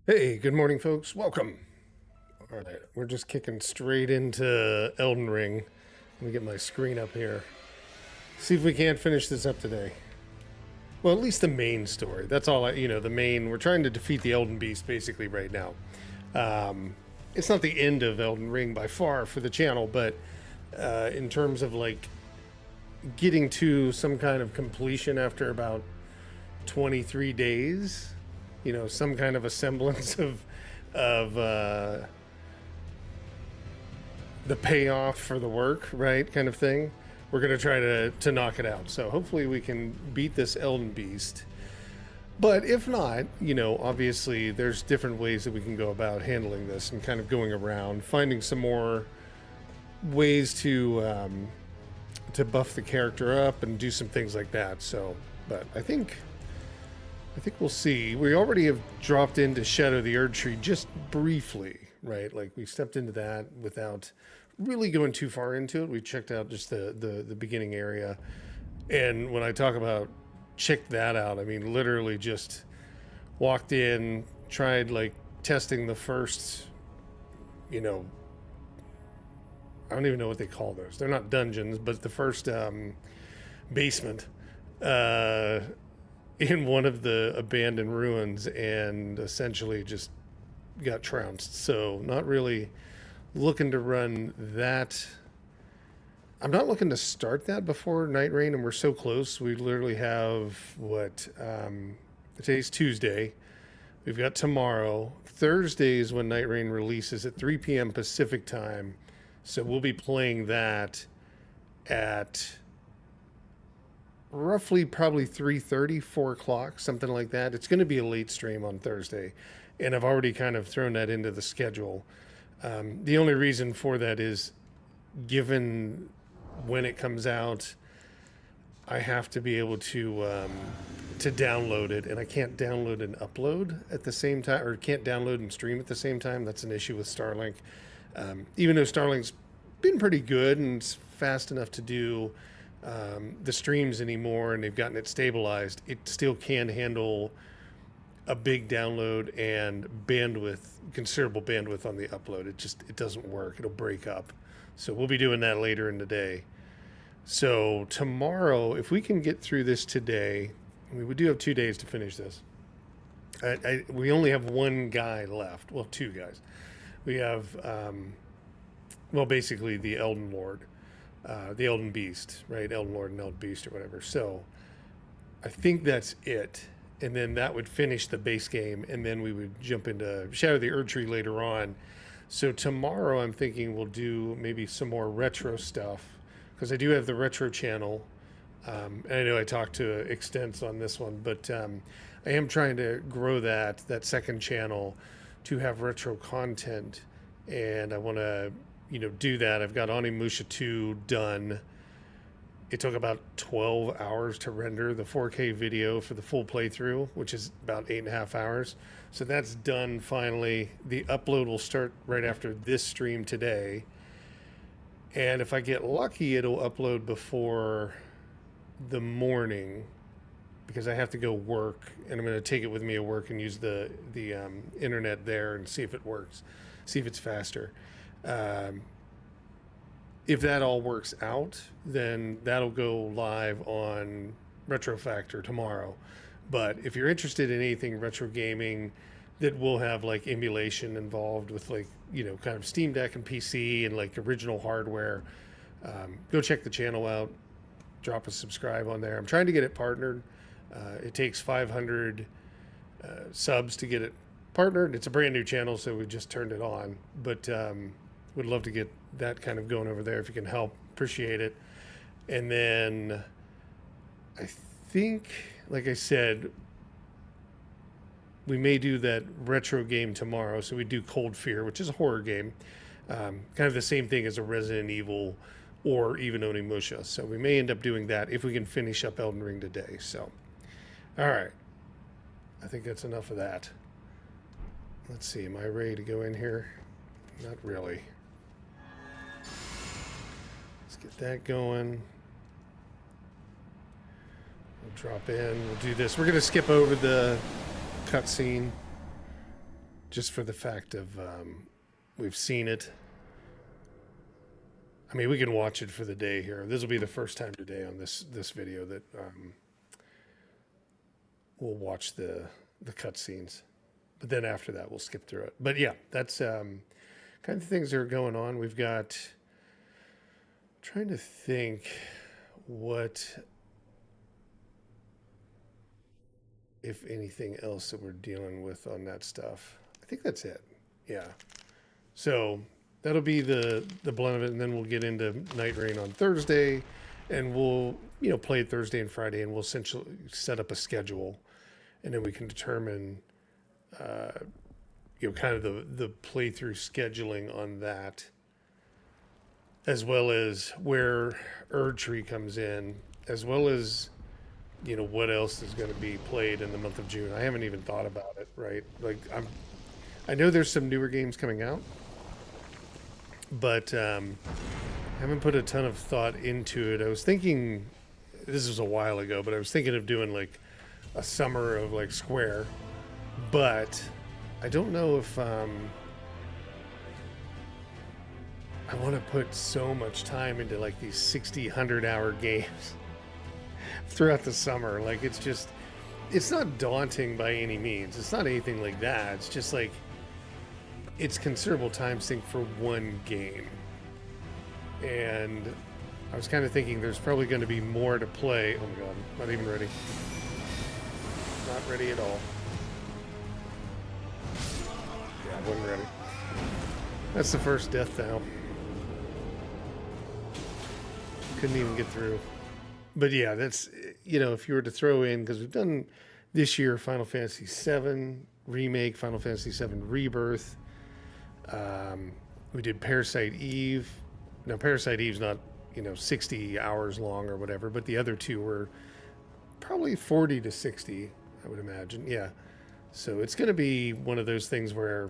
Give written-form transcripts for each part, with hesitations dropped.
Hey, good morning, folks. Welcome. All right, we're just kicking straight into Elden Ring. Let me get my screen up here. See if we can't finish this up today. Well, at least the main story. That's all the main. We're trying to defeat the Elden Beast basically right now. It's not the end of Elden Ring by far for the channel, but in terms of like getting to some kind of completion after about 23 days, some kind of a semblance of the payoff for the work, right? Kind of thing. We're going to try to knock it out. So hopefully we can beat this Elden Beast. But if not, obviously there's different ways that we can go about handling this and kind of going around, finding some more ways to buff the character up and do some things like that. So, but I think we'll see. We already have dropped into Shadow the Erdtree just briefly, right? Like we stepped into that without really going too far into it. We checked out just the beginning area. And when I talk about check that out, I mean literally just walked in, tried like testing the first, I don't even know what they call those. They're not dungeons, but the first basement. In one of the abandoned ruins and essentially just got trounced. So not really looking to run that. I'm not looking to start that before Nightreign, and we're so close. We literally have today's Tuesday. We've got tomorrow. Thursday is when Nightreign releases at 3 p.m. Pacific time. So we'll be playing that at roughly probably 3:30, 4 o'clock, something like that. It's going to be a late stream on Thursday, and I've already kind of thrown that into the schedule. The only reason for that is given when it comes out, I have to be able to download it, and I can't download and upload at the same time, or can't download and stream at the same time. That's an issue with Starlink. Even though Starlink's been pretty good and it's fast enough to do the streams anymore, and they've gotten it stabilized, it still can handle a big download and considerable bandwidth on the upload. It doesn't work. It'll break up. So we'll be doing that later in the day. So tomorrow, if we can get through this today, we do have 2 days to finish this. We only have one guy left. Well, two guys. We have, basically the Elden Lord. The Elden Beast, right? Elden Lord and Elden Beast or whatever. So I think that's it. And then that would finish the base game. And then we would jump into Shadow the Erdtree later on. So tomorrow I'm thinking we'll do maybe some more retro stuff. Because I do have the retro channel. And I know I talked to Extents on this one. But I am trying to grow that second channel to have retro content. And I want to do that. I've got Onimusha 2 done. It took about 12 hours to render the 4K video for the full playthrough, which is about 8.5 hours. So that's done finally. The upload will start right after this stream today. And if I get lucky, it'll upload before the morning because I have to go work, and I'm going to take it with me at work and use the internet there and see if it works, see if it's faster. If that all works out, then that'll go live on Retro Factor tomorrow. But if you're interested in anything retro gaming that will have like emulation involved with like, kind of Steam Deck and PC and like original hardware, go check the channel out, drop a subscribe on there. I'm trying to get it partnered. It takes 500 subs to get it partnered. It's a brand new channel, so we just turned it on. But would love to get that kind of going over there if you can help. Appreciate it. And then I think, like I said, we may do that retro game tomorrow. So we do Cold Fear, which is a horror game. Kind of the same thing as a Resident Evil or even Onimusha. So we may end up doing that if we can finish up Elden Ring today. So, all right. I think that's enough of that. Let's see. Am I ready to go in here? Not really. Let's get that going. We'll drop in. We'll do this. We're going to skip over the cutscene. just for the fact of we've seen it. I mean, we can watch it for the day here. This will be the first time today on this video that we'll watch the cutscenes. But then after that, we'll skip through it. But yeah, that's kind of things that are going on. We've got, trying to think what, if anything else that we're dealing with on that stuff. I think that's it. Yeah. So that'll be the blunt of it, and then we'll get into Nightreign on Thursday, and we'll play it Thursday and Friday, and we'll essentially set up a schedule, and then we can determine kind of the playthrough scheduling on that, as well as where Erdtree comes in, as well as what else is going to be played in the month of June. I haven't even thought about it, right? Like I know there's some newer games coming out, but I haven't put a ton of thought into it. I was thinking, this was a while ago, but I was thinking of doing like a summer of like Square, but I don't know if I want to put so much time into like these 60, 100-hour games throughout the summer. Like it's not daunting by any means. It's not anything like that. It's just like, it's considerable time sink for one game. And I was kind of thinking there's probably going to be more to play. Oh my God, not even ready. Not ready at all. Yeah, I wasn't ready. That's the first death now. Couldn't even get through. But yeah, that's, if you were to throw in, because we've done this year Final Fantasy VII Remake, Final Fantasy VII Rebirth. We did Parasite Eve. Now, Parasite Eve's not, 60 hours long or whatever, but the other two were probably 40 to 60, I would imagine. Yeah. So it's going to be one of those things where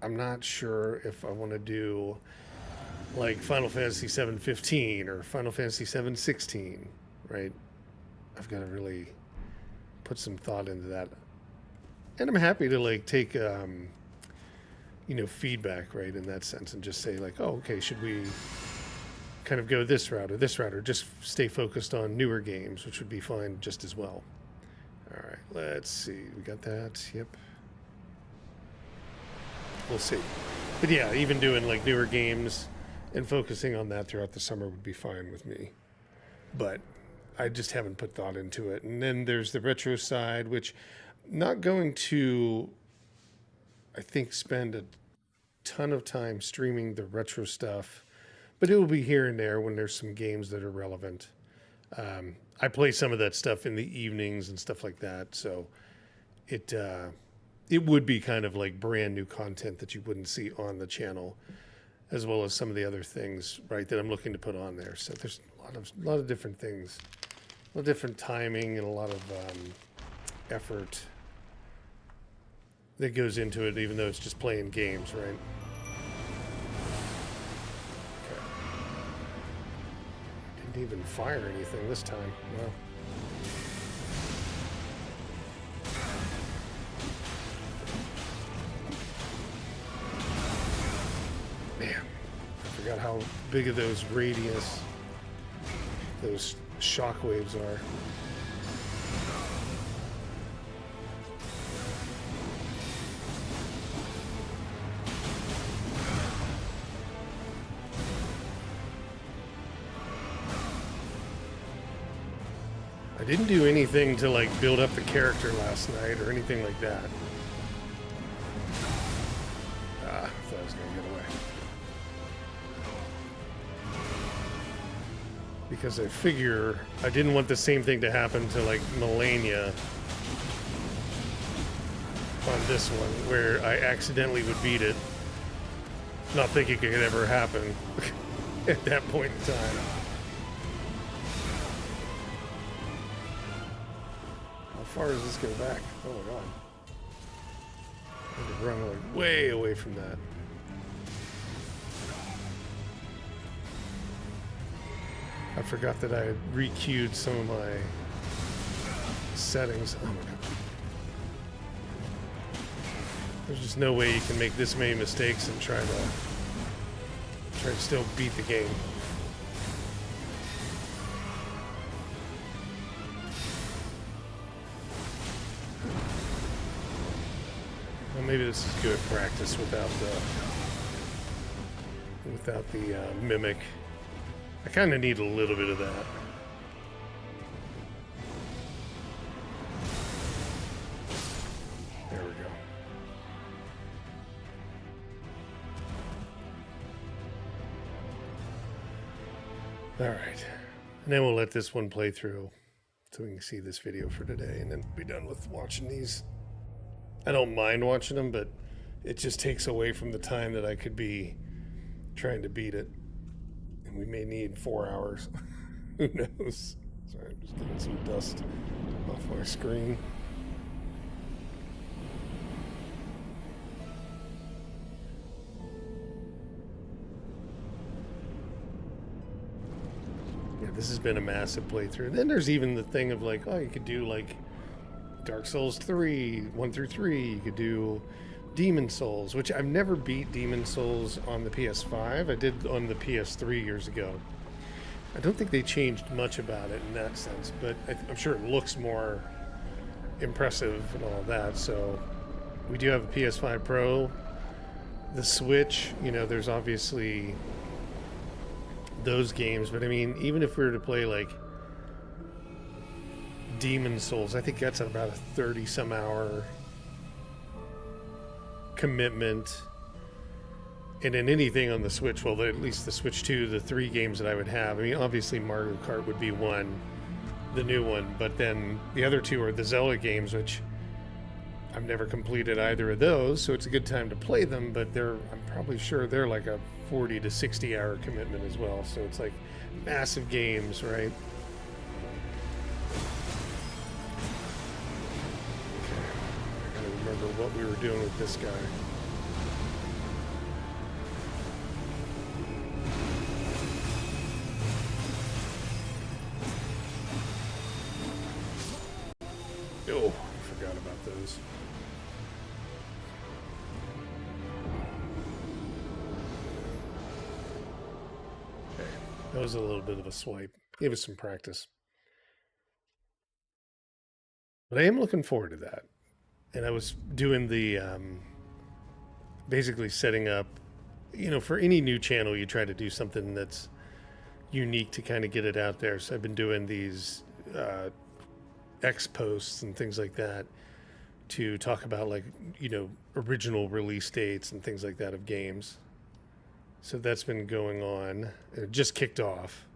I'm not sure if I want to do like Final Fantasy VII 15 or Final Fantasy VII 16, right? I've got to really put some thought into that. And I'm happy to like take, feedback, right, in that sense, and just say like, oh, okay, should we kind of go this route, or just stay focused on newer games, which would be fine just as well. All right, let's see. We got that. Yep. We'll see. But yeah, even doing like newer games and focusing on that throughout the summer would be fine with me. But I just haven't put thought into it. And then there's the retro side, which not going to, I think, spend a ton of time streaming the retro stuff, but it will be here and there when there's some games that are relevant. I play some of that stuff in the evenings and stuff like that, so it would be kind of like brand new content that you wouldn't see on the channel, as well as some of the other things, right, that I'm looking to put on there. So there's a lot of different things, a lot of different timing and a lot of effort that goes into it, even though it's just playing games, right? Okay. Didn't even fire anything this time. Wow. Man, I forgot how big of those radius, those shock waves are. I didn't do anything to like build up the character last night or anything like that. I thought I was gonna get away. Because I figure I didn't want the same thing to happen to like Melania on this one, where I accidentally would beat it, not thinking it could ever happen at that point in time. How far does this go back? Oh my god. I had to run like way away from that. I forgot that I had re-queued some of my settings. Oh my god. There's just no way you can make this many mistakes and try to still beat the game. Well, maybe this is good practice without the mimic. I kind of need a little bit of that. There we go. All right, and then we'll let this one play through so we can see this video for today, and then we'll be done with watching these. I don't mind watching them, but it just takes away from the time that I could be trying to beat it. And we may need 4 hours. Who knows? Sorry, I'm just getting some dust off my screen. Yeah, this has been a massive playthrough. And then there's even the thing of like, oh, you could do like Dark Souls 3, 1 through 3. You could do Demon Souls, which I've never beat Demon Souls on the PS5. I did on the PS3 years ago. I don't think they changed much about it in that sense, but I'm sure it looks more impressive and all that. So we do have a PS5 Pro. The Switch, you know, there's obviously those games, but I mean, even if we were to play like Demon Souls, I think that's about a 30-some hour commitment. And in anything on the Switch, well, at least the Switch 2, the 3 games that I would have, I mean, obviously Mario Kart would be one, the new one, but then the other 2 are the Zelda games, which I've never completed either of those, so it's a good time to play them, but I'm probably sure they're like a 40 to 60 hour commitment as well, so it's like massive games, right? Remember what we were doing with this guy. Oh, I forgot about those. Okay, that was a little bit of a swipe. Gave us some practice. But I am looking forward to that. And I was doing the, basically setting up, you know, for any new channel, you try to do something that's unique to kind of get it out there. So I've been doing these X posts and things like that to talk about, like, you know, original release dates and things like that of games. So that's been going on. It just kicked off.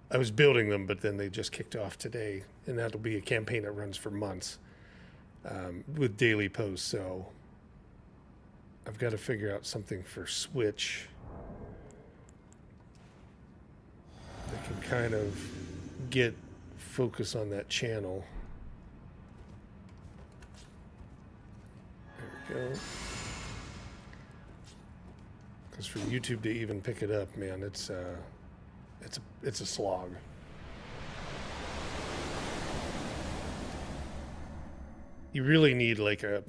I was building them, but then they just kicked off today. And that'll be a campaign that runs for months. With daily posts, so I've got to figure out something for Switch that can kind of get focus on that channel. There we go. Because for YouTube to even pick it up, man, it's a slog. You really need like a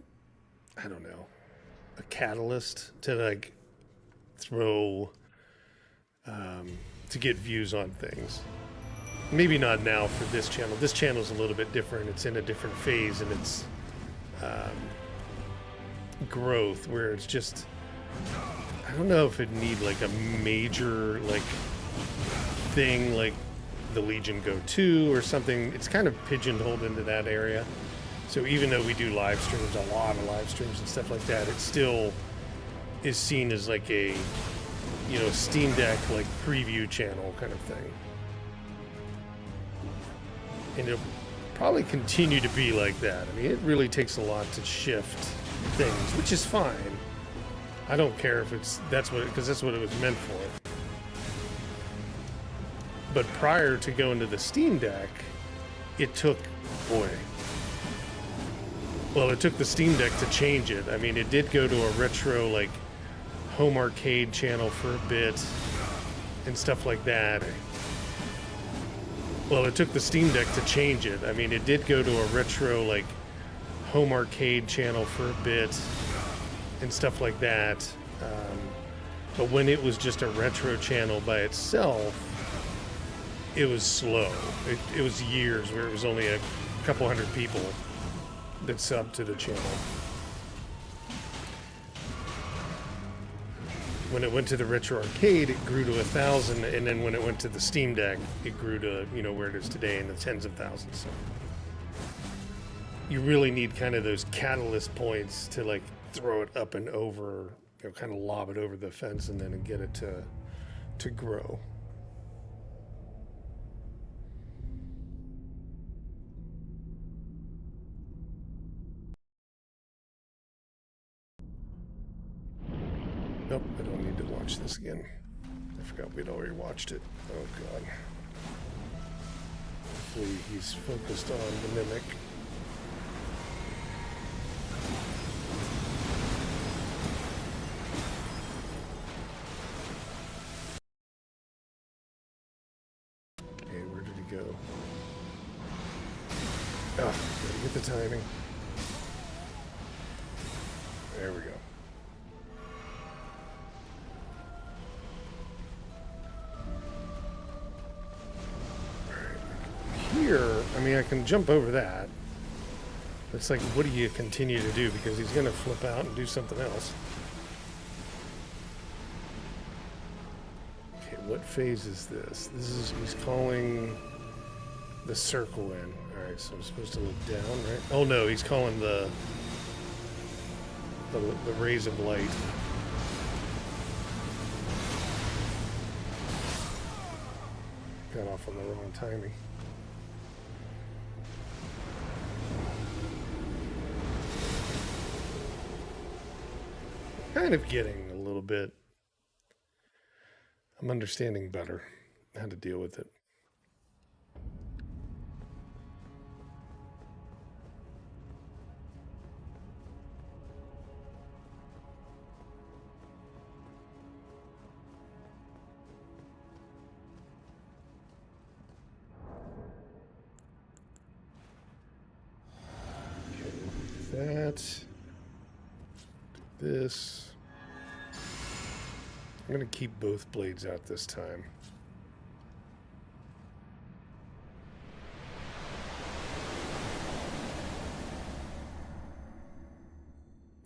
catalyst to like throw, to get views on things. Maybe not now for this channel. This channel is a little bit different. It's in a different phase in its growth, where it's just, I don't know if it need like a major like thing like the Legion Go 2 or something. It's kind of pigeonholed into that area. So even though we do live streams, a lot of live streams and stuff like that, it still is seen as like a, you know, Steam Deck like preview channel kind of thing. And it'll probably continue to be like that. I mean, it really takes a lot to shift things, which is fine. I don't care if because that's what it was meant for. But prior to going to the Steam Deck, it took, it took the Steam Deck to change it. I mean, it did go to a retro, like, home arcade channel for a bit and stuff like that. Well, it took the Steam Deck to change it. I mean, it did go to a retro, like, home arcade channel for a bit and stuff like that. But when it was just a retro channel by itself, it was slow. It was years where it was only a couple hundred people that subbed to the channel. When it went to the retro arcade, it grew to 1,000, and then when it went to the Steam Deck, it grew to, you know, where it is today in the tens of thousands. So you really need kind of those catalyst points to like throw it up and over, you know, kind of lob it over the fence and then get it to grow. Nope, I don't need to watch this again. I forgot we'd already watched it. Oh god. Hopefully he's focused on the mimic. Okay, where did he go? Oh, gotta get the timing. There we go. Here, I mean, I can jump over that. It's like, what do you continue to do? Because he's going to flip out and do something else. Okay, what phase is this? This is, he's calling the circle in. Alright, so I'm supposed to look down, right? Oh no, he's calling the rays of light. Got off on the wrong timing. Kind of getting a little bit. I'm understanding better how to deal with it. Okay, that. This. I'm going to keep both blades out this time.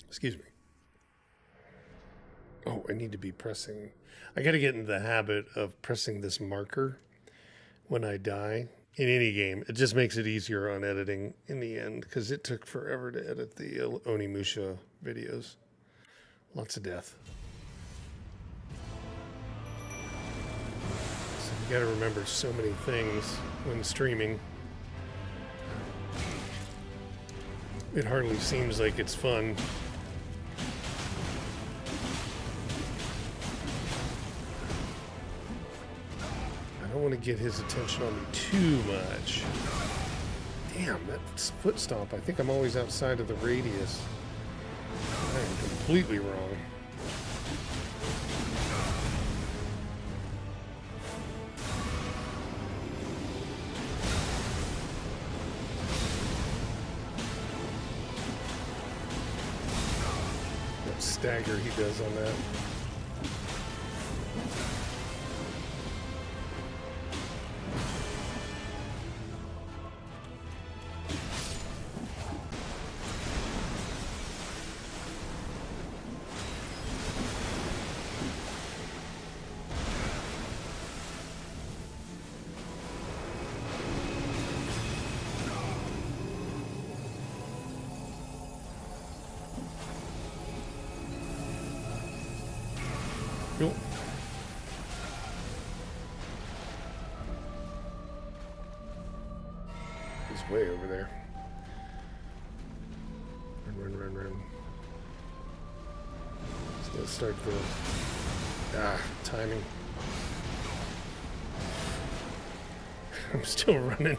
Excuse me. Oh, I need to be pressing. I got to get into the habit of pressing this marker when I die in any game. It just makes it easier on editing in the end because it took forever to edit the Onimusha videos. Lots of death. You gotta remember so many things when streaming. It hardly seems like it's fun. I don't want to get his attention on me too much. Damn, that foot stomp. I think I'm always outside of the radius. I am completely wrong. Stagger he does on that. Cool. He's way over there. Run. So let's start the timing. I'm still running.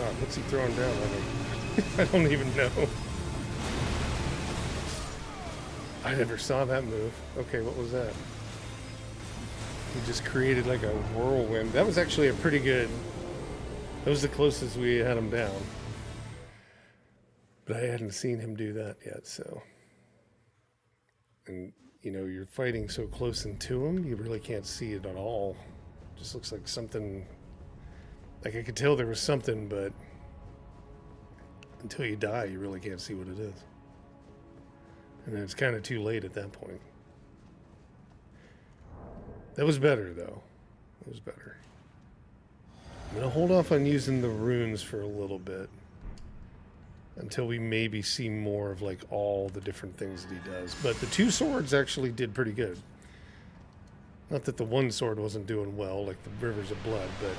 Oh, what's he throwing down on me? I don't even know. I never saw that move. Okay, what was that? He just created like a whirlwind. That was actually a pretty good... That was the closest we had him down. But I hadn't seen him do that yet, so... And, you know, you're fighting so close into him, you really can't see it at all. It just looks like something... Like, I could tell there was something, but... Until you die, you really can't see what it is. And then it's kind of too late at that point. That was better, though. It was better. I'm going to hold off on using the runes for a little bit. Until we maybe see more of, like, all the different things that he does. But the 2 swords actually did pretty good. Not that the 1 sword wasn't doing well, like the Rivers of Blood, but...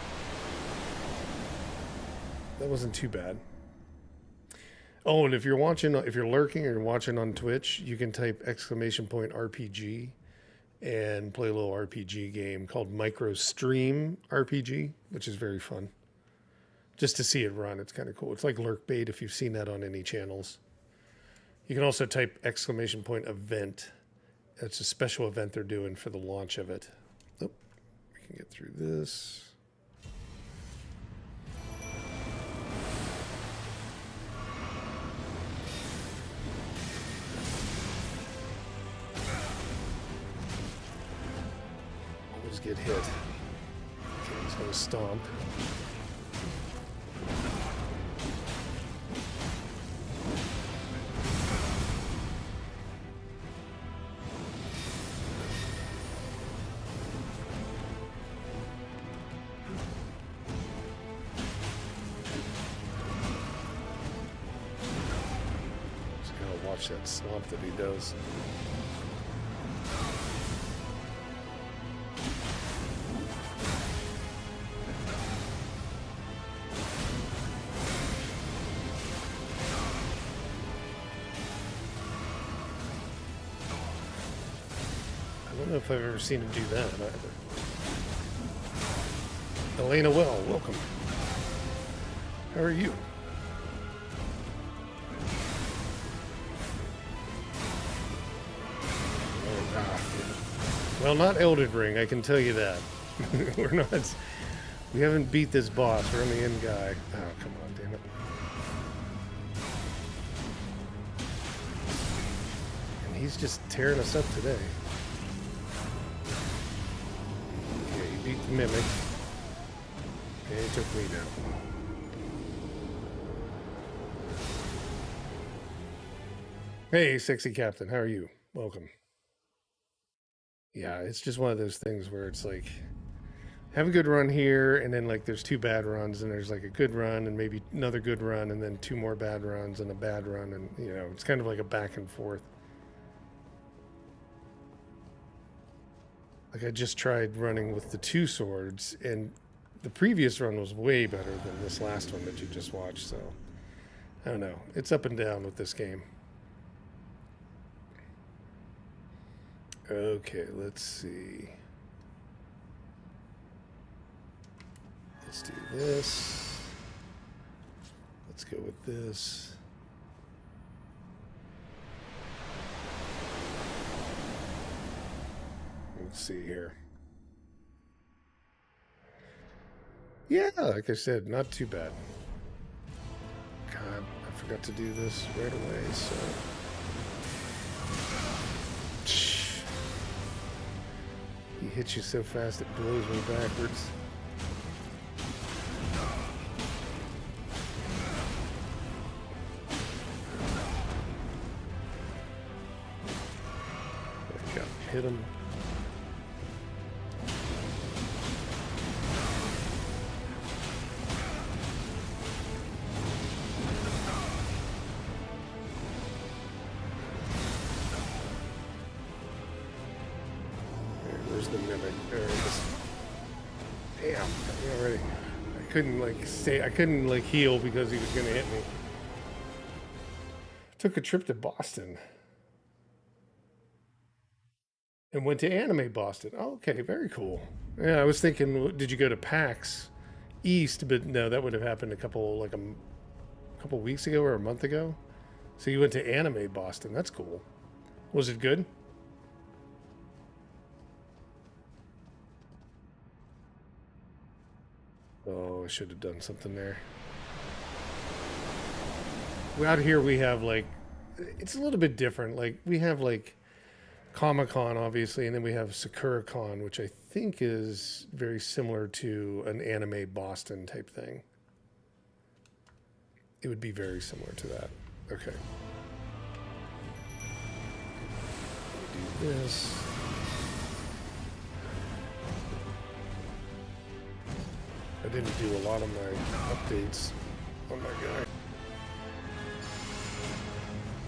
That wasn't too bad. Oh, and if you're watching, if you're lurking or you're watching on Twitch, you can type !RPG and play a little RPG game called Micro Stream RPG, which is very fun. Just to see it run, it's kind of cool. It's like lurk bait if you've seen that on any channels. You can also type !event. That's a special event they're doing for the launch of it. Oh, we can get through this. Get hit. Okay, he's gonna stomp. Just gotta watch that stomp that he does. I don't know if I've ever seen him do that either. Elena Well, welcome. How are you? Well, not Elden Ring, I can tell you that. We're not... We haven't beat this boss. We're on the end guy. Oh, come on, damn it. And he's just tearing us up today. Okay, he beat the Mimic. Okay, he took me down. Hey, sexy captain, how are you? Welcome. Yeah, it's just one of those things where it's like, have a good run here, and then like there's 2 bad runs, and there's like a good run, and maybe another good run, and then 2 more bad runs, and a bad run, and you know, it's kind of like a back and forth. Like I just tried running with the 2 swords, and the previous run was way better than this last one that you just watched, so I don't know. It's up and down with this game. Okay, let's see. Let's do this. Let's go with this. Let's see here. Yeah, like I said, not too bad. God, I forgot to do this right away, so... He hits you so fast it blows me backwards. Hit him. Where's the Mimic? There it is. Damn, got me already. I couldn't like heal because he was gonna hit me. Took a trip to Boston. And went to Anime Boston. Oh, okay, very cool. Yeah, I was thinking, did you go to PAX east, but no, that would have happened a couple weeks ago or a month ago. So you went to Anime Boston. That's cool. Was it good? Oh, I should have done something there. Out here we have like, it's a little bit different. Like we have like Comic-Con obviously, and then we have SakuraCon, which I think is very similar to an Anime Boston type thing. It would be very similar to that. Okay. Do this. I didn't do a lot of my updates on my guy.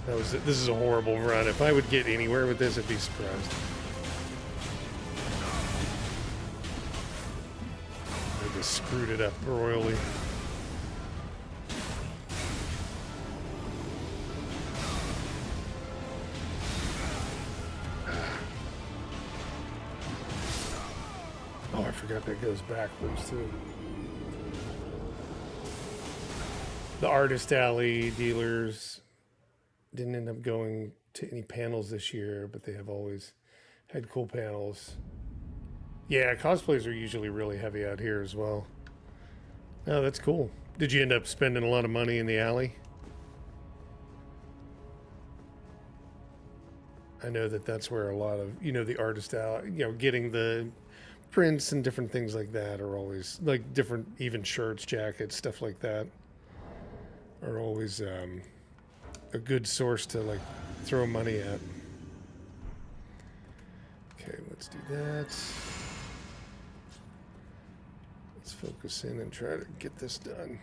This is a horrible run. If I would get anywhere with this, I'd be surprised. I just screwed it up royally. Oh, I forgot that goes backwards too. The Artist Alley dealers didn't end up going to any panels this year, but they have always had cool panels. Yeah, cosplays are usually really heavy out here as well. Oh, that's cool. Did you end up spending a lot of money in the alley? I know that that's where a lot of, the Artist Alley, getting the prints and different things like that are always, like different, even shirts, jackets, stuff like that are always a good source to like throw money at. Okay, let's do that. Let's focus in and try to get this done.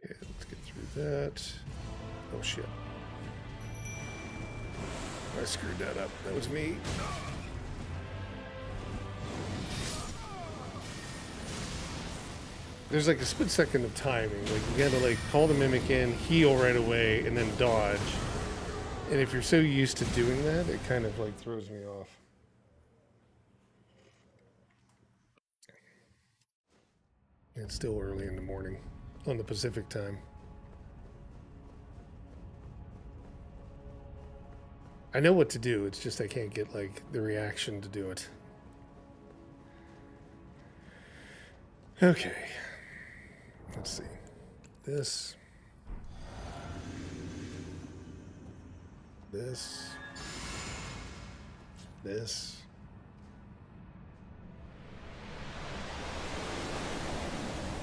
Okay, let's get through that. Oh shit. I screwed that up. That was me. There's like a split second of timing. Like you gotta like call the mimic in, heal right away, and then dodge. And if you're so used to doing that, it kind of like throws me off. It's still early in the morning on the Pacific time. I know what to do, it's just I can't get like the reaction to do it. Okay. Let's see. This.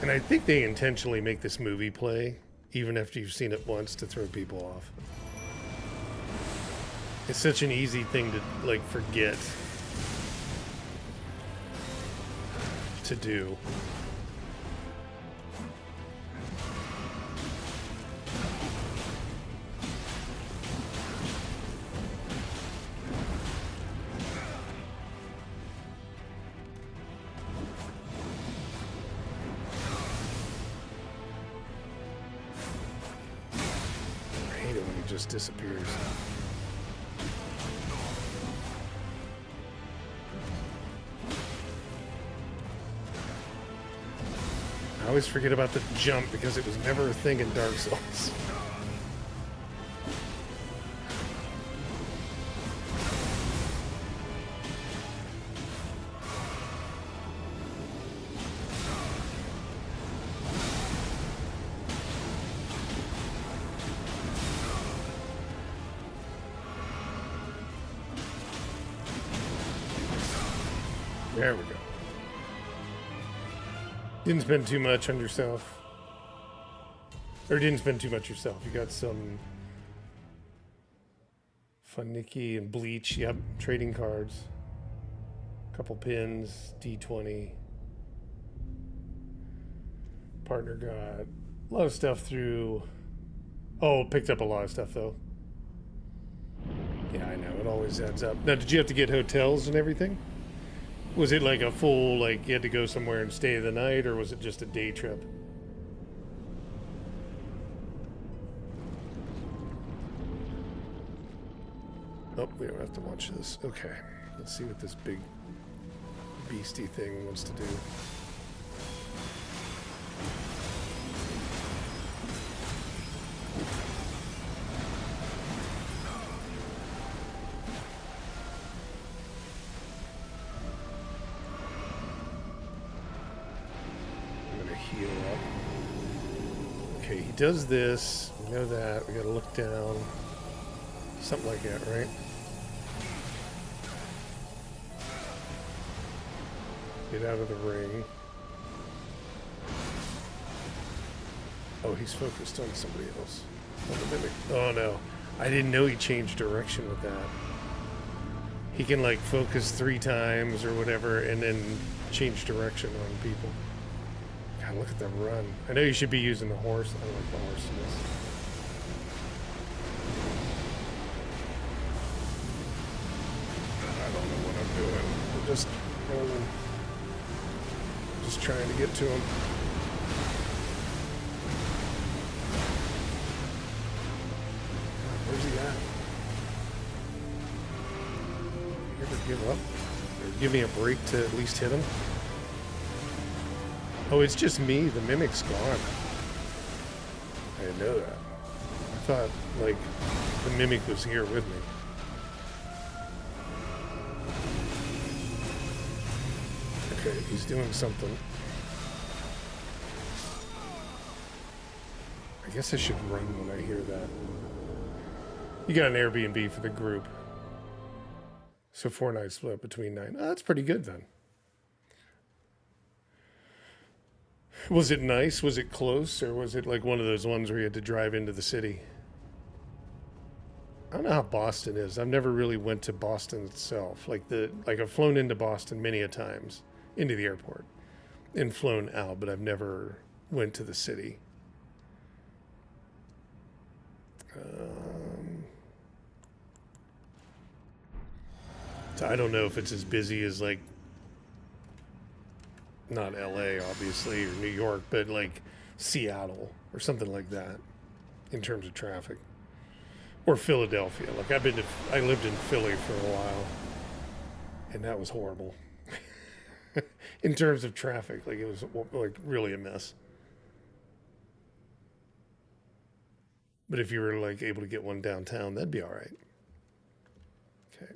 And I think they intentionally make this movie play, even after you've seen it once, to throw people off. It's such an easy thing to, like, forget to do. Just disappears. I always forget about the jump because it was never a thing in Dark Souls. There we go. Didn't spend too much on yourself. Or didn't spend too much yourself. You got some Funiki and Bleach. Yep, trading cards. Couple pins, D20. Partner got a lot of stuff through... Oh, picked up a lot of stuff though. Yeah, I know. It always adds up. Now, did you have to get hotels and everything? Was it like a full, like, you had to go somewhere and stay the night, or was it just a day trip? Oh, we don't have to watch this. Okay, let's see what this big beastie thing wants to do. Okay, he does this. We know that. We gotta look down. Something like that, right? Get out of the ring. Oh, he's focused on somebody else. On the mimic. Oh no. I didn't know he changed direction with that. He can like focus 3 times or whatever and then change direction on people. God, look at the run. I know you should be using the horse. I like the horse in this. I don't know what I'm doing. I'm just rolling. Just trying to get to him. Where's he at? You ever give up? Or give me a break to at least hit him? Oh, it's just me. The mimic's gone. I didn't know that. I thought, like, the mimic was here with me. Okay, he's doing something. I guess I should run when I hear that. You got an Airbnb for the group. So 4 nights split between 9. Oh, that's pretty good then. Was it nice? Was it close? Or was it like one of those ones where you had to drive into the city? I don't know how Boston is. I've never really went to Boston itself. Like I've flown into Boston many a times, into the airport, and flown out, but I've never went to the city. So I don't know if it's as busy as like, not LA obviously, or New York, but like Seattle or something like that in terms of traffic. Or Philadelphia. Like I lived in Philly for a while and that was horrible. In terms of traffic, like it was like really a mess. But if you were like able to get one downtown, that'd be all right. Okay.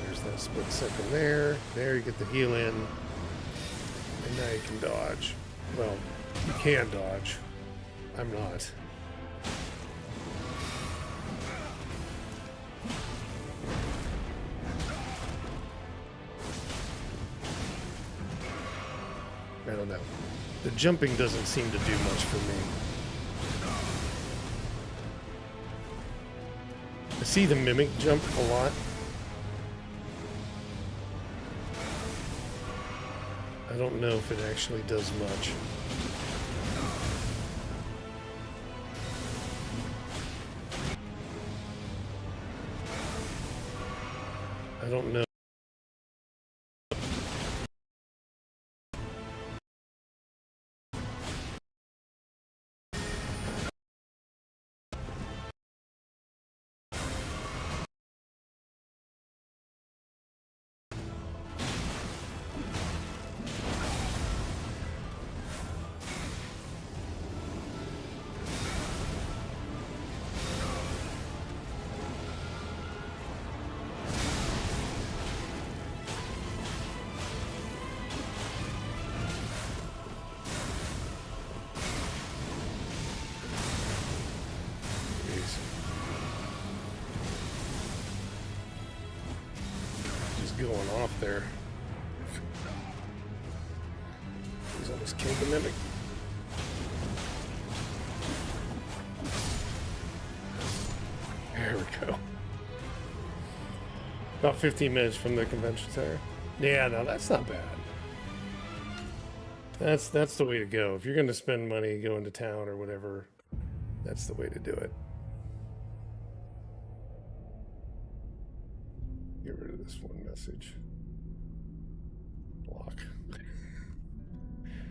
There's that split second there. There you get the heal in. And now you can dodge. Well, you can dodge. I'm not. I don't know. The jumping doesn't seem to do much for me. I see the mimic jump a lot. I don't know if it actually does much. I don't know. Going off there. He's almost killed the mimic. There we go. About 15 minutes from the convention center. Yeah, no, that's not bad. That's the way to go. If you're going to spend money going to town or whatever, that's the way to do it. Get rid of this one message. Block.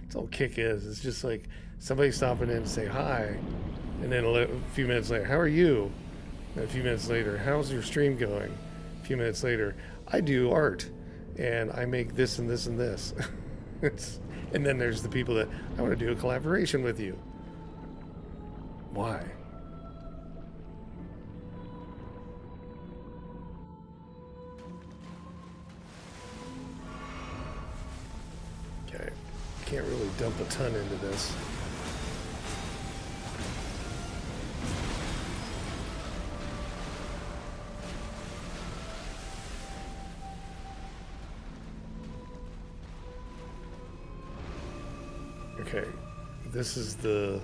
That's all Kick is. It's just like somebody stopping in to say hi, and then a few minutes later, how are you? And a few minutes later, how's your stream going? A few minutes later, I do art and I make this and this and this. And then there's the people that I want to do a collaboration with you. Why? Okay, can't really dump a ton into this. Okay, this is the...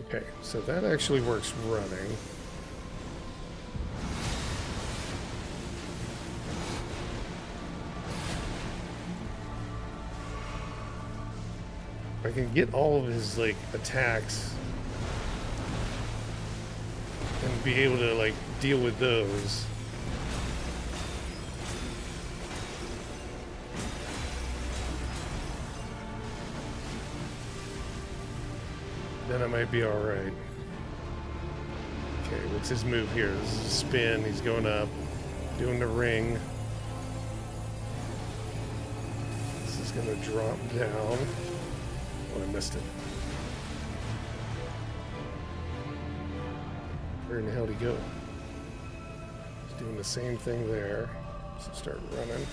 Okay, so that actually works running. I can get all of his, like, attacks and be able to, like, deal with those. Then I might be alright. Okay, what's his move here? This is a spin. He's going up, doing the ring. This is going to drop down. Oh, I missed it. Where in the hell did he go? He's doing the same thing there. So start running.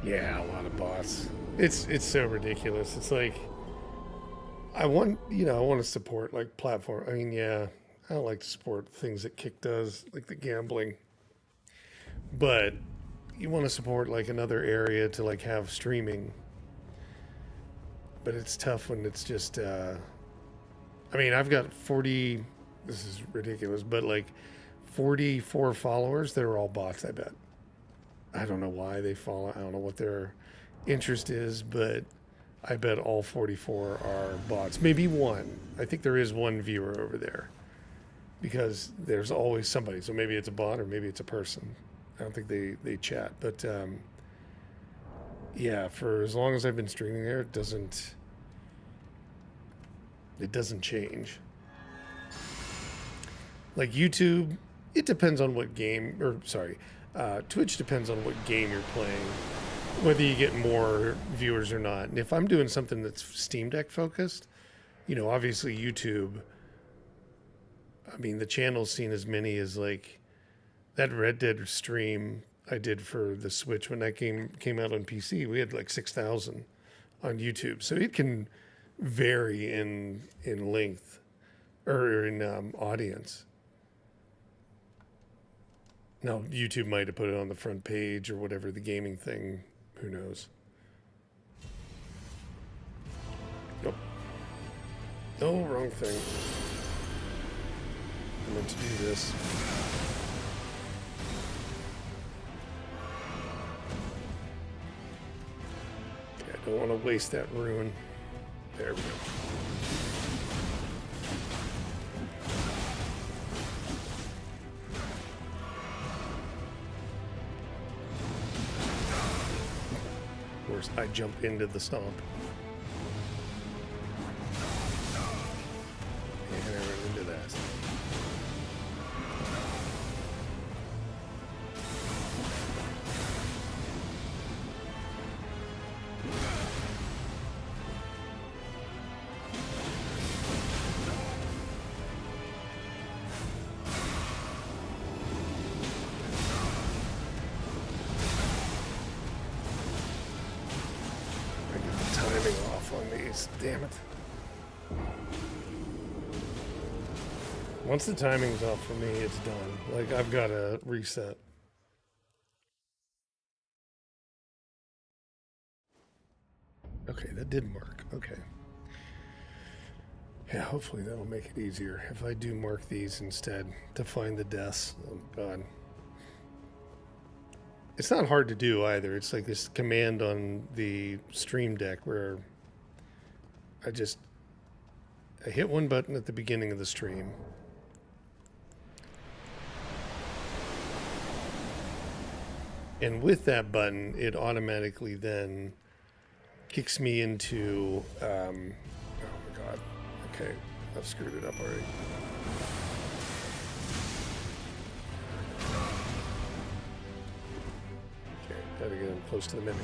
Yeah, a lot of bots. It's so ridiculous. It's like I want to support like platform. I mean, yeah, I don't like to support things that Kick does, like the gambling. But you want to support like another area to like have streaming. But it's tough when it's just I mean, I've got 40, this is ridiculous, but like 44 followers that are all bots, I bet. I don't know why they follow. I don't know what their interest is, but I bet all 44 are bots. Maybe one. I think there is one viewer over there because there's always somebody. So maybe it's a bot or maybe it's a person. I don't think they chat. But yeah, for as long as I've been streaming there, it doesn't change. Like YouTube, it depends on what game, or sorry, Twitch depends on what game you're playing, whether you get more viewers or not. And if I'm doing something that's Steam Deck focused, obviously YouTube, I mean, the channel's seen as many as like that Red Dead stream I did for the Switch when that game came out on PC. We had like 6,000 on YouTube. So it can vary in length or in audience. Now, YouTube might have put it on the front page or whatever, the gaming thing. Who knows? Nope. No, wrong thing. I meant to do this. Yeah, I don't want to waste that rune. There we go. I jump into the stomp. And I run into that. Damn it. Once the timing's off for me, it's done. Like, I've got to reset. Okay, that did mark. Okay. Yeah, hopefully that'll make it easier if I do mark these instead to find the deaths. Oh, God. It's not hard to do either. It's like this command on the Stream Deck where I hit one button at the beginning of the stream. And with that button, it automatically then kicks me into, oh my God. Okay, I've screwed it up already. Okay, gotta get in close to the minute.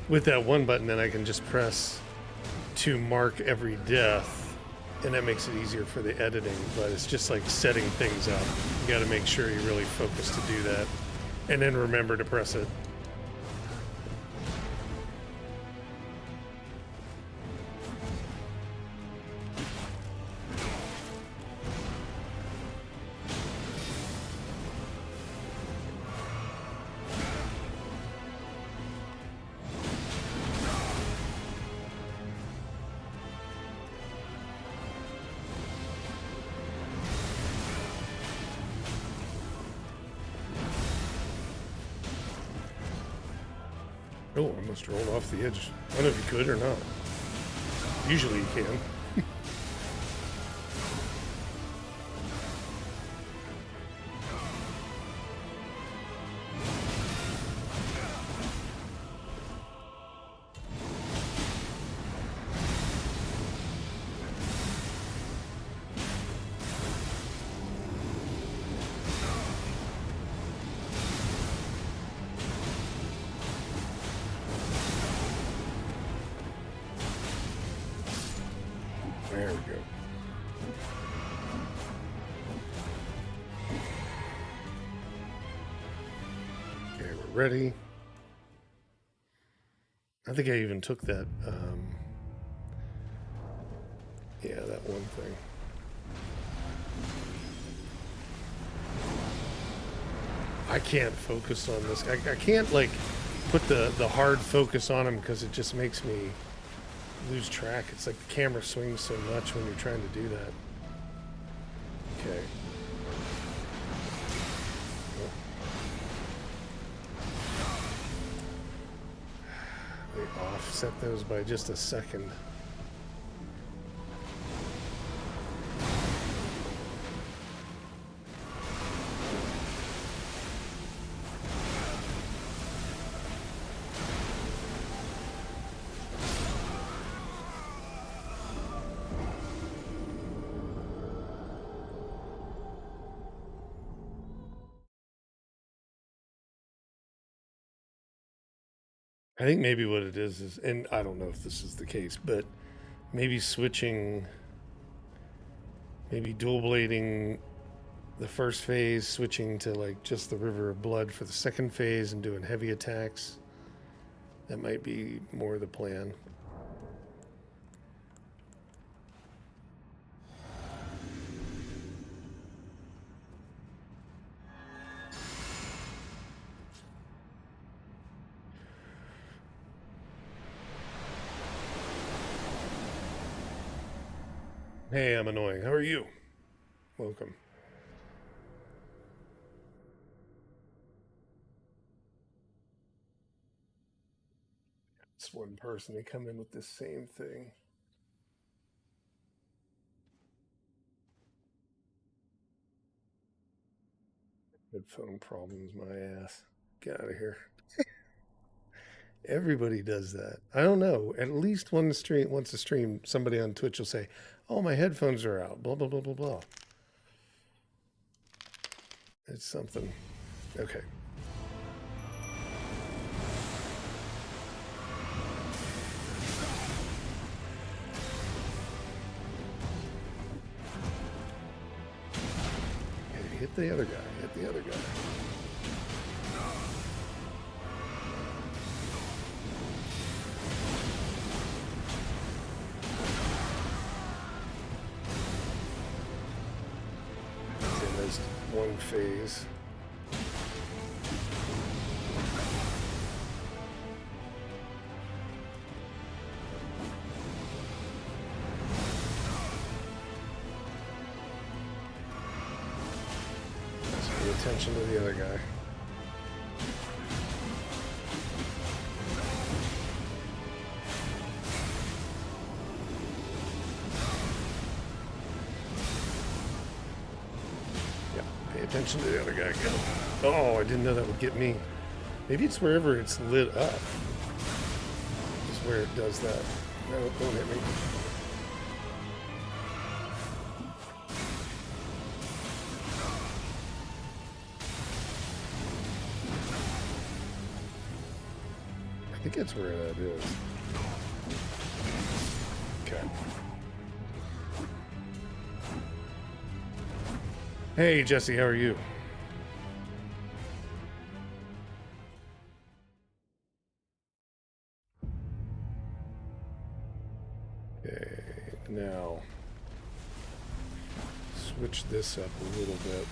With that one button, then I can just press to mark every death, and that makes it easier for the editing, but it's just like setting things up. You gotta make sure you really focus to do that, and then remember to press it. Oh, I must roll off the edge. I don't know if you could or not. Usually you can. There we go. Okay, we're ready. I think I even took that, yeah, that one thing. I can't focus on this. I can't, like, put the hard focus on him because it just makes me lose track. It's like the camera swings so much when you're trying to do that. Okay. They offset those by just a second. I think maybe what it is, and I don't know if this is the case, but maybe switching, maybe dual blading the first phase, switching to like just the River of Blood for the second phase and doing heavy attacks. That might be more the plan. Hey, I'm annoying. How are you? Welcome. It's one person. They come in with this same thing. Headphone problems, my ass. Get out of here. Everybody does that. I don't know. At least once a stream, somebody on Twitch will say, "Oh, my headphones are out." Blah blah blah blah blah. It's something. Okay. Okay, hit the other guy. Hit the other guy. One phase. Let's pay attention to the other guy. Attention to the other guy. Oh, I didn't know that would get me. Maybe it's wherever it's lit up is where it does that. No, don't hit me. I think that's where that is. Okay. Hey, Jesse, how are you? Okay, now switch this up a little bit.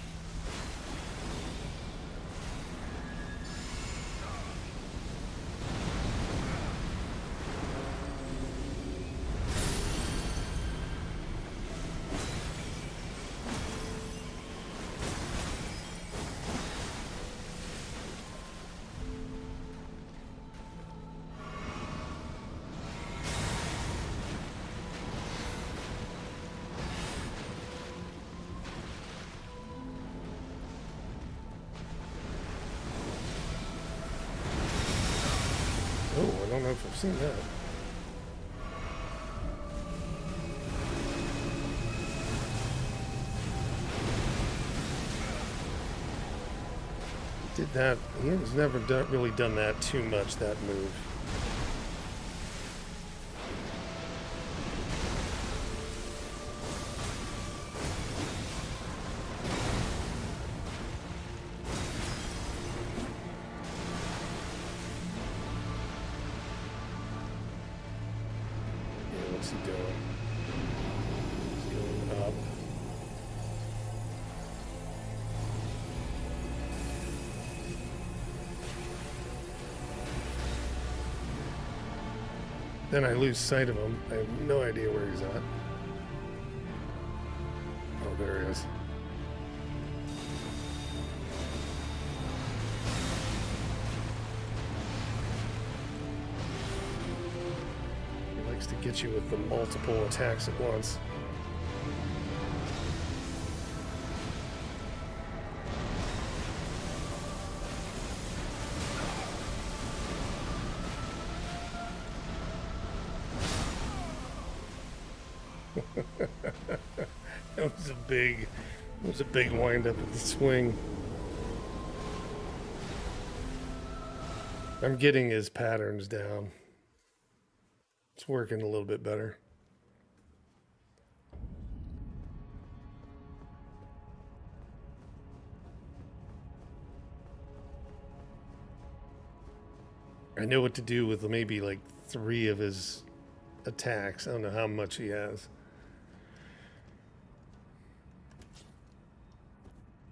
Oh, I don't know if I've seen that. Did that? He has never really done that too much, that move. Yeah, what's he doing? He's going up. Then I lose sight of him. I have no idea where he's at. Oh, there he is. He likes to get you with the multiple attacks at once. That was a big wind up at the swing. I'm getting his patterns down. It's working a little bit better. I know what to do with maybe like 3 of his attacks. I don't know how much he has.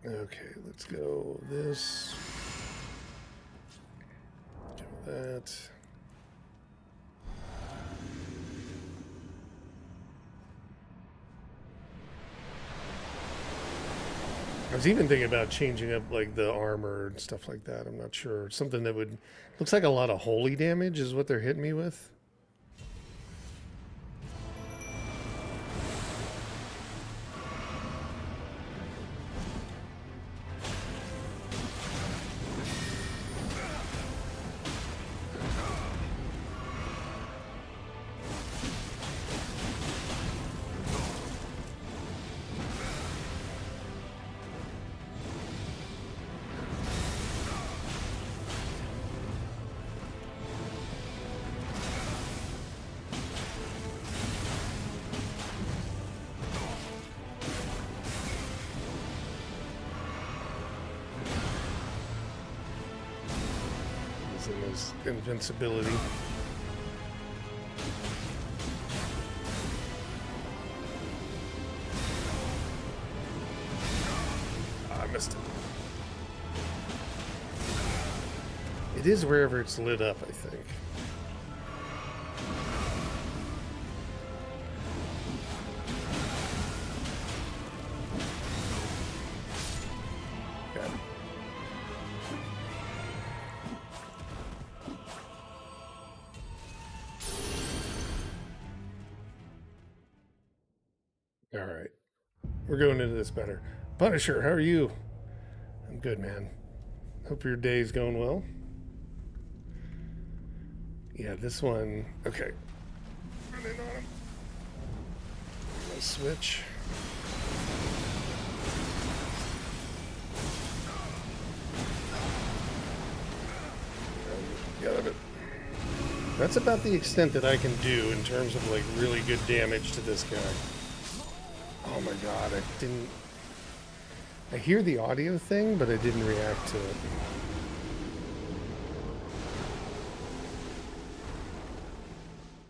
Okay, let's go this. Do that. I was even thinking about changing up like the armor and stuff like that. I'm not sure. Something that would looks like a lot of holy damage is what they're hitting me with. His invincibility. I missed it. It is wherever it's lit up, I think. All right. We're going into this better. Punisher, how are you? I'm good, man. Hope your day's going well. Yeah, this one. Okay. Running on him. Let's switch. Get out of it. That's about the extent that I can do in terms of like really good damage to this guy. Oh my god, I didn't... I hear the audio thing, but I didn't react to it.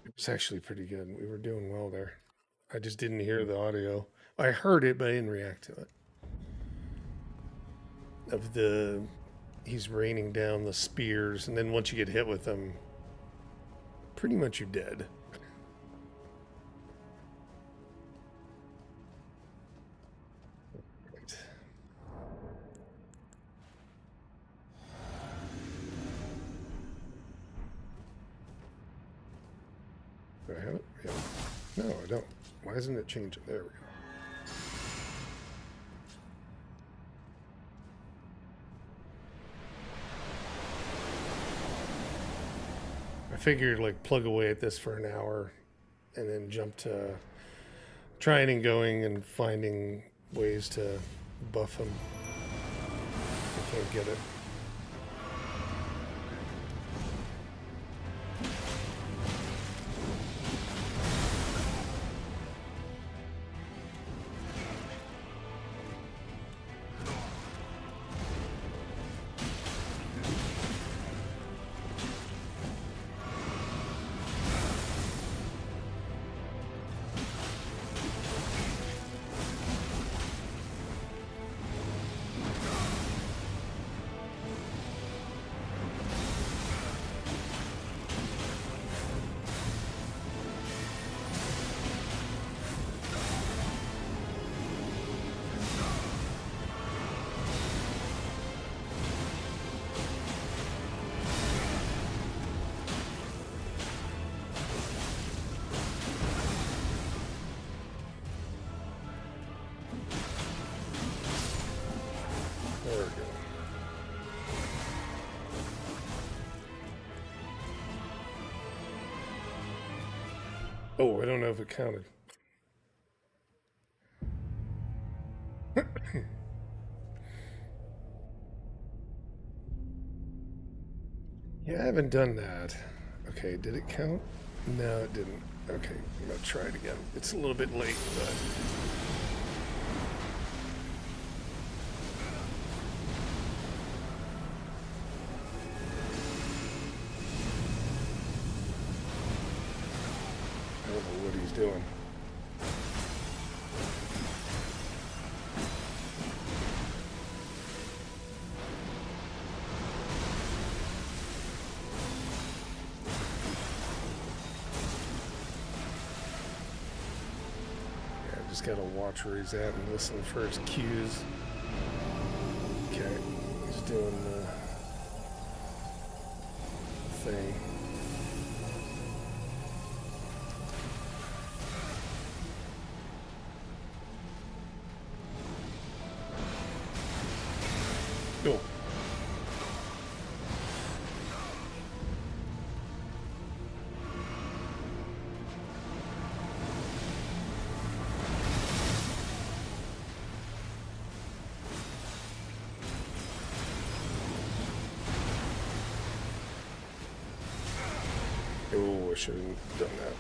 It was actually pretty good. We were doing well there. I just didn't hear the audio. I heard it, but I didn't react to it. Of the... He's raining down the spears, and then once you get hit with them, pretty much you're dead. Right. Do I have it? Yeah. No, I don't. Why isn't it changing? There we go. I figured like plug away at this for an hour and then jump to trying and going and finding ways to buff him. I can't get it. There we go. Oh, I don't know if it counted. Yeah, I haven't done that. Okay, did it count? No, it didn't. Okay, I'm gonna try it again. It's a little bit late, but... I don't know what he's doing. Just gotta watch where he's at and listen for his cues. Okay, he's doing the thing. Oh. Oh, I should have done that.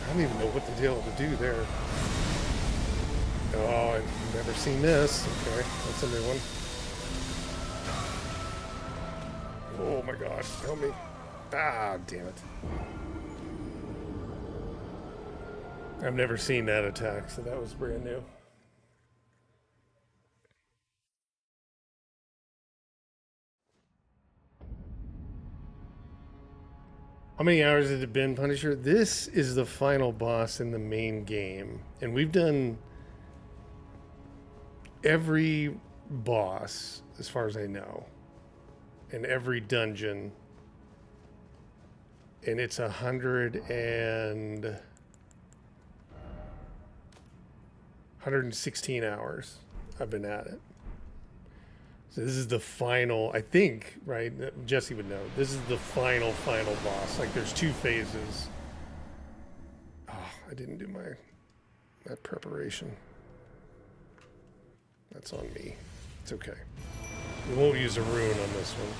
I don't even know what the deal to do there. Oh, I've never seen this. Okay, that's a new one. Oh my god, help me. Ah, damn it. I've never seen that attack, so that was brand new. How many hours has it been, Punisher? This is the final boss in the main game. And we've done every boss, as far as I know, in every dungeon. And it's 116 hours I've been at it. So this is the final, I think, right? Jesse would know. This is the final boss. Like there's 2 phases. Oh, I didn't do my preparation. That's on me. It's okay. We won't use a rune on this one.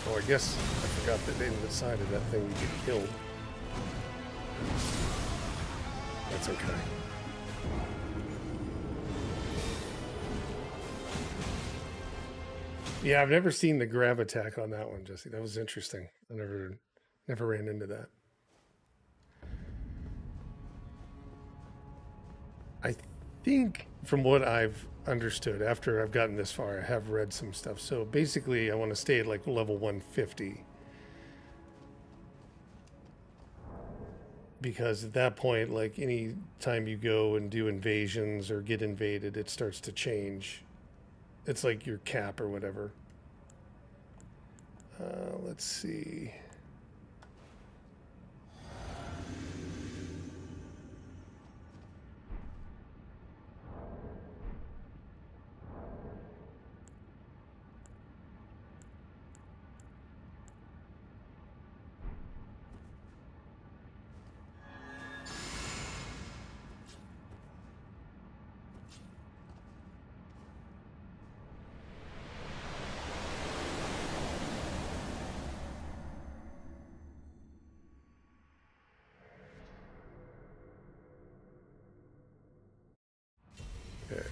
I guess I forgot that in the side of that thing you get killed. That's okay. Yeah, I've never seen the grab attack on that one, Jesse. That was interesting. I never ran into that. I think from what I've understood after I've gotten this far, I have read some stuff. So basically I want to stay at like level 150. Because at that point, like any time you go and do invasions or get invaded, it starts to change. It's like your cap or whatever. Let's see. Okay.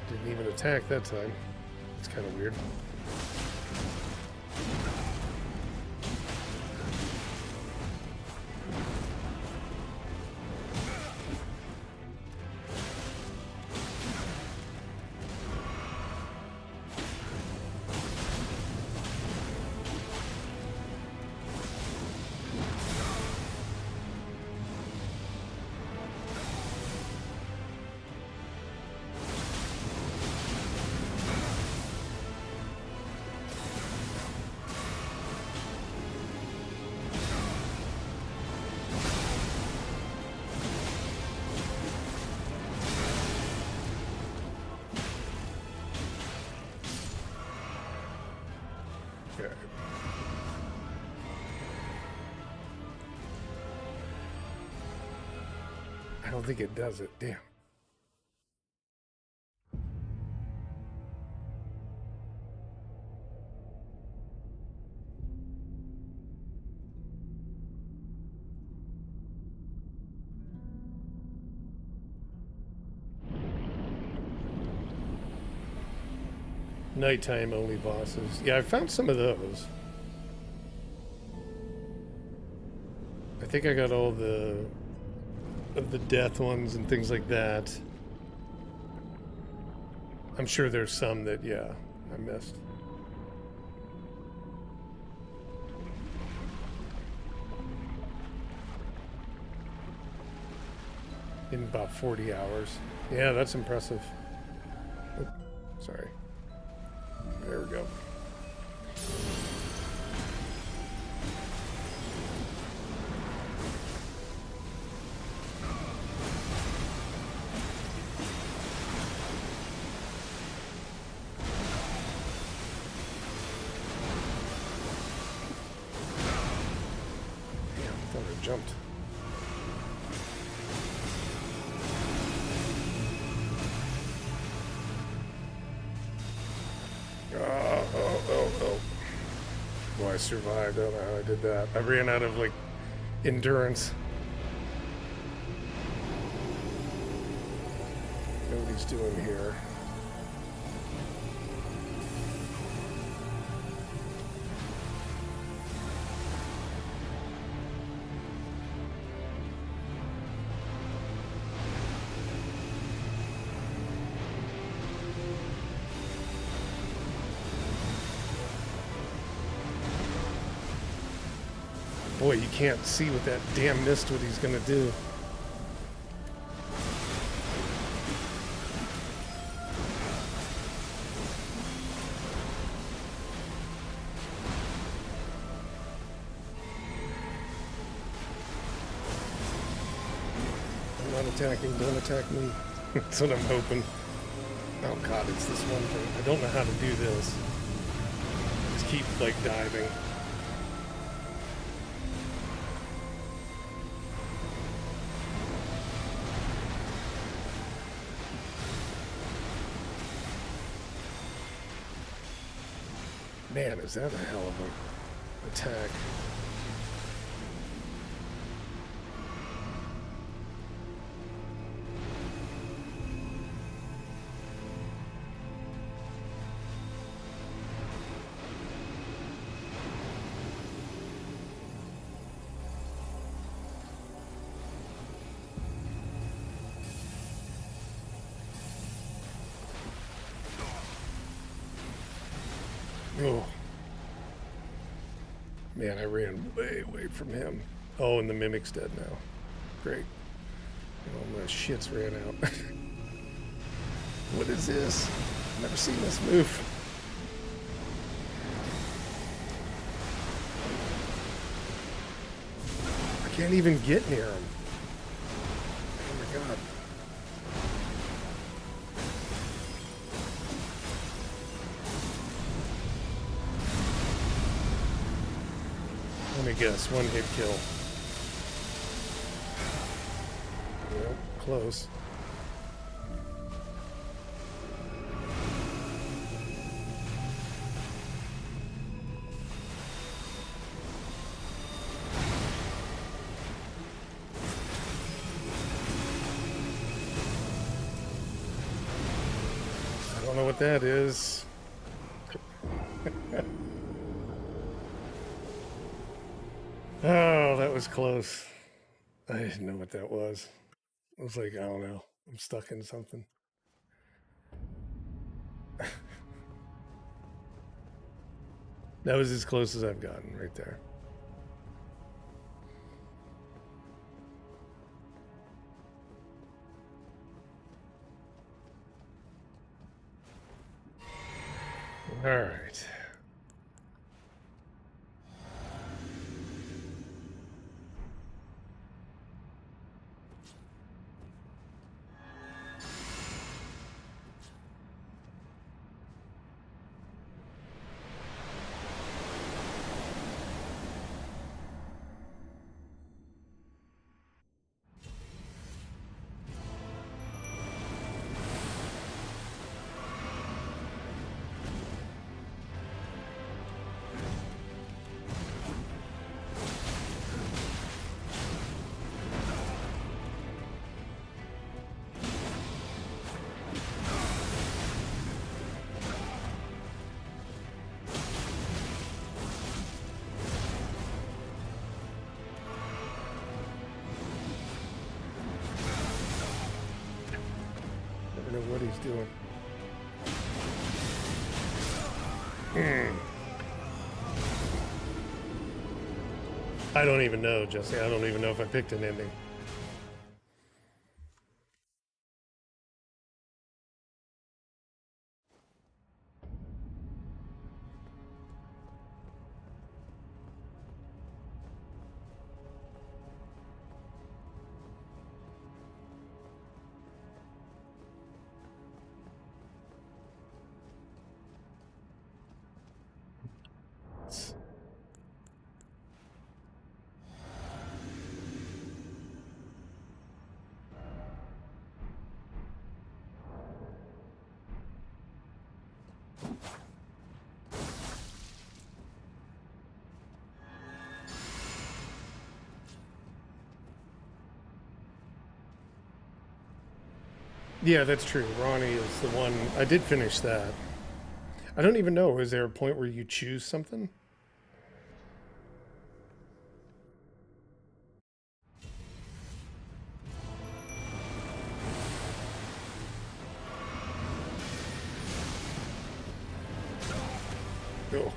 Didn't even attack that time. It's kind of weird. I don't think it does it. Damn. Nighttime only bosses. Yeah, I found some of those. I think I got all of the death ones and things like that. I'm sure there's some that, yeah, I missed. In about 40 hours. Yeah, that's impressive. Oh, sorry. There we go. Jumped. I survived. I don't know how I did that. I ran out of, like, endurance. Know what he's doing here. Boy, you can't see with that damn mist what he's gonna do. I'm not attacking, don't attack me. That's what I'm hoping. Oh god, it's this one thing. I don't know how to do this. Just keep, like, diving. Man, is that a hell of an attack. Oh. Man, I ran way away from him. Oh, and the Mimic's dead now. Great. Oh, my shits ran out. What is this? I've never seen this move. I can't even get near him. Oh my god. Let me guess, one hit kill. Well, close. I don't know what that is. Oh, that was close. I didn't know what that was. I was like, I don't know. I'm stuck in something. That was as close as I've gotten right there. All right. Know what he's doing. I don't even know, Jesse. I don't even know if I picked an ending. Yeah, that's true. Ronnie is the one. I did finish that. I don't even know. Is there a point where you choose something? Oh.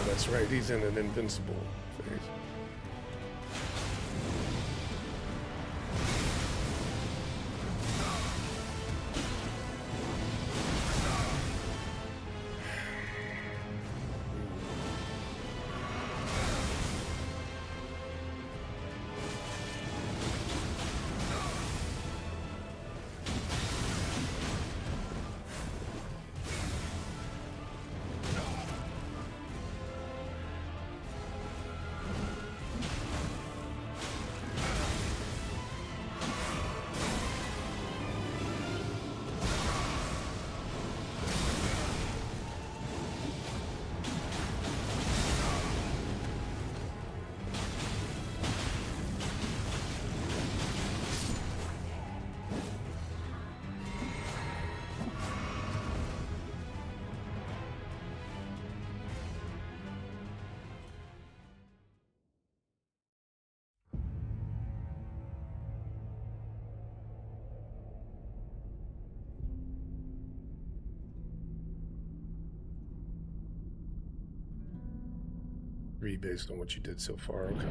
That's right, he's in an invincible phase. Based on what you did so far, okay.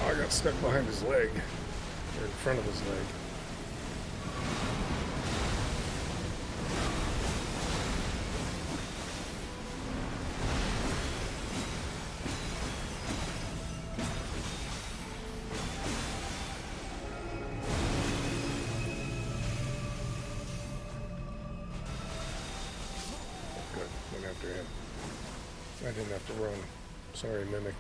Oh, I got stuck behind his leg, or in front of his leg. I didn't have to run. Sorry, Mimic.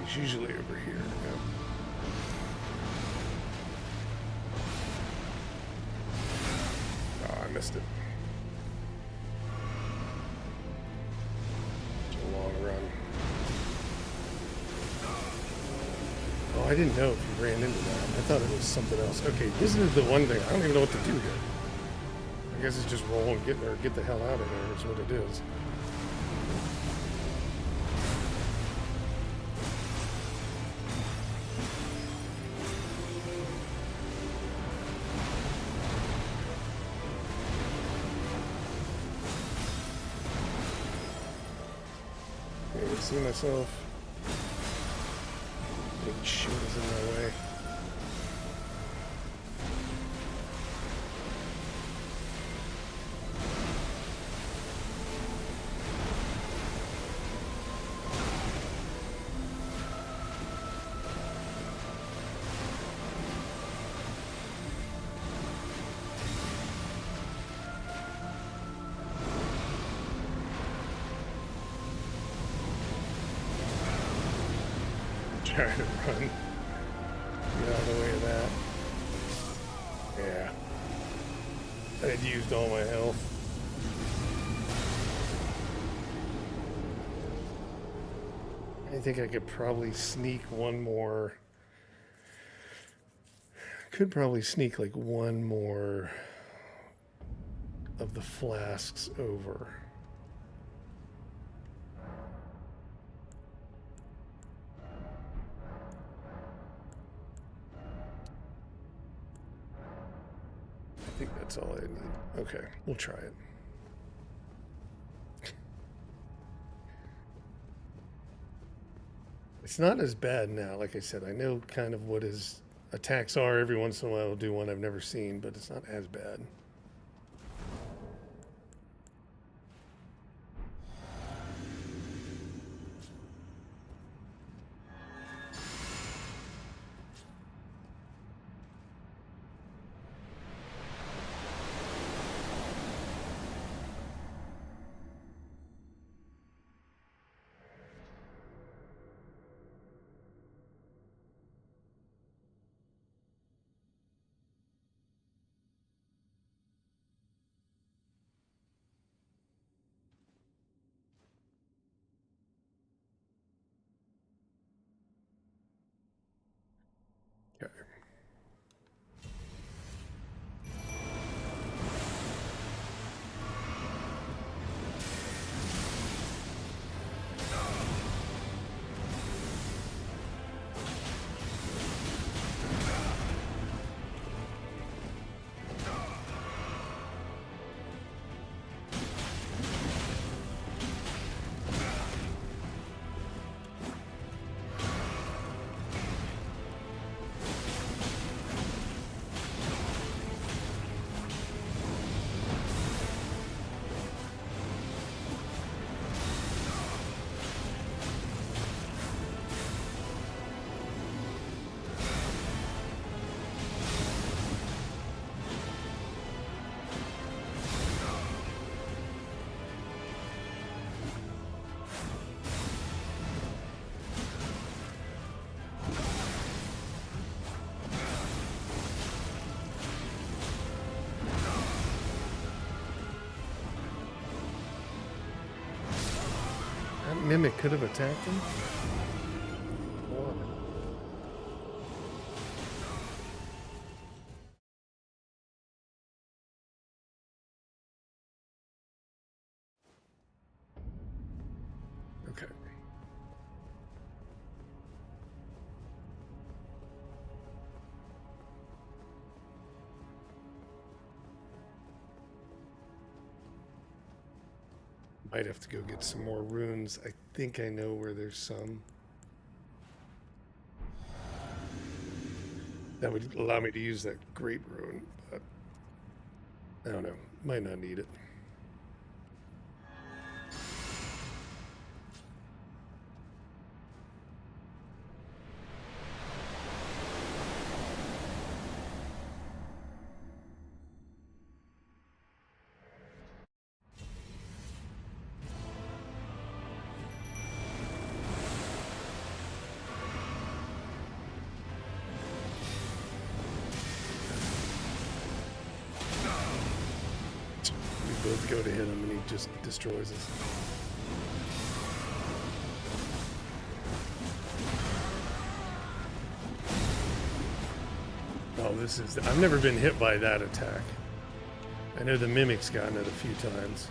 He's usually over here. Yeah. Oh, I missed it. I didn't know if you ran into that. I thought it was something else. Okay, this is the one thing. I don't even know what to do here. I guess it's just roll and get there, get the hell out of there is what it is. Okay, see myself. Big shit is in my way. Trying to run. Get out of the way of that. Yeah. I had used all my health. I think I could probably sneak one more. Could probably sneak like one more of the flasks over. I think that's all I need. Okay, we'll try it. It's not as bad now. Like I said, I know kind of what his attacks are. Every once in a while, he'll do one I've never seen, but it's not as bad. Okay. That mimic could have attacked him. What? Okay. Might have to go get some more runes. I think I know where there's some. That would allow me to use that great rune, but I don't know. Might not need it. We both go to hit him and he just destroys us. Oh, this is... I've never been hit by that attack. I know the Mimic's gotten it a few times.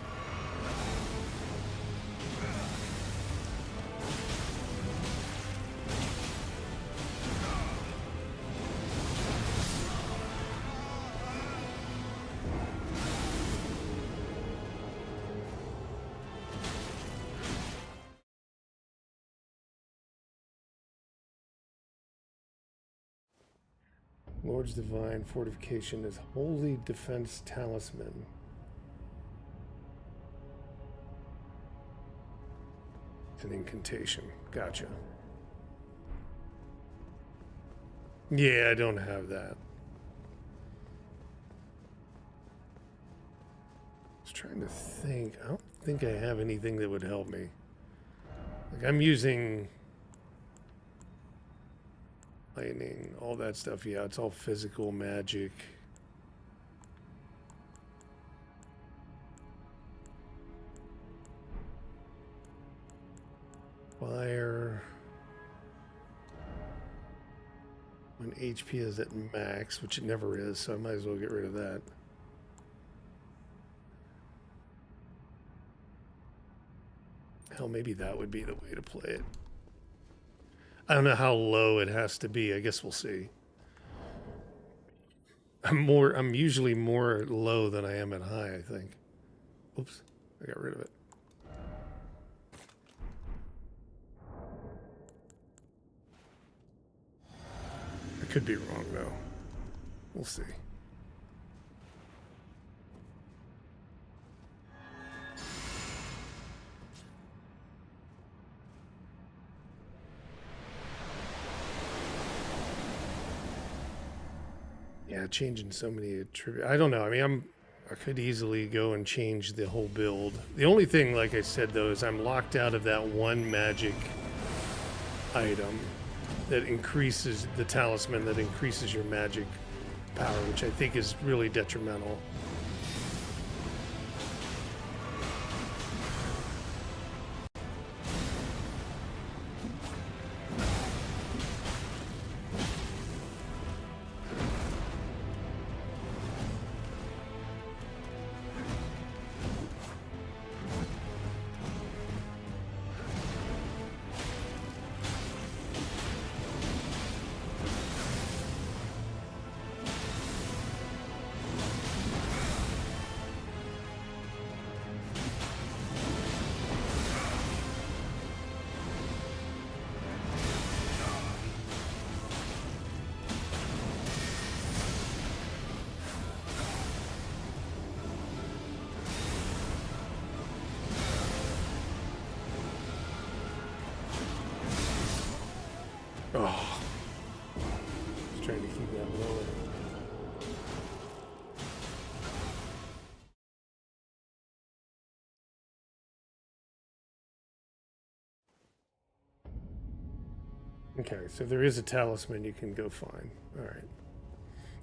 Lord's Divine Fortification is Holy Defense Talisman. It's an incantation. Gotcha. Yeah, I don't have that. I was trying to think. I don't think I have anything that would help me. Like, I'm using lightning, all that stuff. Yeah, it's all physical magic. Fire. When HP is at max, which it never is, so I might as well get rid of that. Hell, maybe that would be the way to play it. I don't know how low it has to be. I guess we'll see. I'm usually more low than I am at high, I think. Oops, I got rid of it. Could be wrong, though. We'll see. Yeah, changing so many attributes. I don't know. I mean, I could easily go and change the whole build. The only thing, like I said, though, is I'm locked out of that one magic item that increases the talisman that increases your magic power, which I think is really detrimental. Oh, just trying to keep that lower. Okay, so there is a talisman you can go find. All right.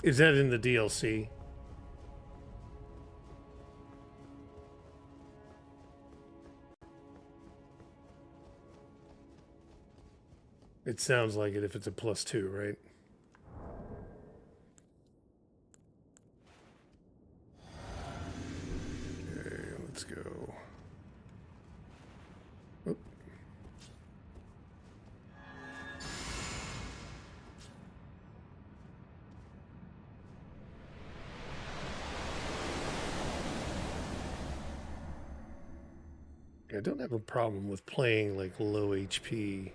Is that in the DLC? It sounds like it if it's a +2, right? Okay, let's go. Oop. I don't have a problem with playing like low HP.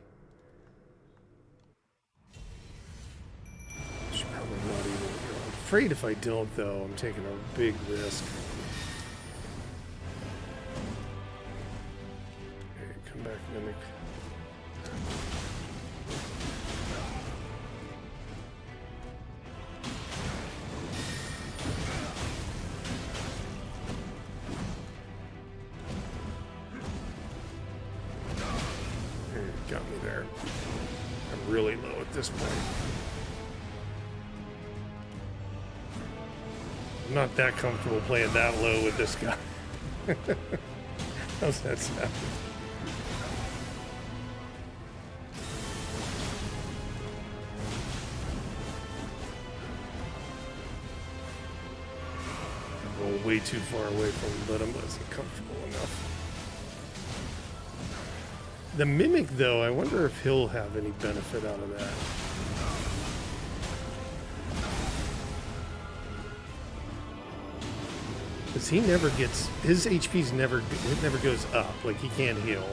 Should probably not even. I'm afraid if I don't, though, I'm taking a big risk. Okay, come back, Mimic. Got me there. I'm really low at this point. I'm not that comfortable playing that low with this guy. How's that sound? I'm going way too far away from him, but I wasn't comfortable enough. The Mimic, though, I wonder if he'll have any benefit out of that. Because he never gets... His HP's never... It never goes up. Like, he can't heal.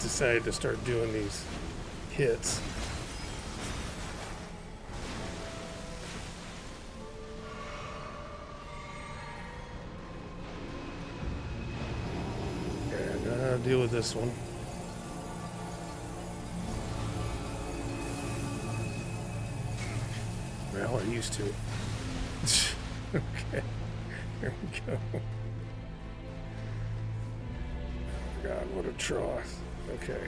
Decided to start doing these hits. deal with this one. Well, I used to. Okay, here we go. God, what a trough. Okay.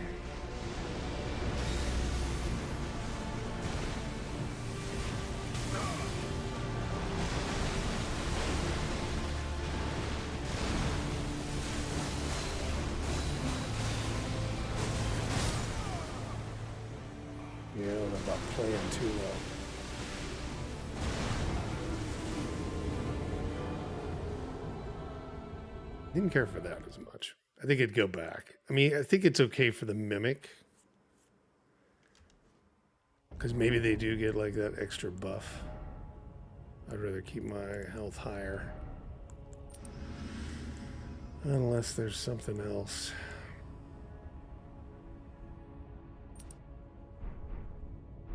Yeah, I'm about playing too well. Didn't care for that as much. I think it'd go back. I mean, I think it's okay for the mimic. Because maybe they do get like that extra buff. I'd rather keep my health higher. Unless there's something else.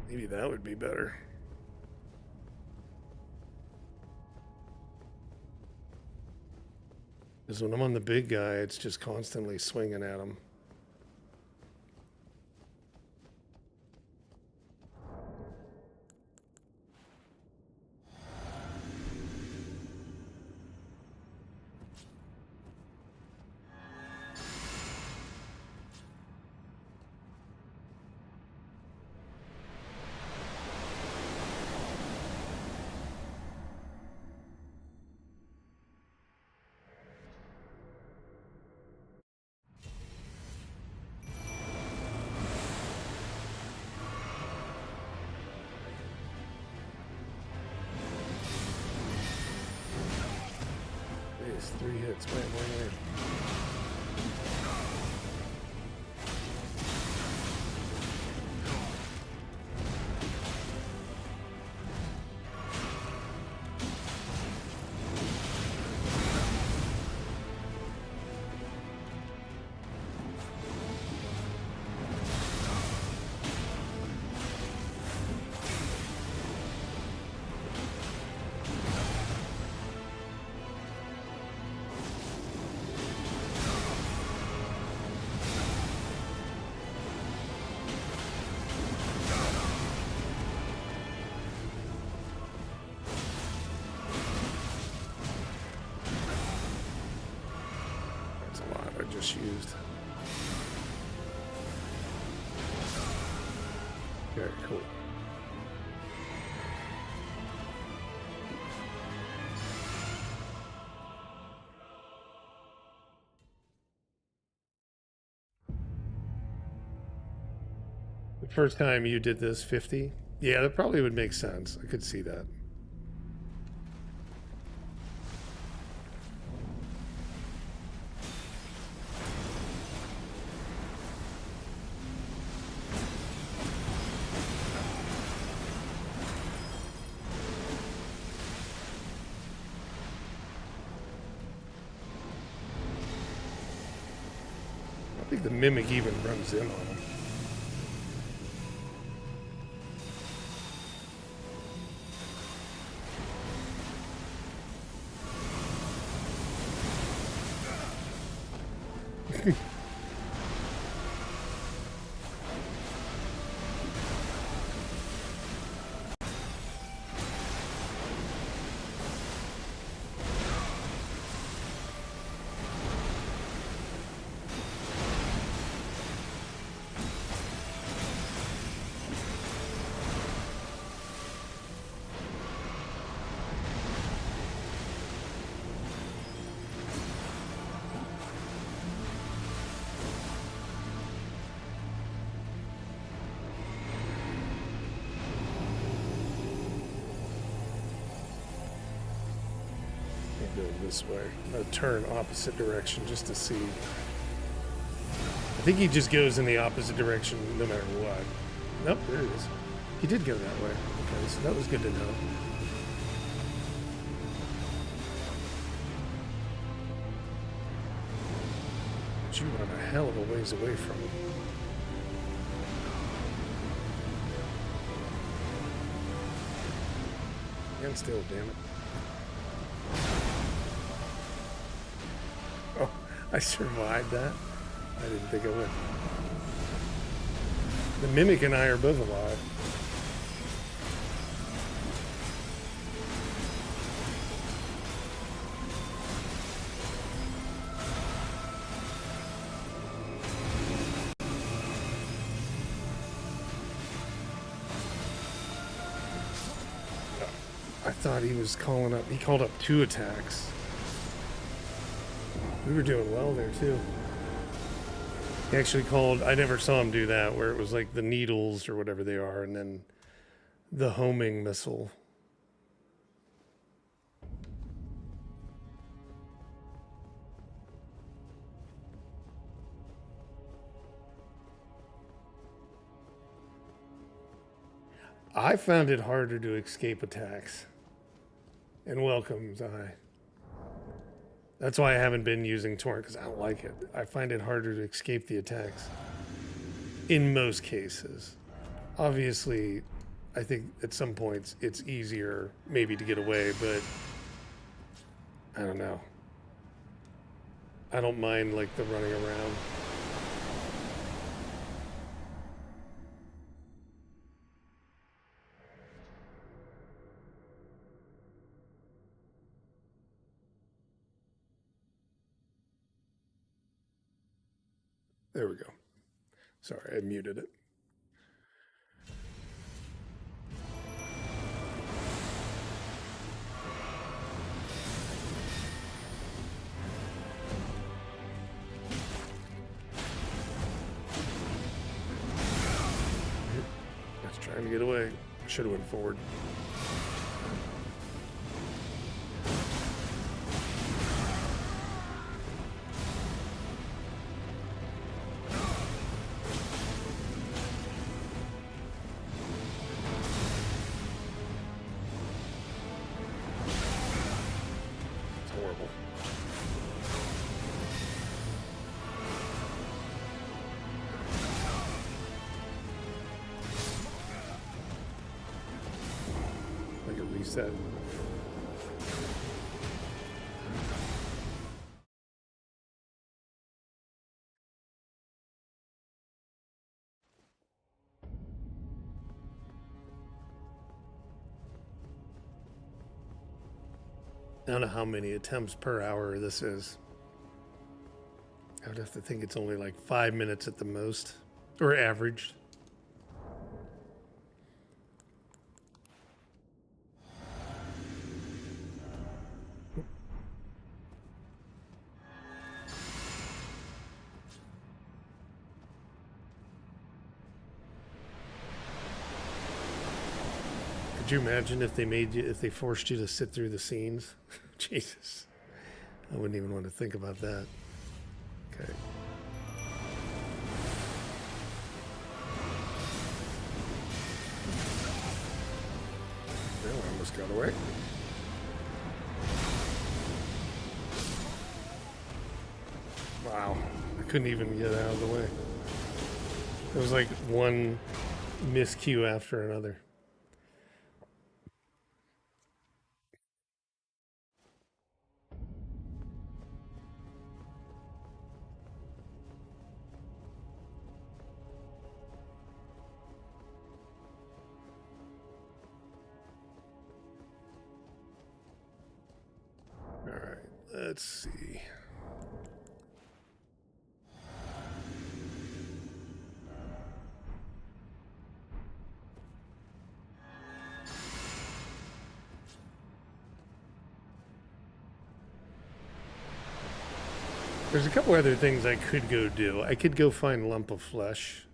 Maybe that would be better. Because when I'm on the big guy, it's just constantly swinging at him. It's 3 hits, man. Just used. Very cool. The first time you did this 50? Yeah, that probably would make sense. I could see that. I think the mimic even runs in on him. Go this way. I'll turn opposite direction just to see. I think he just goes in the opposite direction no matter what. Nope, there it is. He did go that way. Okay, so that was good to know. But you run a hell of a ways away from him. And still, damn it. Oh, I survived that. I didn't think I would. The Mimic and I are both alive. I thought he was calling up. He called up 2 attacks. We were doing well there too. He actually called. I never saw him do that, where it was like the needles or whatever they are, and then the homing missile. I found it harder to escape attacks. And welcome, Zai. That's why I haven't been using Torrent, because I don't like it. I find it harder to escape the attacks. In most cases. Obviously, I think at some points it's easier maybe to get away, but I don't know. I don't mind like the running around. There we go. Sorry, I muted it. That's trying to get away. Should have went forward. Reset. I don't know how many attempts per hour this is. I would have to think it's only like 5 minutes at the most, or averaged. Could you imagine if they forced you to sit through the scenes? Jesus. I wouldn't even want to think about that. Okay. Well, I almost got away. Wow. I couldn't even get out of the way. It was like one miscue after another. All right, let's see. There's a couple other things I could go do. I could go find Lump of Flesh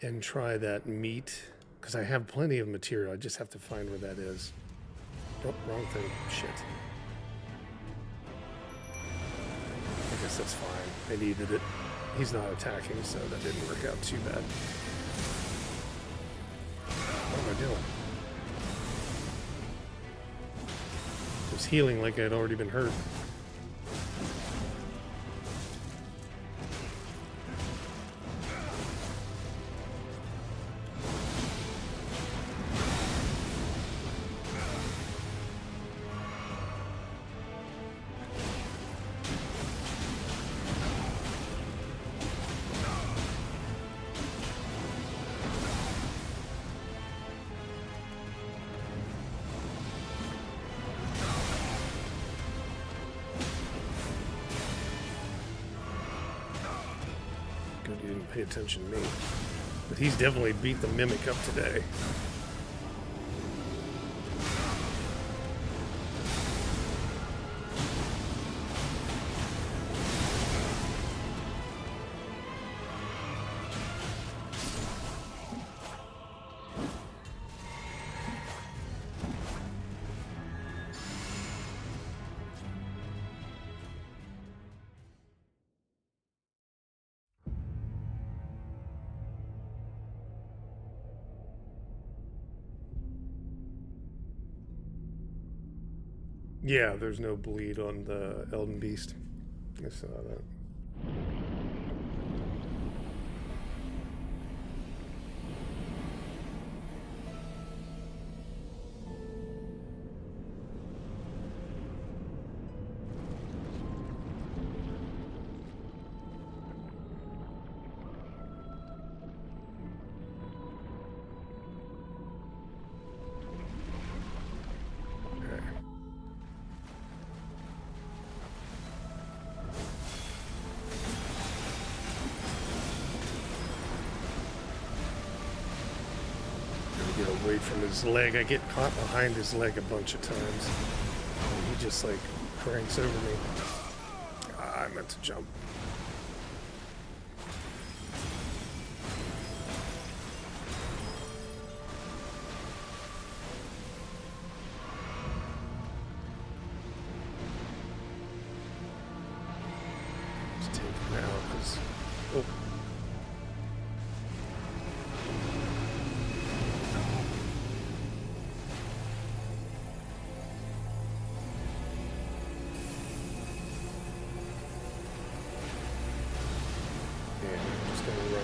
and try that meat, because I have plenty of material. I just have to find where that is. Oh, wrong thing. Shit. I guess that's fine. I needed it. He's not attacking, so that didn't work out too bad. What am I doing? I was healing like I'd already been hurt. pay attention to me. But he's definitely beat the Mimic up today. Yeah, there's no bleed on the Elden Beast. I saw that. Get away from his leg. I get caught behind his leg a bunch of times. And he just like cranks over me. Ah, I meant to jump. Just take him out because. Oh.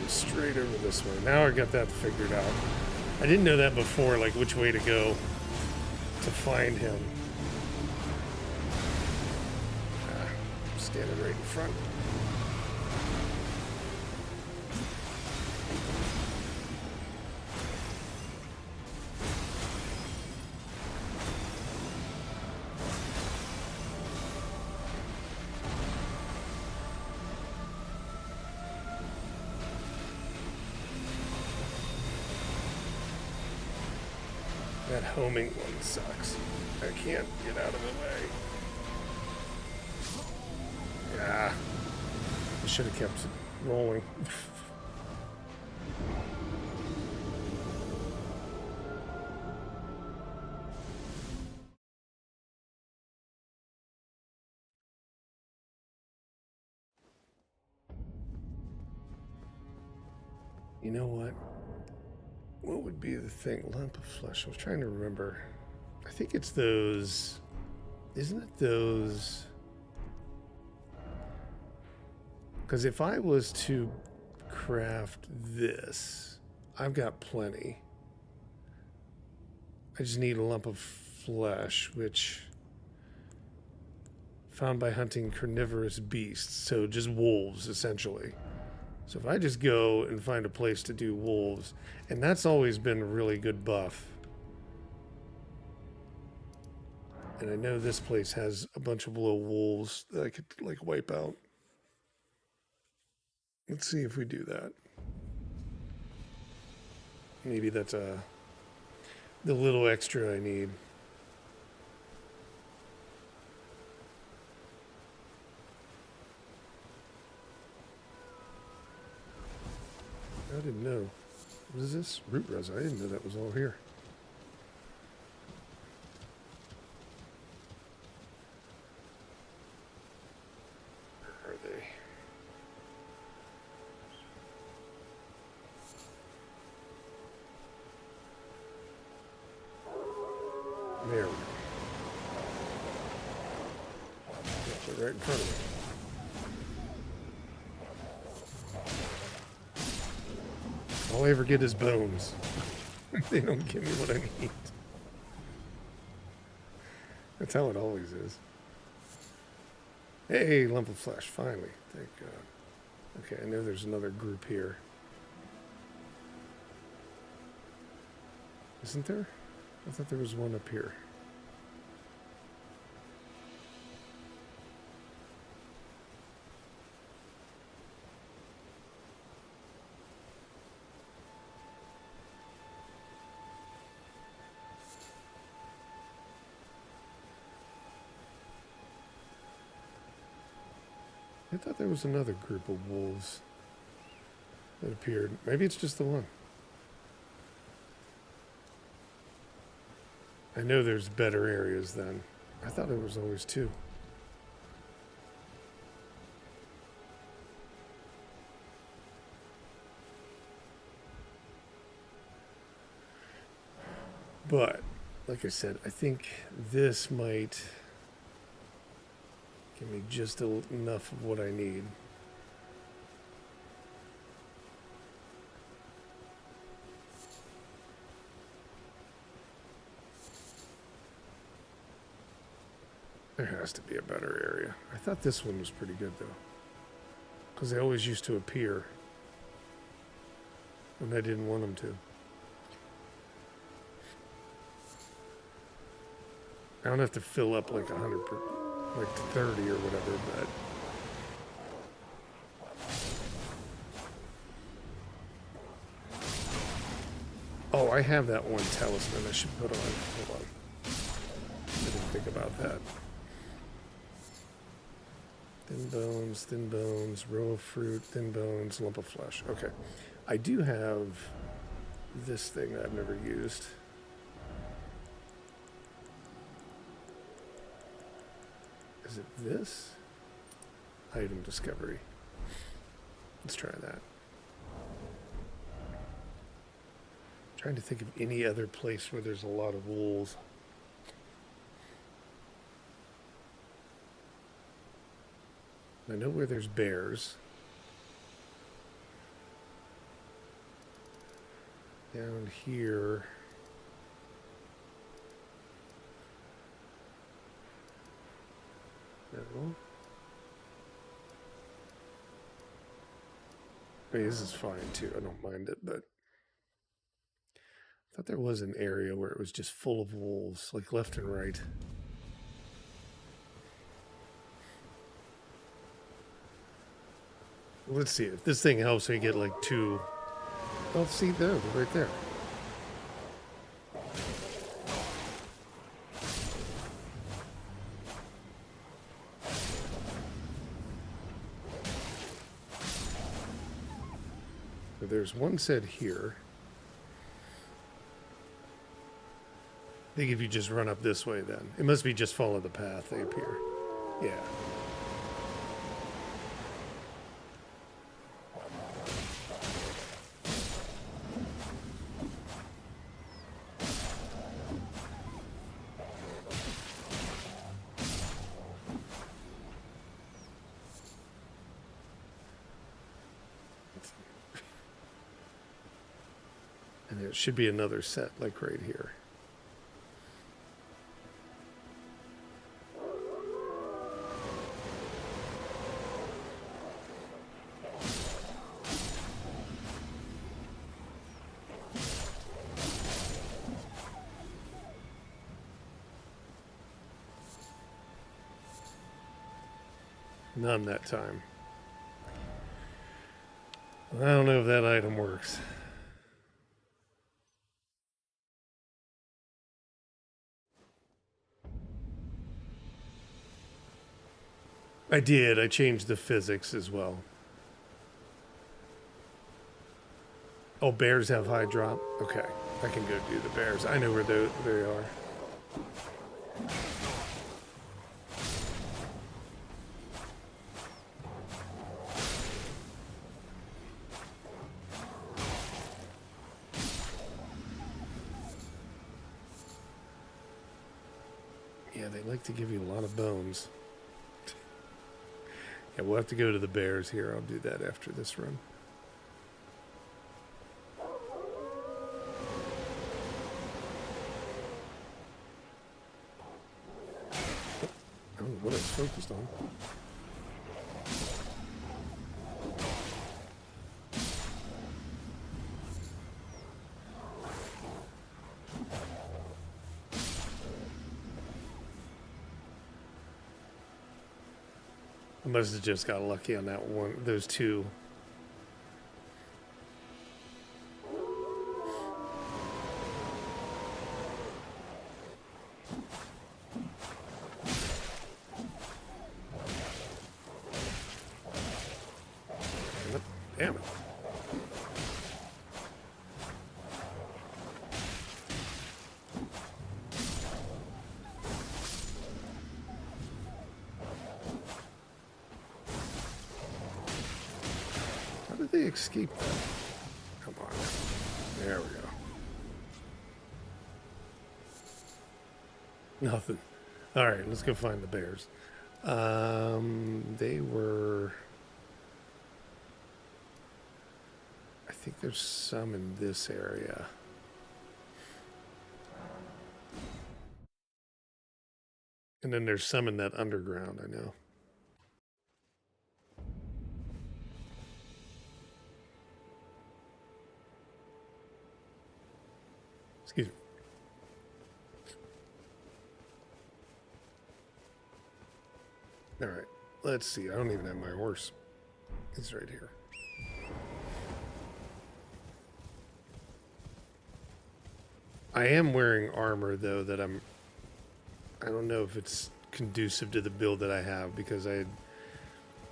Straight over this way. Now I got that figured out. I didn't know that before, like which way to go to find him. I'm standing right in front. That homing one sucks. I can't get out of the way. Yeah. I should have kept it rolling. You know what? What would be the thing? Lump of flesh. I was trying to remember. I think it's those. Isn't it those? Because if I was to craft this, I've got plenty. I just need a lump of flesh, which found by hunting carnivorous beasts. So just wolves, essentially. So if I just go and find a place to do wolves, and that's always been a really good buff. And I know this place has a bunch of little wolves that I could like wipe out. Let's see if we do that. Maybe that's the little extra I need. I didn't know. What is this? Root resin. I didn't know that was all here. Where are they? There we go. They're right in front of me. All I ever get is bones. They don't give me what I need. That's how it always is. Hey, lump of flesh, finally. Thank God. Okay, I know there's another group here. Isn't there? I thought there was one up here. I thought there was another group of wolves that appeared. Maybe it's just the one. I know there's better areas then. I thought there was always two. But, like I said, I think this might give me just enough of what I need. There has to be a better area. I thought this one was pretty good, though. Because they always used to appear when I didn't want them to. I don't have to fill up like 100, like 30 or whatever, but oh, I have that one talisman I should put on. Hold on. I didn't think about that. Thin bones, row of fruit, thin bones, lump of flesh. Okay. I do have this thing that I've never used. Is it this? Item discovery. Let's try that. I'm trying to think of any other place where there's a lot of wolves. I know where there's bears. Down here. No. I mean, this is fine too. I don't mind it, but I thought there was an area where it was just full of wolves, like left and right. Let's see if this thing helps me get like two. Oh, see there, they're right there. So there's one set here. I think if you just run up this way, then it must be just follow the path. They appear. Yeah. And there should be another set, like right here. None that time. I don't know if that item works. I did. I changed the physics as well. Oh, bears have high drop? Okay. I can go do the bears. I know where they are. Yeah, they like to give you a lot of bones. Yeah, we'll have to go to the bears here. I'll do that after this run. I don't know what I was focused on. I must have just got lucky on that one, those two. escape that? Come on. There we go. Nothing. All right, let's go find the bears. They were... I think there's some in this area. And then there's some in that underground, I know. Excuse me. All right, let's see. I don't even have my horse. He's right here. I am wearing armor, though, that I don't know if it's conducive to the build that I have, because I had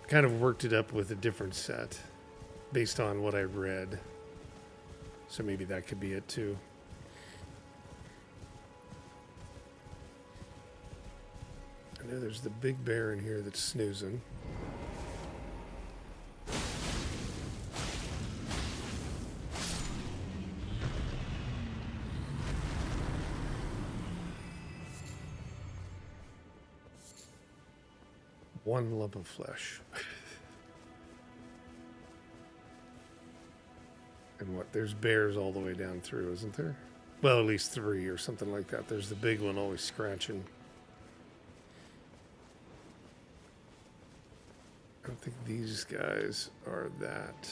kind of worked it up with a different set based on what I read. So maybe that could be it, too. I know there's the big bear in here that's snoozing. One lump of flesh. And what? There's bears all the way down through, isn't there? Well, at least 3 or something like that. There's the big one always scratching. I don't think these guys are that.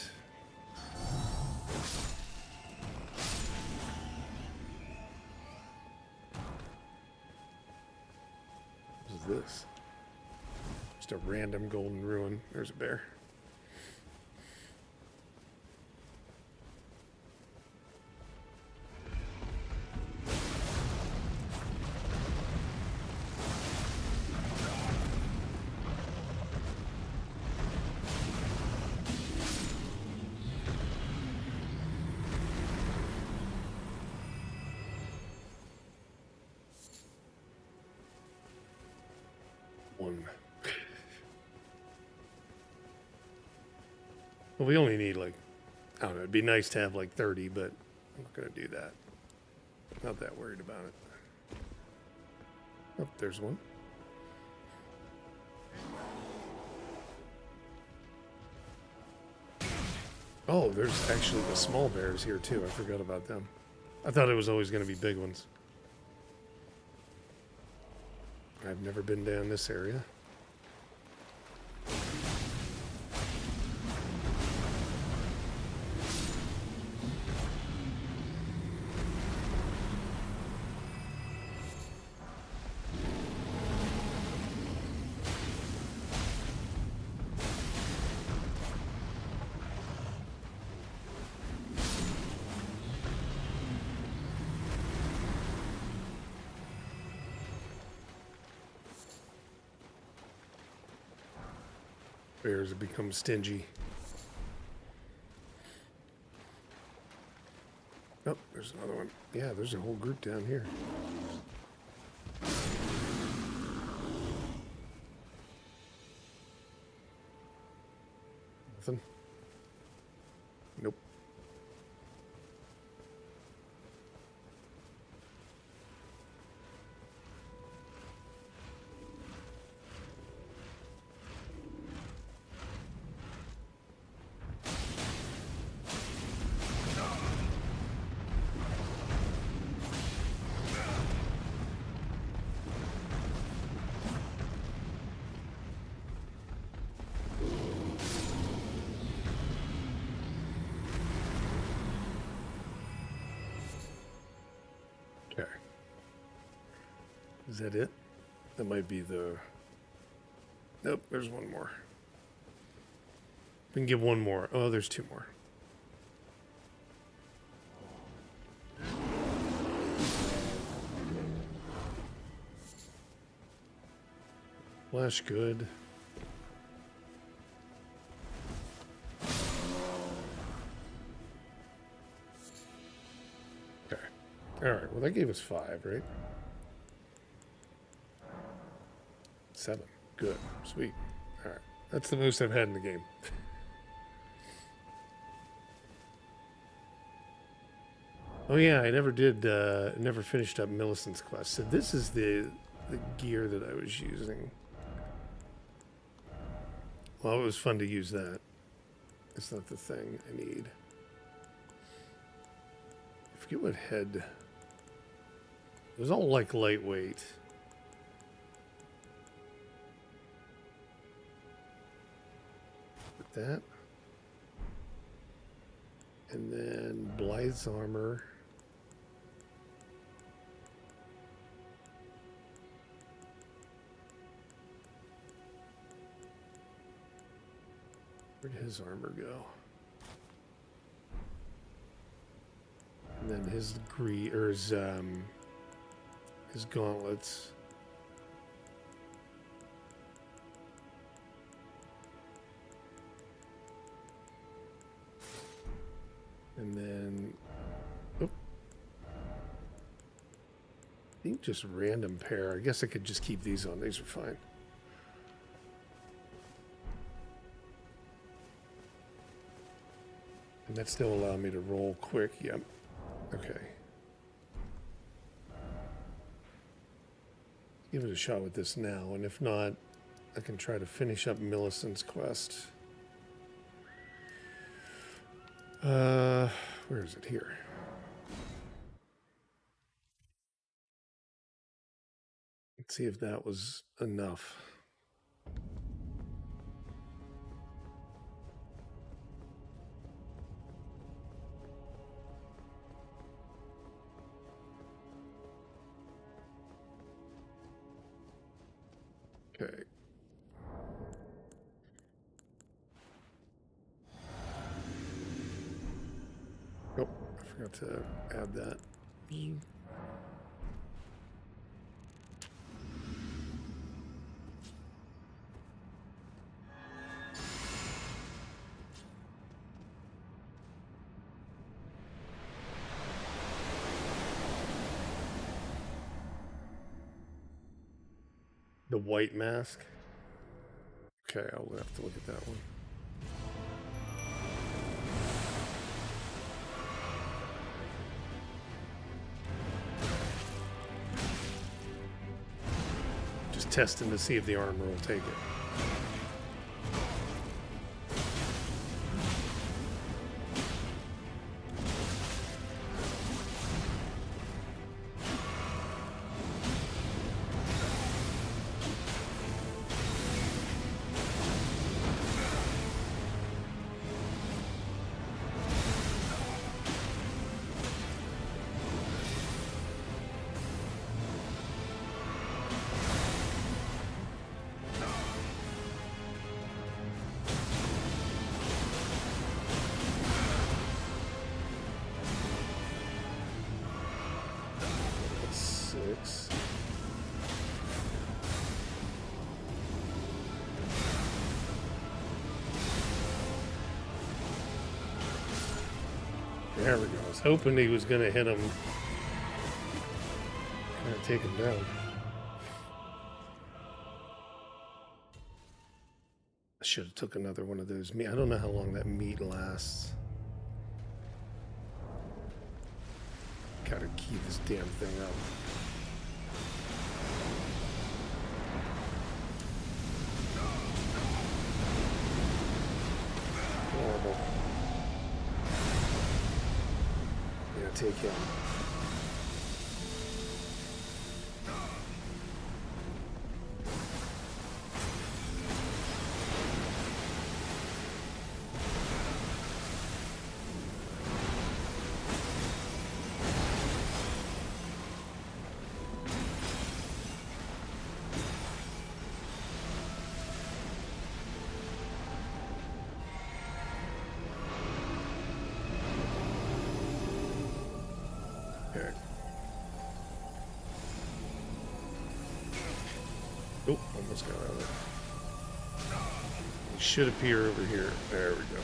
What is this? Just a random golden ruin. There's a bear. One. Well, we only need like, I don't know, it'd be nice to have like 30, but I'm not going to do that. Not that worried about it. Oh, there's one. Oh, there's actually the small bears here too. I forgot about them. I thought it was always going to be big ones. I've never been down this area. Bears have become stingy. Oh, there's another one. Yeah, there's a whole group down here. Nothing? Nope. Okay. Is that it? That might be the... Nope, there's one more. We can give one more. Oh, there's 2 more. Flash good. Okay. Alright, well that gave us 5, right? 7. Good. Sweet. Alright. That's the most I've had in the game. Oh yeah, I never did. Never finished up Millicent's quest. So this is the gear that I was using. Well, it was fun to use that. It's not the thing I need. I forget what head. It was all like lightweight. Put that. And then Blythe's armor. Where'd his armor go? And then his his gauntlets. And then, oh, I think just random pair. I guess I could just keep these on. These are fine. And that still allow me to roll quick. Yep. Okay. Give it a shot with this now, and if not, I can try to finish up Millicent's quest. Where is it? Here. Let's see if that was enough. Okay. Oh, I forgot to add that. The white mask. Okay, I'll have to look at that one. Just testing to see if the armor will take it. There we go. I was hoping he was going to hit him. Kind of take him down. I should have took another one of those meat. I don't know how long that meat lasts. Gotta keep this damn thing up. Horrible. Yeah, take him. Oh, almost got out of it. It should appear over here. There we go.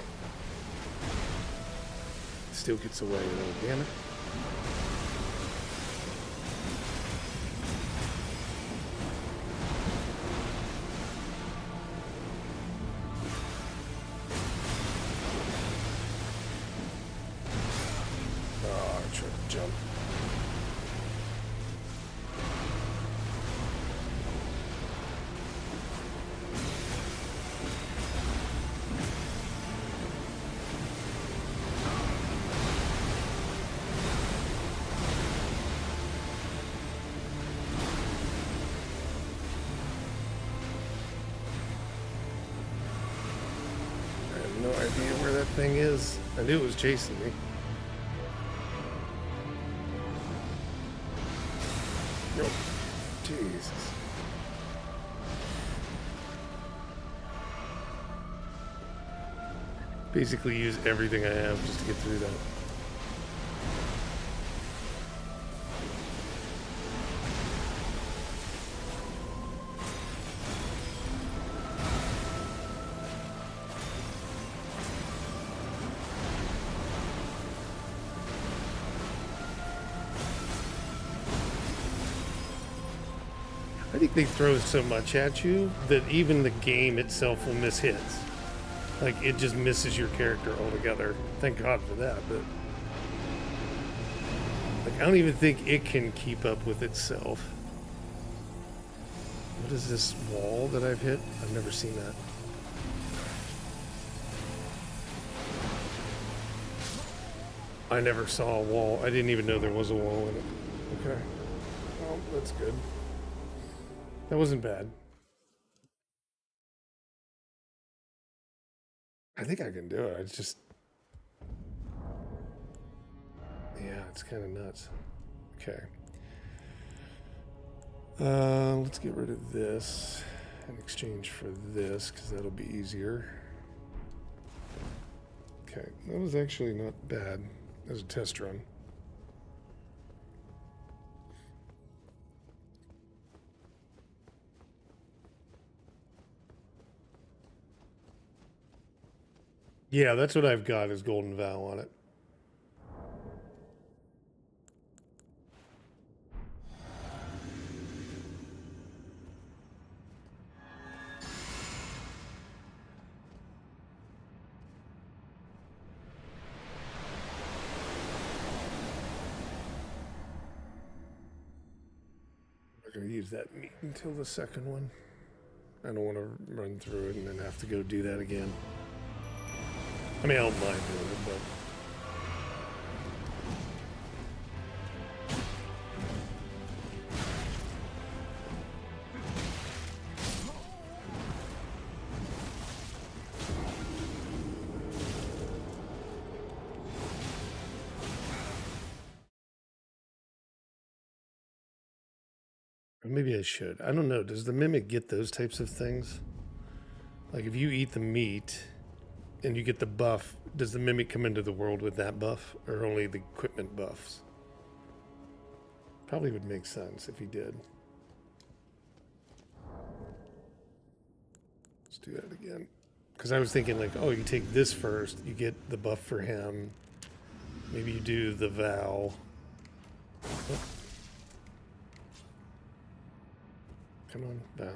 Still gets away, though. Damn it. Oh, I tried to jump. thing is. I knew it was chasing me. Oh, Jesus. Basically use everything I have just to get through that. I think they throw so much at you that even the game itself will miss hits. Like, it just misses your character altogether. Thank God for that, but... like, I don't even think it can keep up with itself. What is this wall that I've hit? I've never seen that. I never saw a wall. I didn't even know there was a wall in it. Okay. Well, that's good. That wasn't bad. I think I can do it. It's just... yeah, it's kind of nuts. Okay. Let's get rid of this in exchange for this, because that'll be easier. Okay, that was actually not bad as a test run. Yeah, that's what I've got is Golden Vow on it. I'm going to use that meat until the second one. I don't want to run through it and then have to go do that again. I mean, I don't mind doing it, but... maybe I should. I don't know. Does the mimic get those types of things? Like, if you eat the meat and you get the buff, does the mimic come into the world with that buff, or only the equipment buffs? Probably would make sense if he did. Let's do that again. Because I was thinking, like, oh, you take this first, you get the buff for him. Maybe you do the vow. Oh. Come on, vow.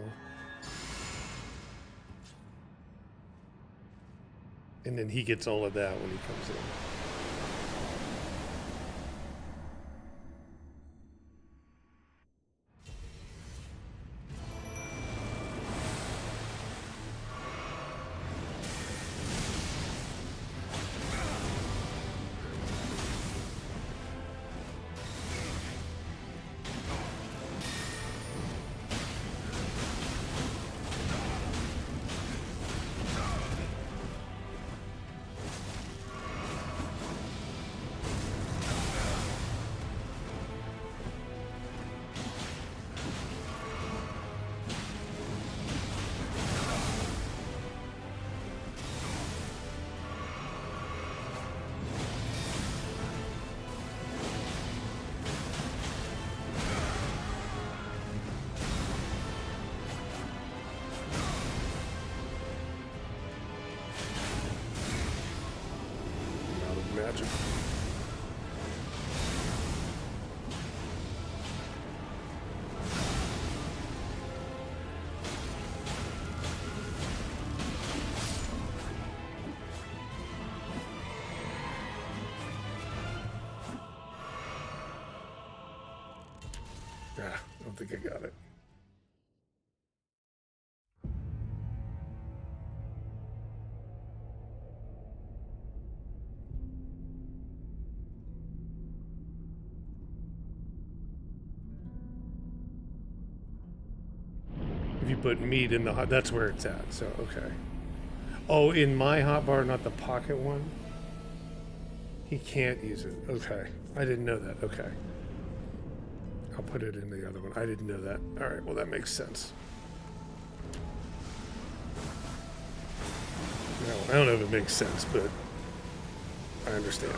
And then he gets all of that when he comes in. Magic. I don't think I got it. If you put meat in the hot, that's where it's at. So, okay. Oh, in my hotbar, not the pocket one? He can't use it. Okay. I didn't know that. Okay. I'll put it in the other one. I didn't know that. Alright, well that makes sense. No, I don't know if it makes sense, but I understand.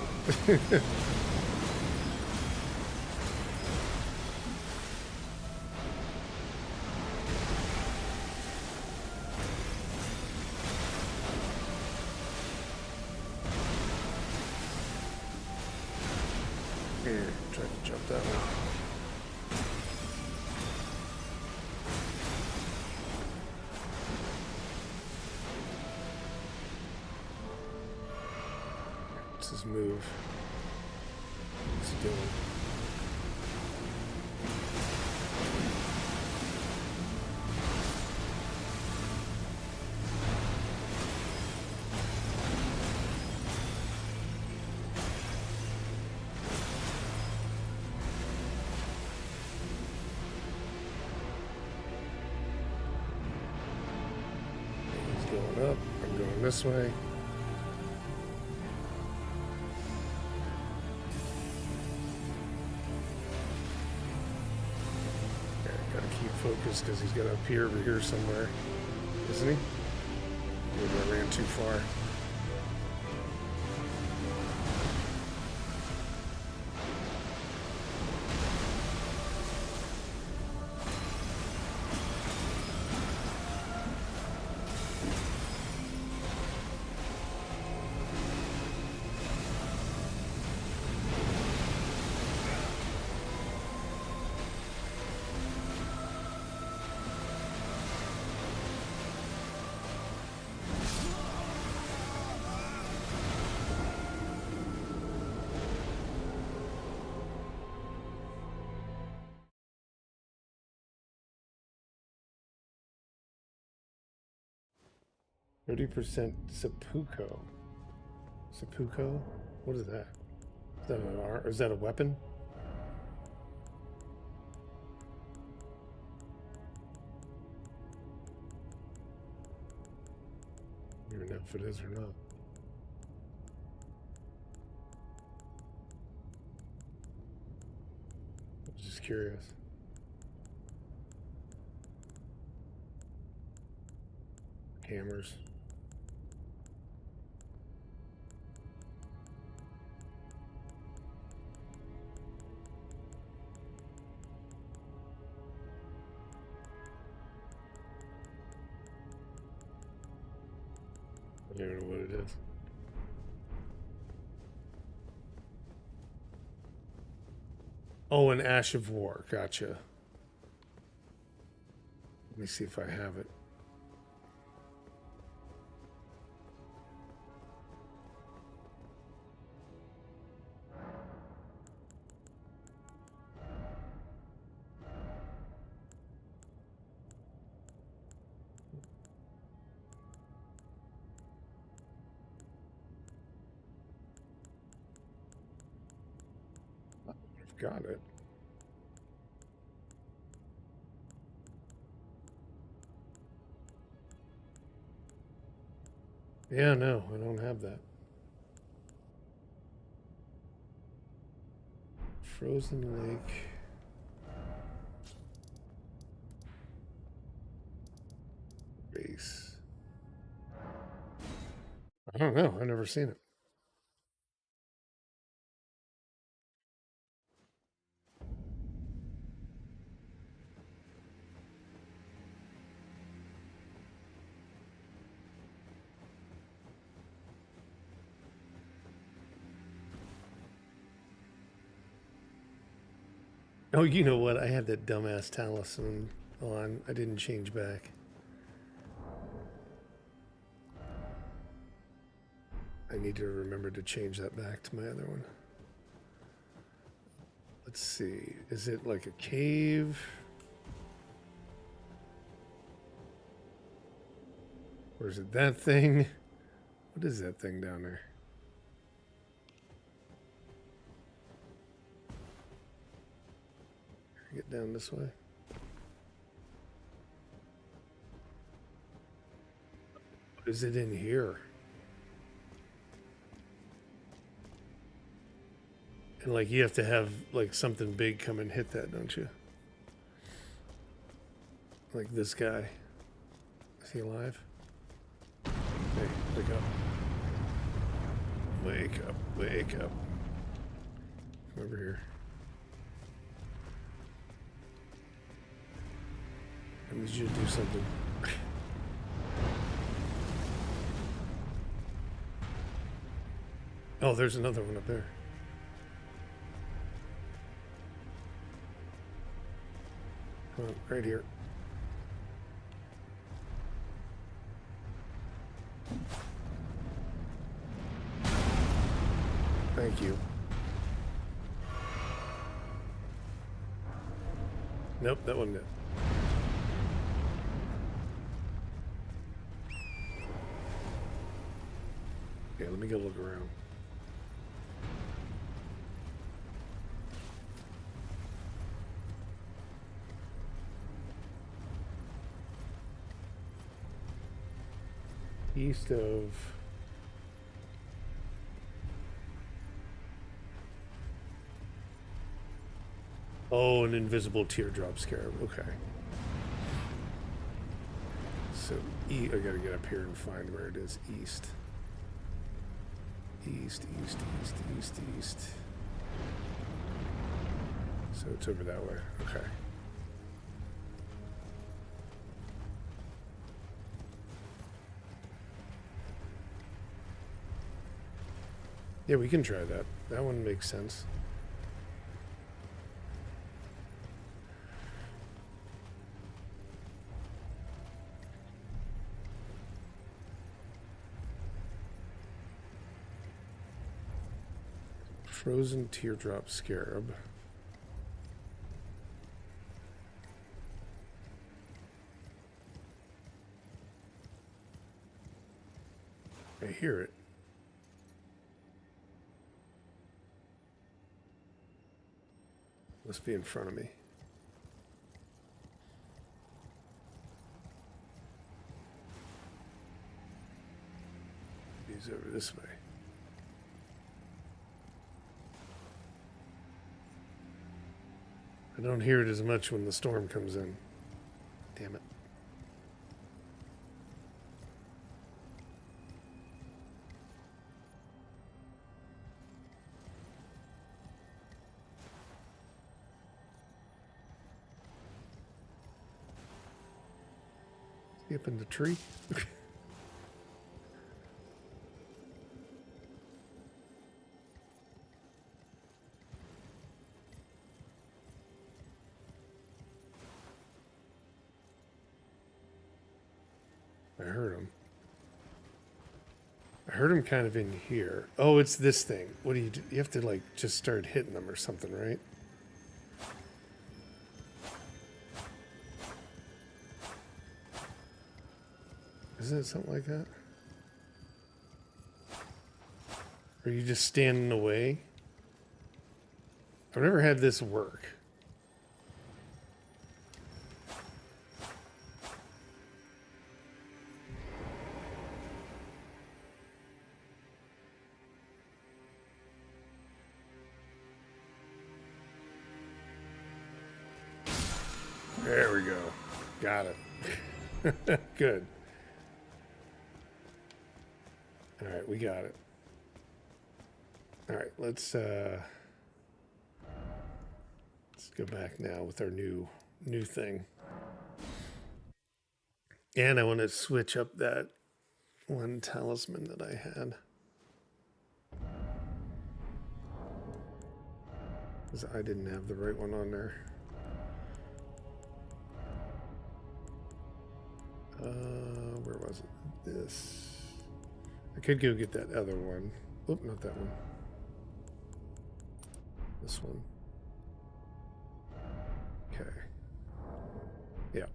Here, try to jump that one. What's his move? What's he doing? He's going up. I'm going this way. Focus because he's got to appear over here somewhere, isn't he? Maybe I ran too far. %, seppuku. Seppuku? What is that? Is that an R? Is that a weapon? I don't even know if it is or not. I'm just curious. Hammers. I don't know what it is. Oh, an Ash of War. Gotcha. Let me see if I have it. I've got it. Yeah, no, I don't have that. Frozen Lake. Base. I don't know. I've never seen it. Oh, you know what? I had that dumbass talisman on. I didn't change back. I need to remember to change that back to my other one. Let's see. Is it like a cave? Or is it that thing? What is that thing down there? Get down this way. Is it in here? And like you have to have like something big come and hit that, don't you? Like this guy. Is he alive? Hey, wake up. Wake up, wake up. Come over here. I need you to do something. Oh, there's another one up there. Come on, right here. Thank you. Nope, that wasn't it. Okay, let me go look around. East of... Oh, an invisible teardrop scarab. Okay. So, I gotta get up here and find where it is. East. East, east, east, east, east. So it's over that way. Okay. Yeah, we can try that. That one makes sense. Frozen teardrop scarab. I hear it. Must be in front of me. He's over this way. I don't hear it as much when the storm comes in. Damn it. Is he up in the tree? I heard him. I heard him kind of in here. Oh, it's this thing. What do you do? You have to like just start hitting them or something, right? Isn't it something like that? Or you just stand in the way? I've never had this work. There we go. Got it. Good. All right, we got it. All right, let's go back now with our new thing. And I want to switch up that one talisman that I had. Because I didn't have the right one on there. Where was it? This. I could go get that other one. Oh, not that one. This one. Okay. Yeah.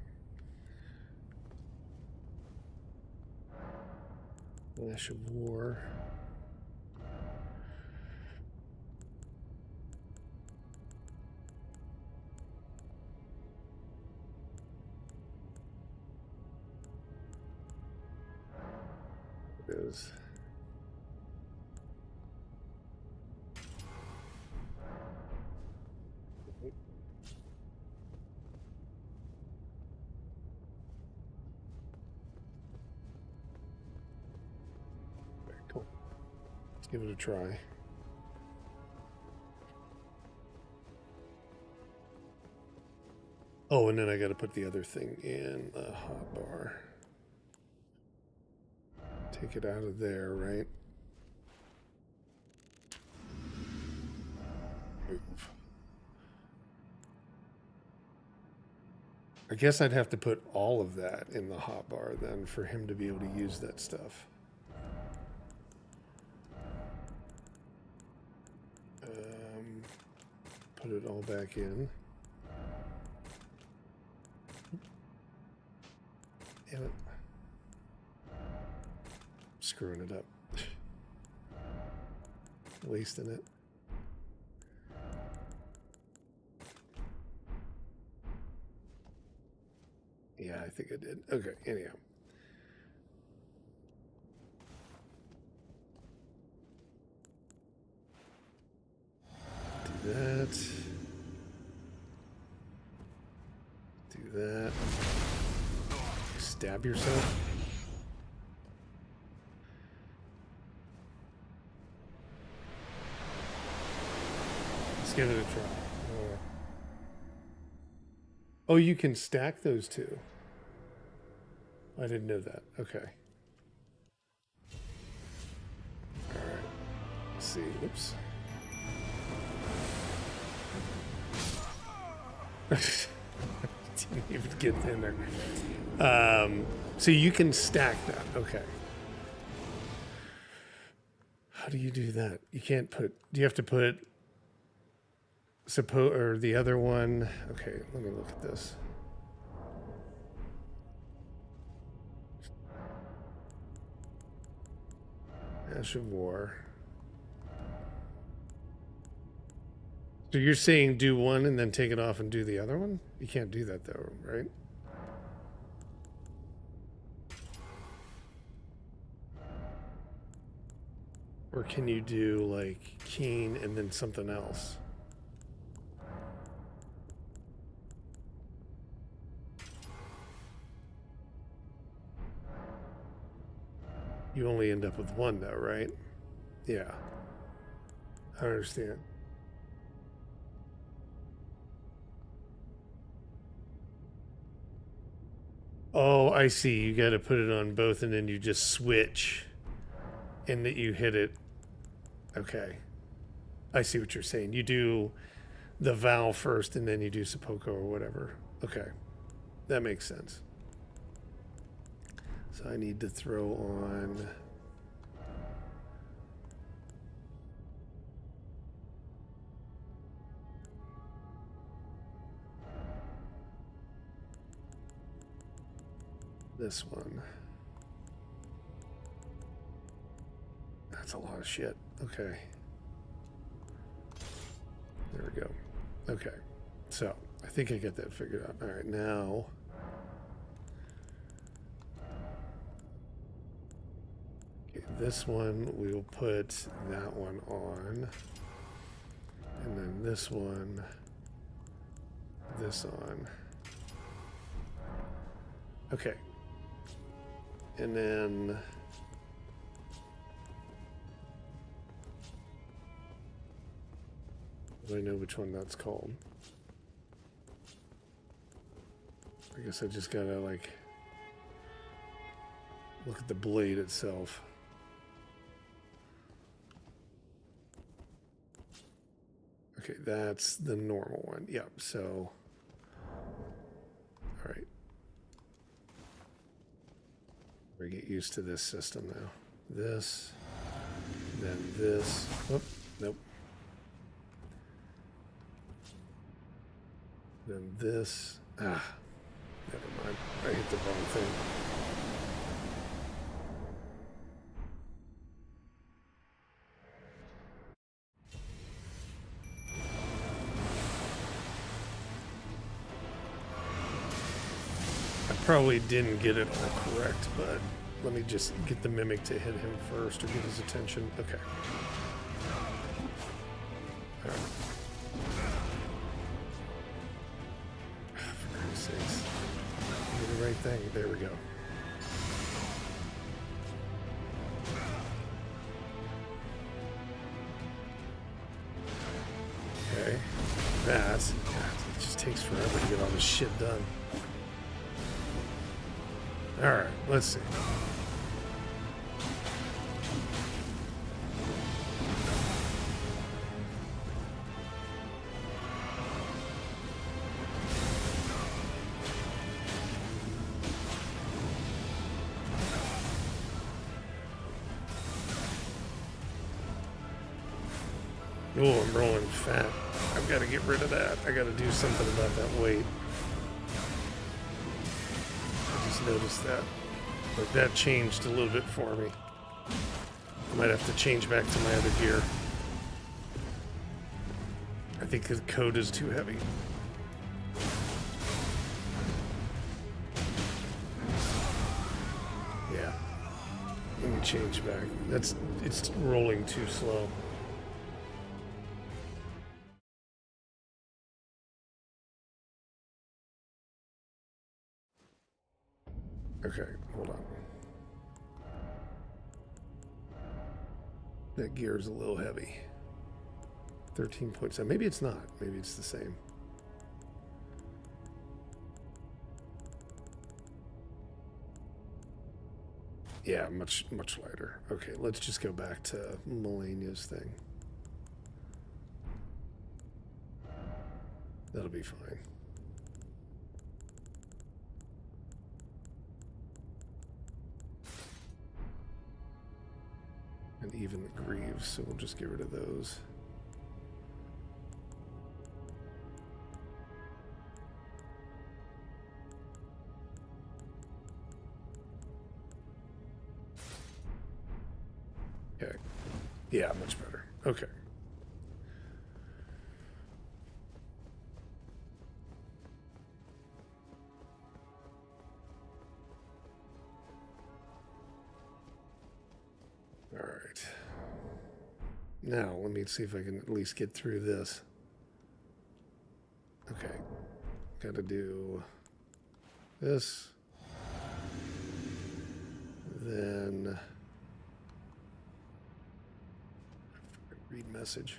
Ash of War. is. Very cool. Let's give it a try. Oh, and then I got to put the other thing in the hotbar. Take it out of there, right? Move. I guess I'd have to put all of that in the hotbar then for him to be able to use that stuff. Put it all back in. Damn it. Screwing it up. Wasting it. Yeah, I think I did. Okay, anyhow. Do that. Do that. Stab yourself. Let's give it a try. Oh, you can stack those two. I didn't know that. Okay. All right. Let's see. Oops. Didn't even get in there. So you can stack that. Okay. How do you do that? You can't put. Do you have to put? Suppose or the other one. Okay. Let me look at this. Ash of War. So you're saying do one and then take it off and do the other one? You can't do that though, right? Or can you do like Keen and then something else? You only end up with one though, right? Yeah. I understand. Oh, I see. You got to put it on both and then you just switch and that you hit it. Okay. I see what you're saying. You do the Vow first and then you do Seppuku or whatever. Okay. That makes sense. So I need to throw on this one. That's a lot of shit. Okay. There we go. Okay. So I think I got that figured out. All right, now. Okay, this one, we'll put that one on. And then this one, this on. Okay. And then do I know which one that's called? I guess I just gotta like look at the blade itself. Okay, that's the normal one. Yep, so all right. We get used to this system now. This, then this. Oh, nope. Then this. Ah, never mind. I hit the wrong thing. I probably didn't get it all correct, but let me just get the mimic to hit him first or get his attention. Okay. All right. For Christ's sakes. Do the right thing. There we go. Okay. That. God, it just takes forever to get all this shit done. Alright, let's see. Oh, I'm rolling fat. I've got to get rid of that. I got to do something about that weight. I just noticed that. Like that changed a little bit for me. I might have to change back to my other gear. I think the code is too heavy. Yeah. Let me change back. It's rolling too slow. Okay, hold on. That gear is a little heavy. 13.7. Maybe it's not. Maybe it's the same. Yeah, much lighter. Okay, let's just go back to Melania's thing. That'll be fine. And even the greaves, so we'll just get rid of those. Okay. Yeah, much better. Okay. All right. Now, let me see if I can at least get through this. Okay. Gotta do this. Then read message.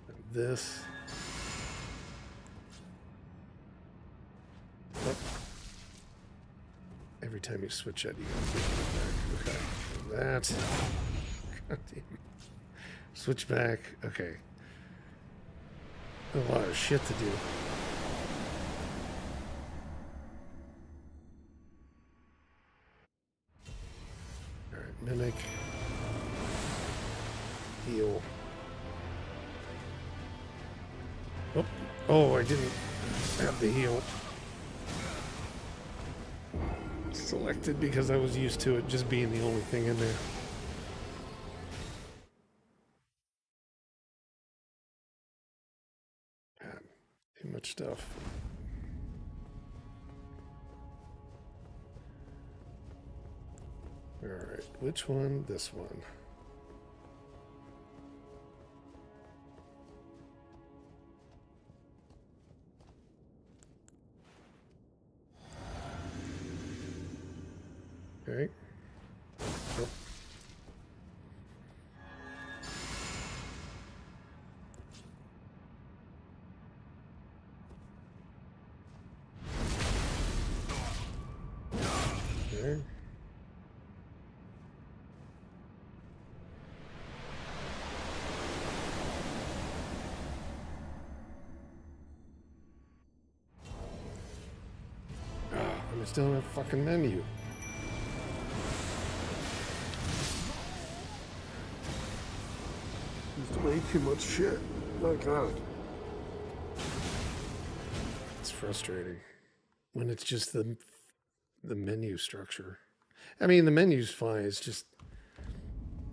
And this. Oh. Every time you switch it, you gotta get it back. Okay. And that. God damn. Switch back. Okay. A lot of shit to do. Alright, mimic. Heal. Oh, I didn't have the heal selected because I was used to it just being the only thing in there. God, too much stuff. Alright, which one? This one. Okay. Oh. Okay. I still don't have a fucking menu. There's way too much shit. My God. It's frustrating when it's just the menu structure. I mean, the menu's fine. It's just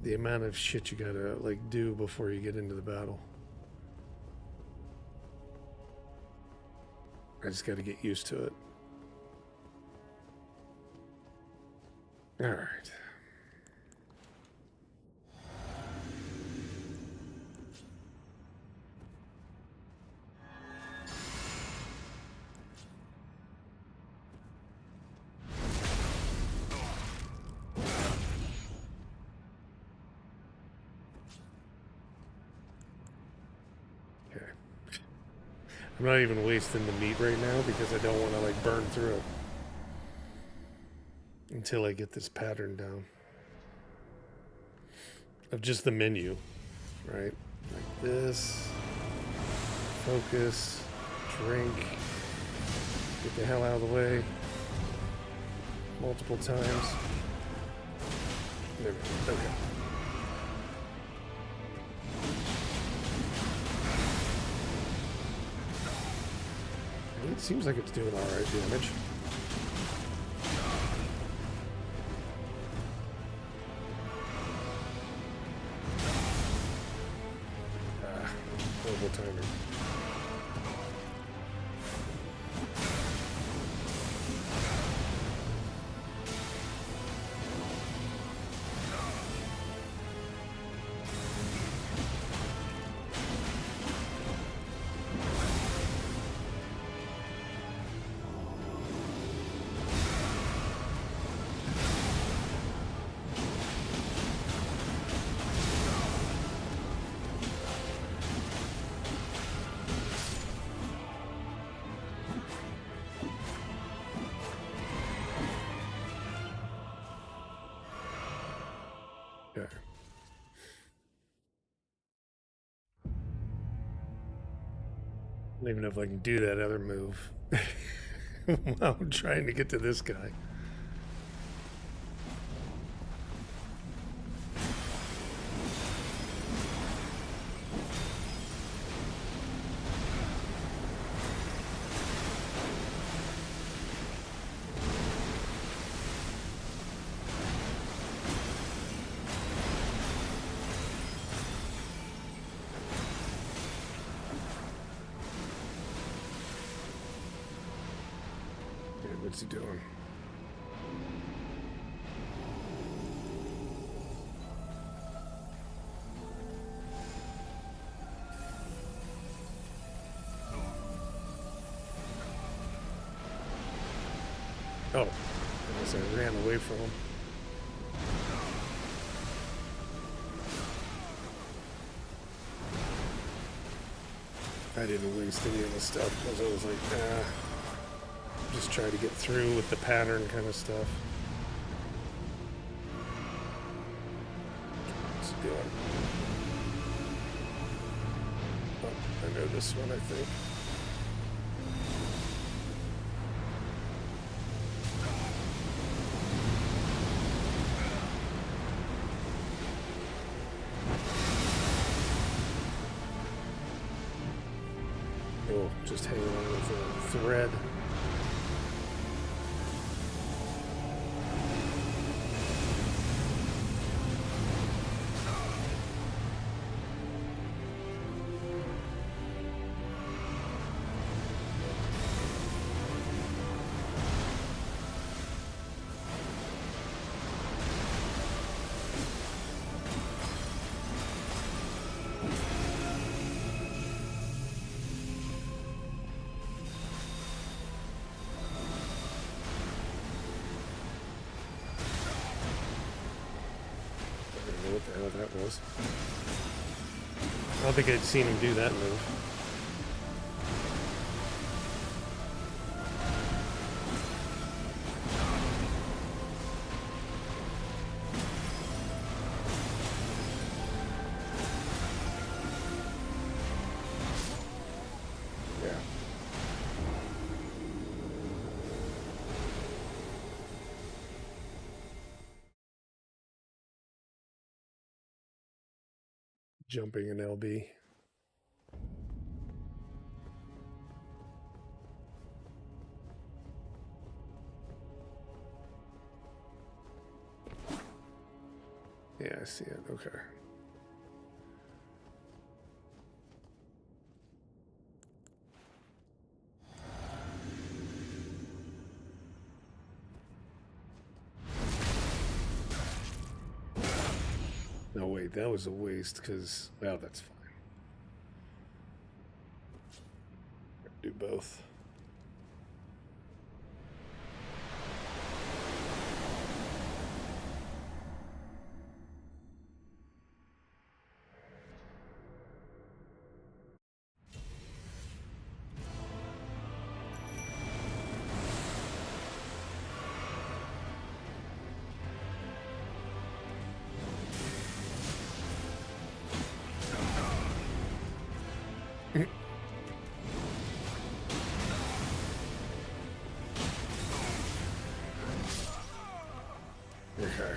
the amount of shit you gotta like do before you get into the battle. I just got to get used to it. All right. I'm not even wasting the meat right now because I don't want to like burn through it until I get this pattern down of just the menu, right? Like this, focus, drink, get the hell out of the way multiple times. There we go. Okay. It seems like it's doing alright damage. Horrible timing. Okay. I don't even know if I can do that other move while I'm trying to get to this guy. What's he doing? Oh, I guess I ran away from him. I didn't waste any of the stuff because I was like, just try to get through with the pattern kind of stuff. What's he doing? Oh, I know this one, I think. Oh, just hanging on with a thread. What the hell that was. I don't think I'd seen him do that move. Yeah. Jumping an LB. Yeah, I see it. Okay. No, wait, that was a waste because, well, that's fine. Do both. Okay.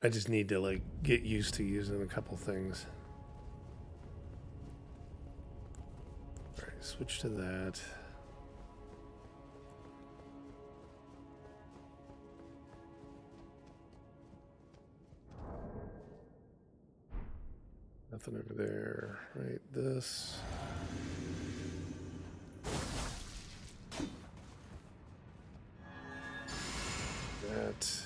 I just need to like get used to using a couple things. All right, switch to that. Nothing over there. Right, this. That.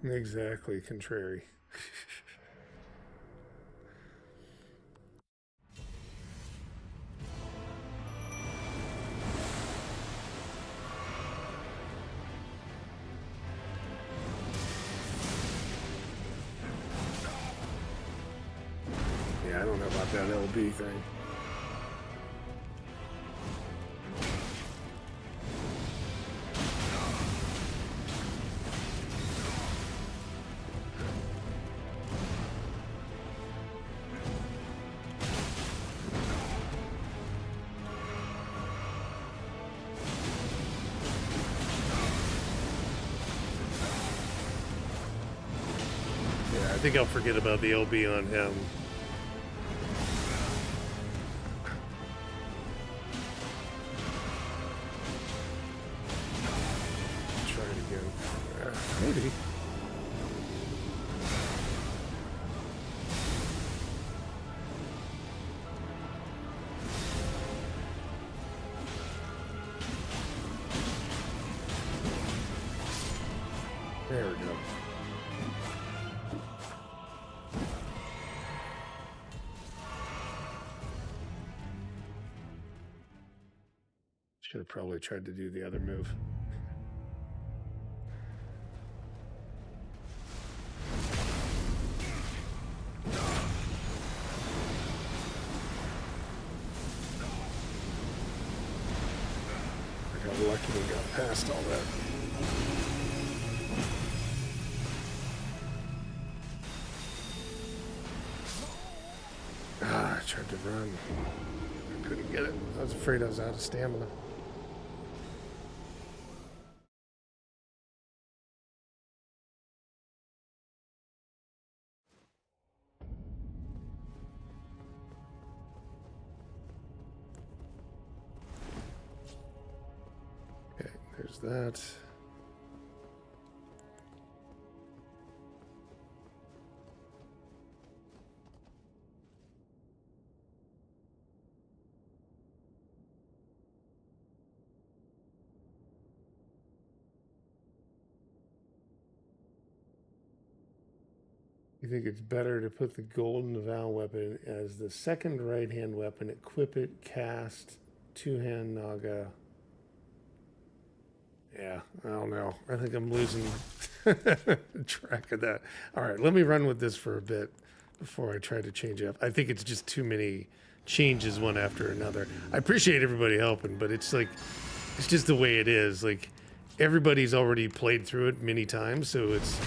Exactly, contrary. Yeah, I don't know about that LB thing. I think I'll forget about the LB on him. Try it again. Maybe. There we go. Should have probably tried to do the other move. I got lucky and got past all that. I tried to run. I couldn't get it. I was afraid I was out of stamina. Okay, there's that. You think it's better to put the Golden Vow weapon as the second right-hand weapon, equip it, cast, two-hand Naga. Yeah, I don't know. I think I'm losing track of that. All right, let me run with this for a bit before I try to change up. I think it's just too many changes one after another. I appreciate everybody helping, but it's like, it's just the way it is. Like, everybody's already played through it many times, so it's,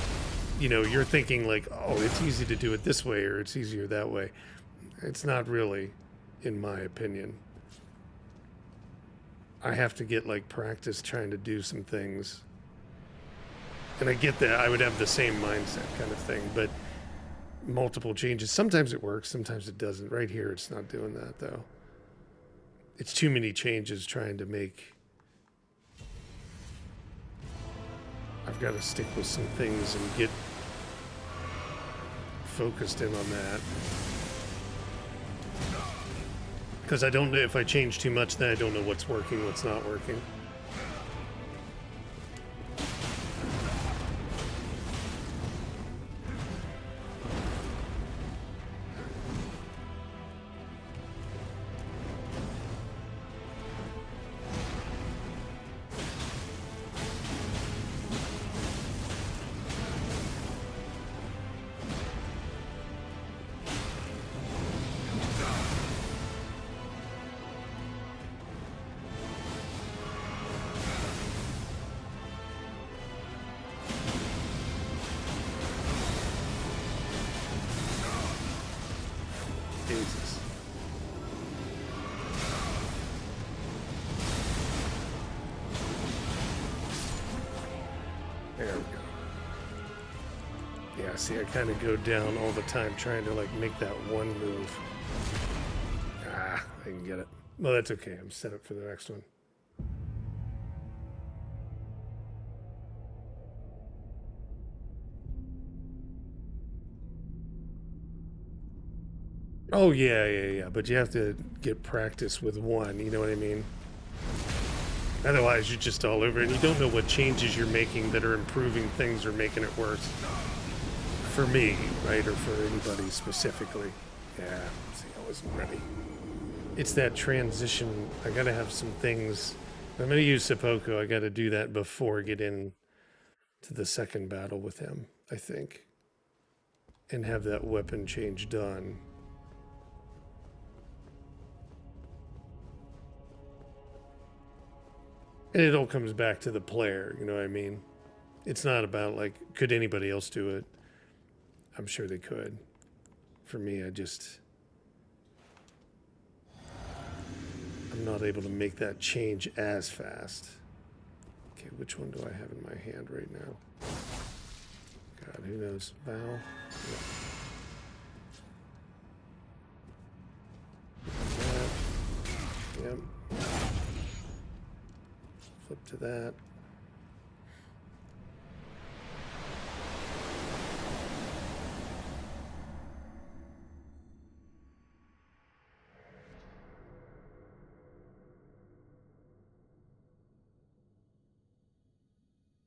you know, you're thinking like, oh, it's easy to do it this way or it's easier that way. It's not really, in my opinion. I have to get like practice trying to do some things. And I get that I would have the same mindset kind of thing, but multiple changes. Sometimes it works, sometimes it doesn't. Right here, it's not doing that, though. It's too many changes trying to make... I've got to stick with some things and get focused in on that. Because I don't know, if I change too much, then I don't know what's working, what's not working. Jesus. There we go. Yeah, see, I kind of go down all the time trying to, like, make that one move. Ah, I can get it. Well, that's okay. I'm set up for the next one. Oh, yeah. But you have to get practice with one, you know what I mean? Otherwise, you're just all over it, and you don't know what changes you're making that are improving things or making it worse. For me, right? Or for anybody specifically. Yeah, see, I wasn't ready. It's that transition. I gotta have some things. If I'm gonna use seppuku, I gotta do that before I get in to the second battle with him, I think. And have that weapon change done. And it all comes back to the player, you know what I mean? It's not about, like, could anybody else do it? I'm sure they could. For me, I'm not able to make that change as fast. Okay, which one do I have in my hand right now? God, who knows? Val? Yep. Flip to that.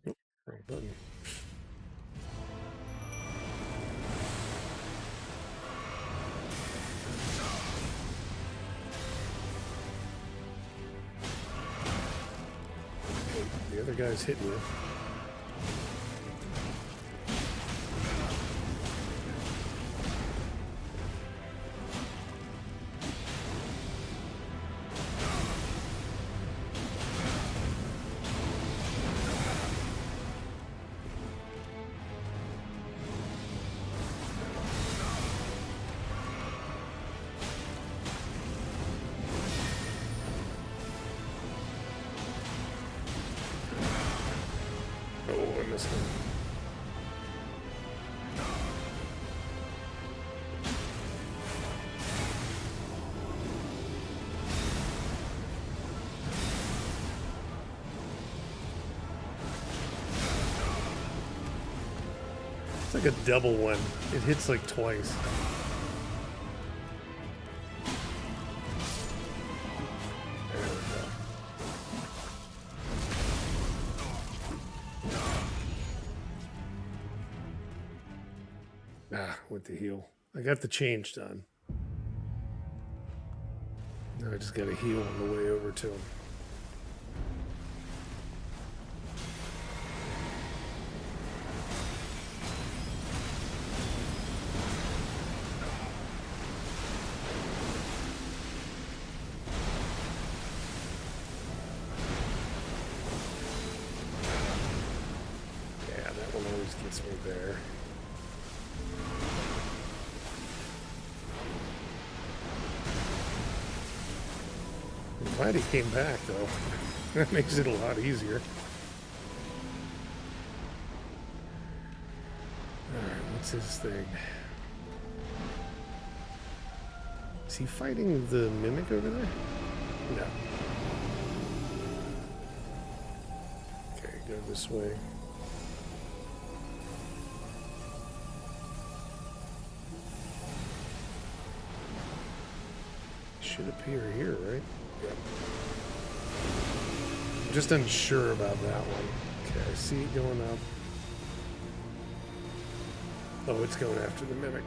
Oh, wrong button. The other guy's hitting you. It's like a double one. It hits like twice. There we go. Ah, with the heal. I got the change done. Now I just got to heal on the way over to him. Gets me there. I'm glad he came back, though. That makes it a lot easier. Alright, what's his thing? Is he fighting the mimic over there? No. Okay, go this way. Should appear here, right? Yep. I'm just unsure about that one. Okay, I see it going up. Oh, it's going after the mimic.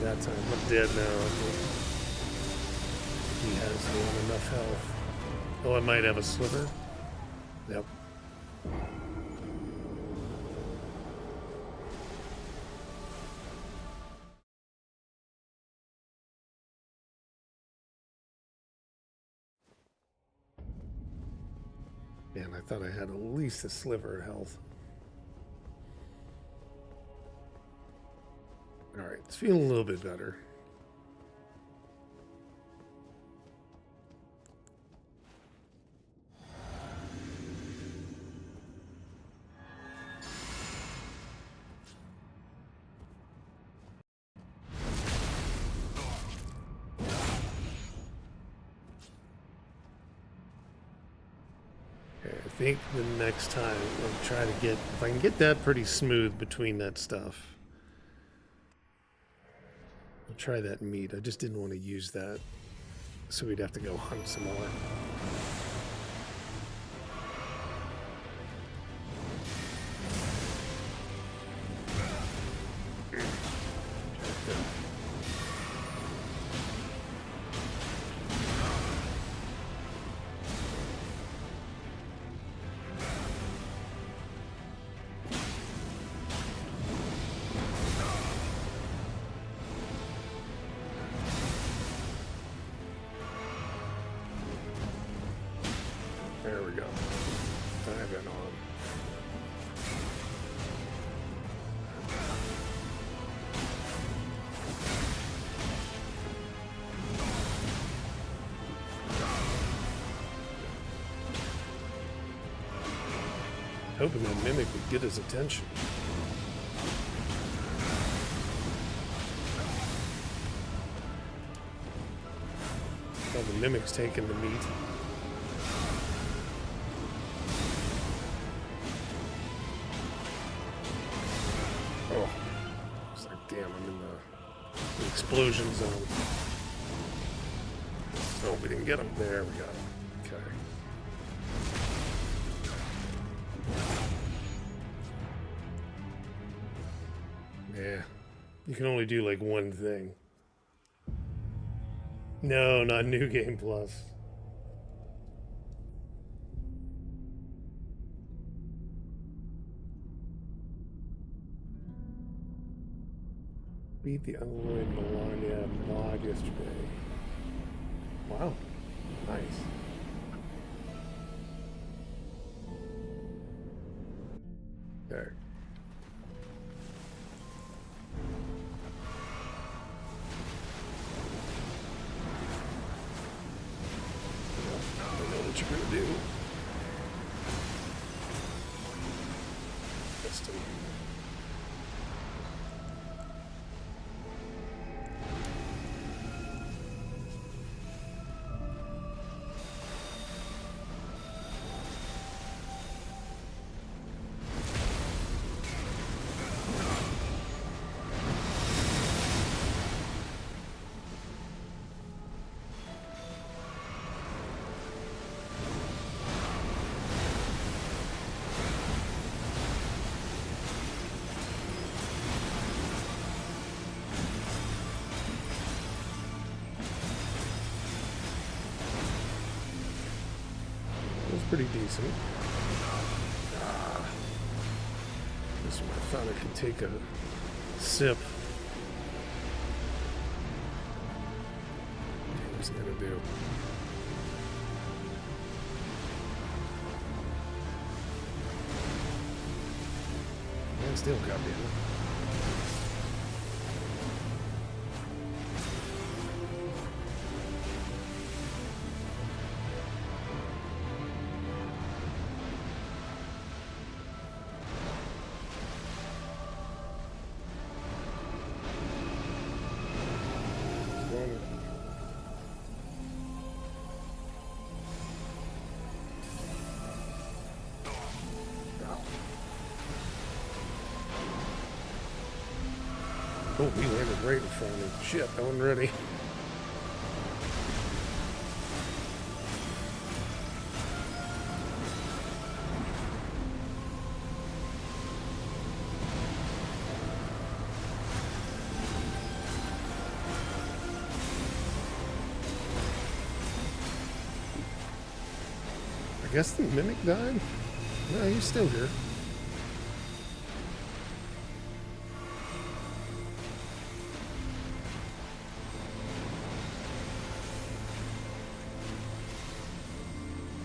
That time. I'm dead now. He has enough health. Oh, I might have a sliver. Yep. Man, I thought I had at least a sliver of health. Alright, it's feeling a little bit better. Okay, I think the next time I'll try to get, if I can get that pretty smooth between that stuff. I'll try that meat. I just didn't want to use that, so we'd have to go hunt some more. There we go. Dive in on. Hoping that mimic would get his attention. Oh, the mimic's taking the meat. Oh, it's like, damn, I'm in the explosion zone. Oh, we didn't get him. There we go. Okay. Yeah, you can only do like one thing. No, not New Game Plus. Beat the unalloyed Melania mod yesterday. Wow, nice. There. I know what you're gonna do. Missed him. Pretty decent. This one I thought I could take a sip. was going to do. And still, goddamn it. Oh, he landed right in front of me. Shit, I wasn't ready. I guess the mimic died? No, he's still here.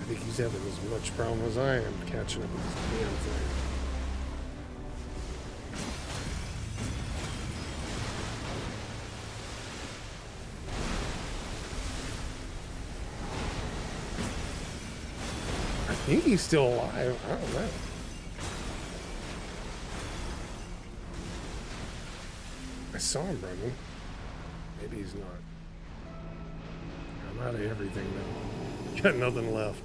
I think he's having as much problem as I am catching up with this damn thing. I think he's still alive. I don't know. I saw him running. Maybe he's not. I'm out of everything now. Got nothing left.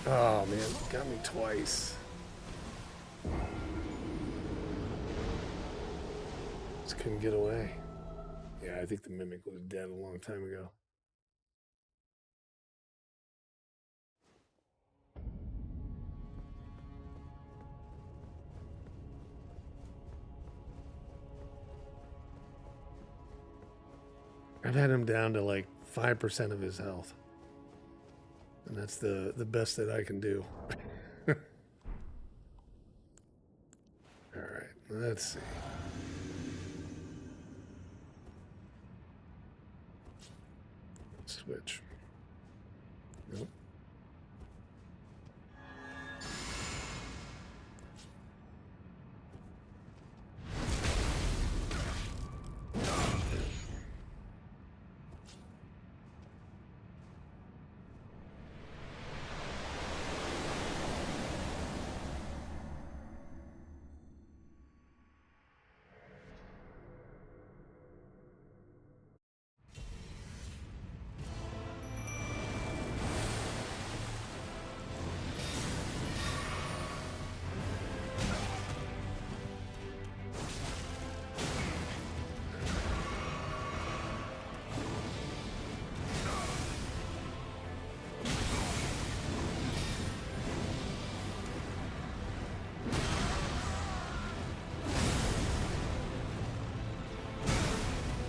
Oh man, got me twice. Just couldn't get away. Yeah, I think the mimic was dead a long time ago. I've had him down to like 5% of his health. And that's the best that I can do. Alright, let's see. Switch. Nope.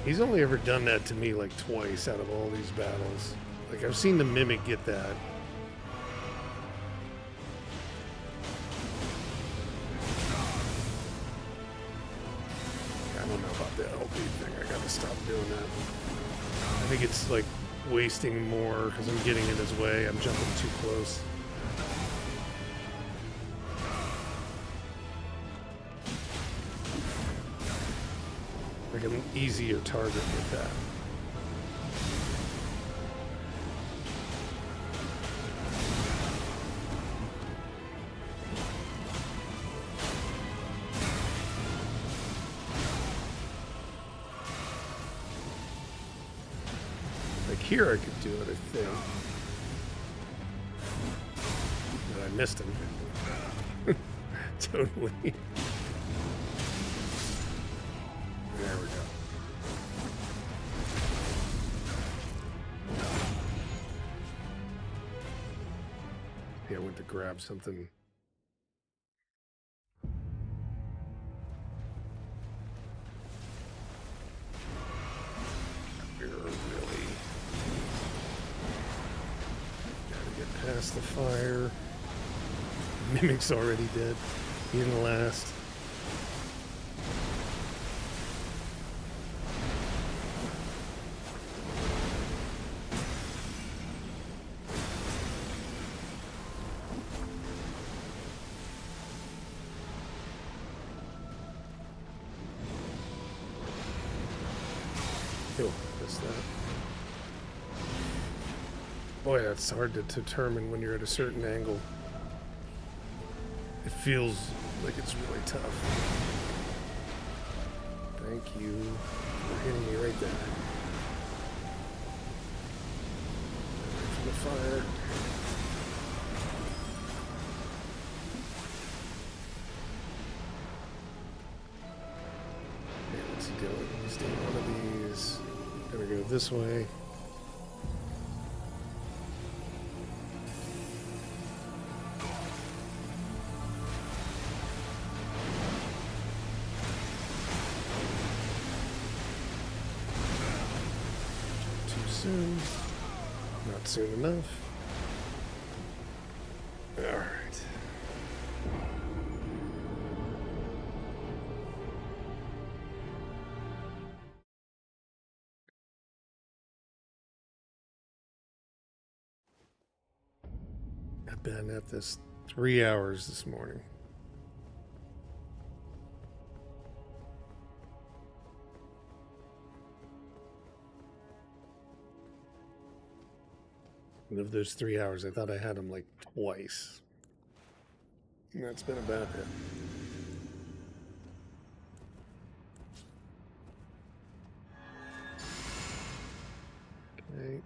He's only ever done that to me like twice out of all these battles. Like I've seen the mimic get that. I don't know about the LB thing. I gotta stop doing that. I think it's like wasting more because I'm getting in his way. I'm jumping too close. Like an easier target with that. Like here I could do it, I think. But I missed him. Totally. There we go. Yeah, I went to grab something. We're really gotta get past the fire. Mimic's already dead. You're the last. Oh, what's that? Boy, that's hard to determine when you're at a certain angle. It feels like it's really tough. Thank you for hitting me right there. Right from the fire. Okay, what's he doing? He's doing one of these. Gonna go this way. Soon. Not soon enough. All right. I've been at this 3 hours this morning. And of those 3 hours, I thought I had them like twice. And that's been about it. Okay.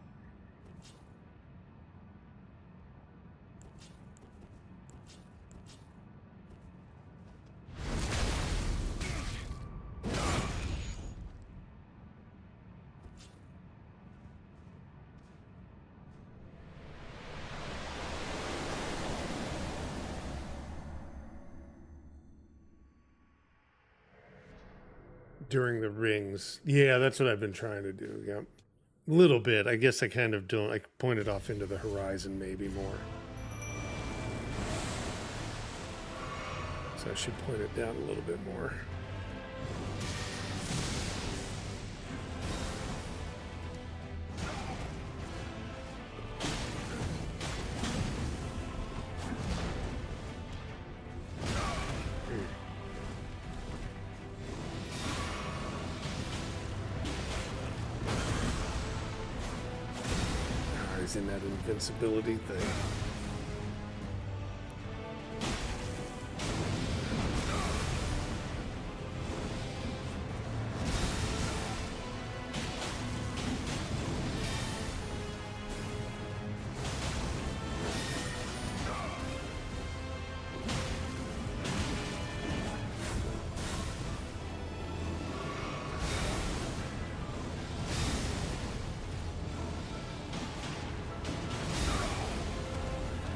During the rings. Yeah, that's what I've been trying to do. Yep. A little bit. I guess I kind of don't. I pointed off into the horizon maybe more. So I should point it down a little bit more. In that invincibility thing.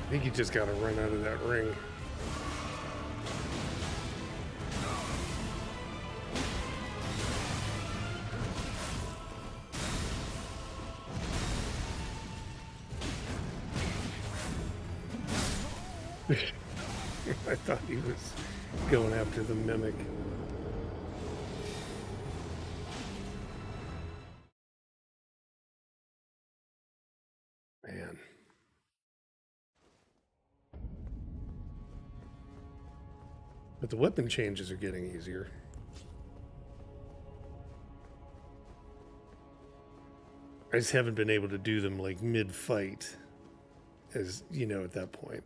I think you just gotta run out of that ring. I thought he was going after the mimic. Man. But the weapon changes are getting easier. I just haven't been able to do them like mid-fight, as you know, at that point.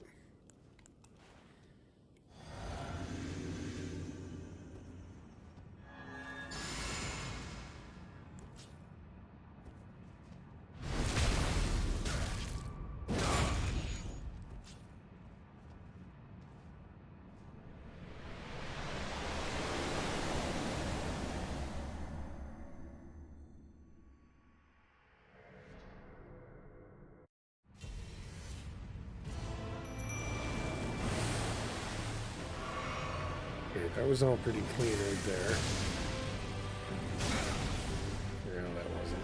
That was all pretty clean right there. No, that wasn't.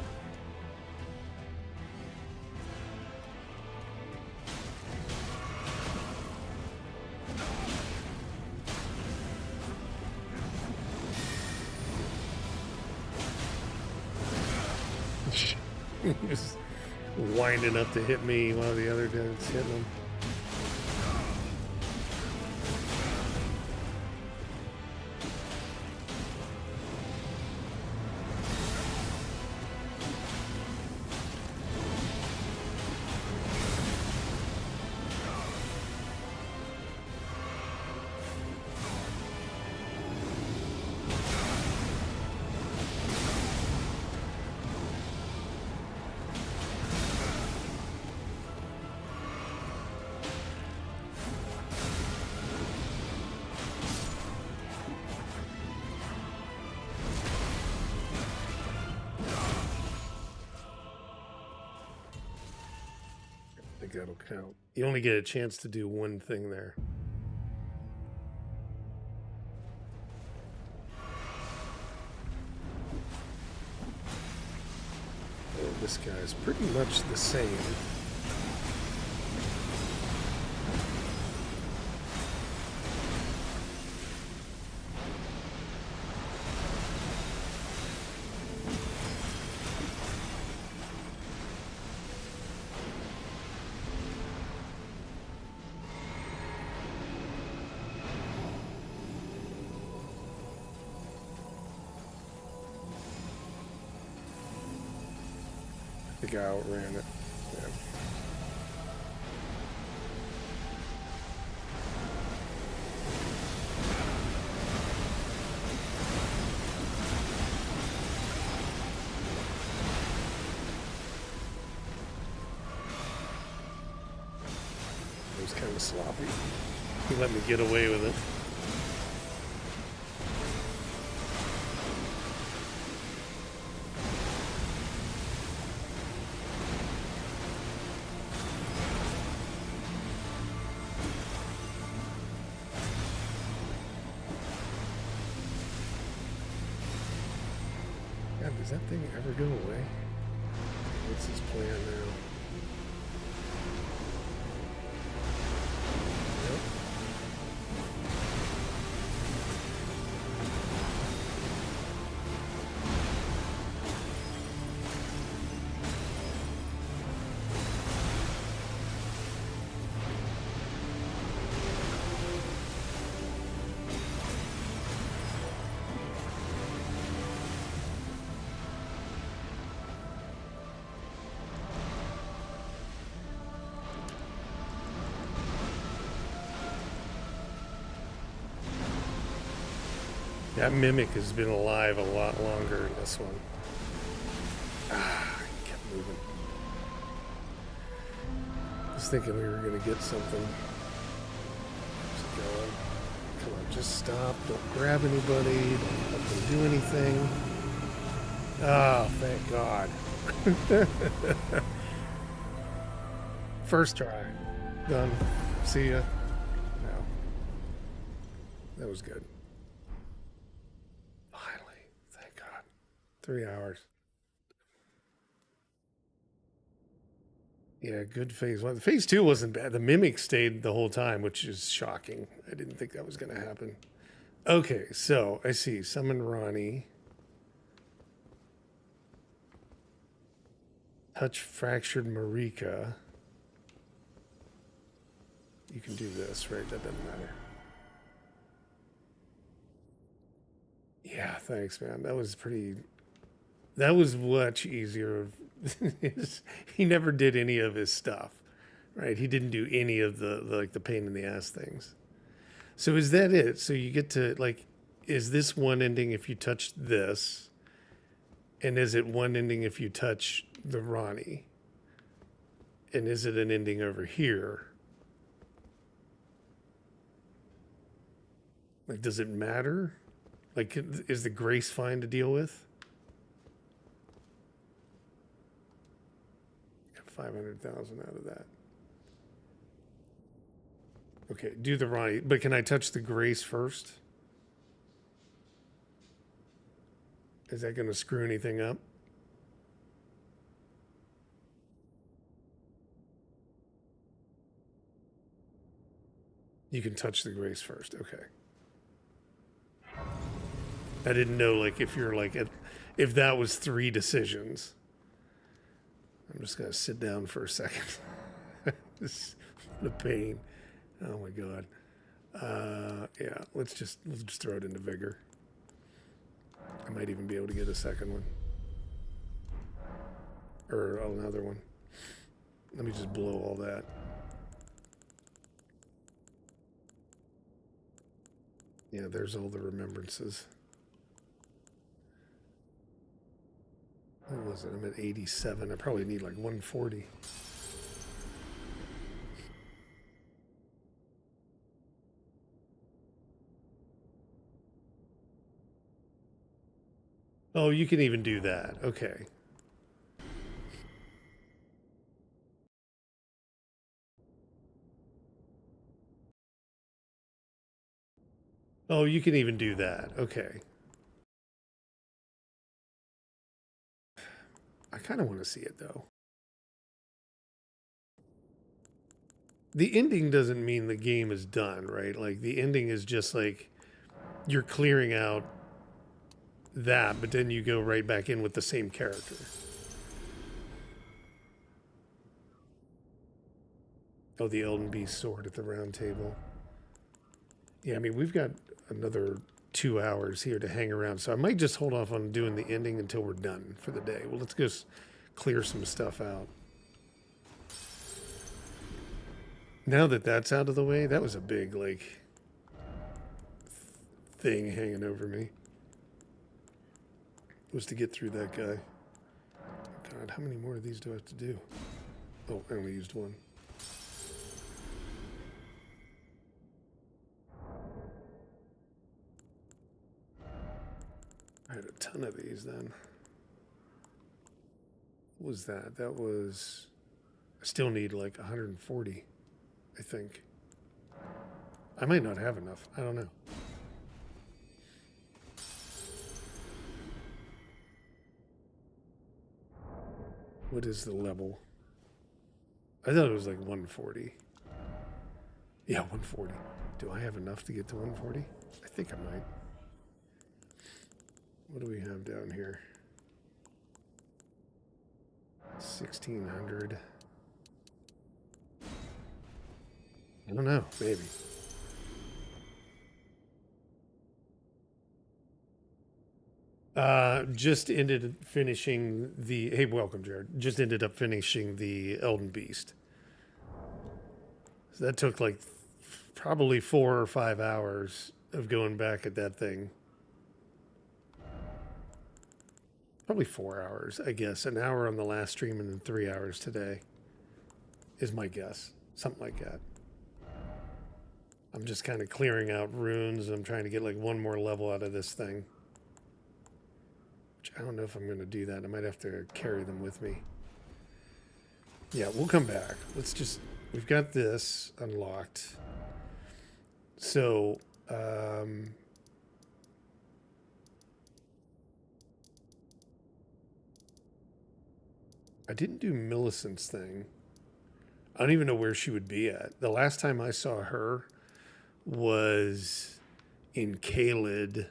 Just winding up to hit me while the other dude's hitting him. I think that'll count. You only get a chance to do one thing there. Oh, this guy's pretty much the same. The guy outran it. Yeah. It was kind of sloppy. He let me get away with it. God, does that thing ever go away? What's his plan now? Yep. That mimic has been alive a lot longer in this one. Ah, he kept moving. I was thinking we were going to get something. How's it going? Come on, just stop. Don't grab anybody. Don't let them do anything. Oh, thank God. First try. Done. See ya. No. That was good. 3 hours. Yeah, good phase one. Phase two wasn't bad. The mimic stayed the whole time, which is shocking. I didn't think that was going to happen. Okay, so I see. Summon Ronnie. Touch fractured Marika. You can do this, right? That doesn't matter. Yeah, thanks, man. That was pretty... That was much easier. He never did any of his stuff, right? He didn't do any of the pain in the ass things. So is that it? So you get to is this one ending if you touch this, and is it one ending if you touch the Ronnie, and is it an ending over here? Does it matter? Is the grace fine to deal with? 500,000 out of that. Okay, do the Ronnie, but can I touch the grace first? Is that going to screw anything up? You can touch the grace first. Okay. I didn't know if you're if that was 3 decisions. I'm just gonna sit down for a second. This the pain. Oh my god. Yeah, let's just throw it into vigor. I might even be able to get a second one. Or another one. Let me just blow all that. Yeah, there's all the remembrances. What was it? I'm at 87. I probably need like 140. Oh, you can even do that. Okay. Oh, you can even do that. Okay. I kind of want to see it though. The ending doesn't mean the game is done, right? Like the ending is just like you're clearing out that, but then you go right back in with the same character. Oh, the Elden Beast sword at the round table. Yeah, I mean, we've got another 2 hours here to hang around, so I might just hold off on doing the ending until we're done for the day. Well, let's just clear some stuff out. Now that that's out of the way, that was a big, like, thing hanging over me. Was to get through that guy. God, how many more of these do I have to do? Oh, I only used one. I had a ton of these then. What was that? That was... I still need like 140, I think. I might not have enough. I don't know. What is the level? I thought it was like 140. Yeah, 140. Do I have enough to get to 140? I think I might. What do we have down here? 1600. I don't know. Maybe. Just ended finishing the... Hey, welcome, Jared. Just ended up finishing the Elden Beast. So that took like probably 4 or 5 hours of going back at that thing. Probably 4 hours, I guess. An hour on the last stream and then 3 hours today is my guess. Something like that. I'm just kind of clearing out runes. And I'm trying to get like one more level out of this thing. Which I don't know if I'm going to do that. I might have to carry them with me. Yeah, we'll come back. Let's just... We've got this unlocked. So, I didn't do Millicent's thing. I don't even know where she would be at. The last time I saw her was in Caelid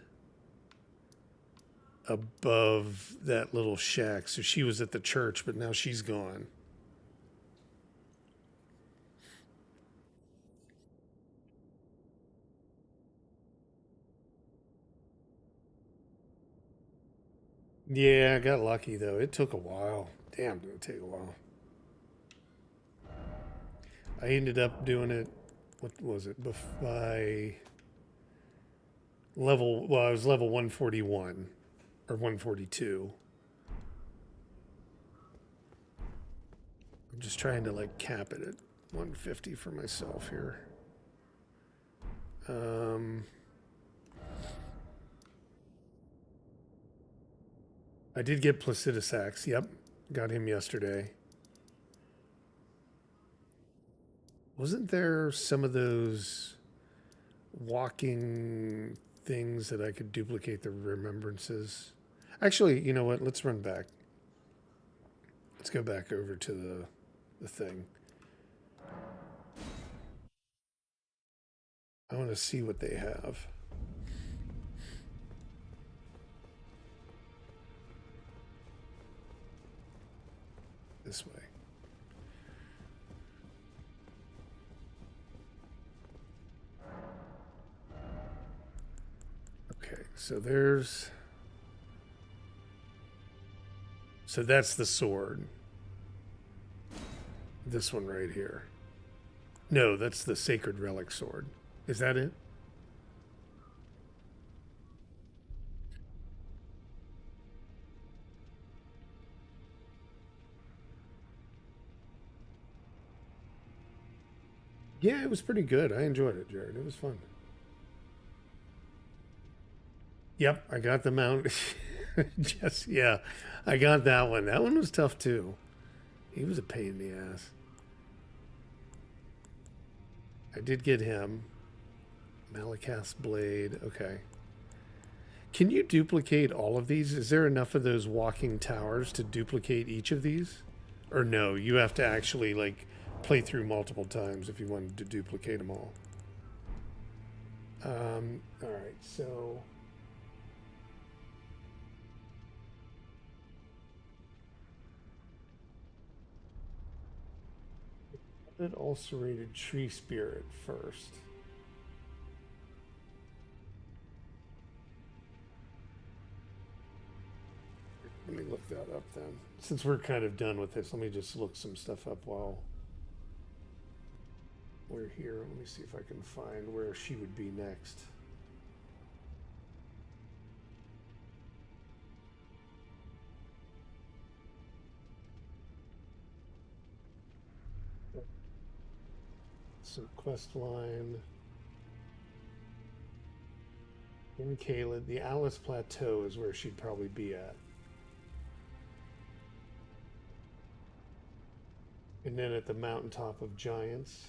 above that little shack. So she was at the church, but now she's gone. Yeah, I got lucky though. It took a while. Damn, did it take a while. I ended up doing it, what was it, by level, well, I was level 141 or 142. I'm just trying to like cap it at 150 for myself here. I did get Placidus Axe. Yep, got him yesterday. Wasn't there some of those walking things that I could duplicate the remembrances? Actually, you know what? Let's run back. Let's go back over to the thing. I want to see what they have. this way. Okay, so there's... So that's the sword. This one right here. No, that's the Sacred Relic sword. Is that it? Yeah, it was pretty good. I enjoyed it, Jared. It was fun. Yep, I got the mount. Just, yeah, I got that one. That one was tough too. He was a pain in the ass. I did get him. Malakath's blade. Okay. Can you duplicate all of these? Is there enough of those walking towers to duplicate each of these? Or no, you have to actually like play through multiple times if you wanted to duplicate them all. All right, so an ulcerated tree spirit first. Let me look that up then. Since we're kind of done with this, let me just look some stuff up while we're here. Let me see if I can find where she would be next. So quest line. In Caelid, the Alice Plateau is where she'd probably be at. And then at the mountaintop of giants.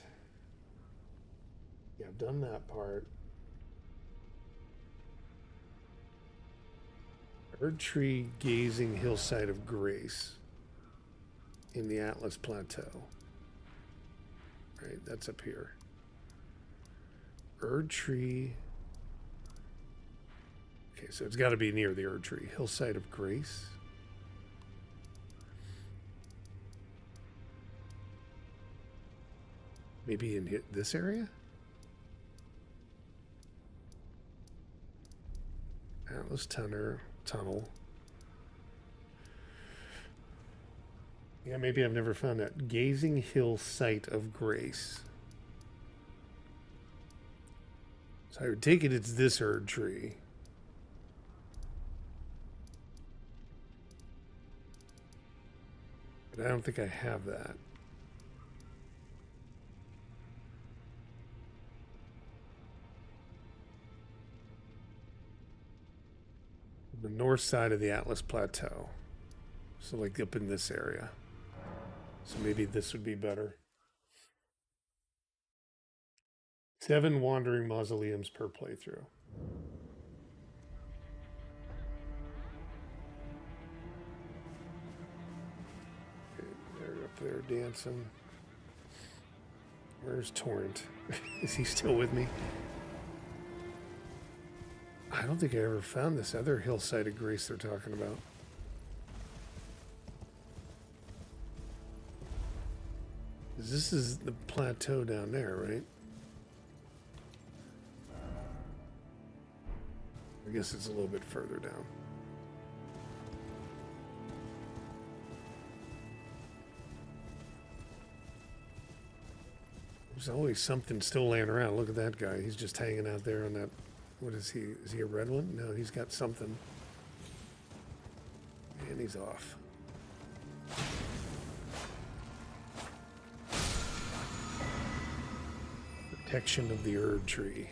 Yeah, I've done that part. Erdtree Gazing Hillside of Grace in the Atlas Plateau. Right, that's up here. Erdtree. Okay, so it's got to be near the Erdtree. Hillside of Grace. Maybe in this area? Atlas Tunnel. Yeah, maybe I've never found that. Gazing Hill Site of Grace. So I would take it it's this Erdtree. But I don't think I have that. The north side of the Atlas Plateau. So like up in this area. So maybe this would be better. 7 wandering mausoleums per playthrough. Okay, they're up there dancing. Where's Torrent? Is he still with me? I don't think I ever found this other hillside of Grace they're talking about. This is the plateau down there, right? I guess it's a little bit further down. There's always something still laying around. Look at that guy. He's just hanging out there on that. What is he? Is he a red one? No, he's got something. And he's off. Protection of the Erdtree.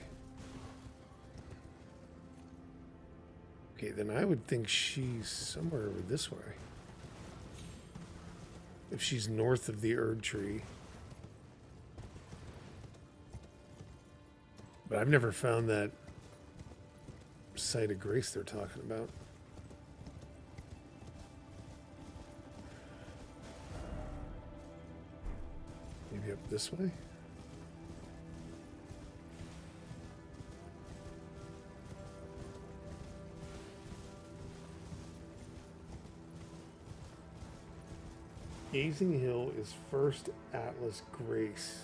Okay, then I would think she's somewhere over this way. If she's north of the Erdtree. But I've never found that site of Grace they're talking about. Maybe up this way? Gazing Hill is First Atlas Grace.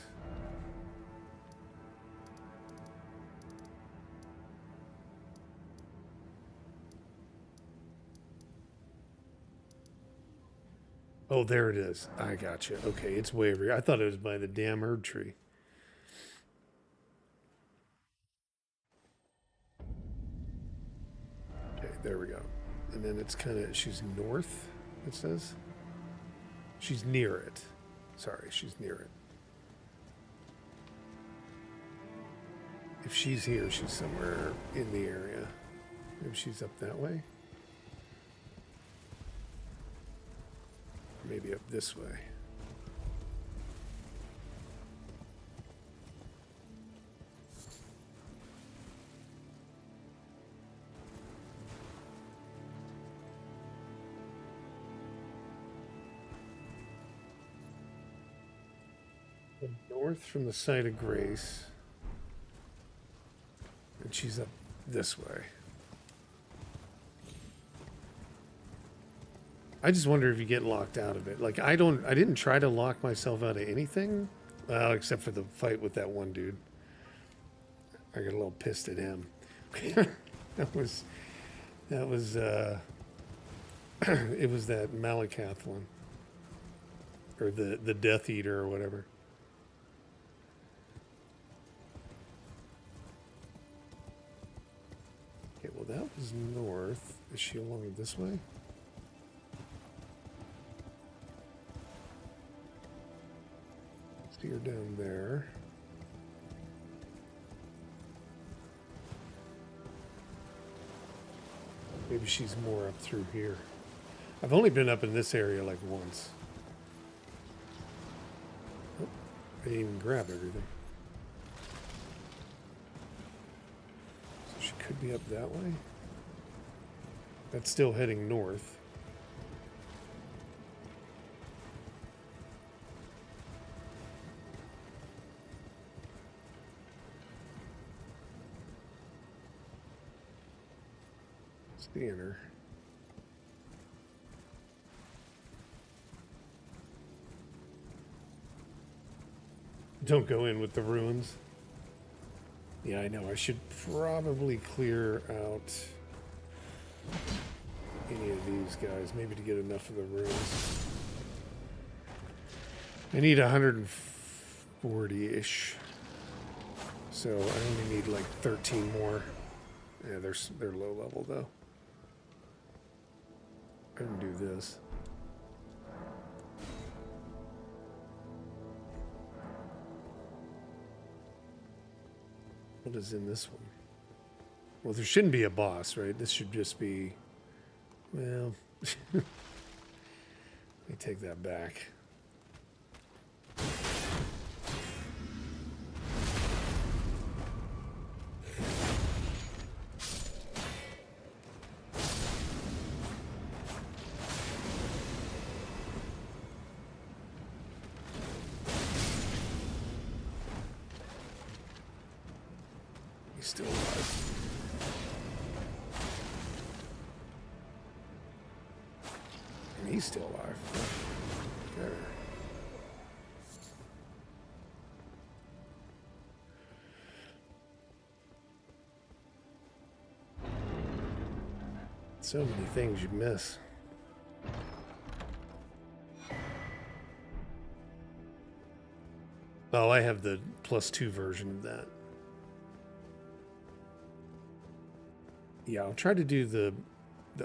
Oh, there it is. I gotcha. Okay, it's way over here. I thought it was by the damn herb tree. Okay, there we go. And then it's kind of, she's north, it says. She's near it. Sorry, she's near it. If she's here, she's somewhere in the area. Maybe she's up that way. Maybe up this way. North from the site of Grace. And she's up this way. I just wonder if you get locked out of it. Like, I didn't try to lock myself out of anything. Well, except for the fight with that one dude. I got a little pissed at him. that was it was that Malakath one. Or the Death Eater or whatever. Okay, well that was north. Is she along this way? See her down there. Maybe she's more up through here. I've only been up in this area like once. Oh, I didn't even grab everything. So she could be up that way. That's still heading north. Seeing her. Don't go in with the ruins. Yeah, I know. I should probably clear out any of these guys, maybe to get enough of the ruins. I need 140-ish. So I only need like 13 more. Yeah, they're low level though. I can do this. What is in this one? Well, there shouldn't be a boss, right? This should just be... Well... Let me take that back. Still alive. And he's still alive. There. So many things you miss. Oh, I have the +2 version of that. Yeah, I'll try to do the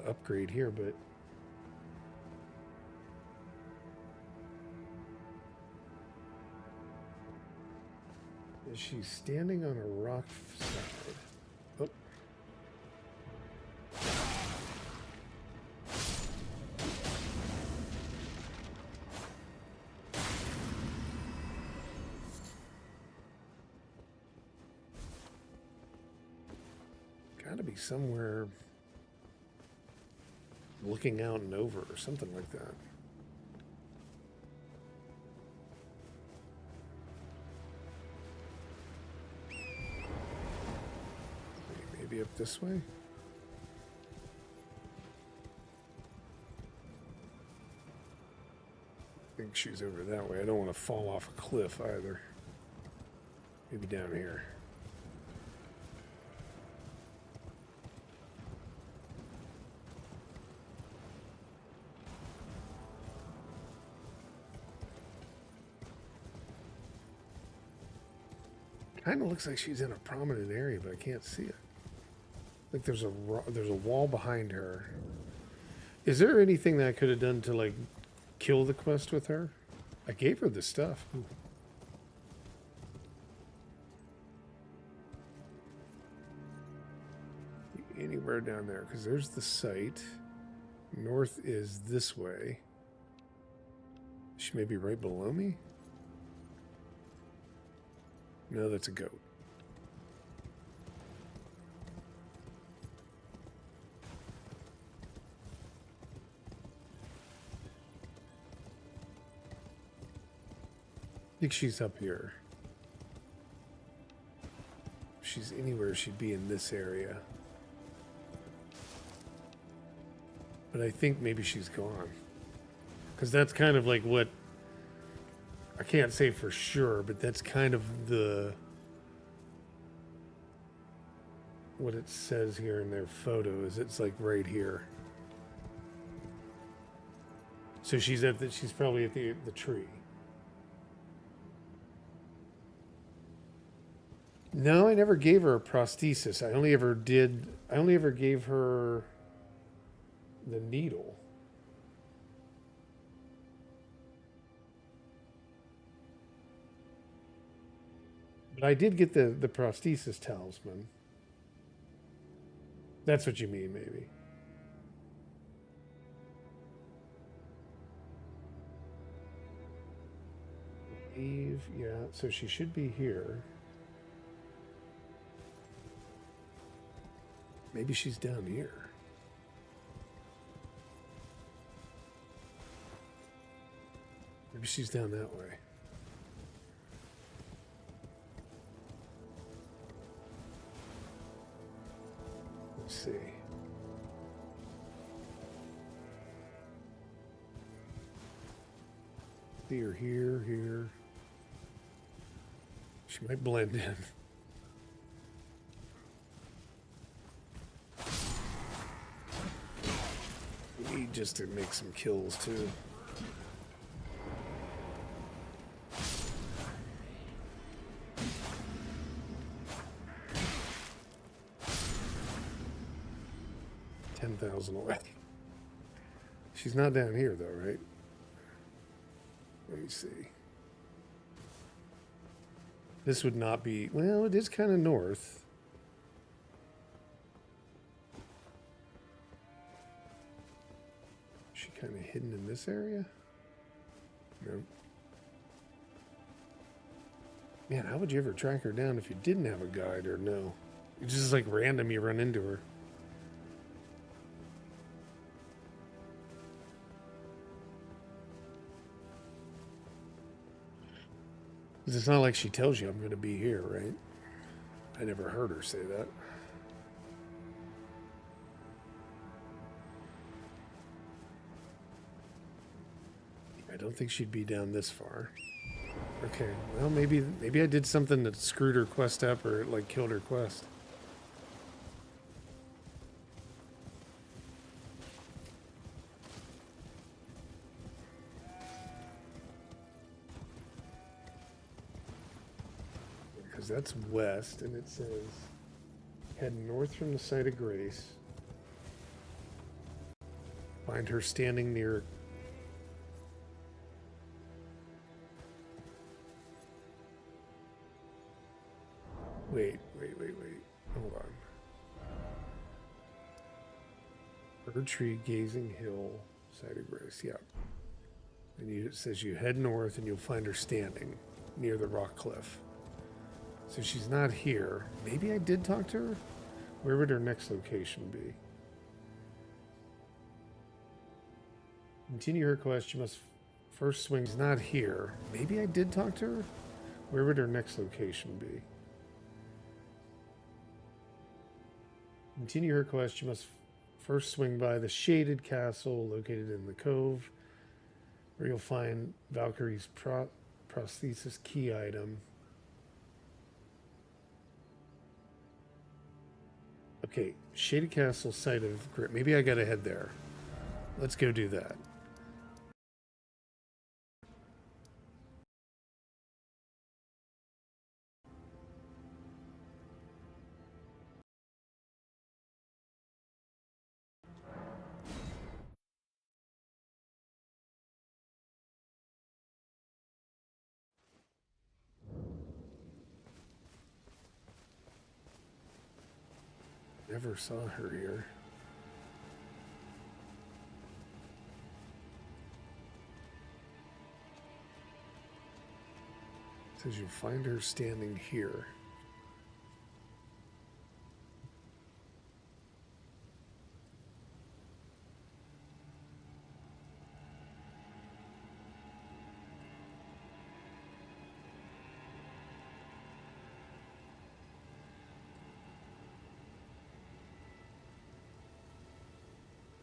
upgrade here, but is she standing on a rock side? Oh. Gotta be somewhere looking out and over or something like that. Maybe up this way? think she's over that way. I don't want to fall off a cliff either. Maybe down here. Kind of looks like she's in a prominent area, but I can't see it. Like there's a wall behind her. Is there anything that I could have done to like kill the quest with her? I gave her the stuff. Ooh. Anywhere down there, because there's the site. North is this way. She may be right below me. No, that's a goat. I think she's up here. If she's anywhere, she'd be in this area. But I think maybe she's gone. Because that's kind of like what... I can't say for sure, but that's kind of the... what it says here in their photo is it's like right here. So she's at the, she's probably at the tree. No, I never gave her a prosthesis. I only ever gave her the needle. But I did get the prosthesis talisman. That's what you mean, maybe. Eve, yeah, so she should be here. Maybe she's down here. Maybe she's down that way. Let's see. See her here, here. She might blend in. We need just to make some kills too. Away. She's not down here though, right? Let me see. This would not be, well, it is kind of north. Is she kind of hidden in this area? Nope. Man, how would you ever track her down if you didn't have a guide or no? It's just like random, you run into her. It's not like she tells you I'm going to be here, right? I never heard her say that. I don't think she'd be down this far. Okay, well maybe I did something that screwed her quest up or like killed her quest. That's west, and it says head north from the site of grace. Find her standing near. Wait. Hold on. Bird tree, gazing hill, site of grace. Yep. And it says you head north, and you'll find her standing near the rock cliff. So she's not here. Maybe I did talk to her? Where would her next location be? Continue her quest. You must first swing. She's not here. Maybe I did talk to her? Where would her next location be? Continue her quest. You must first swing by the shaded castle located in the cove. where you'll find Valkyrie's prosthesis key item. Okay, Shaded Castle, site of Grit. Maybe I gotta head there. Let's go do that. Never saw her here. Says you'll find her standing here.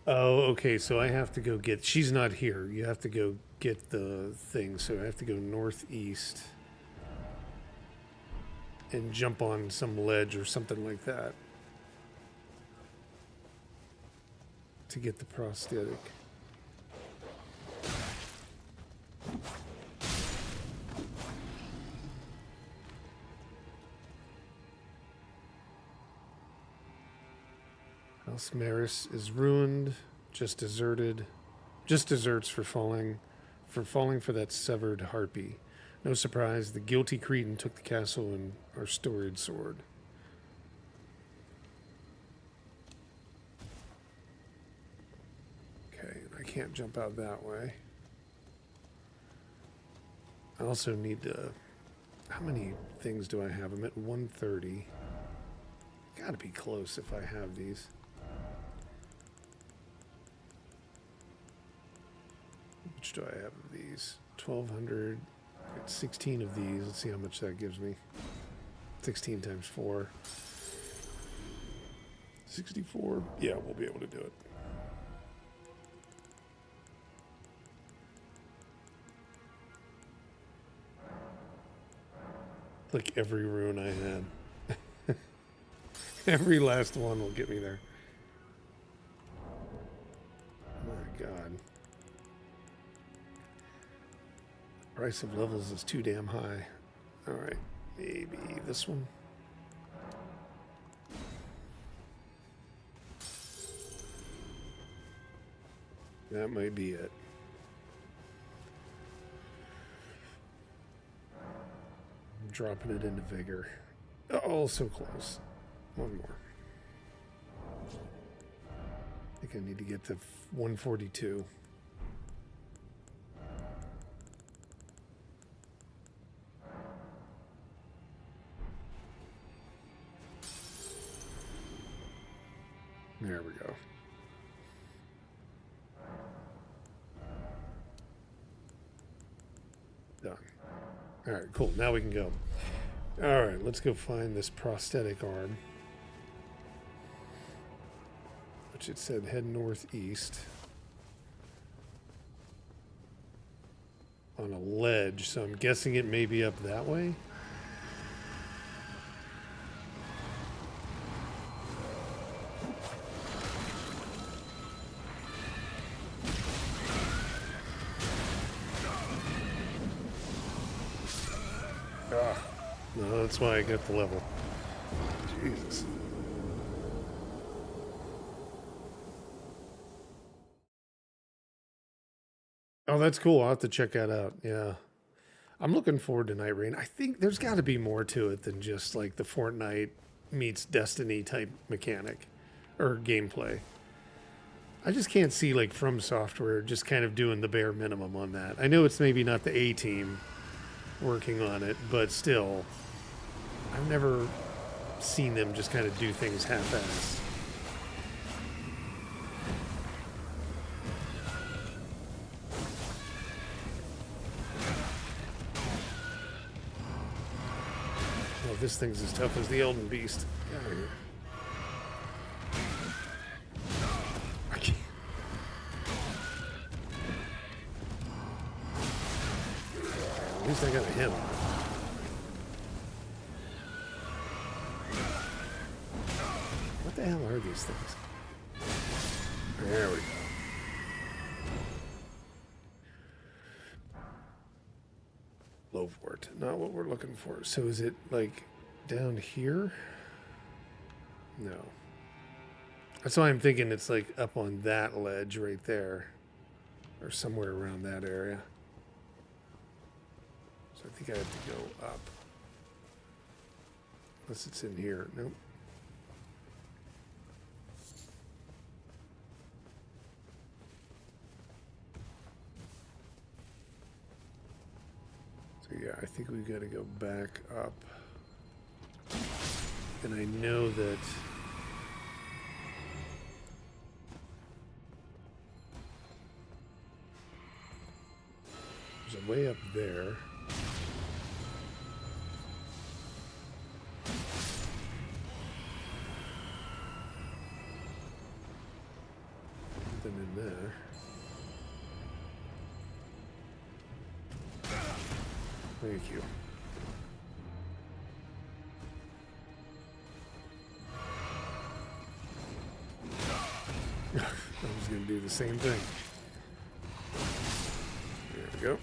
Oh, okay, so I have to go get... She's not here. You have to go get the thing. So I have to go northeast and jump on some ledge or something like that to get the prosthetic. House Maris is ruined, just deserted, just deserts for falling for that severed harpy. No surprise, the guilty Cretan took the castle and our storied sword. Okay, I can't jump out that way. I also need to... How many things do I have? I'm at 130. Gotta be close if I have these. Which do I have of these? 1,200. I got 16 of these. Let's see how much that gives me. 16 times 4. 64. Yeah, we'll be able to do it. Like every rune I had. Every last one will get me there. My God. Price of levels is too damn high. Alright, maybe this one. That might be it. I'm dropping it into vigor. Oh, so close. One more. I think I need to get to 142. There we go. Done. All right, cool. Now we can go. All right, let's go find this prosthetic arm. Which it said head northeast. On a ledge, so I'm guessing it may be up that way. No, that's why I got the level. Jesus. Oh, that's cool. I'll have to check that out. Yeah. I'm looking forward to Nightreign. I think there's got to be more to it than just like the Fortnite meets Destiny type mechanic or gameplay. I just can't see like From Software just kind of doing the bare minimum on that. I know it's maybe not the A team working on it, but still, I've never seen them just kind of do things half-assed. Oh, this thing's as tough as the Elden Beast. Get out of here. least I got a hit on it. What the hell are these things? There we go. Lowvort, not what we're looking for. So is it like down here? No. That's why I'm thinking it's like up on that ledge right there. Or somewhere around that area. So I think I have to go up. Unless it's in here. Nope. So yeah, I think we've got to go back up. And I know that there's a way up there. Something in there. Thank you. I was going to do the same thing. There we go.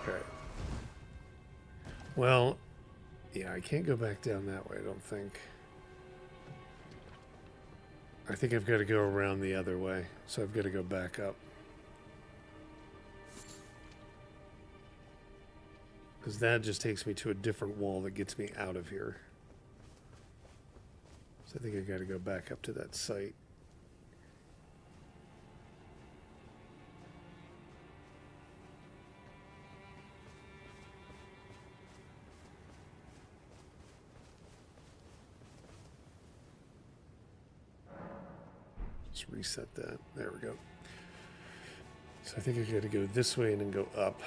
Okay. Well, yeah, I can't go back down that way, I don't think. I think I've got to go around the other way, so I've got to go back up. Because that just takes me to a different wall that gets me out of here. So I think I got to go back up to that site. Just reset that. There we go. So I think I got to go this way and then go up.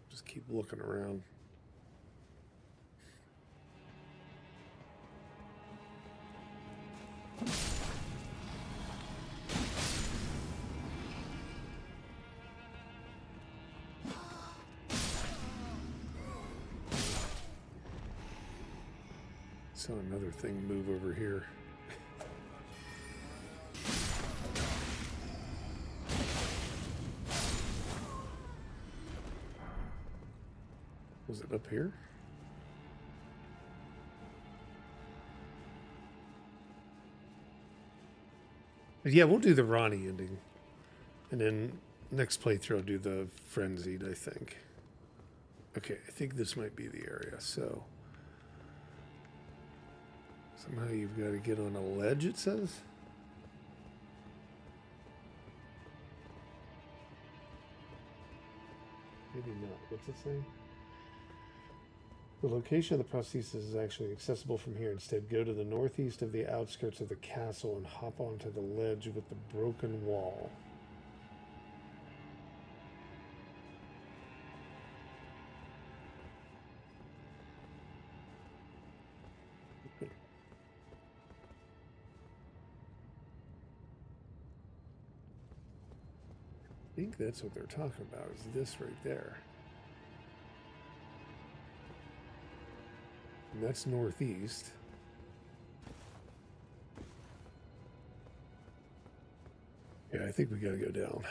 Just keep looking around. Saw another thing move over here. Was it up here? But yeah, we'll do the Ronnie ending. And then next playthrough I'll do the Frenzied, I think. Okay, I think this might be the area, so... Somehow you've got to get on a ledge, it says? Maybe not. What's it say? The location of the prosthesis is actually accessible from here. Instead, go to the northeast of the outskirts of the castle and hop onto the ledge with the broken wall. I think that's what they're talking about, is this right there. And that's northeast. Yeah, I think we gotta go down.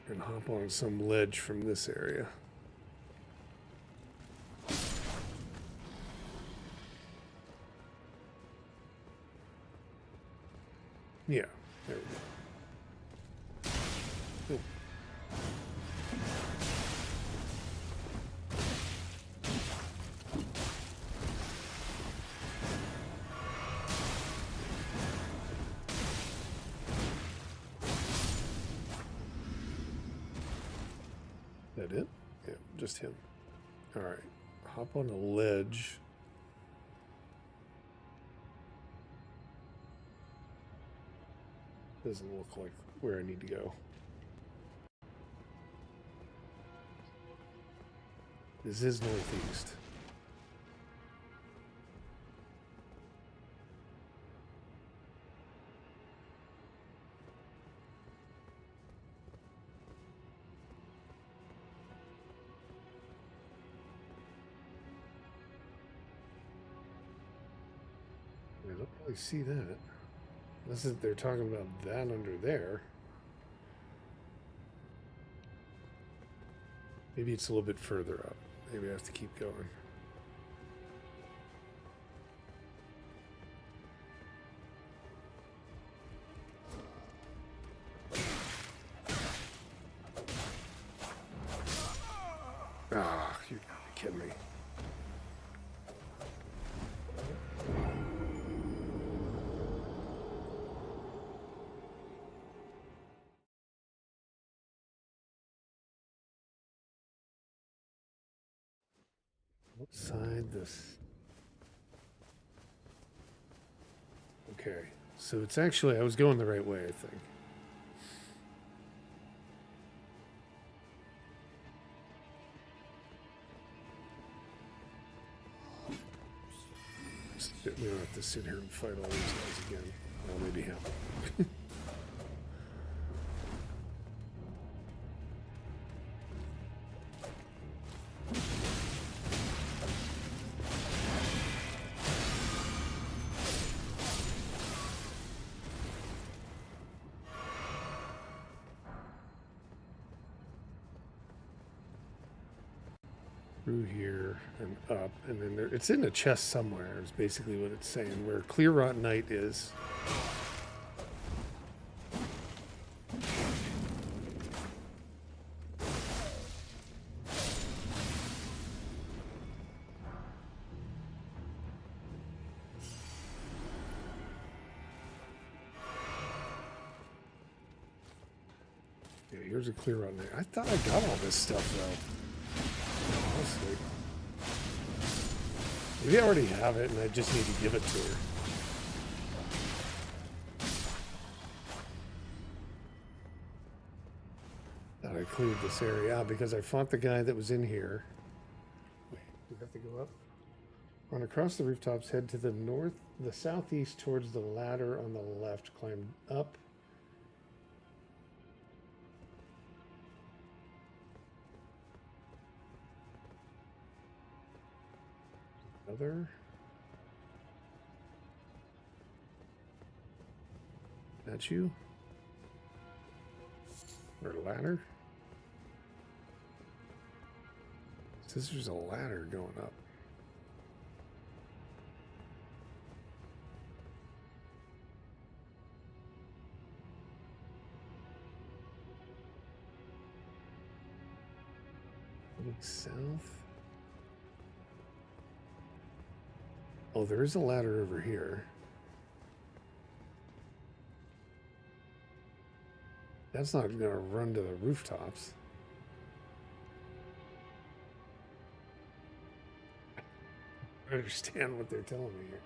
And hop on some ledge from this area. Yeah, there we go. Cool. That it? Yeah, just him. All right, hop on a ledge. Doesn't look like where I need to go. This is northeast. I don't really see that. Unless they're talking about that under there. Maybe it's a little bit further up. Maybe I have to keep going. Ah, you're kidding me. Outside this. Okay, so it's actually, I was going the right way, I think. We don't have to sit here and fight all these guys again. Well, maybe him. Through here and up, and then it's in a chest somewhere, is basically what it's saying, where Clear Rot Night is. Yeah, here's a Clear Rot Night. I thought I got all this stuff, though. Honestly. Maybe I already have it and I just need to give it to her. Thought I cleared this area out because I fought the guy that was in here. Wait, we have to go up? Run across the rooftops, head to the southeast towards the ladder on the left, climb up. Other. That you? Or ladder? It says there's a ladder going up. Looking south. Oh, there is a ladder over here. That's not going to run to the rooftops. I understand what they're telling me here.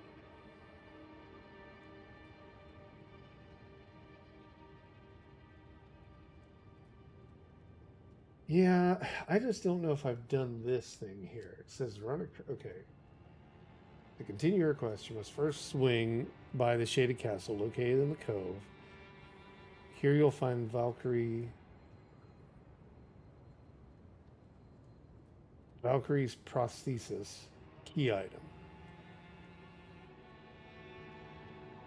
Yeah, I just don't know if I've done this thing here. It says run. Okay. To continue your quest, you must first swing by the Shaded Castle located in the cove. Here you'll find Valkyrie's prosthesis, key item.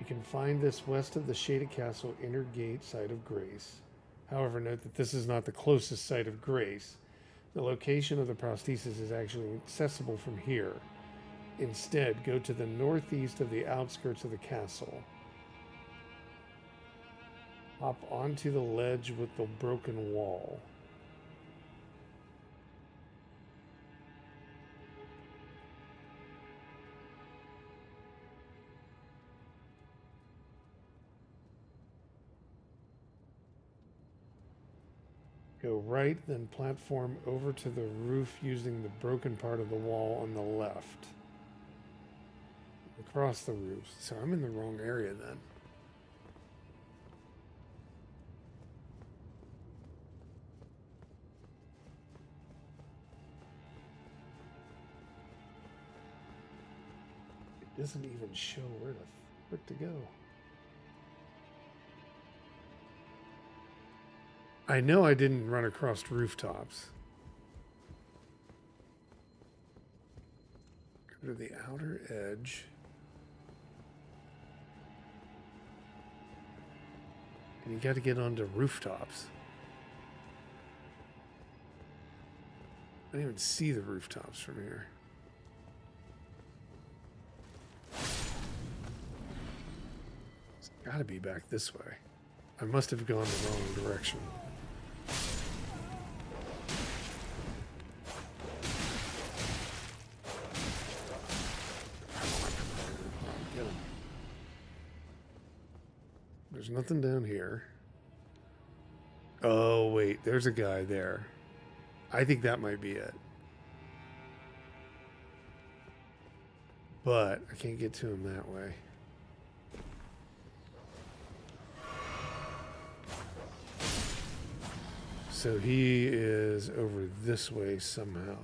You can find this west of the Shaded Castle inner gate site of Grace. However, note that this is not the closest site of Grace. The location of the prosthesis is actually accessible from here. Instead, go to the northeast of the outskirts of the castle. Hop onto the ledge with the broken wall. Go right, then platform over to the roof using the broken part of the wall on the left. Across the roof. So I'm in the wrong area then. Doesn't even show where the frick to go. I know I didn't run across rooftops. Go to the outer edge. And you got to get onto rooftops. I don't even see the rooftops from here. It's got to be back this way. I must have gone the wrong direction. Get him. There's nothing down here. Oh, wait. There's a guy there. I think that might be it. But I can't get to him that way. So he is over this way somehow.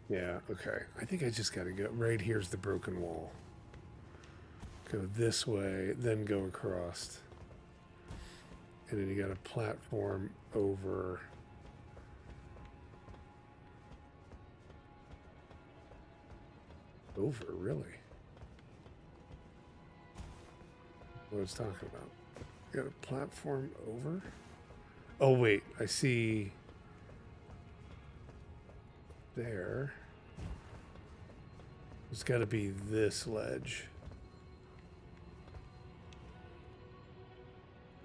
Yeah, okay. I think I just gotta go. Right here's the broken wall. Go this way, then go across. And then you got a platform over. Over, really? What it's talking about. You got a platform over? Oh, wait. I see. There. There's got to be this ledge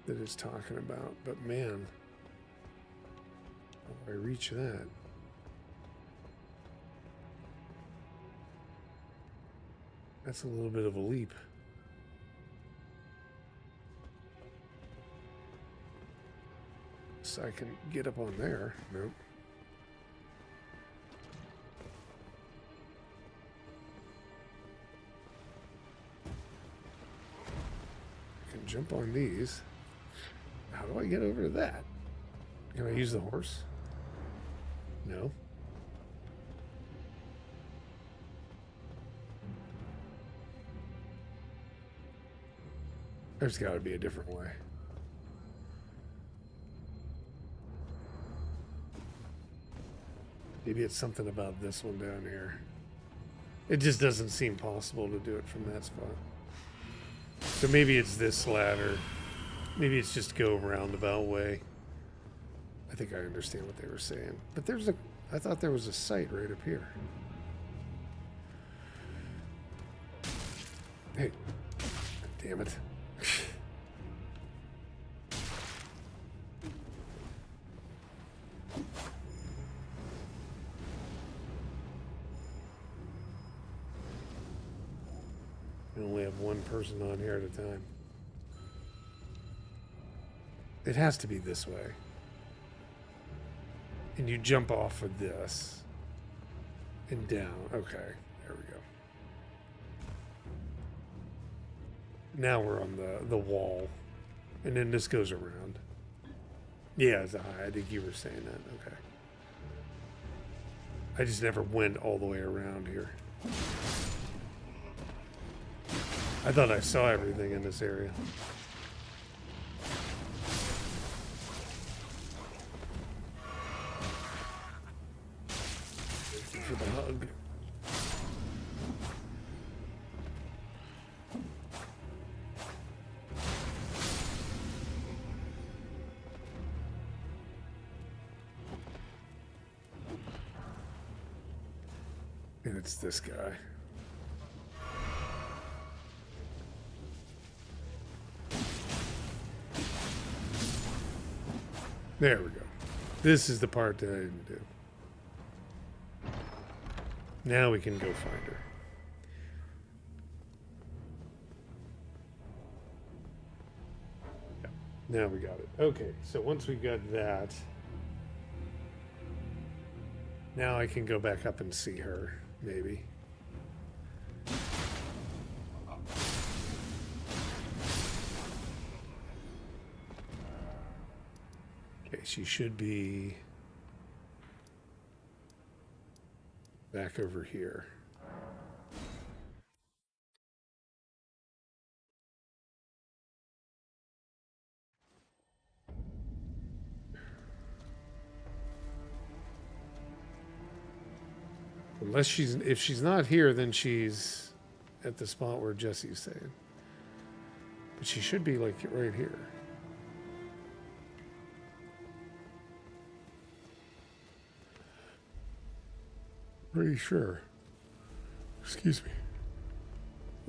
that it's talking about. But man, how do I reach that? That's a little bit of a leap. So I can get up on there. Nope. Jump on these. How do I get over to that? Can I use the horse? No. There's got to be a different way. Maybe it's something about this one down here. It just doesn't seem possible to do it from that spot. So maybe it's this ladder. Maybe it's just go roundabout way. I think I understand what they were saying. But there's a... I thought there was a site right up here. Hey. Damn it. We only have one person on here at a time. It has to be this way. And you jump off of this. And down. Okay. There we go. Now we're on the wall. And then this goes around. Yeah, it's a high. I think you were saying that. Okay. I just never went all the way around here. I thought I saw everything in this area. Thank you for the hug. And it's this guy. There we go. This is the part that I didn't do. Now we can go find her. Yeah. Now we got it. Okay, so once we got that, now I can go back up and see her, maybe. Okay, she should be back over here. Unless if she's not here, then she's at the spot where Jesse's saying. But she should be like right here. Pretty sure. Excuse me.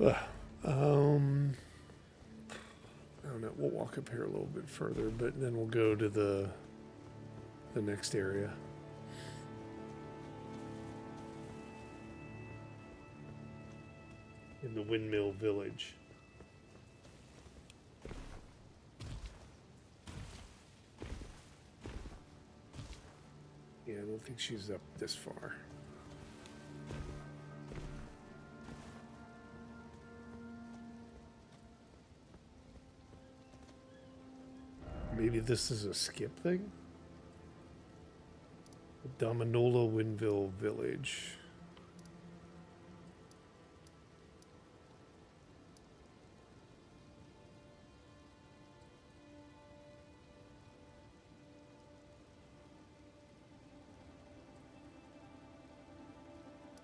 I don't know. We'll walk up here a little bit further, but then we'll go to the next area. In the Windmill Village. Yeah, I don't think she's up this far. Maybe this is a skip thing? Dominola Windmill Village.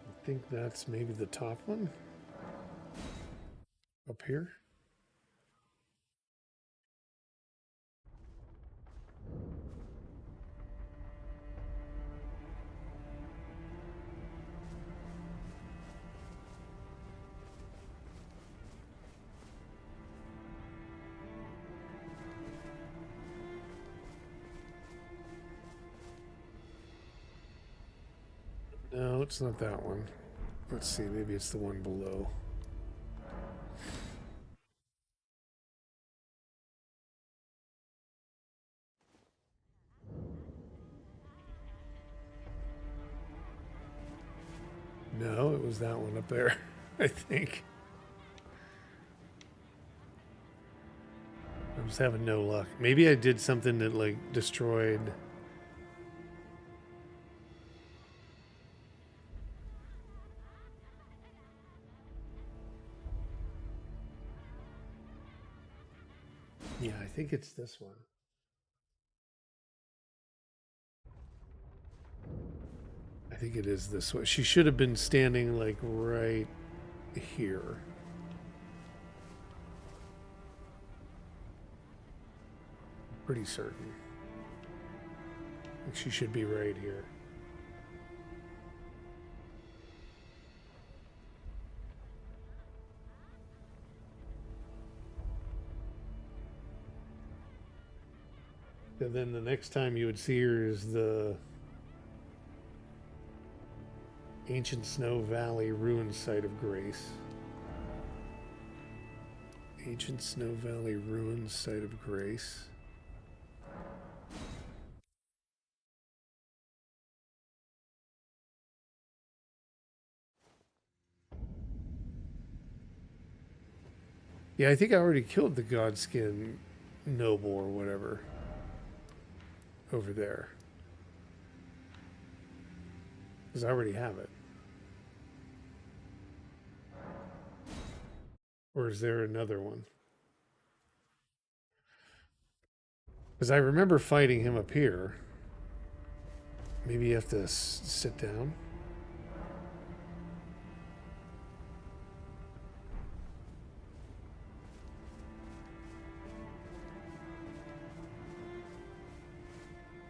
I think that's maybe the top one. Up here. No, it's not that one. Let's see, maybe it's the one below. No, it was that one up there, I think. I was having no luck. Maybe I did something that, like, destroyed... Yeah, I think it's this one. I think it is this one. She should have been standing, like, right here. Pretty certain. Like she should be right here. And then the next time you would see her is the Ancient Snow Valley Ruin Site of Grace. Ancient Snow Valley Ruin Site of Grace. Yeah, I think I already killed the Godskin noble or whatever over there. Because I already have it. Or is there another one? Because I remember fighting him up here. Maybe you have to sit down.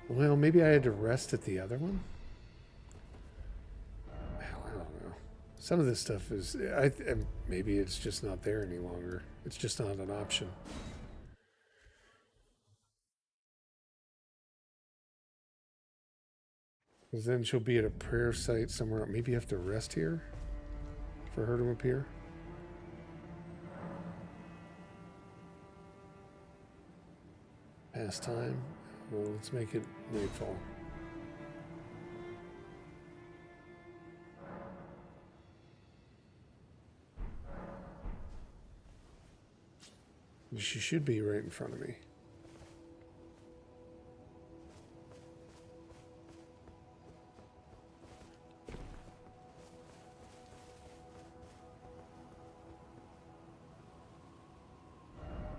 Well, maybe I had to rest at the other one. Hell, I don't know. Some of this stuff is... maybe it's just not there any longer. It's just not an option. Because then she'll be at a prayer site somewhere. Maybe you have to rest here for her to appear. Past time. Well, let's make it nightfall. She should be right in front of me.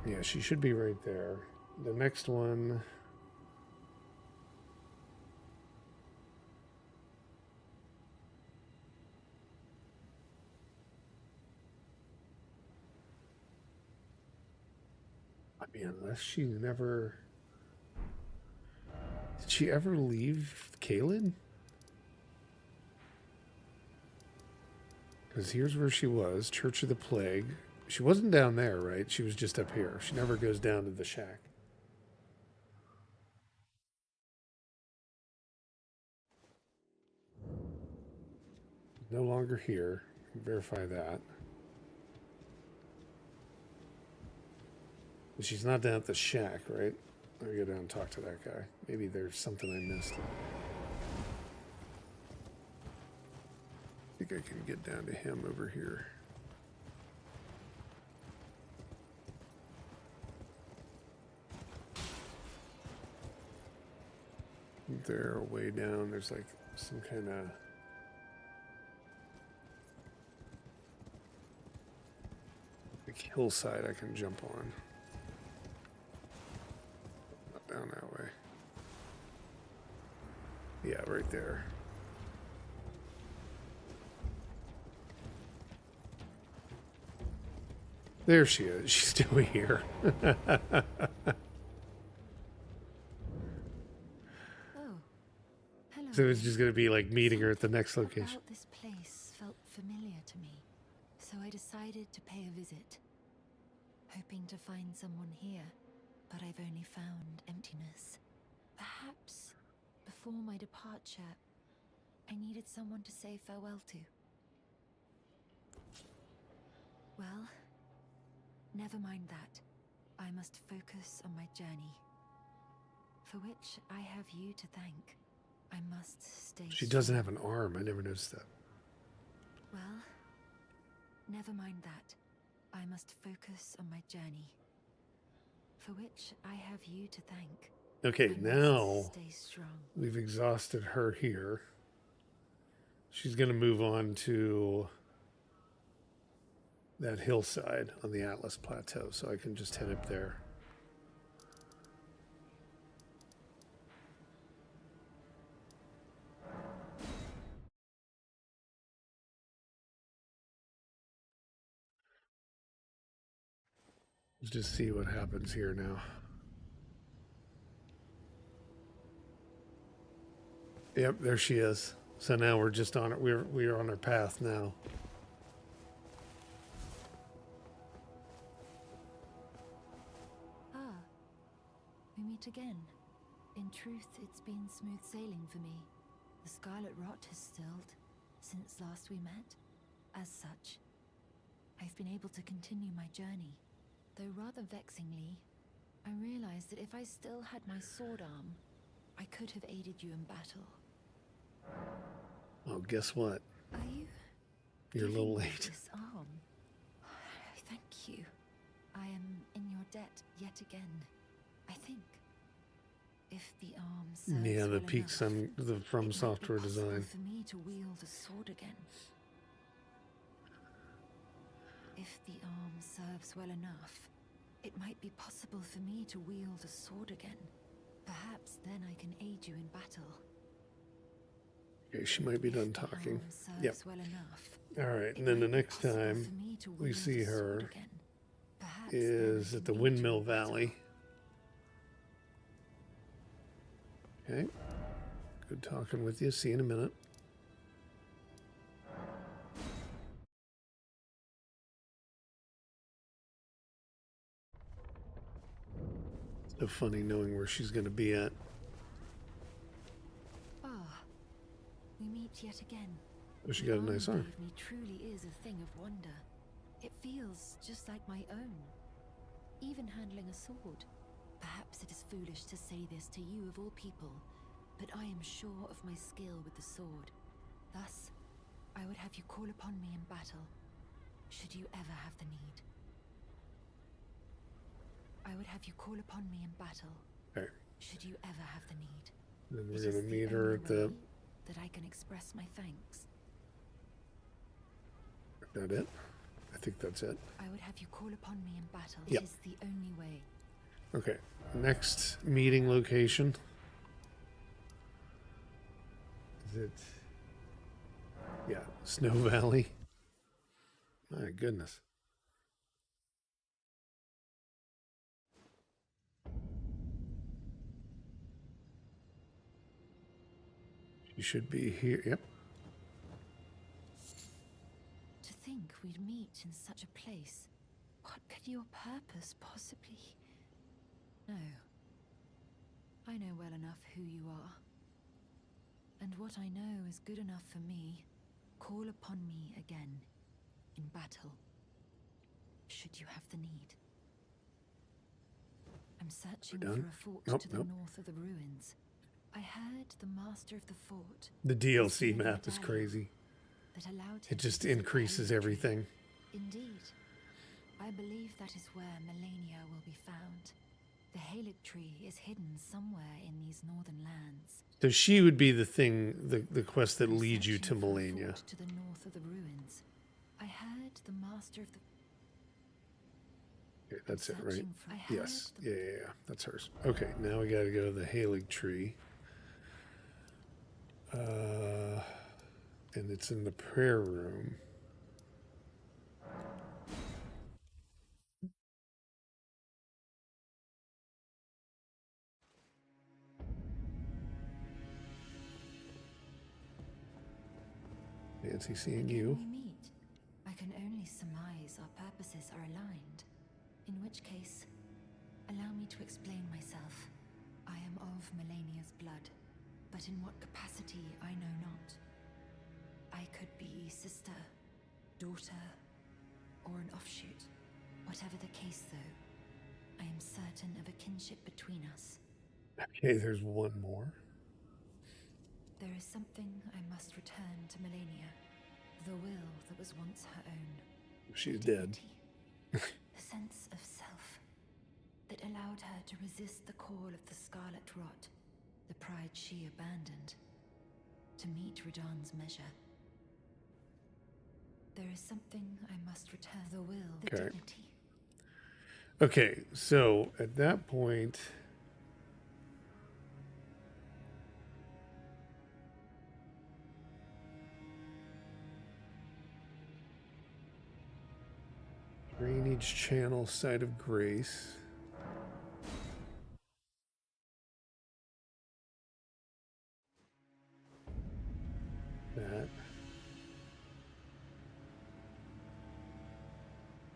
Yeah, she should be right there. The next one. I mean, unless she never. Did she ever leave Caelid? Because here's where she was, Church of the Plague. She wasn't down there, right? She was just up here. She never goes down to the shack. No longer here. Verify that. But she's not down at the shack, right? Let me go down and talk to that guy. Maybe there's something I missed. I think I can get down to him over here. There, way down, there's like some kind of like hillside I can jump on. Not down that way. Yeah, right there. There she is. She's still here. So it's just going to be like meeting her at the next location. This place felt familiar to me, so I decided to pay a visit, hoping to find someone here, but I've only found emptiness. Perhaps before my departure, I needed someone to say farewell to. Well, never mind that. I must focus on my journey, for which I have you to thank. I must stay She doesn't have an arm. I never noticed that. Well, never mind that. I must focus on my journey, for which I have you to thank. Okay, now stay strong. We've exhausted her here. She's going to move on to that hillside on the Atlas Plateau, so I can just head up there. Let's just see what happens here now. Yep, there she is. So now we're just on it. We're on our path now. Ah, we meet again. In truth, it's been smooth sailing for me. The scarlet rot has stilled since last we met. As such, I've been able to continue my journey. Though rather vexingly, I realized that if I still had my sword arm, I could have aided you in battle. Oh, guess what? Are you? You're a little giving me late. This arm? Thank you. I am in your debt yet again. I think. If the arm serves Yeah, the well peaks enough, on the it From might be Software possible design. for me to wield a sword again. If the arm serves well enough, it might be possible for me to wield a sword again. Perhaps then I can aid you in battle. Okay, she might be done talking. Yep. Well enough, all right, and then the next time we see her is at the Windmill Valley. Okay. Good talking with you. See you in a minute. So funny knowing where she's going to be at. Ah, we meet yet again. Oh, she got a nice arm. Me truly is a thing of wonder. It feels just like my own. Even handling a sword. Perhaps it is foolish to say this to you of all people, but I am sure of my skill with the sword. Thus, I would have you call upon me in battle, should you ever have the need. I would have you call upon me in battle, Okay. should you ever have the need. Then we're going to meet her at the... that I can express my thanks. Is that it? I think that's it. I would have you call upon me in battle. Yep. It is the only way. Okay. Next meeting location. Is it? Yeah, Snow Valley. My goodness. You should be here. Yep. To think we'd meet in such a place. What could your purpose possibly? No. I know well enough who you are. And what I know is good enough for me. Call upon me again. In battle. Should you have the need. I'm searching We're for done? a fort Nope, to the nope. north of the ruins. I heard the master of the fort The DLC Speaking of map is medallion crazy. that allowed him It to just visit the increases Helix everything. Tree. Indeed. I believe that is where Melania will be found. The Helix tree is hidden somewhere in these northern lands. So she would be the thing, the quest that I'm leads you to searching for a Melania. fort to the north of the ruins. I heard the master of the Okay, that's it, right? searching for- I heard Yes. the- Yeah. That's hers. Okay, now we got to go to the Halig tree. And it's in the prayer room. Fancy seeing Again you. we meet. I can only surmise our purposes are aligned. In which case, allow me to explain myself. I am of Melania's blood, but in what capacity I know not. I could be sister, daughter, or an offshoot. Whatever the case, though, I am certain of a kinship between us. Okay, there's one more. There is something I must return to Melania. The will that was once her own. She's The dead. dignity, the sense of self that allowed her to resist the call of the Scarlet Rot, the pride she abandoned, to meet Radan's measure. There is something I must return. The will, the Okay. dignity. Okay, so at that point, drainage channel, site of grace. That.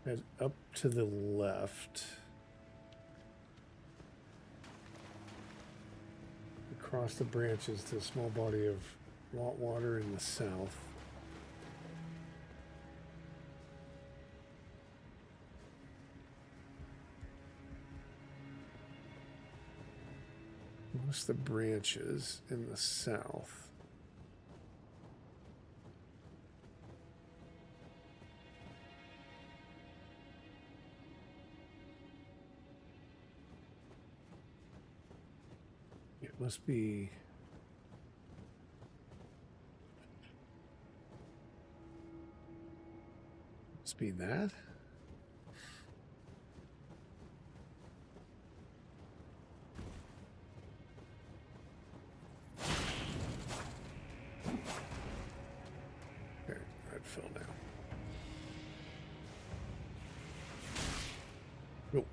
And up to the left. Across the branches to a small body of rot water in the south. Across the branches in the south. It must be. Must be that. Okay, that fell now. Nope.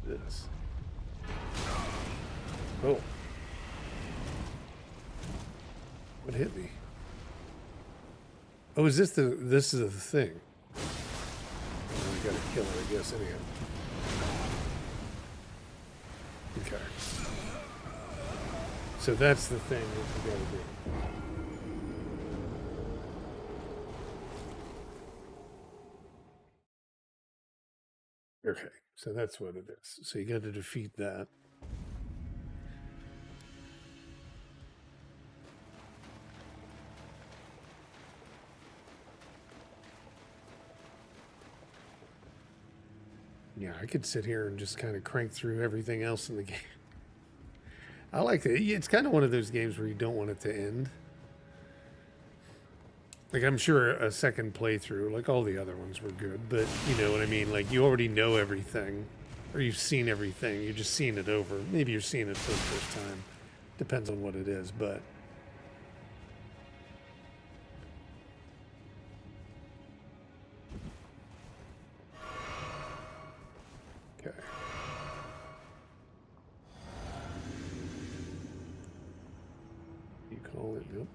This. Oh. What hit me? Oh, is this this is the thing? I gotta kill it, I guess, anyhow. Okay. So that's the thing that we gotta do. Okay, so that's what it is. So you got to defeat that. Yeah, I could sit here and just kind of crank through everything else in the game. I like it. It's kind of one of those games where you don't want it to end. Like, I'm sure a second playthrough, like all the other ones, were good, but you know what I mean? Like, you already know everything, or you've seen everything. You're just seeing it over. Maybe you're seeing it for the first time. Depends on what it is, but... Okay. You call it, nope.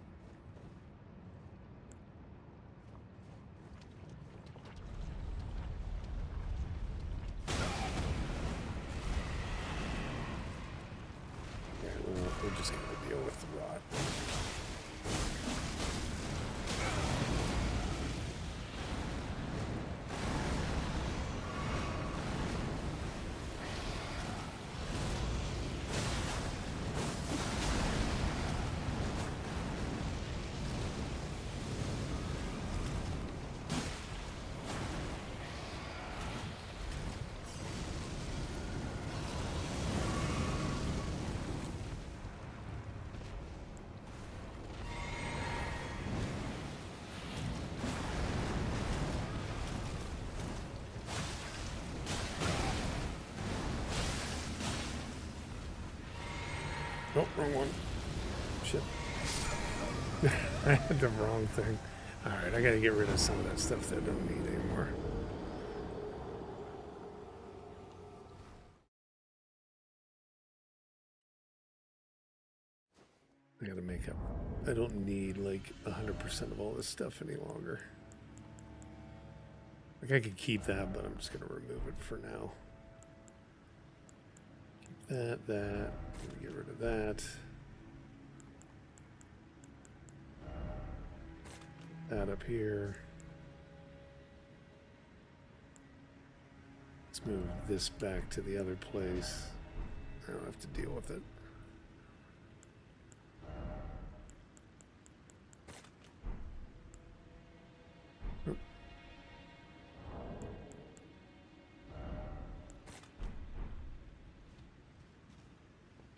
We're just going to deal with the rot. Nope, wrong one. Shit. I had the wrong thing. Alright, I gotta get rid of some of that stuff that I don't need anymore. I gotta make up. I don't need like 100% of all this stuff any longer. Like, I could keep that, but I'm just gonna remove it for now. Keep that. Get rid of that. That up here. Let's move this back to the other place. I don't have to deal with it.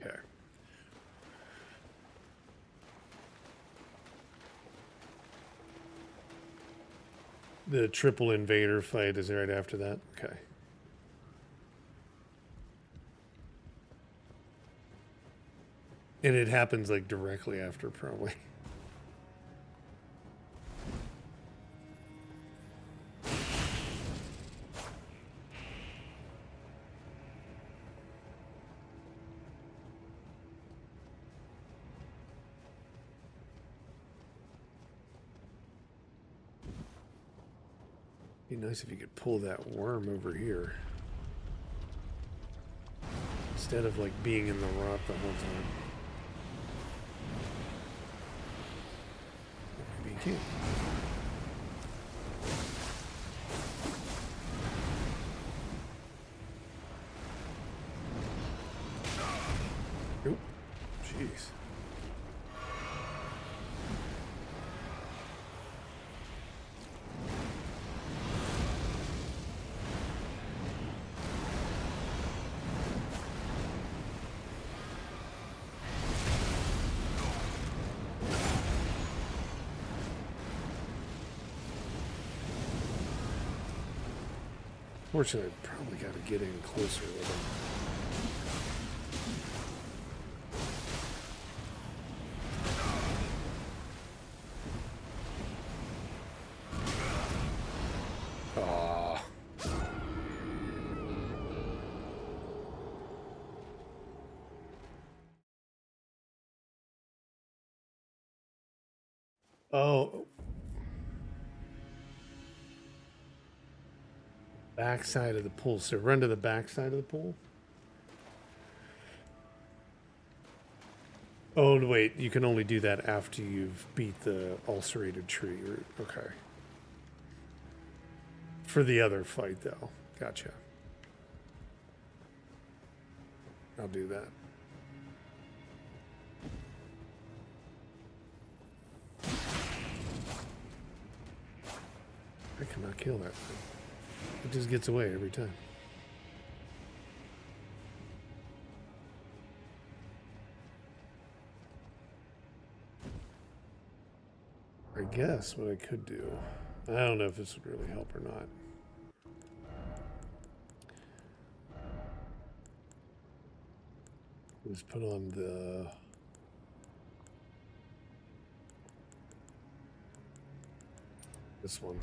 Okay. The triple invader fight is right after that? Okay. And it happens like directly after, probably. Be nice if you could pull that worm over here. Instead of like being in the rot the whole time. Maybe you can. Oop. Jeez. Fortunately, I probably got to get in closer with him. Aw. Oh. Back side of the pool. So run to the back side of the pool. Oh, wait. You can only do that after you've beat the ulcerated tree. Okay. For the other fight, though. Gotcha. I'll do that. I cannot kill that thing. It just gets away every time. I guess what I could do, I don't know if this would really help or not. Is put on this one.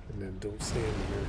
And then don't stand there.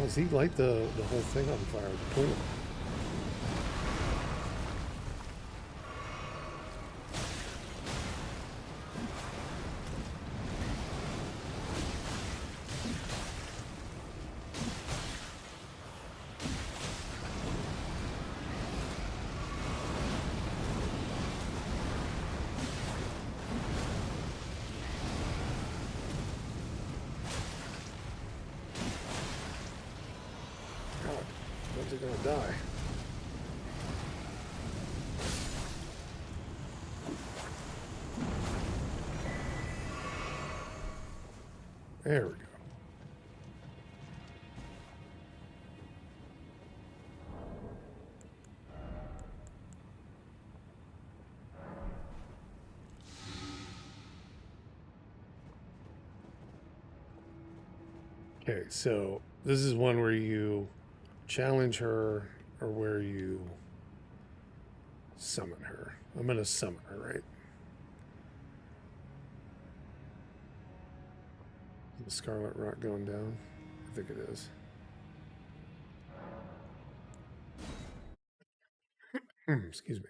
Oh, does he light the whole thing on fire? The pool? God, when's it gonna die? There we go. Okay, so this is one where you challenge her or where you summon her. I'm gonna summon her, right? The Scarlet Rock going down? I think it is. Excuse me.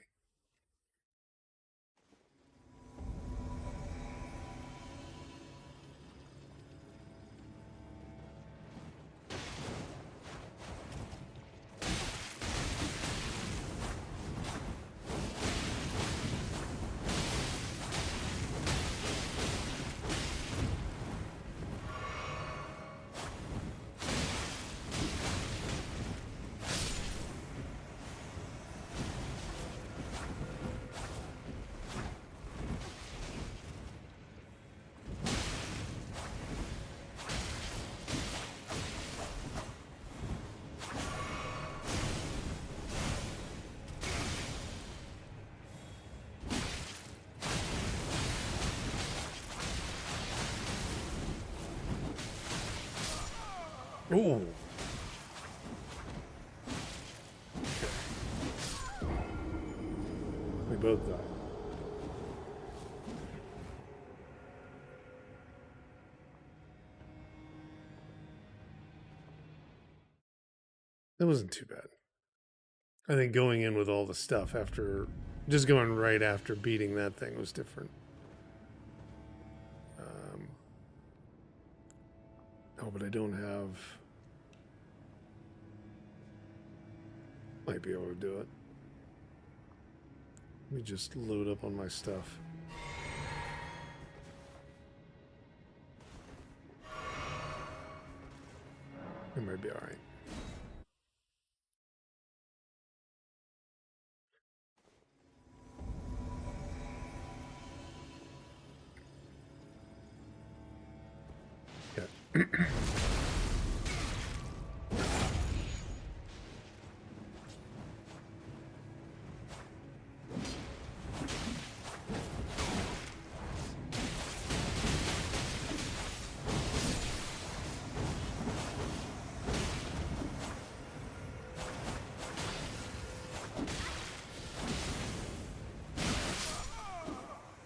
Ooh. We both died. That wasn't too bad. I think going in with all the stuff after, just going right after beating that thing was different. Oh, but I don't have... Might be able to do it. Let me just load up on my stuff. It might be all right. Yeah.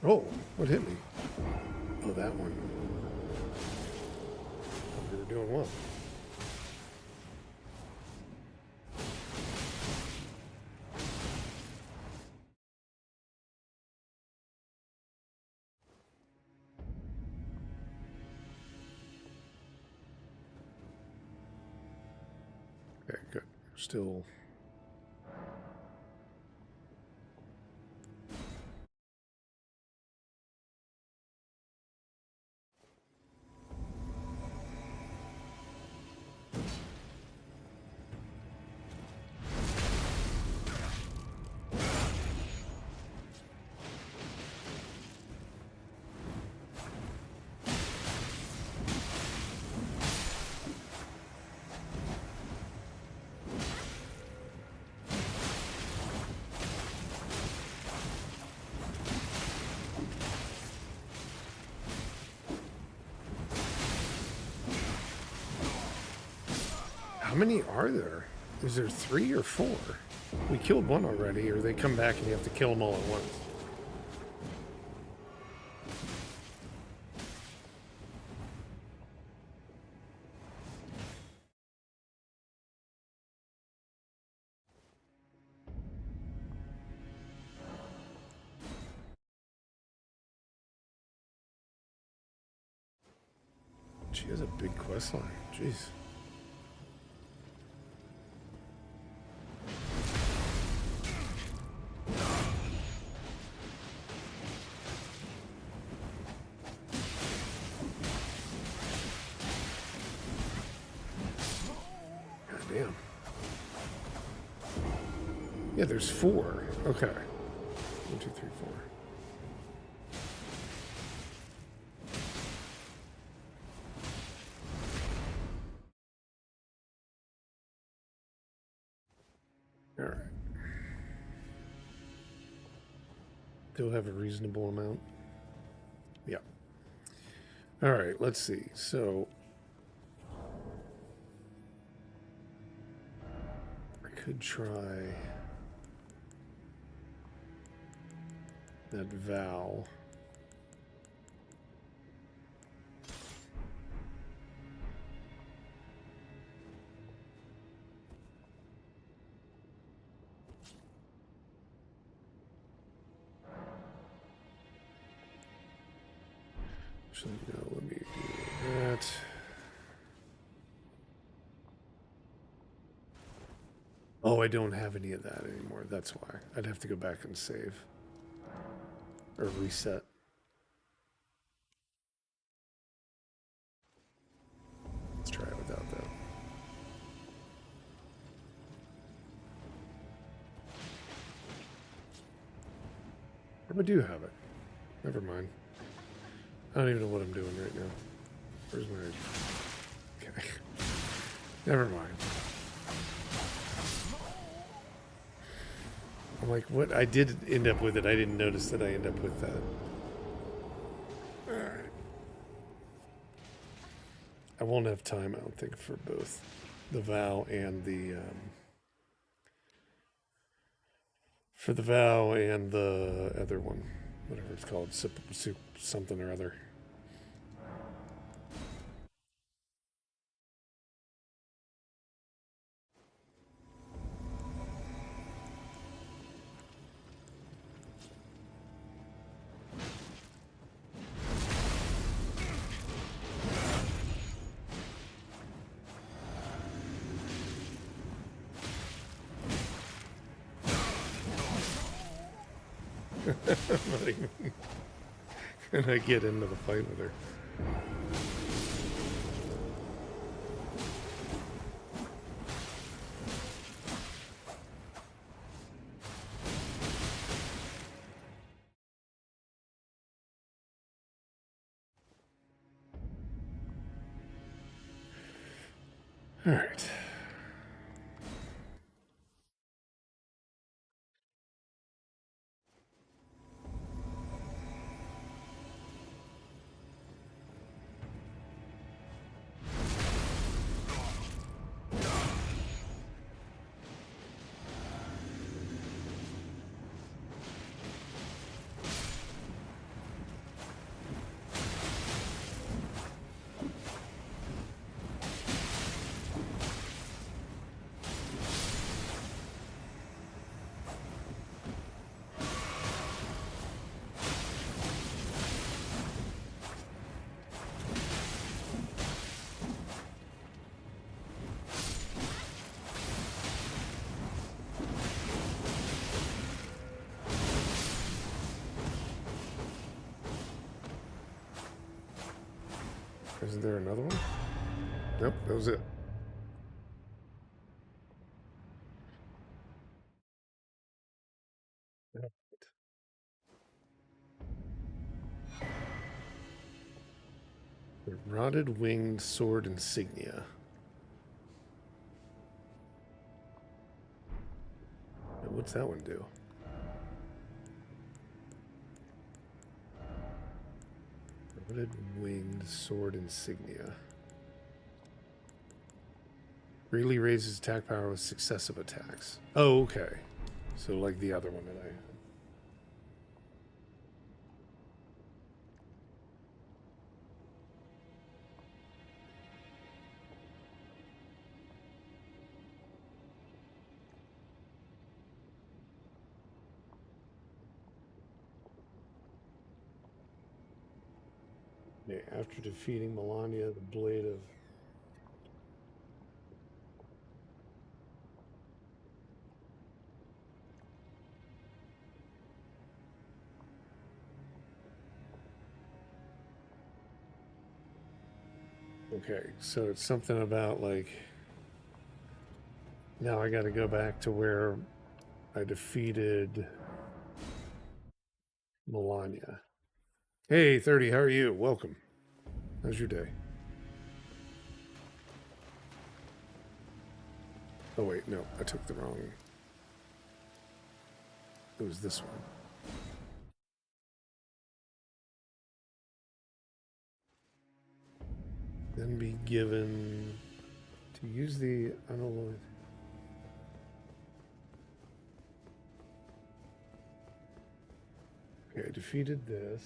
Oh, what hit me? Oh, that one. We were doing well. Okay, good. Still. How many are there? Is there 3 or 4? We killed one already, or they come back and you have to kill them all at once. She has a big quest line. Jeez. God damn. Yeah, there's 4. Okay. 1, 2, 3, 4. All right. Still have a reasonable amount. Yeah. All right, let's see. So I could try that vow. Actually, no, let me do that. Oh, I don't have any of that anymore. That's why. I'd have to go back and save. Or reset. Let's try it without that. Or I do have it. Never mind. I don't even know what I'm doing right now. Where's my... Okay. Never mind. I'm like, what? I did end up with it. I didn't notice that I end up with that. Alright. I won't have time, I don't think, for both the vow and the... for the vow and the other one. Whatever it's called. Something or other. I'm not even gonna get into the fight with her. All right. Isn't there another one? Nope, that was it. The rotted winged sword insignia. And what's that one do? Rotted winged sword insignia. Greatly raises attack power with successive attacks. Oh, okay. So like the other one that I had. Yeah, after defeating Melania, the blade of... Okay, so it's something about like... Now I gotta go back to where I defeated Melania. Hey, 30, how are you? Welcome. How's your day? Oh wait, no, I took the wrong... It was this one. Then be given to use the unalloyed. Okay, I defeated this.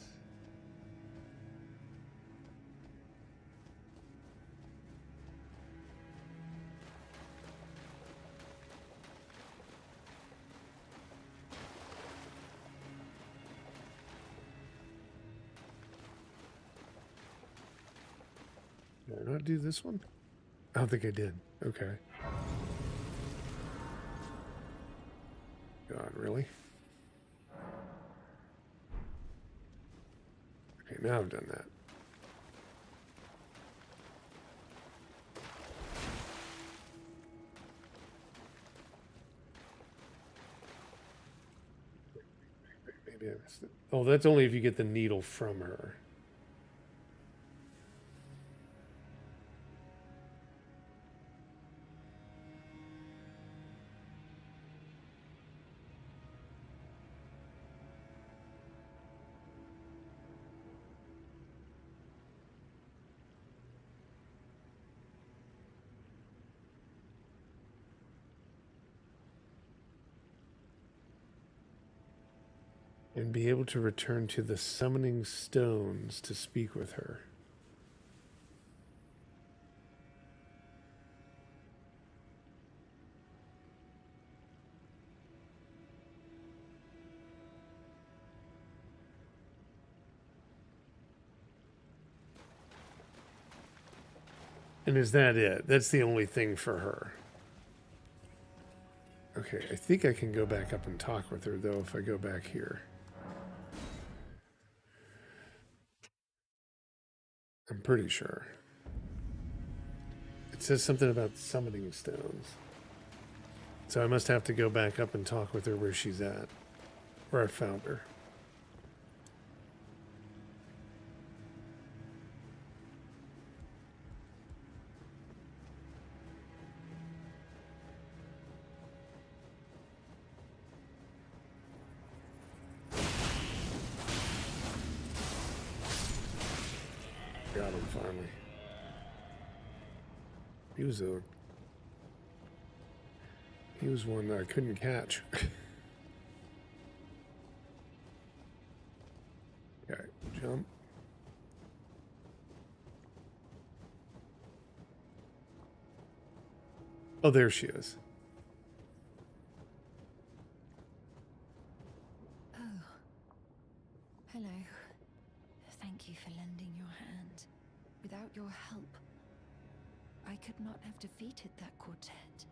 Did I not do this one? I don't think I did. Okay. God, really? Okay, now I've done that. Maybe I missed it. Oh, that's only if you get the needle from her. And be able to return to the summoning stones to speak with her. And is that it? That's the only thing for her. Okay, I think I can go back up and talk with her, though, if I go back here. I'm pretty sure. It says something about summoning stones. So I must have to go back up and talk with her where she's at. Where I found her. Got him finally. He was one that I couldn't catch. Okay, jump. Oh, there she is. Oh. Hello. Thank you for lending your hand. Without your help, I could not have defeated that quartet.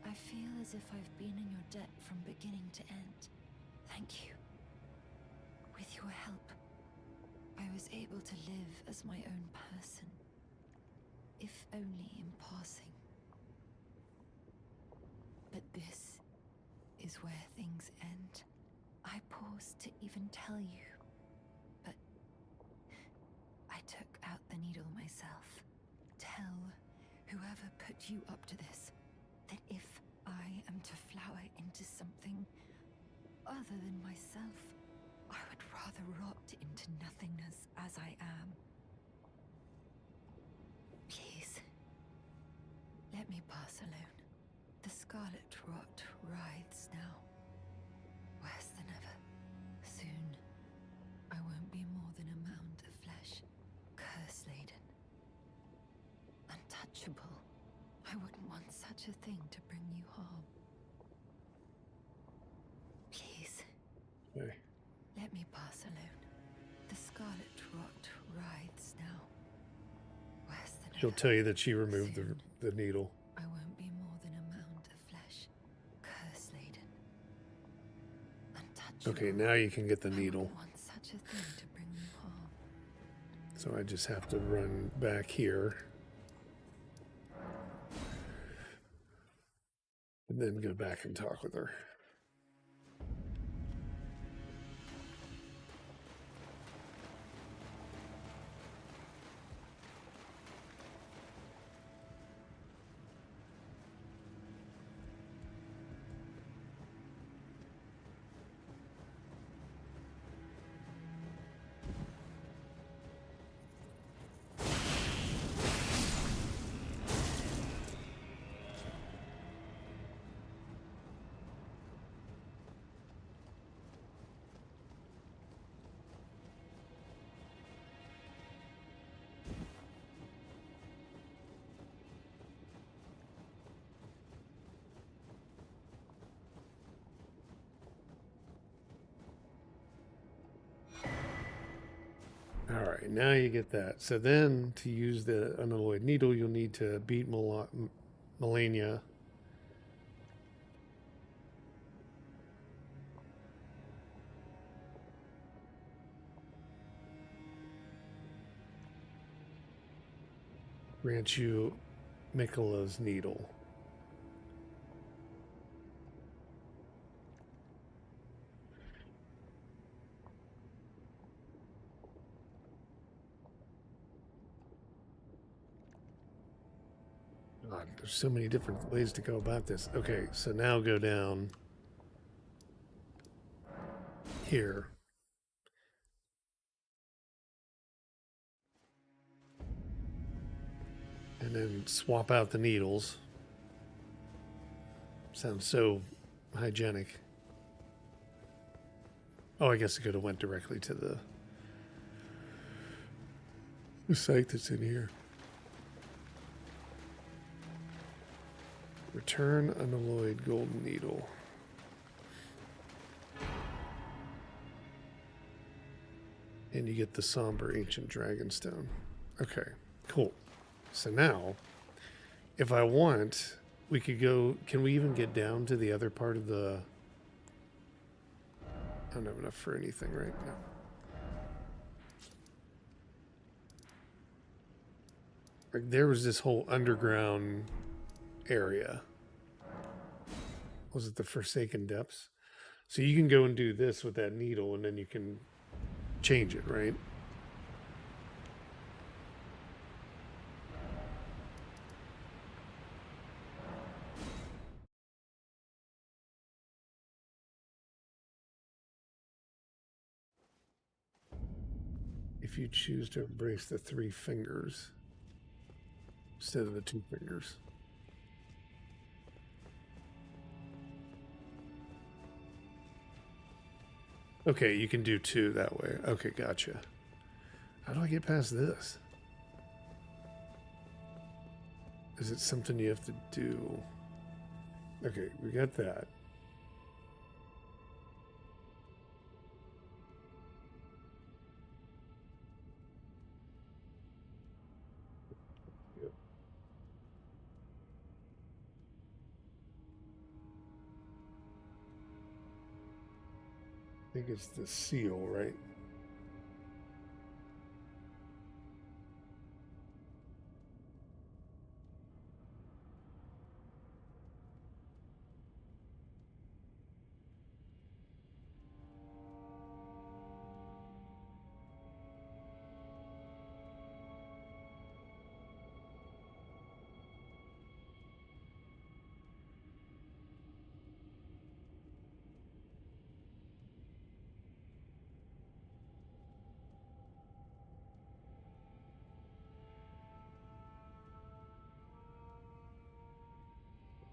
I feel as if I've been in your debt from beginning to end. Thank you. With your help, I was able to live as my own person. only in passing. But this is where things end. I pause to even tell you, but I took out the needle myself. Tell whoever put you up to this that if I am to flower into something other than myself, I would rather rot into nothingness as I am. Please, let me pass alone. The scarlet rot writhes now, worse than ever. Soon, I won't be more than a mound of flesh, curse-laden, untouchable. I wouldn't want such a thing to bring you harm. Please, Okay. let me pass alone. The scarlet rot writhes now, worse than She'll ever. tell you that she removed Soon, the needle. I won't be more than a mound of flesh, curse-laden, untouchable. Okay, now you can get the I needle. wouldn't want such a thing to bring you harm. So I just have to run back here. And then go back and talk with her. All right, now you get that. So then to use the unalloyed needle, you'll need to beat Melania. Grant you Mikola's needle. God, there's so many different ways to go about this. Okay, so now go down here. And then swap out the needles. Sounds so hygienic. Oh, I guess it could have went directly to the site that's in here. Return unalloyed golden needle. And you get the somber ancient dragonstone. Okay, cool. So now, if I want, we could go. Can we even get down to the other part of the... I don't have enough for anything right now. Like, there was this whole underground area. Was it the Forsaken Depths? So you can go and do this with that needle, and then you can change it, right? If you choose to embrace the 3 fingers instead of the 2 fingers. Okay, you can do 2 that way. Okay, gotcha. How do I get past this? Is it something you have to do? Okay, we got that. Yep. I think it's the seal, right?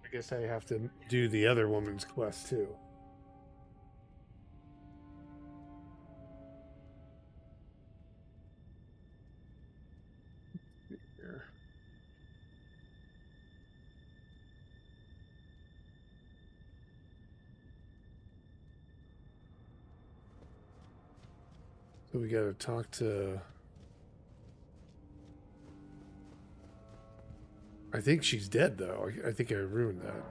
I guess I have to do the other woman's quest too. Here. So we got to talk to. I think she's dead, though. I think I ruined that.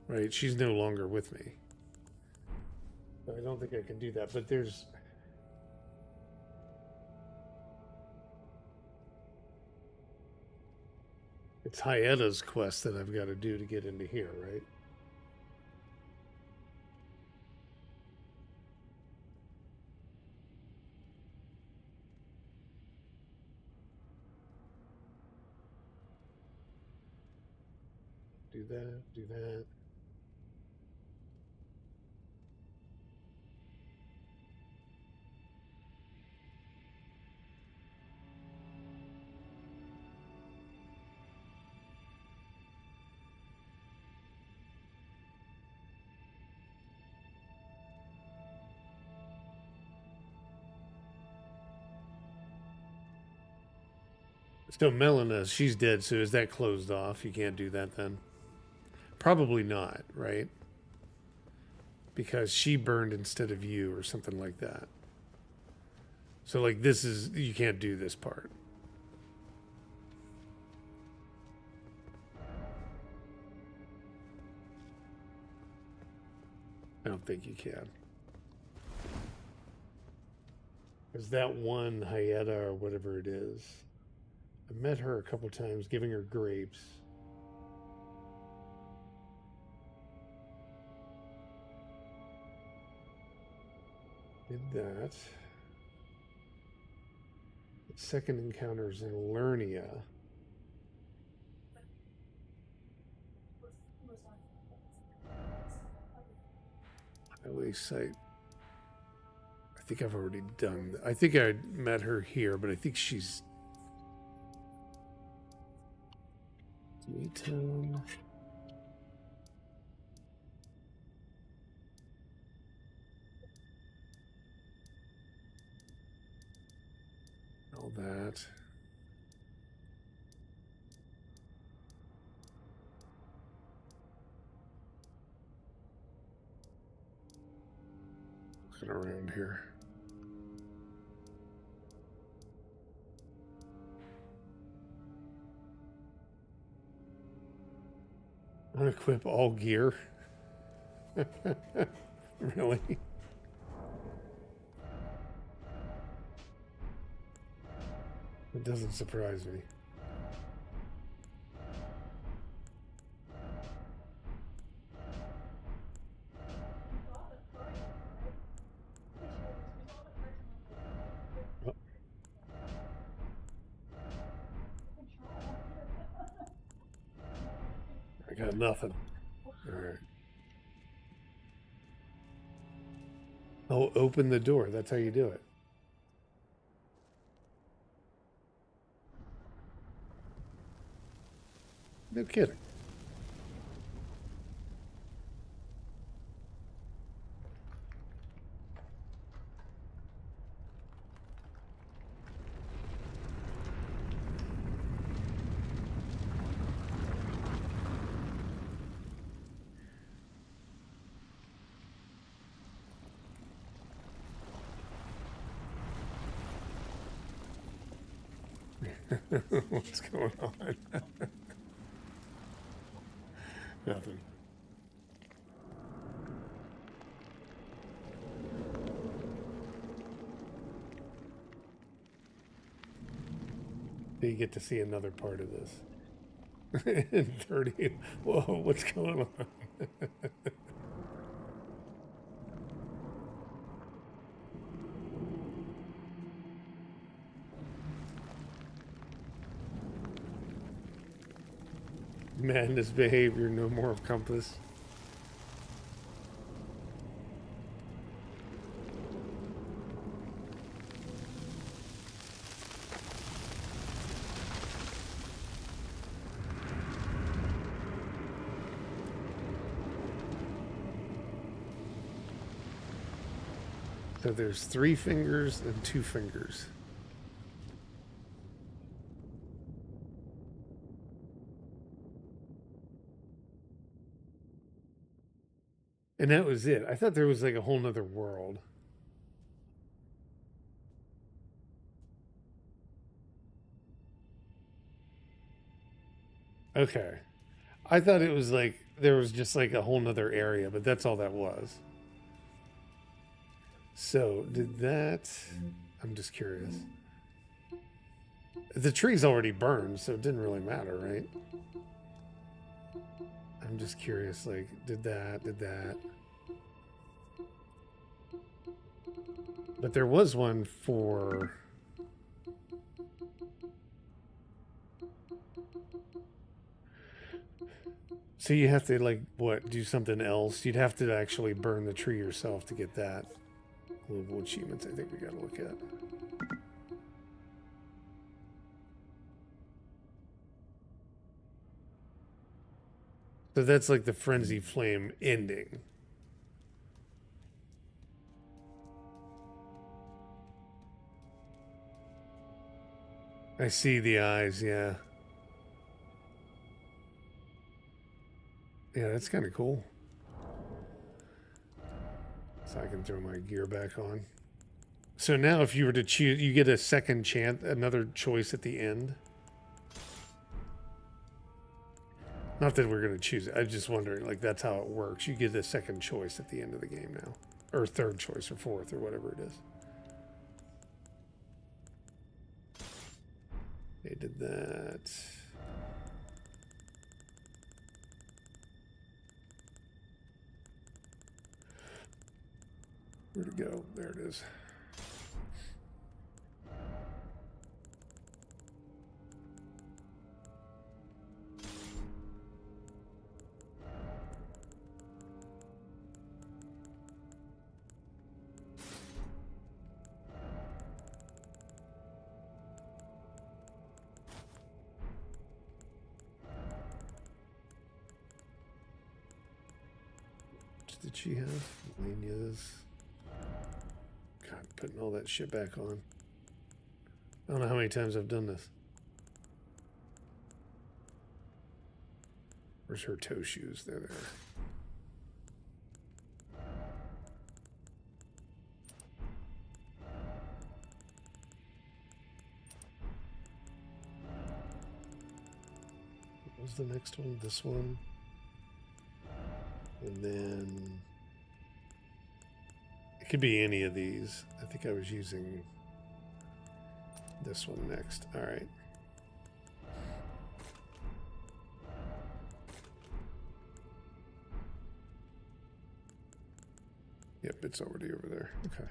Right? She's no longer with me. So I don't think I can do that. But there's. It's Hyeda's quest that I've got to do to get into here, right? Do that, do that. So Melina, she's dead. So is that closed off? You can't do that then? Probably not, right? Because she burned instead of you or something like that. So like this is, you can't do this part. I don't think you can. Because that one Hyeda or whatever it is, I met her a couple times giving her grapes. Did that. The second encounter is in Lernia. Highway site. I think I've already done. I think I met her here, but I think she's. Town. All that. Looking around here. Unequip all gear. Really? It doesn't surprise me. Oh. I got nothing. All right. Oh, open the door. That's how you do it. No kidding. What's going on? Nothing. You get to see another part of this. In 30. Whoa, what's going on? Madness behavior, no more compass. So there's 3 fingers and 2 fingers. And that was it. I thought there was like a whole nother world. Okay. I thought it was like there was just like a whole nother area, but that's all that was. So did that... I'm just curious. The tree's already burned, so it didn't really matter, right? I'm just curious, like, did that. But there was one for... So you have to, like, what, do something else? You'd have to actually burn the tree yourself to get that. Global achievements, I think we gotta look at. So that's like the Frenzy Flame ending. I see the eyes, yeah. Yeah, that's kind of cool. So I can throw my gear back on. So now if you were to choose, you get a second chance, another choice at the end. Not that we're going to choose it. I'm just wondering, like, that's how it works. You get a second choice at the end of the game now. Or third choice or fourth or whatever it is. They did that. Where'd it go? There it is. What did she have? Lena's. God, putting all that shit back on. I don't know how many times I've done this. Where's her toe shoes? They're there. What was the next one? This one. And then... it could be any of these. I think I was using this one next. All right. Yep, it's already over there. Okay.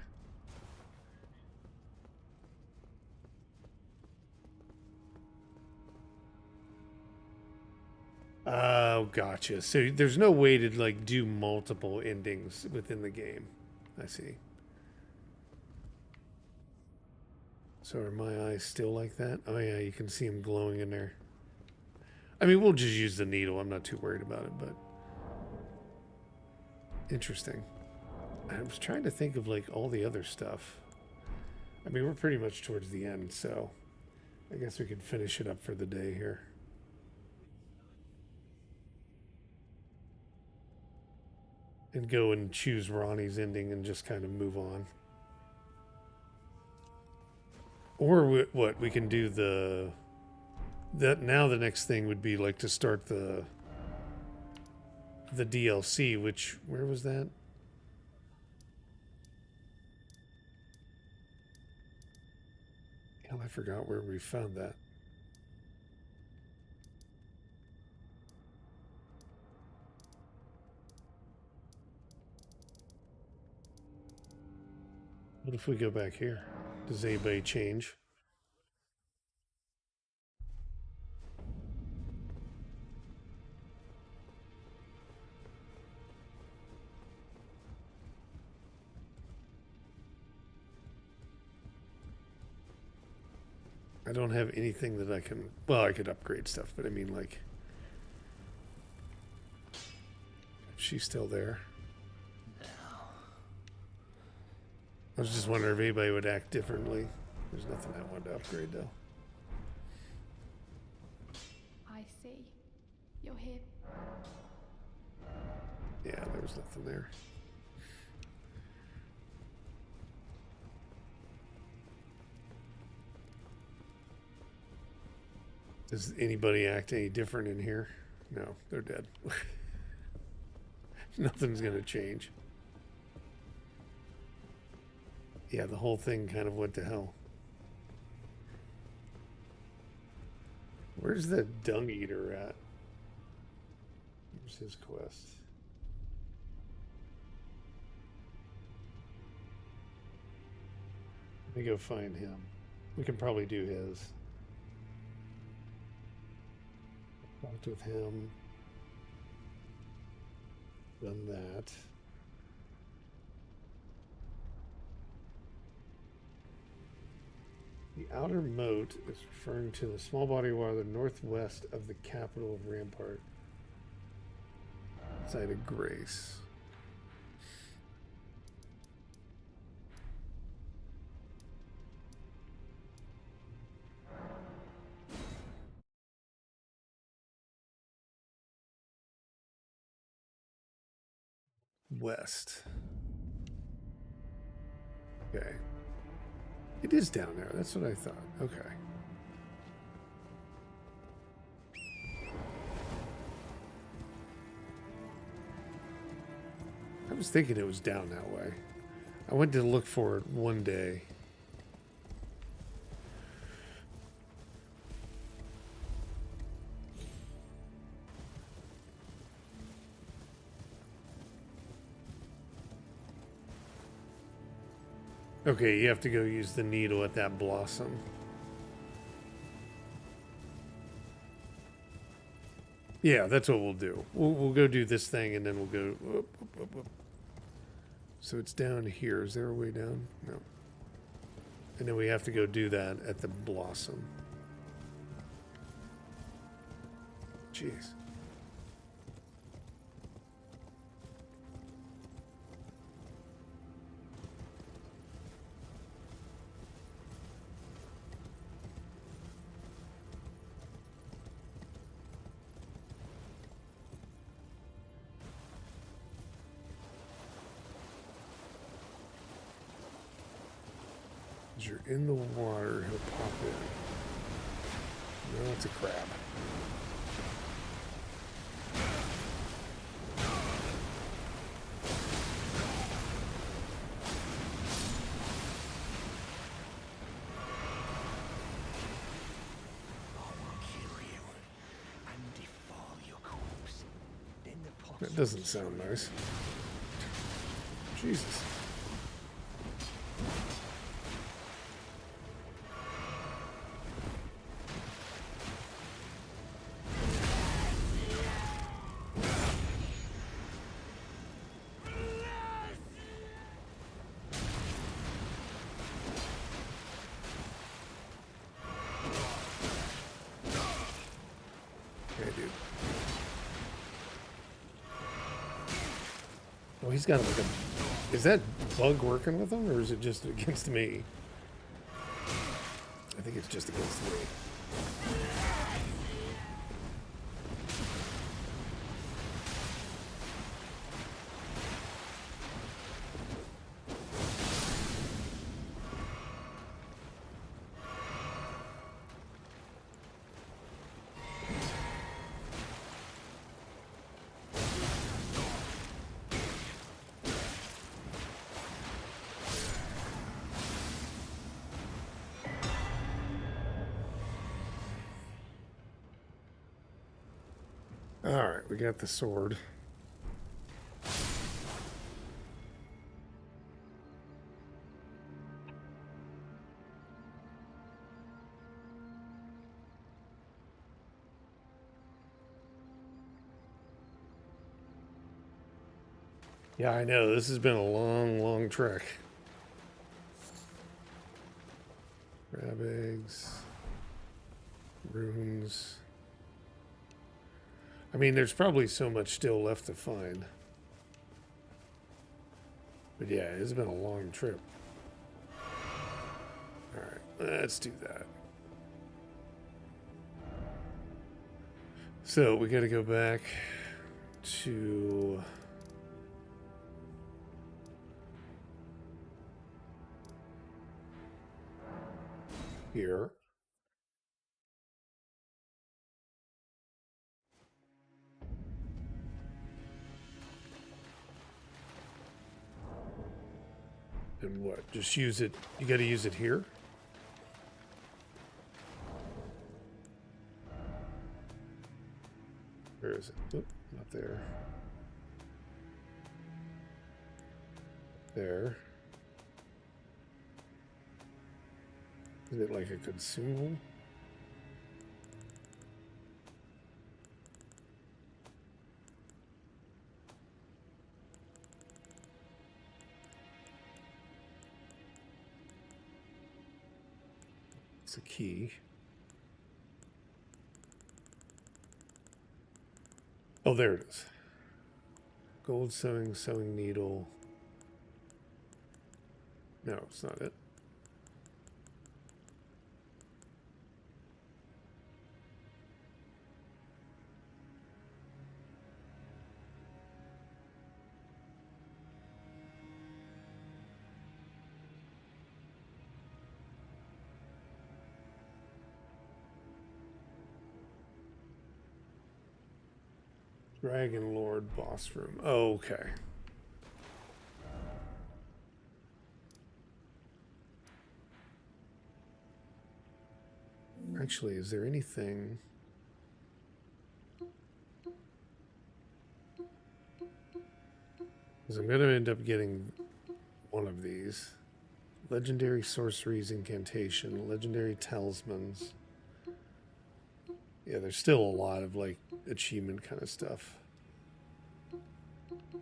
Oh, gotcha. So there's no way to like do multiple endings within the game. I see. So are my eyes still like that? Oh yeah, you can see them glowing in there. I mean, we'll just use the needle. I'm not too worried about it, but interesting. I was trying to think of like all the other stuff. I mean, we're pretty much towards the end, so I guess we could finish it up for the day here. And go and choose Ronnie's ending and just kind of move on. Or what we can do now the next thing would be like to start the DLC, which where was that? Hell, I forgot where we found that. What if we go back here? Does anybody change? I don't have anything that I can... well, I could upgrade stuff, but I mean, like... she's still there. I was just wondering if anybody would act differently. There's nothing I wanted to upgrade, though. I see. You're here. Yeah, there was nothing there. Does anybody act any different in here? No, they're dead. Nothing's going to change. Yeah, the whole thing kind of went to hell. Where's the dung eater at? Here's his quest. Let me go find him. We can probably do his. Talked with him. Done that. The outer moat is referring to the small body of water northwest of the capital of Rampart. Site of Grace. West. Okay. It is down there. That's what I thought. Okay. I was thinking it was down that way. I went to look for it one day. Okay, you have to go use the needle at that blossom. Yeah, that's what we'll do. We'll go do this thing and then we'll go. Whoop, whoop, whoop, whoop. So it's down here. Is there a way down? No. And then we have to go do that at the blossom. Jeez. As you're in the water, he'll pop in. No, it's a crab. That doesn't sound nice. Jesus. Oh, he's got like a... Is that bug working with him, or is it just against me? I think it's just against me. Alright, we got the sword. Yeah, I know. This has been a long, long trek. Crab eggs. Runes. I mean, there's probably so much still left to find. But yeah, it's been a long trip. Let's do that. So we got to go back to here. And what? Just use it. You got to use it here? Where is it? Oop, not there. There. Is it like a consumable? It's a key. Oh, there it is. Gold sewing needle. No, it's not it. Dragon Lord boss room. Oh, okay. Actually, is there anything? Because I'm going to end up getting one of these. Legendary sorceries, incantation, legendary talismans. Yeah, there's still a lot of like achievement kind of stuff.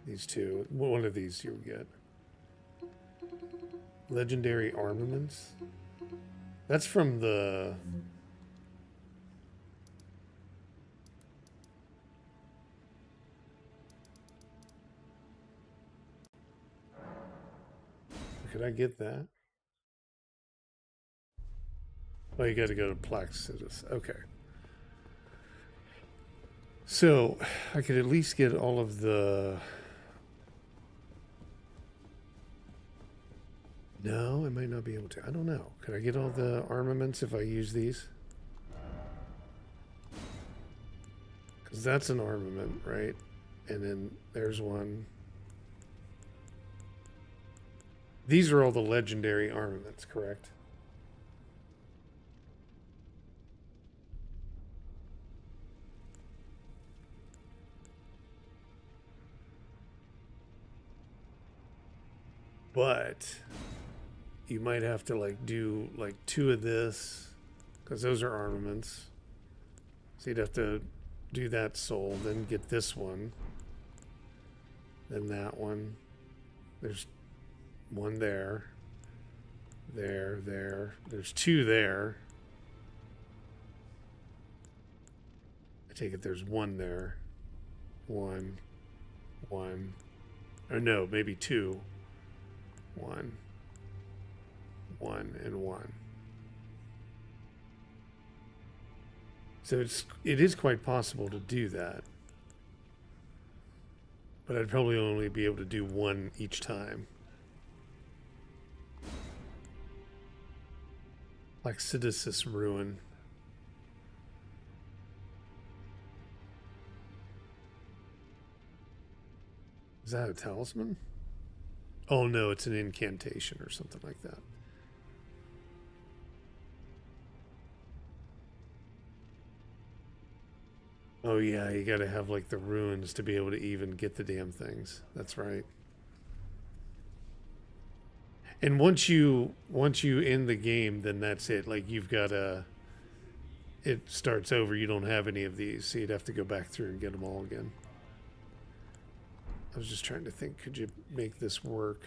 These two. One of these you'll get. Legendary armaments. That's from the... Could I get that? Oh, you got to go to Placidus. Okay. So, I could at least get all of the... No, I might not be able to. I don't know. Could I get all the armaments if I use these? Because that's an armament, right? And then there's one. These are all the legendary armaments, correct? But you might have to like do like 2 of this because those are armaments. So you'd have to do that soul, then get this one, then that one. There's one there, there. There's 2 there. I take it there's 1 there. 1. Or no, maybe 2. 1, and 1. So it is quite possible to do that. But I'd probably only be able to do 1 each time. Like Sidicus Ruin. Is that a talisman? Oh no, it's an incantation or something like that. Oh yeah, you gotta have like the ruins to be able to even get the damn things. That's right. And once you end the game, then that's it. Like you've gotta... It starts over. You don't have any of these, so you'd have to go back through and get them all again. I was just trying to think, could you make this work?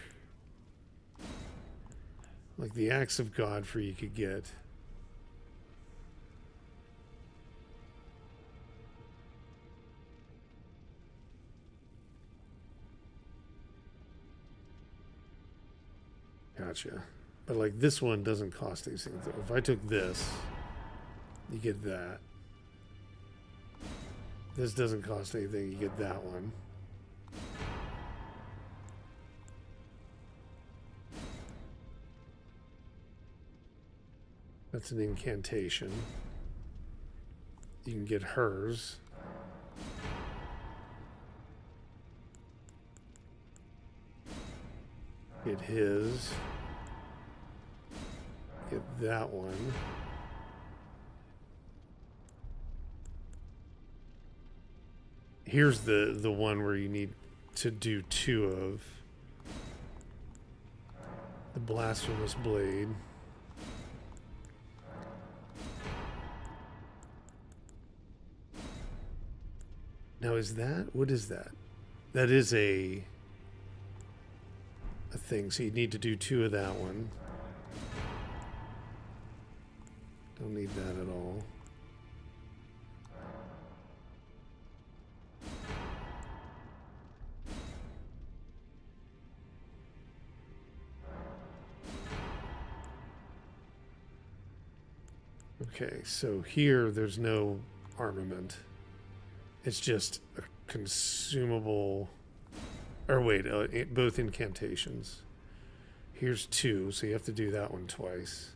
Like the Axe of Godfrey you could get. Gotcha. But like this one doesn't cost these things. If I took this, you get that. This doesn't cost anything, you get that one. That's an incantation. You can get hers. Get his. Get that one. Here's the one where you need to do 2 of. The blasphemous blade. Now is that, what is that? That is a thing, so you need to do 2 of that one. Don't need that at all. Okay, so here there's no armament. It's just a consumable, or wait, both incantations. Here's 2, so you have to do that one twice.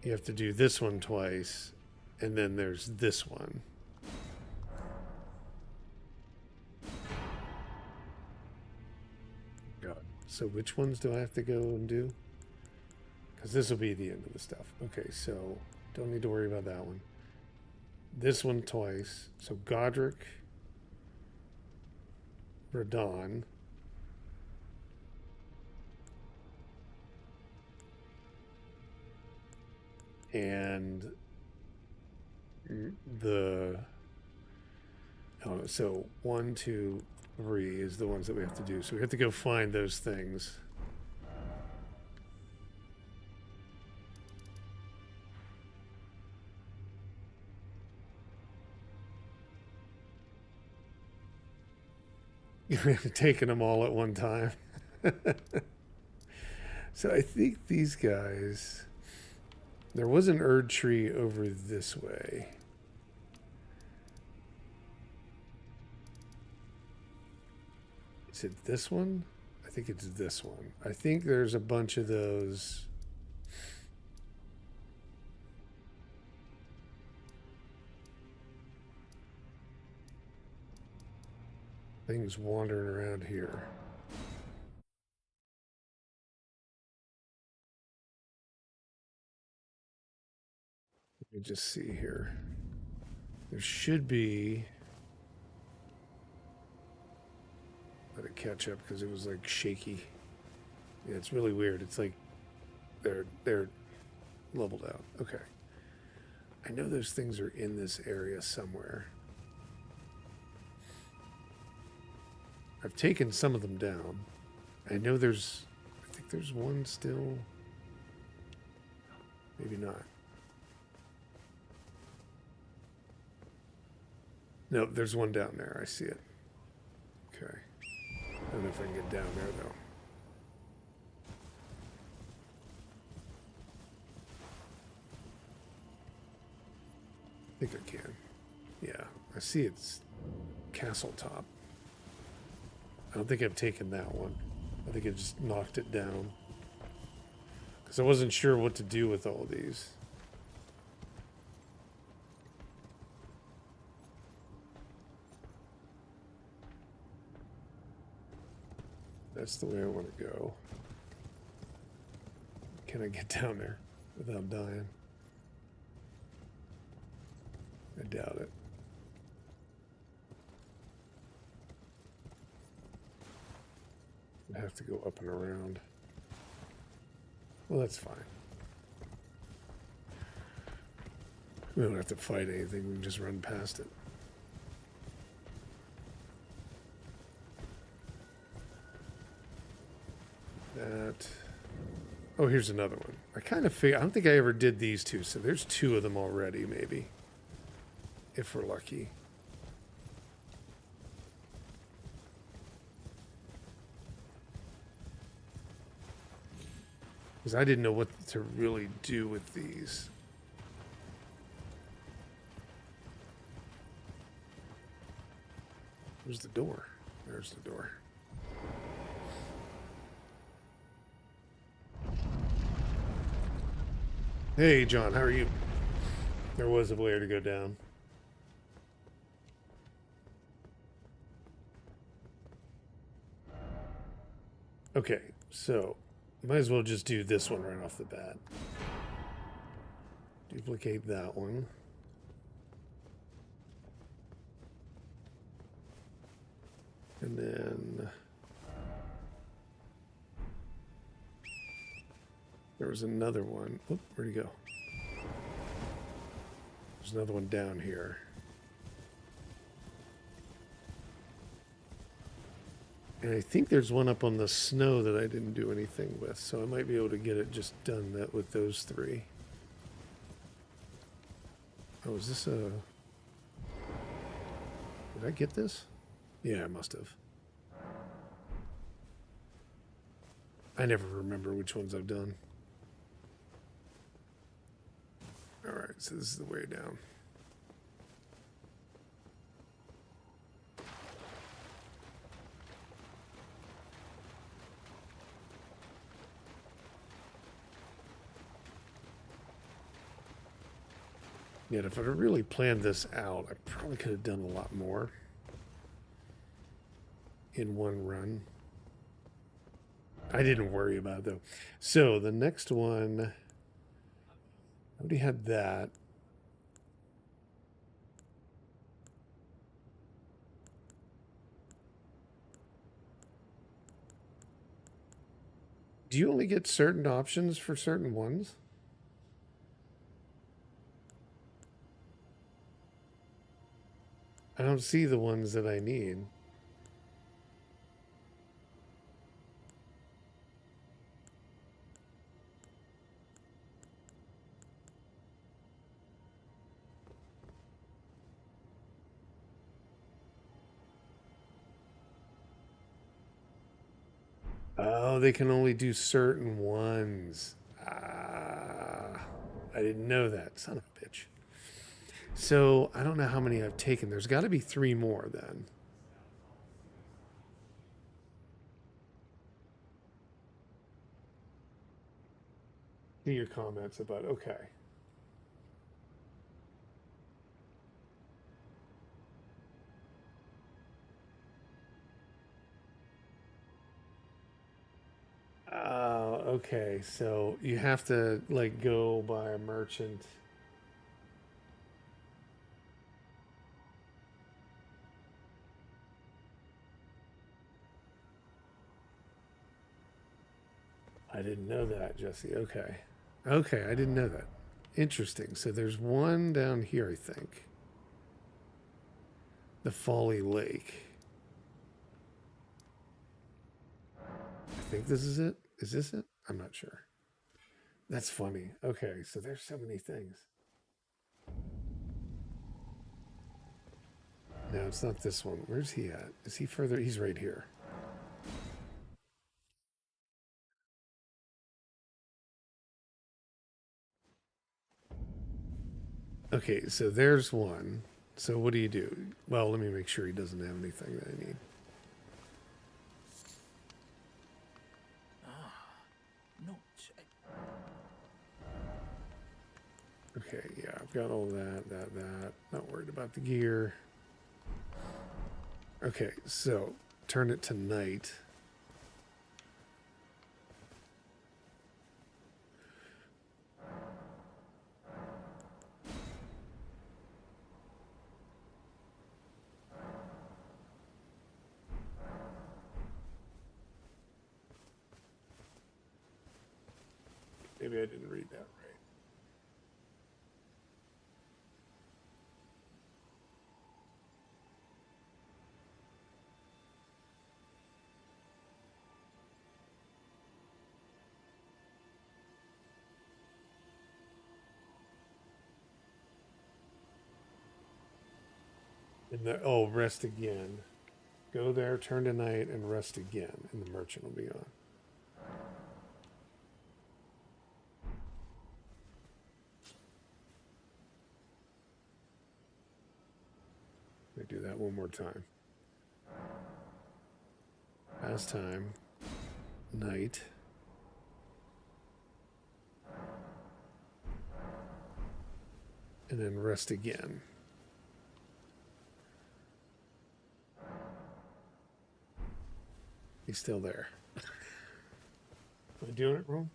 You have to do this one twice, and then there's this one. God. So which ones do I have to go and do? Because this will be the end of the stuff. Okay, so don't need to worry about that one. This one twice. So Godric, Radon, and the so 1, 2, 3 is the ones that we have to do. So we have to go find those things. You're taking them all at one time. So I think these guys, there was an Erd tree over this way. Is it this one? I think it's this one. I think there's a bunch of those. Things wandering around here. Let me just see here. There should be. Let it catch up because it was like shaky. Yeah, it's really weird. It's like they're leveled out. Okay. I know those things are in this area somewhere. I've taken some of them down. I know there's, I think there's one still. Maybe not. Nope, there's one down there. I see it. Okay. I don't know if I can get down there though. I think I can. Yeah, I see it's castle top. I don't think I've taken that one. I think I just knocked it down. Because I wasn't sure what to do with all these. That's the way I want to go. Can I get down there without dying? I doubt it. I have to go up and around. Well, that's fine. We don't have to fight anything. We can just run past it. That. Oh, here's another one. I kind of figure. I don't think I ever did these two, so there's 2 of them already, maybe. If we're lucky. Because I didn't know what to really do with these. Where's the door? There's the door. Hey, John, how are you? There was a way to go down. Okay, so might as well just do this one right off the bat. Duplicate that one. And then there was another one. Oop, where'd he go? There's another one down here. And I think there's one up on the snow that I didn't do anything with, so I might be able to get it just done that with those three. Oh, is this a... Did I get this? Yeah, I must have. I never remember which ones I've done. Alright, so this is the way down. Yet if I'd really planned this out, I probably could have done a lot more in one run. I didn't worry about it though. So the next one, I already had that. Do you only get certain options for certain ones? I don't see the ones that I need. Oh, they can only do certain ones. Ah, I didn't know that. Son of a bitch. So, I don't know how many I've taken. There's got to be 3 more then. See your comments about, okay. Okay. So, you have to, like, go by a merchant. I didn't know that, Jesse. Okay. Okay, I didn't know that. Interesting. So there's one down here, I think. The Folly Lake. I think this is it. Is this it? I'm not sure. That's funny. Okay, so there's so many things. No, it's not this one. Where's he at? Is he further? He's right here. Okay, so there's one. So what do you do? Well, let me make sure he doesn't have anything that I need. Okay, yeah, I've got all that. Not worried about the gear. Okay, so turn it to night. Maybe I didn't read that right. Oh, rest again. Go there, turn to night, and rest again, and the merchant will be on. Do that one more time. Last time. Night. And then rest again. He's still there. Am I doing it wrong?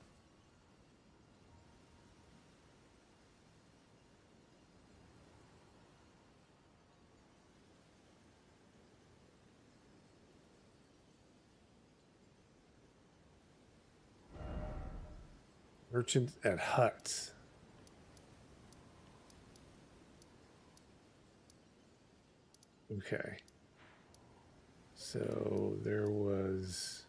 Merchants at huts. Okay. So there was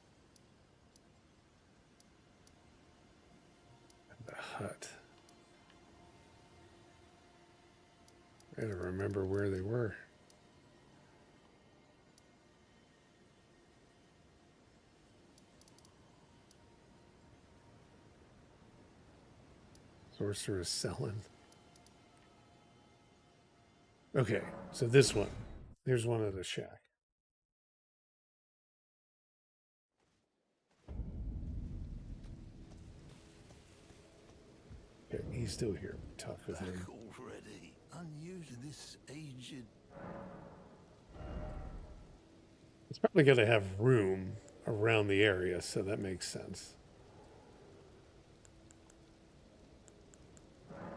the hut. I gotta remember where they were. Sorcerer is selling. Okay, so this one. There's one at the shack. Okay, he's still here. Talk with him. Back already. Unused to this aged. It's probably going to have room around the area, so that makes sense.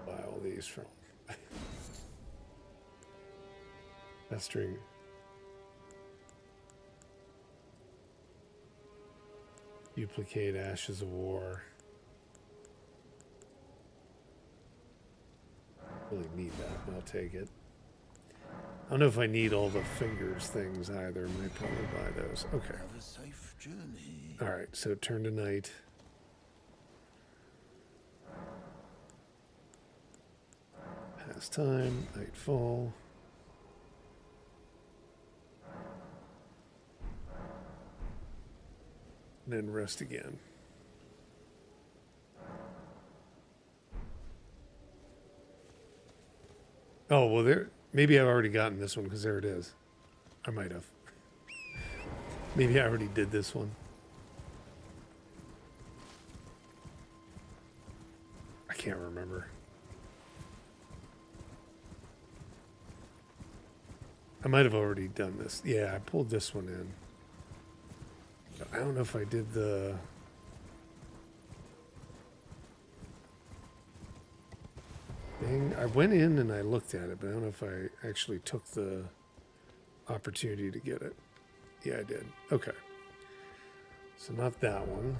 Buy all these from. Festering. Duplicate Ashes of War. Really need that, but I'll take it. I don't know if I need all the fingers things either. Might probably buy those. Okay. Have a safe journey. All right, so turn to night. Past time, nightfall. And then rest again. Oh, well, there. Maybe I've already gotten this one because there it is. I might have. Maybe I already did this one. I can't remember. I might have already done this. Yeah, I pulled this one in. But I don't know if I did the... thing. I went in and I looked at it, but I don't know if I actually took the opportunity to get it. Yeah, I did. Okay. So not that one.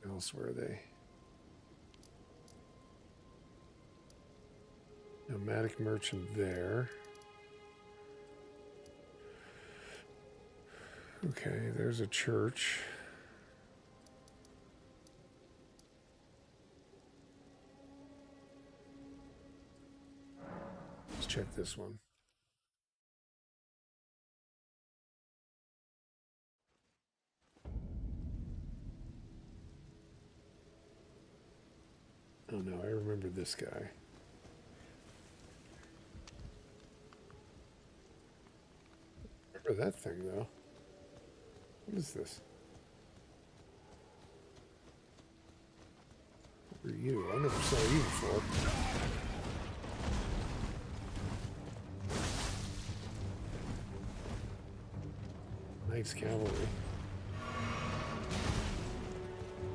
What else were they? Nomadic merchant there. Okay, there's a church. Let's check this one. Oh no, I remember this guy. Remember that thing though. What is this? Who are you? I never saw you before. Knights Cavalry.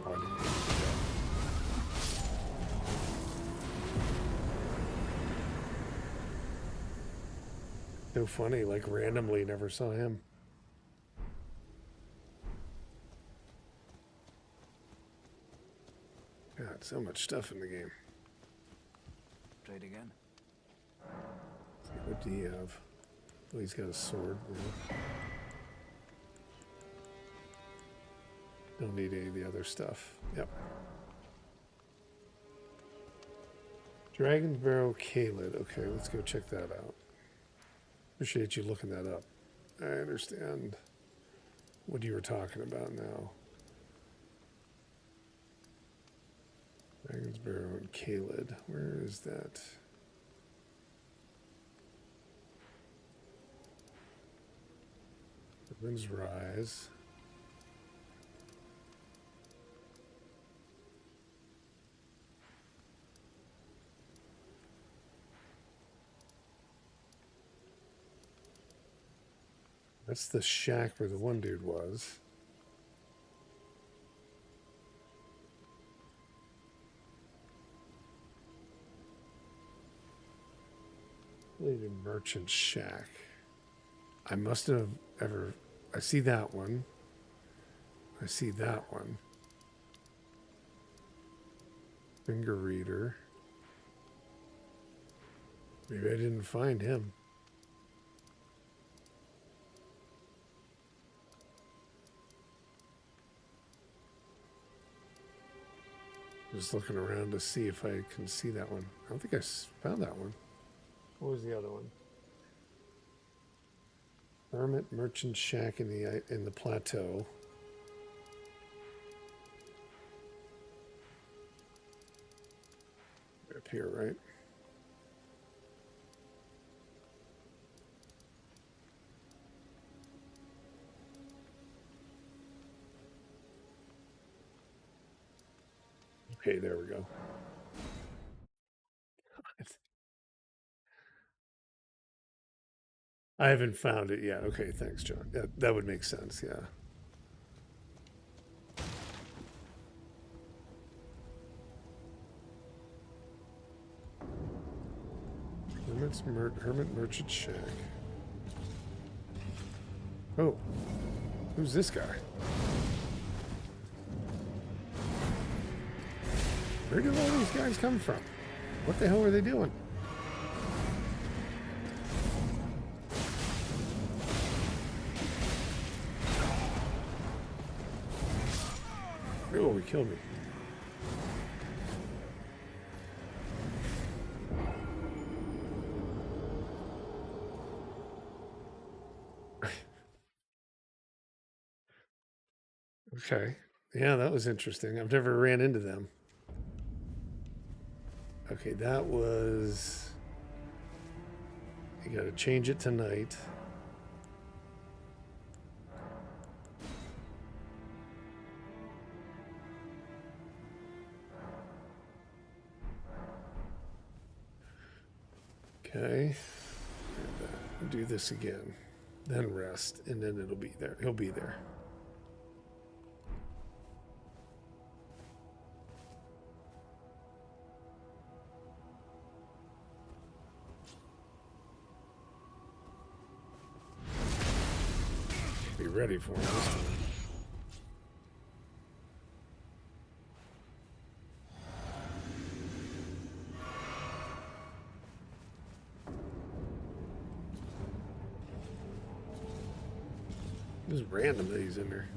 Oh, I didn't do that. So funny, like randomly never saw him. God, so much stuff in the game. Trade again. What do you have? Oh, he's got a sword. Yeah. Don't need any of the other stuff. Yep. Dragon's Barrow Kaled. Okay, let's go check that out. Appreciate you looking that up. I understand what you were talking about now. Dragon's Barrow and Kaled. Where is that? Winds rise. That's the shack where the one dude was. Bladed Merchant Shack. I must have ever... I see that one. I see that one. Finger Reader. Maybe I didn't find him. Just looking around to see if I can see that one. I don't think I found that one. What was the other one? Hermit Merchant Shack in the plateau. Up here, right? Okay, there we go. I haven't found it yet. Okay, thanks, John. That would make sense, yeah. Hermit Merchant Shack. Oh, who's this guy? Where did all these guys come from? What the hell are they doing? Oh, he killed me. Okay. Yeah, that was interesting. I've never ran into them. Okay, that was... You gotta change it tonight. Okay. And, do this again. Then rest, and then it'll be there. He'll be there. Be ready for him this time. Just random that he's in there.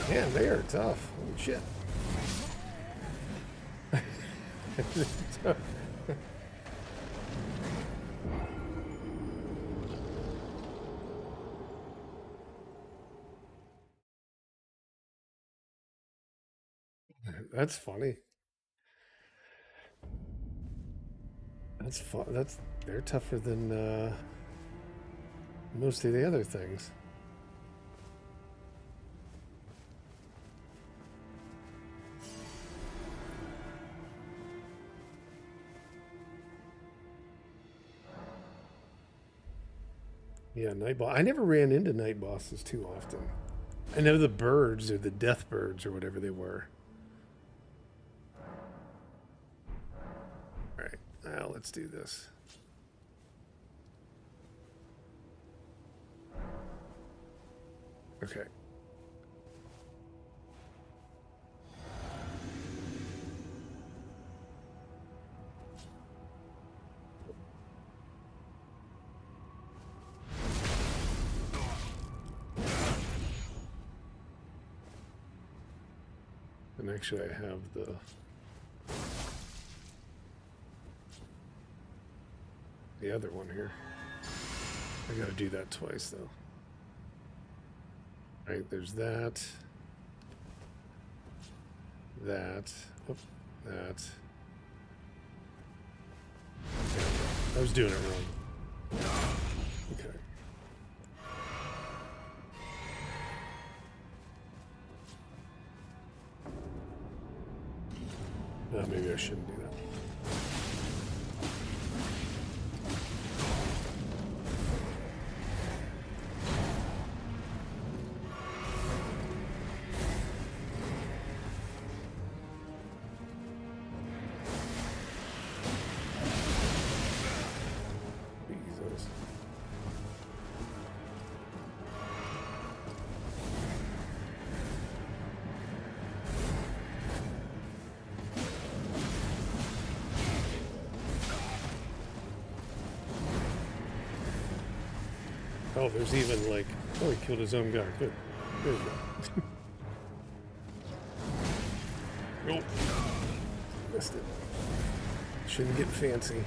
Man, they are tough. Holy shit. That's funny. That's fun. They're tougher than most of the other things. Yeah, night boss. I never ran into night bosses too often. I know the birds or the death birds or whatever they were. All right, now let's do this. Okay. And actually, I have the other one here. I gotta do that twice, though. Right, there's that. That. Whoop, that. I was doing it wrong. Okay. Maybe I shouldn't do that. Jesus. Oh, there's even like, oh, he killed his own guy. Good. There we go. Nope. Missed it. Shouldn't get fancy.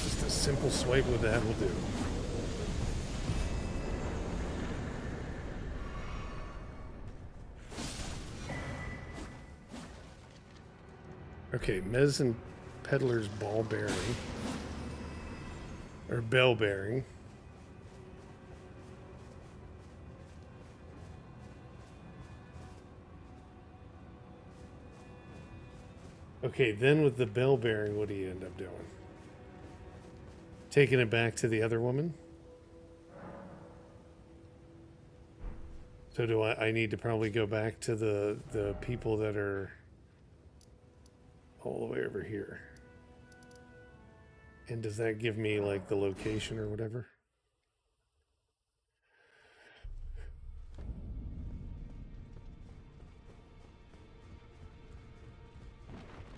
Just a simple swipe with that will do. Okay, medicine peddler's ball bearing. Or bell bearing. Okay, then with the bell bearing, what do you end up doing? Taking it back to the other woman? So do I need to probably go back to the people that are all the way over here? And does that give me like the location or whatever?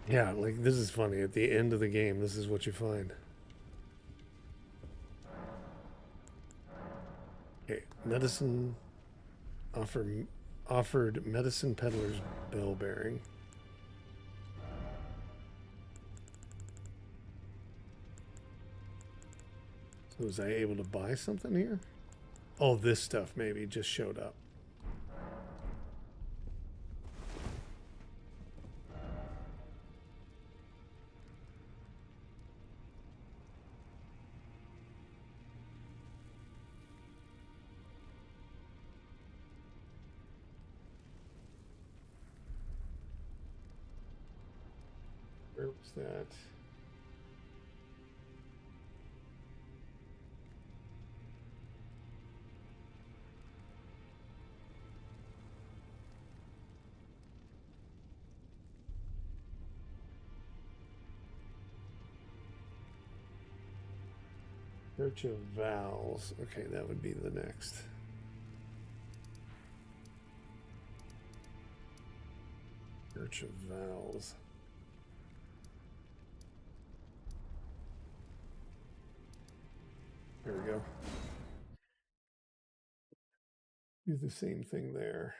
Yeah, like this is funny. At the end of the game, this is what you find. Okay, medicine offered medicine peddler's bell bearing. So was I able to buy something here? Oh, this stuff maybe just showed up. Where was that? Search of vowels. Okay, that would be the next. Search of vowels. There we go. Do the same thing there.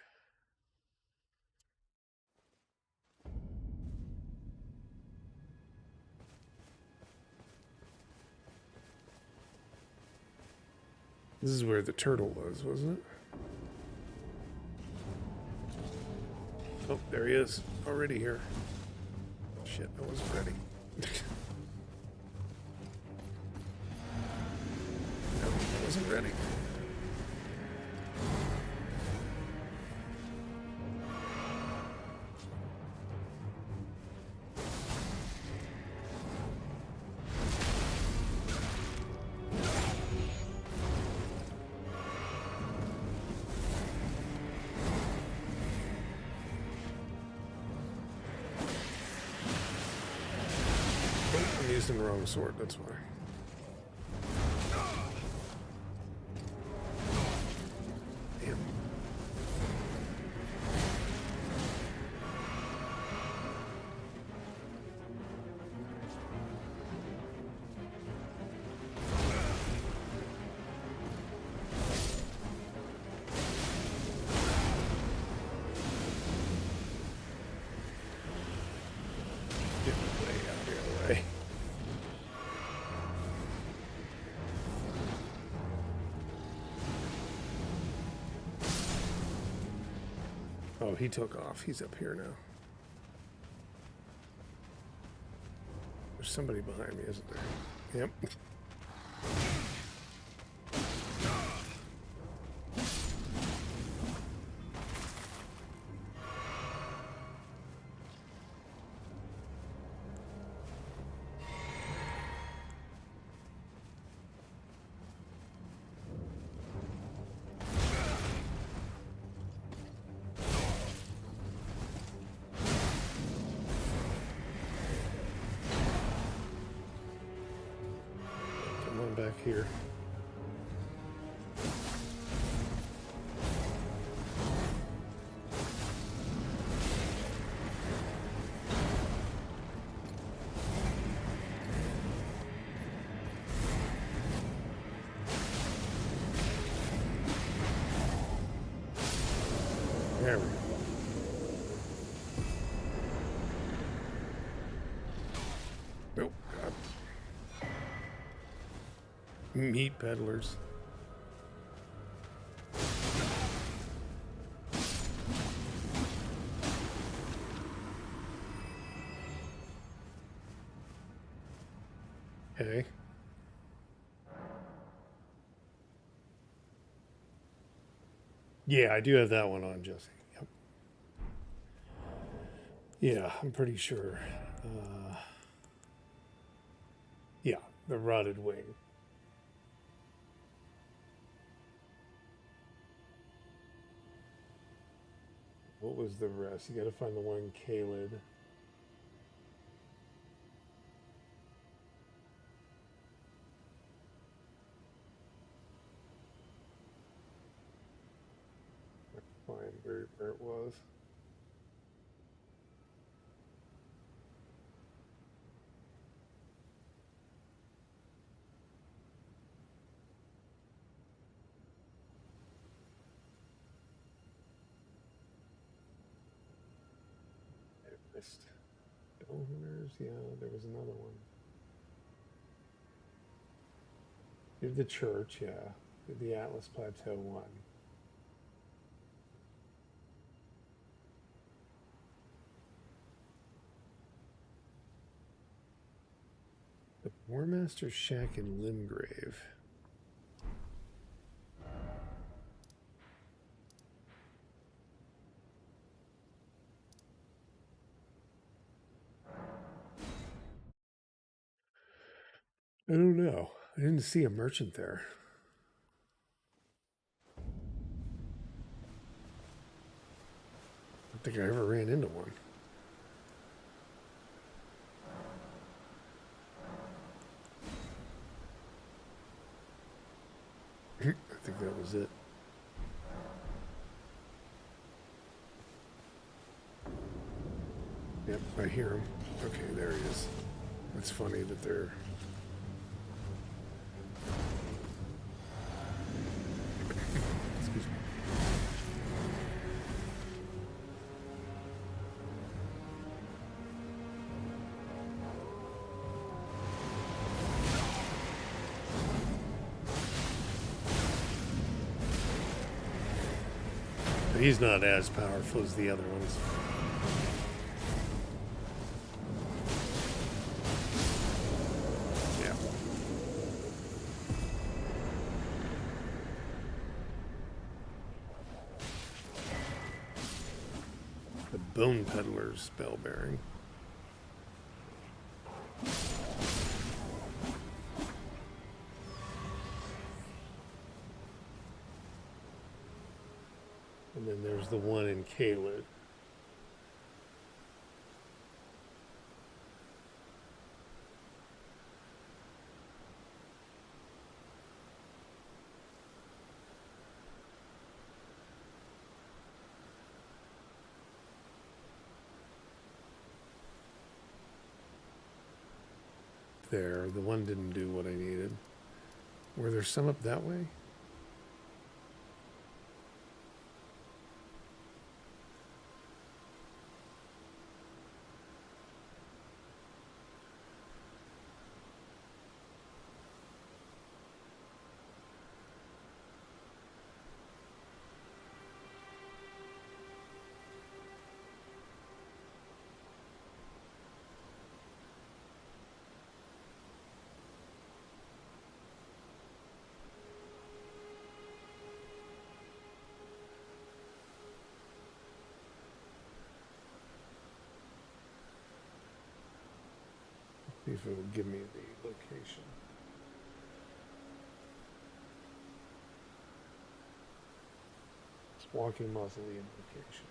This is where the turtle was, wasn't it? Oh, there he is. Already here. Shit, I wasn't ready. No, I wasn't ready. I'm using the wrong sword, that's why. Damn. Oh, he took off. He's up here now. There's somebody behind me, isn't there? Yep. Come on back here. There we go. Nope. God. Meat peddlers. Okay. Yeah, I do have that one on, Jesse. Yep. Yeah, I'm pretty sure. Yeah, the rotted wing. What was the rest? You got to find the one Kaled. Find where it was. I missed Stonehunters. Yeah, there was another one. Did the church? Yeah. Did the Atlas Plateau one? The War Master's Shack in Limgrave. I don't know. I didn't see a merchant there. I don't think I ever ran into one. I think that was it. Yep, I hear him. Okay, there he is. It's funny that they're... Excuse me. But he's not as powerful as the other ones. Yeah. The Bone Peddler's spell bearing. And then there's the one in Kaled. There, the one didn't do what I needed. Were there some up that way? if it will give me the location. It's walking mausoleum locations.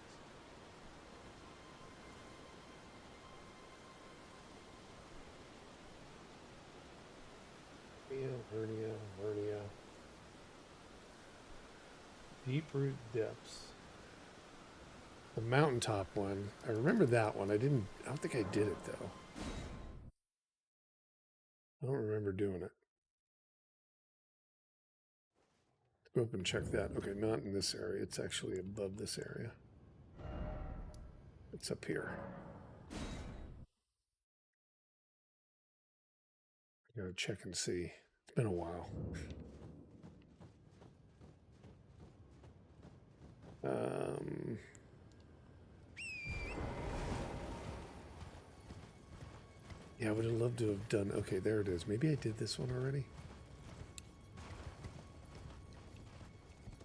Hernia. Deep root depths. The mountaintop one. I remember that one. I don't think I did it though. I don't remember doing it. Let's go up and check that. Okay, not in this area. It's actually above this area. It's up here. I gotta check and see. It's been a while. Yeah, I would have loved to have done. Okay, there it is. Maybe I did this one already.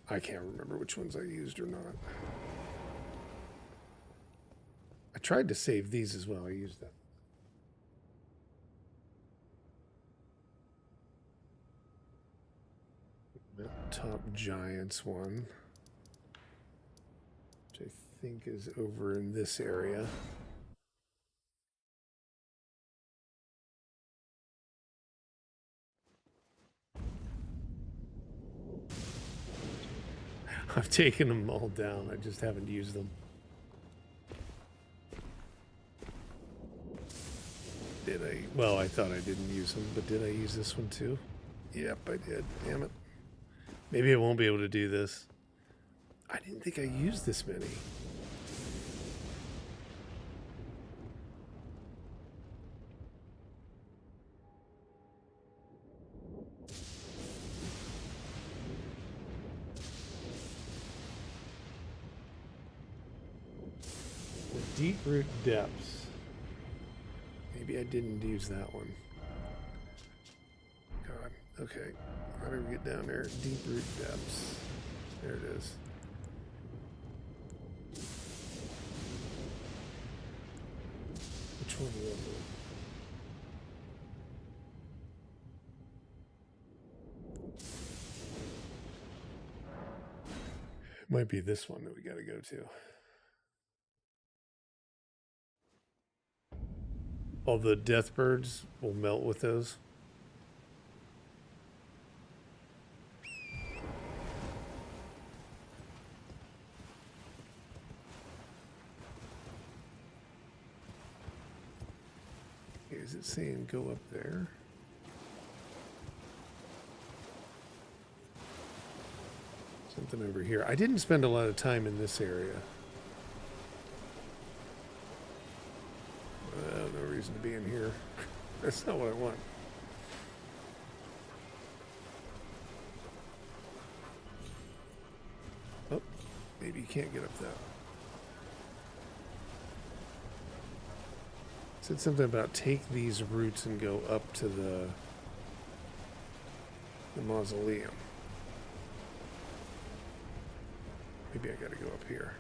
I can't remember which ones I used or not. I tried to save these as well. I used them. Top Giants one, which I think is over in this area. I've taken them all down. I just haven't used them. Did I? Well, I thought I didn't use them, but did I use this one too? Yep, I did. Damn it. Maybe I won't be able to do this. I didn't think I used this many. The deep root depths. Maybe I didn't use that one. God. Okay. How do we get down there? Deep root depths. There it is. Which one was it? It might be this one that we got to go to. All the death birds will melt with those. Is it saying go up there? Something over here. I didn't spend a lot of time in this area. No reason to be in here. That's not what I want. Oh, maybe you can't get up that. It said something about take these routes and go up to the mausoleum. Maybe I gotta go up here.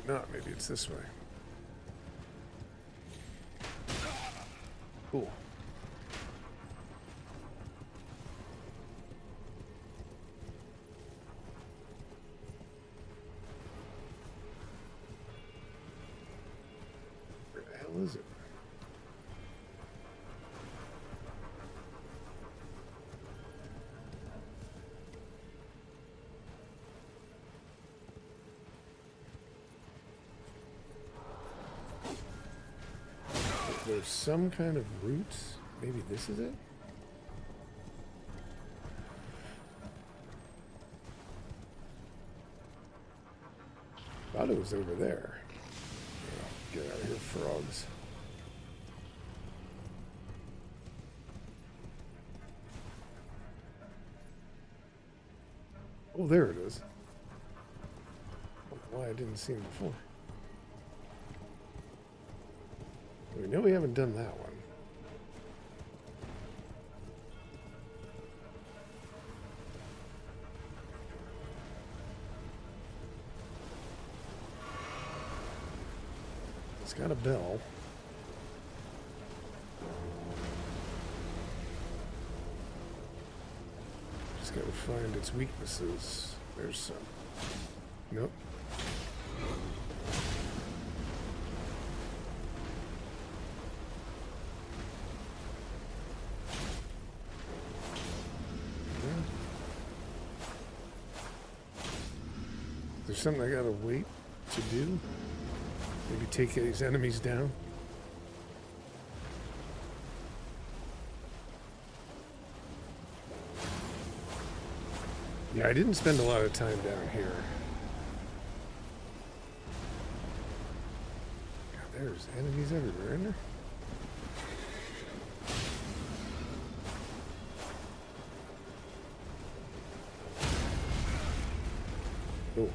Not, maybe it's this way. Cool. Where the hell is it? There's some kind of roots. Maybe this is it? Thought it was over there. Oh, get out of here, frogs. Oh, there it is. I don't know why I didn't see him before. We know we haven't done that one. It's got a bell. Just gotta find its weaknesses. There's some. Nope. There's something I gotta wait to do. Maybe take these enemies down. Yeah, I didn't spend a lot of time down here. God, there's enemies everywhere, isn't there? Oh.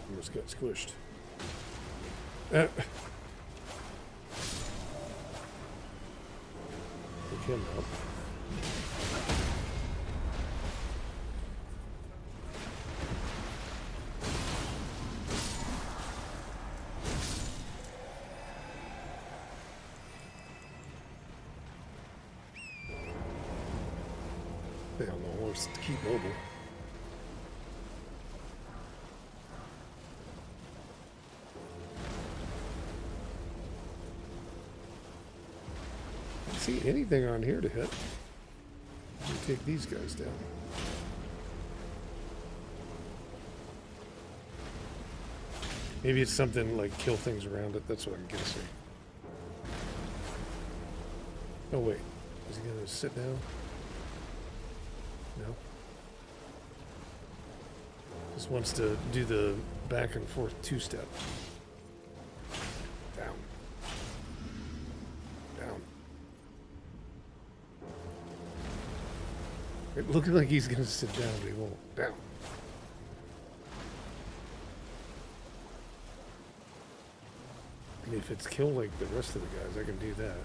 Almost got squished. Pick him up. Stay on the horse to keep mobile. See anything on here to hit. Let me take these guys down. Maybe it's something like kill things around it. That's what I'm guessing. Oh wait, is he gonna sit down? No. Just wants to do the back and forth two-step. Down. Down. It looks like he's gonna sit down, but he won't. Down. And if it's kill like the rest of the guys, I can do that.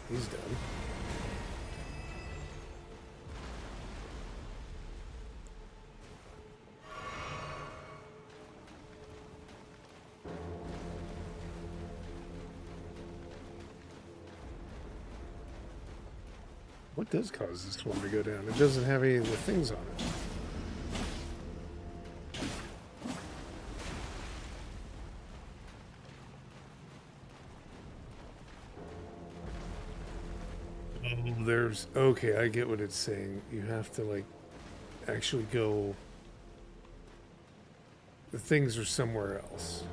He's done. What does cause this one to go down? It doesn't have any of the things on it. There's okay, I get what it's saying. You have to like actually go. The things are somewhere else.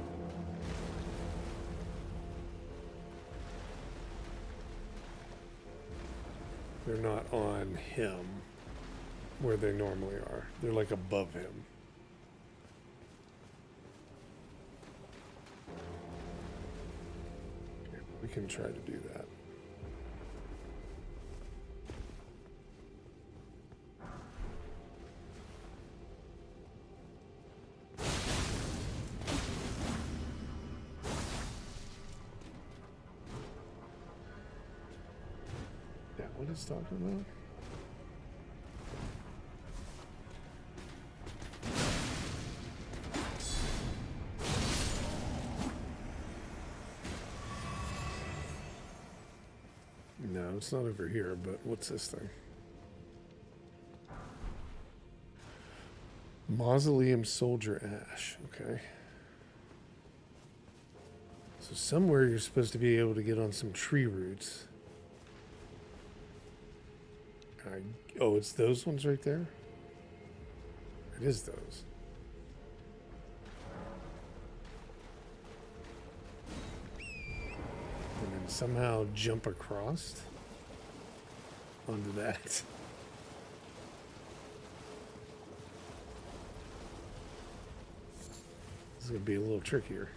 They're not on him where they normally are. They're like above him. Okay, we can try to do that. What is talking about? No, it's not over here, but what's this thing? Mausoleum Soldier Ash, okay. So somewhere you're supposed to be able to get on some tree roots. Oh, it's those ones right there? It is those. And then somehow jump across onto that. This is going to be a little trickier.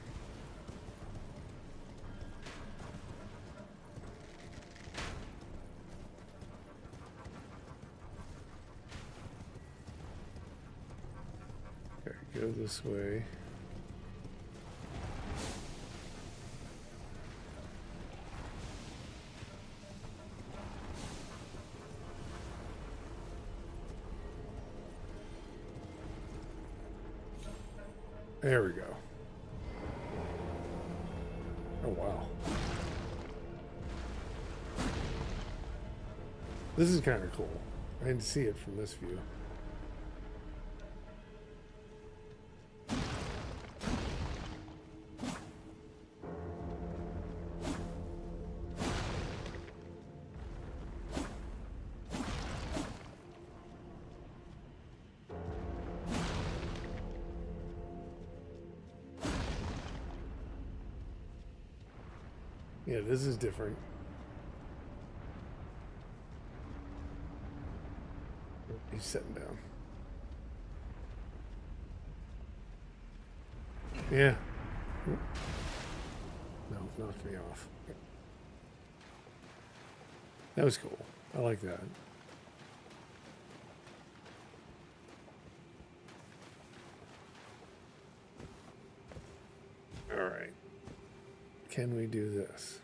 go this way. There we go. Oh, wow. This is kind of cool. I didn't see it from this view. Yeah, this is different. He's sitting down. Yeah. No, knocked me off. That was cool. I like that. All right. Can we do this?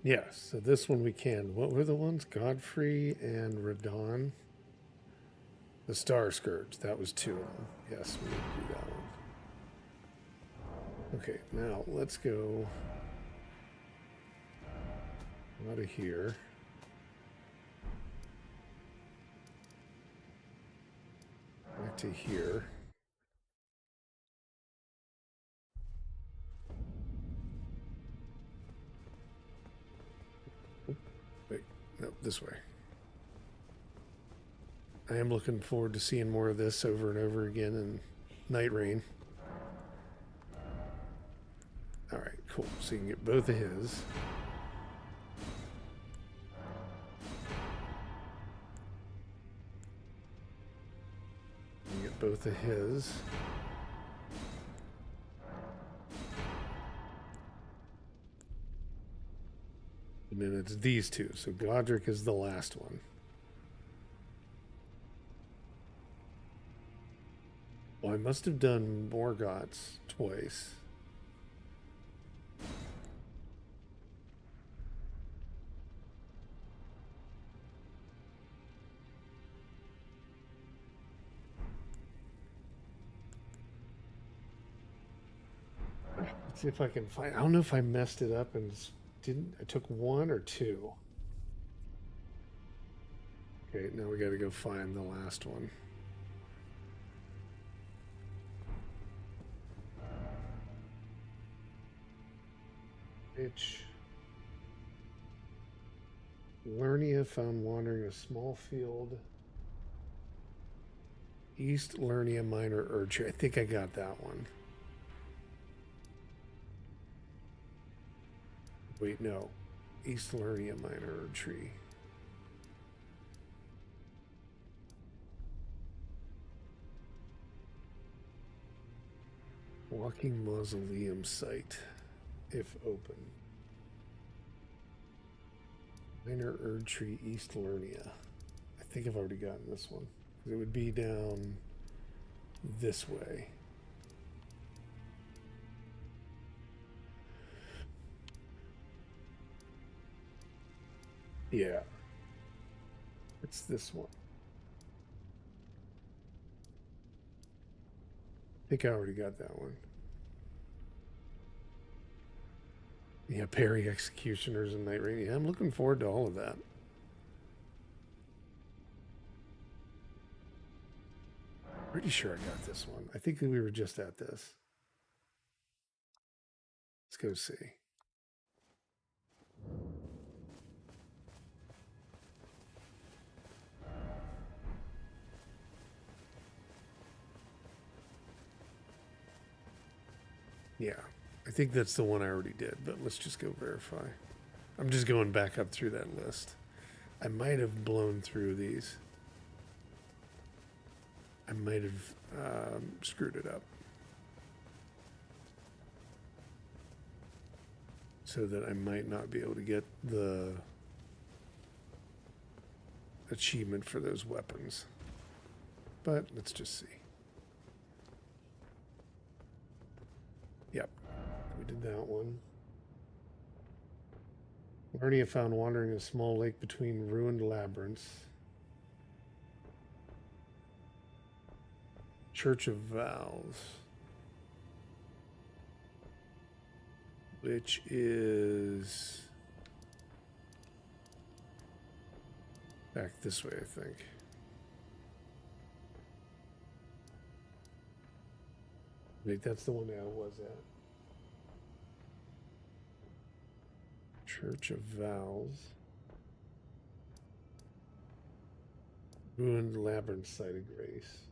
Yes, so this one we can. What were the ones? Godfrey and Radon. The Star Scourge. That was two of them. Yes, we need to do that one. Okay, now let's go out of here. Back to here. Wait, no, this way. I am looking forward to seeing more of this over and over again in Nightreign. All right, cool. So you can get both of his. You get both of his. And then it's these two. So Godric is the last one. Well, I must have done Morgott's twice. Let's see if I can find. I don't know if I messed it up and didn't. I took one or two. Okay, now we got to go find the last one. Bitch. Lernia found wandering a small field. East Lernia Minor Erdtree. I think I got that one. Wait, no. East Lernia Minor Erdtree. Walking Mausoleum Site, if open. Minor Erdtree, East Lernia. I think I've already gotten this one. It would be down this way. Yeah. It's this one. I think I already got that one. Yeah, Parry Executioners and Nightreign. Yeah, I'm looking forward to all of that. Pretty sure I got this one. I think we were just at this. Let's go see. Yeah, I think that's the one I already did, but let's just go verify. I'm just going back up through that list. I might have blown through these. I might have screwed it up. so that I might not be able to get the achievement for those weapons. But let's just see. Yep, we did that one. Learning I found wandering in a small lake between ruined labyrinths. Church of Vows. Which is back this way, I think. Wait, that's the one that I was at. Church of Vows. Ruined Labyrinth Site of Grace.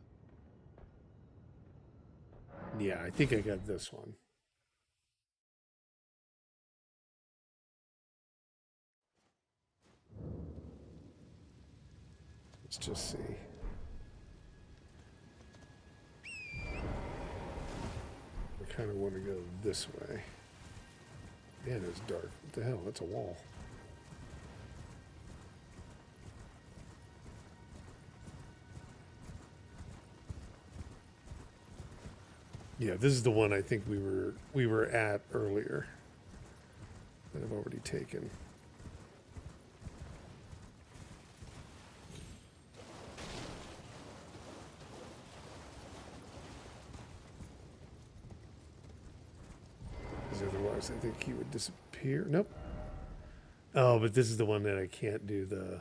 Yeah, I think I got this one. Let's just see. I kind of want to go this way. Man, it's dark. What the hell? That's a wall. Yeah, this is the one I think we were at earlier that I've already taken. Because otherwise I think he would disappear. Nope. Oh, but this is the one that I can't do the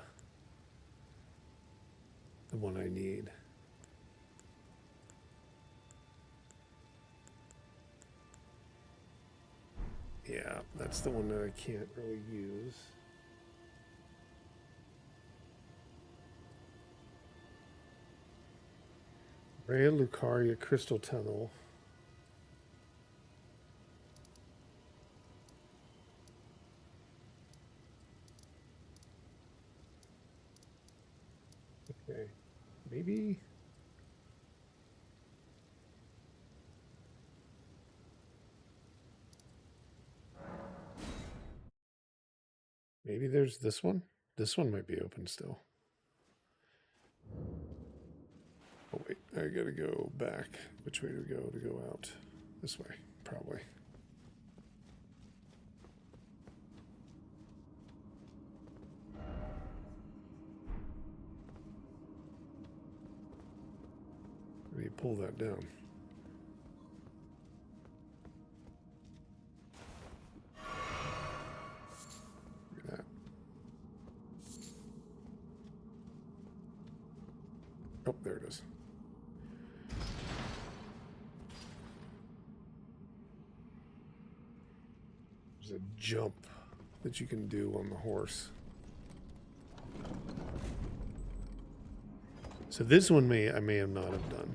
one I need. Yeah, that's the one that I can't really use. Rhea Lucaria Crystal Tunnel. Okay, maybe. Maybe there's this one. This one might be open still. Oh wait, I gotta go back. Which way to go out? This way, probably. Let me pull that down. Look at that. Oh, there it is. There's a jump that you can do on the horse. So this one I may have not have done.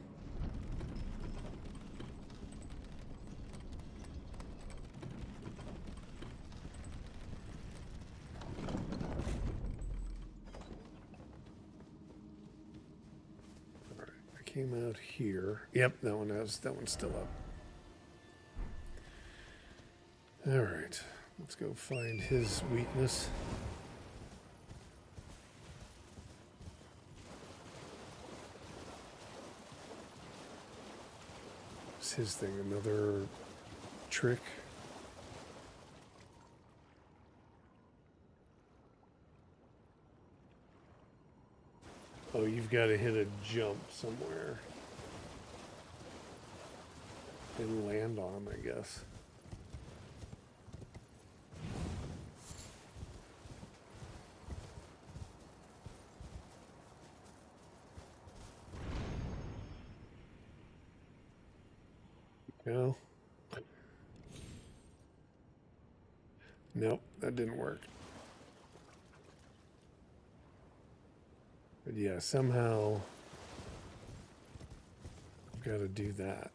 All right, I came out here. Yep, that one's still up. All right, let's go find his weakness. What's his thing? Another trick? Oh, you've got to hit a jump somewhere and land on him, I guess. No. Nope, that didn't work. But yeah, somehow I've got to do that.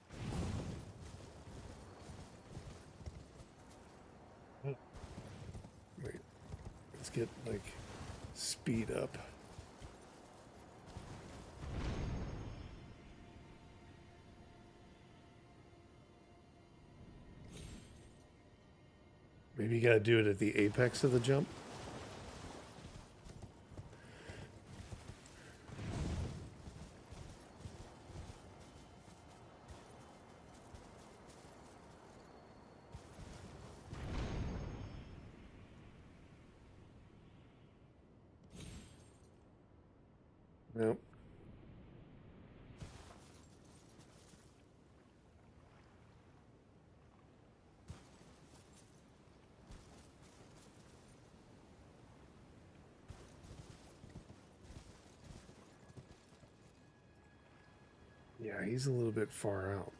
Wait, let's get like speed up. Maybe you gotta do it at the apex of the jump. Nope. Yeah, he's a little bit far out.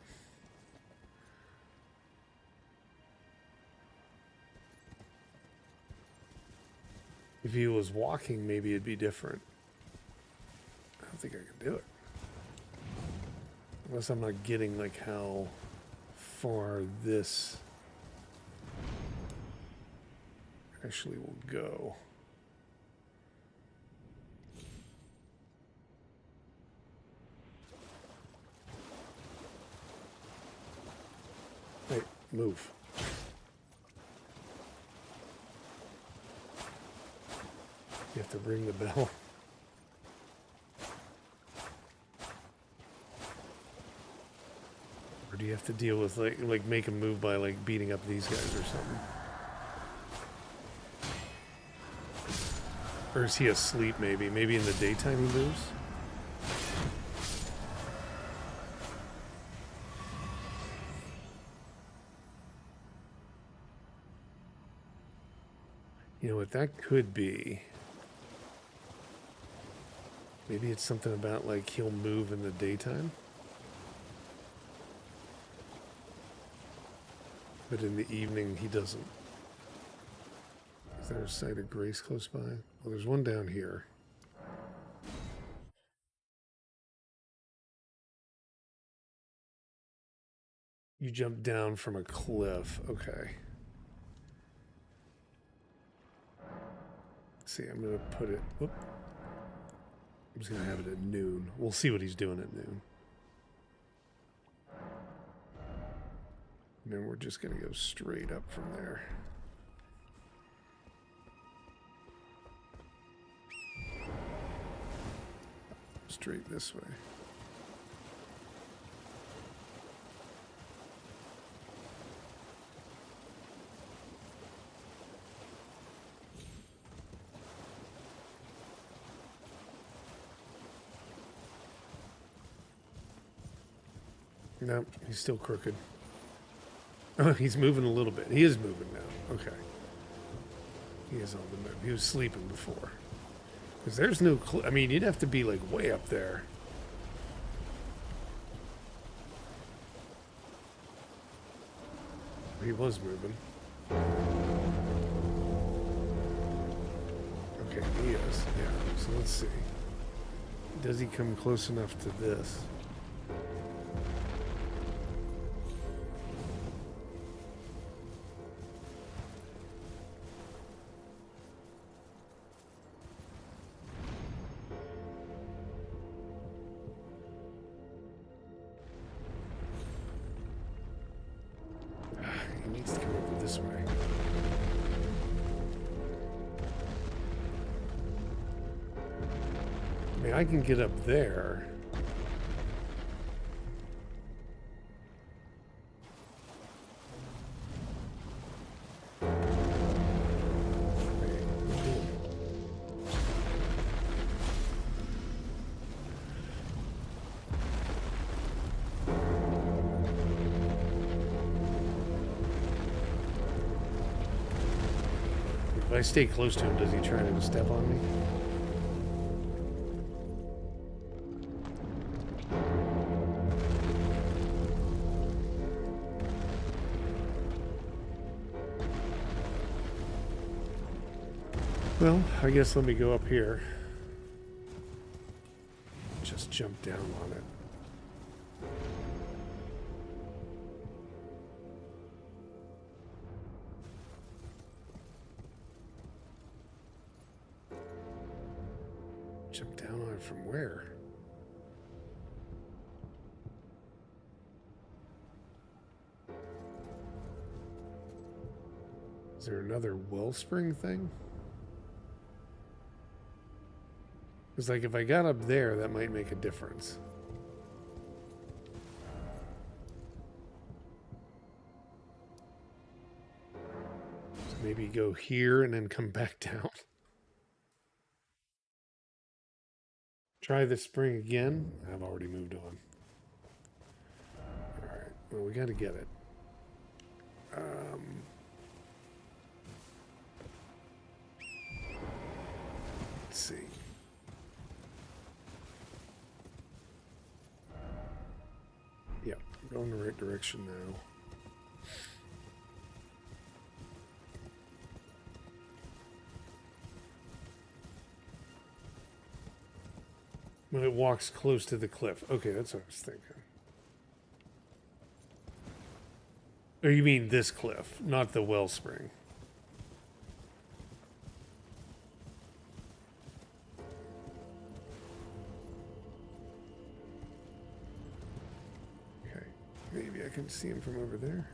If he was walking, maybe it'd be different. I don't think I can do it. Unless I'm not getting like how far this actually will go. Hey, move. You have to ring the bell. Or do you have to deal with like make a move by like beating up these guys or something? Or is he asleep maybe? Maybe in the daytime he moves? You know what that could be? Maybe it's something about like he'll move in the daytime. But in the evening he doesn't. Is there a site of grace close by? Well, there's one down here. You jump down from a cliff. Okay. Let's see, I'm going to put it... Whoop. I'm just going to have it at noon. We'll see what he's doing at noon. And then we're just going to go straight up from there. Straight this way. No, he's still crooked. Oh, he's moving a little bit. He is moving now. Okay. He is on the move. He was sleeping before. Because there's no... I mean, you'd have to be, like, way up there. He was moving. Okay, he is. Yeah, so let's see. Does he come close enough to this? He needs to come over this way. I mean, I can get up there. If I stay close to him, does he try to step on me? Well, I guess let me go up here. Just jump down on it. Jump down on it from where? Is there another wellspring thing? It's like if I got up there, that might make a difference. So maybe go here and then come back down. Try the spring again. I've already moved on. All right. Well, we got to get it. Let's see. Yep, going the right direction now. When it walks close to the cliff. Okay, that's what I was thinking. Or you mean this cliff, not the wellspring. Okay, maybe I can see him from over there.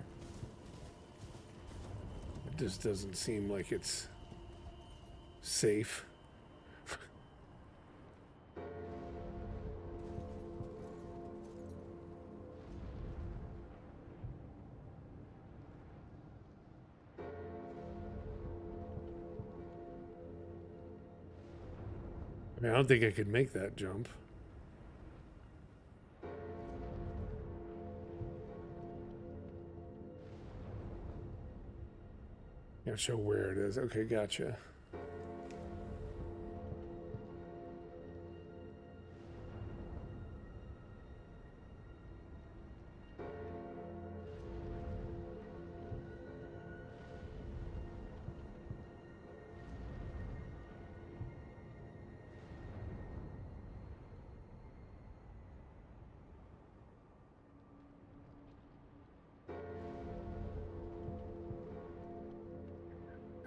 It just doesn't seem like it's safe. I mean, I don't think I could make that jump. Gotta show where it is. Okay, gotcha.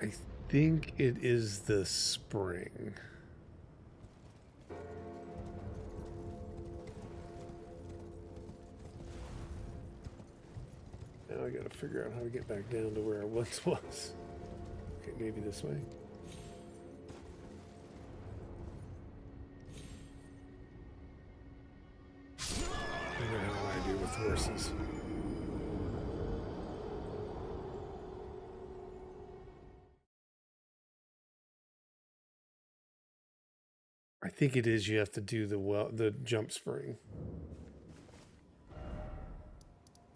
I think it is the spring. Now I gotta figure out how to get back down to where I once was. Okay, maybe this way. I don't know how I do with horses. I think it is you have to do the jump spring.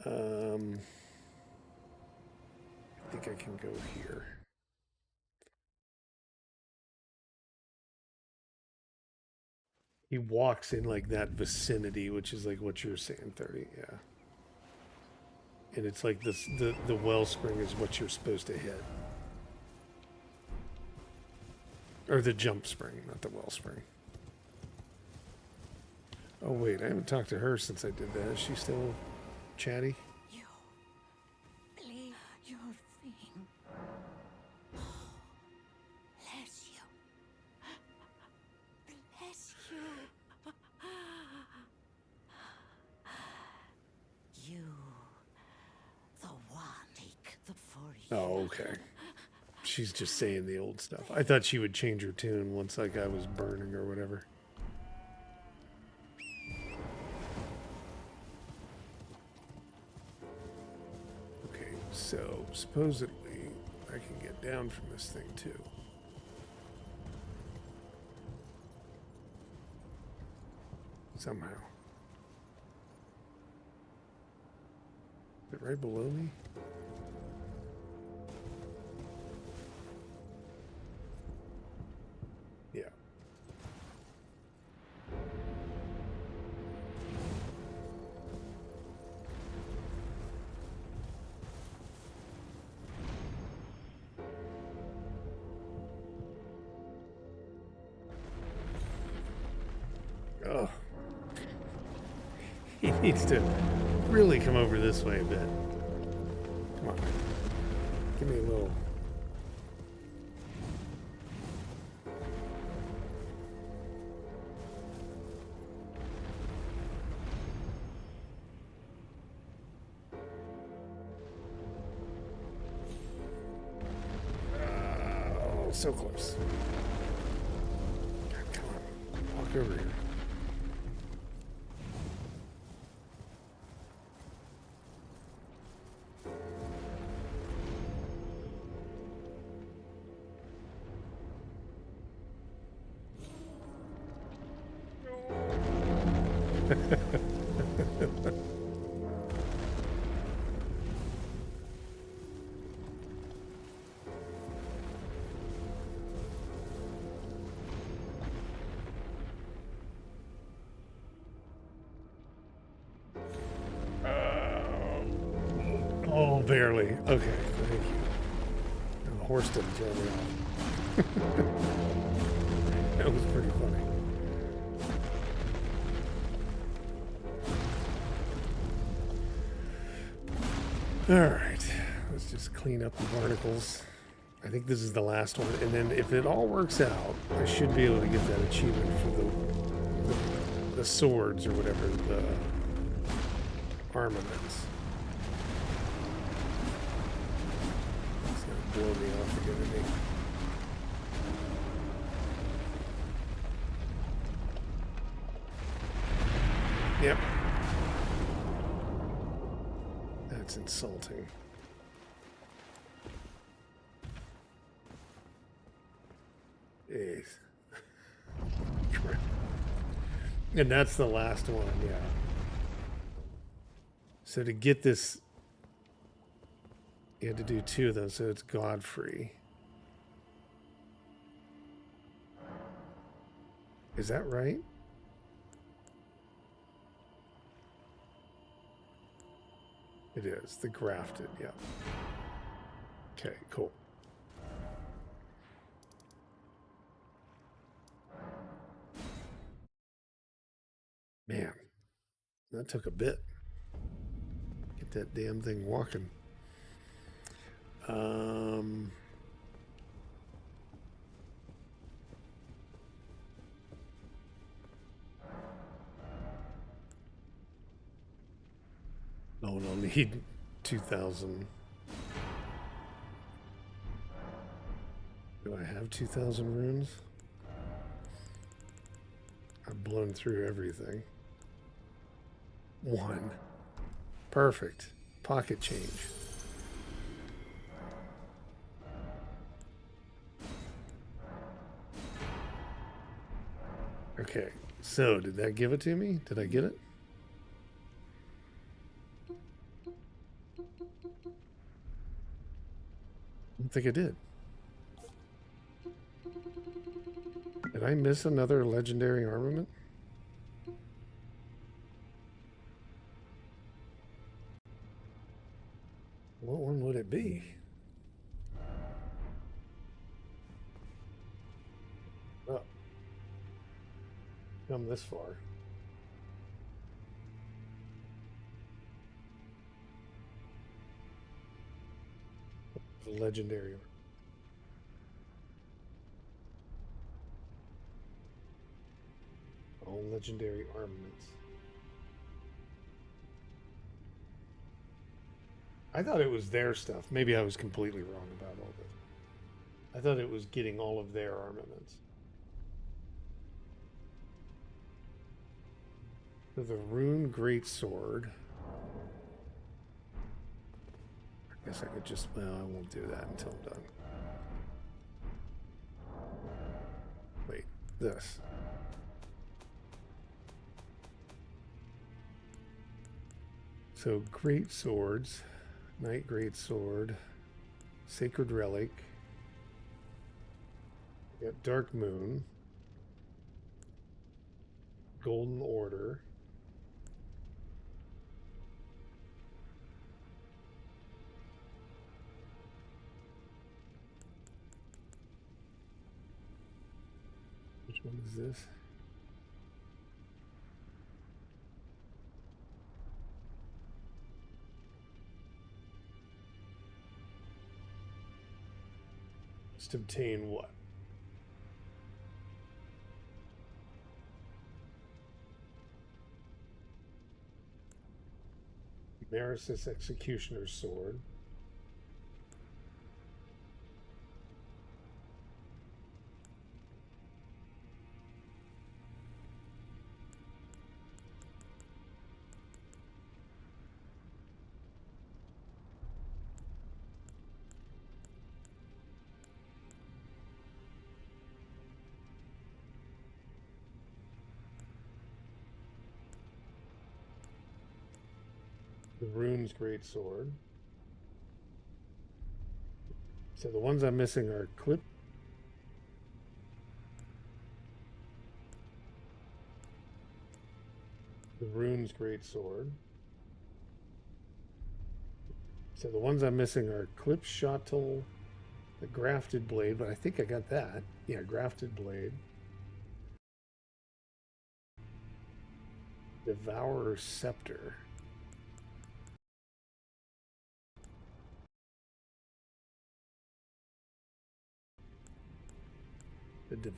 I think I can go here. He walks in like that vicinity, which is like what you're saying, 30, yeah. And it's like this the wellspring is what you're supposed to hit. Or the jump spring, not the wellspring. Oh wait, I haven't talked to her since I did that. Is she still chatty? You believe your thing. Bless you. Bless you. You, the one, take the for you. Oh, okay. She's just saying the old stuff. I thought she would change her tune once like I was burning or whatever. Okay, so supposedly I can get down from this thing too. Somehow. Is it right below me? Yeah. Oh. He needs to really come over this way a bit. Come on. Give me a little. so close. God, come on. Walk over here. Oh, barely. Okay, thank you. And the horse didn't throw me off. That was pretty funny. All right, let's just clean up the barnacles. I think this is the last one, and then if it all works out, I should be able to get that achievement for the swords or whatever, the armaments. It's gonna blow me off again, I think. Yep. That's insulting. Jeez. And that's the last one, yeah. So to get this, you had to do 2 of them, so it's Godfrey. Is that right? It is, the grafted, yeah. Okay, cool. Man, that took a bit. Get that damn thing walking. No, we'll need 2,000. Do I have 2,000 runes? I've blown through everything. 1. Perfect. Pocket change. Okay, so did that give it to me? Did I get it? I don't think I did. Did I miss another legendary armament? What one would it be? Oh. Come this far. The legendary. All legendary armaments. I thought it was their stuff. Maybe I was completely wrong about all this. I thought it was getting all of their armaments. So the rune greatsword. I guess I could just, well, I won't do that until I'm done. Wait, this. So great swords, Knight Greatsword, Sacred Relic, we got Dark Moon, Golden Order, which one is this? Just obtain what? Maris's Executioner's Sword. The rune's great sword. So the ones I'm missing are clip. The rune's great sword. So the ones I'm missing are clip shottle, the grafted blade, but I think I got that. Yeah, grafted blade. Devourer's scepter. The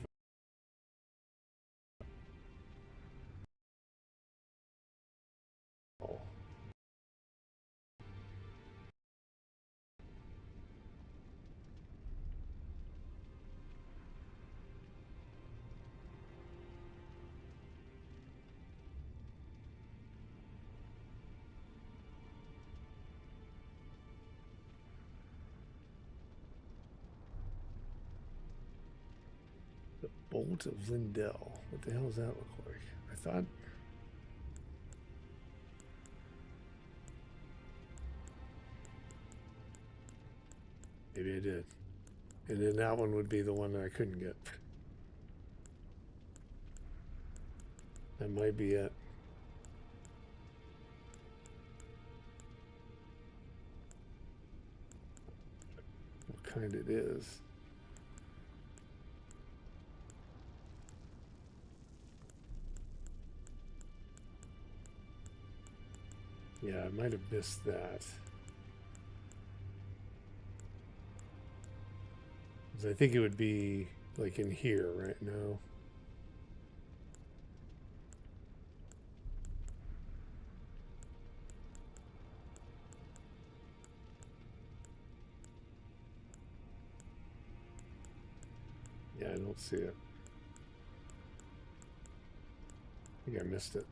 Bolt of Lindell. What the hell does that look like? I thought. Maybe I did. And then that one would be the one that I couldn't get. That might be it. What kind it is. Yeah, I might have missed that. I think it would be like in here right now. Yeah, I don't see it. I think I missed it.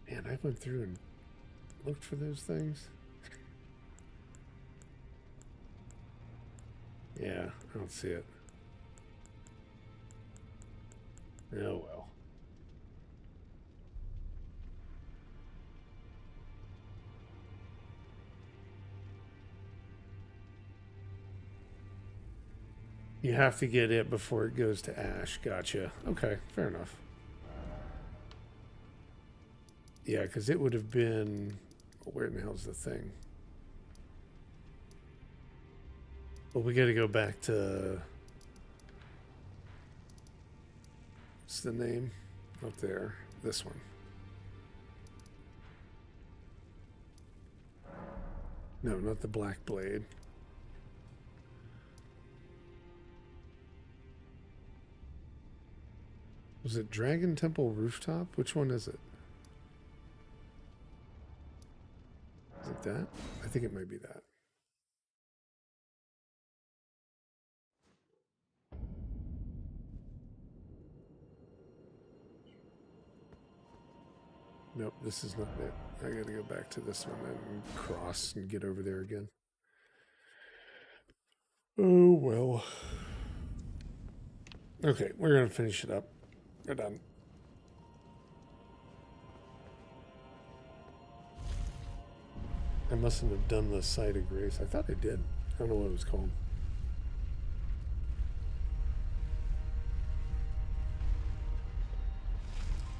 Man, I went through and looked for those things. Yeah, I don't see it. Oh well. You have to get it before it goes to Ash. Gotcha. Okay, fair enough. Yeah, because it would have been... Where in the hell's the thing? Well, we got to go back to... What's the name? Up there. This one. No, not the Black Blade. Was it Dragon Temple Rooftop? Which one is it? Is it that? I think it might be that. Nope, this is not it. I gotta go back to this one and cross and get over there again. Oh, well. Okay, we're gonna finish it up. We're done. I mustn't have done the Site of Grace. I thought I did. I don't know what it was called.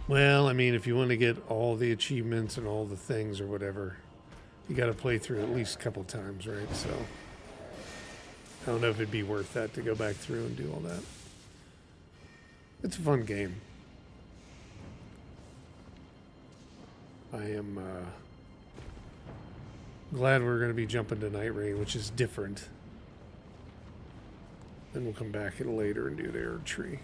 Well, I mean, if you want to get all the achievements and all the things or whatever, you got to play through at least a couple times, right? So I don't know if it'd be worth that to go back through and do all that. It's a fun game. I am glad we're going to be jumping to Nightreign, which is different. Then we'll come back later and do the Erd Tree.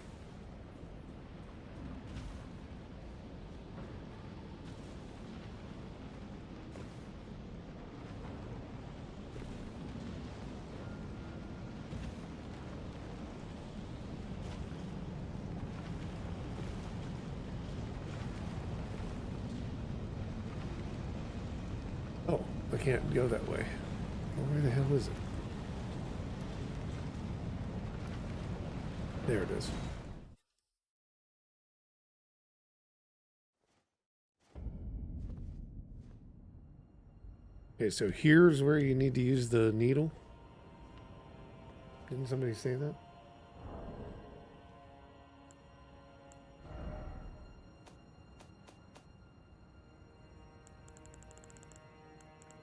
Oh, I can't go that way. Well, where the hell is it? There it is. Okay, so here's where you need to use the needle. Didn't somebody say that?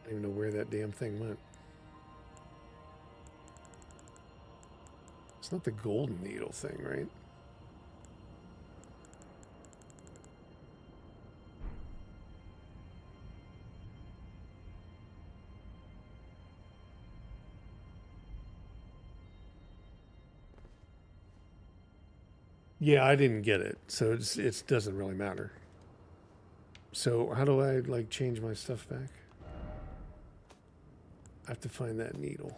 I don't even know where that damn thing went. It's not the golden needle thing, right? Yeah, I didn't get it, so it doesn't really matter. So how do I like change my stuff back? I have to find that needle.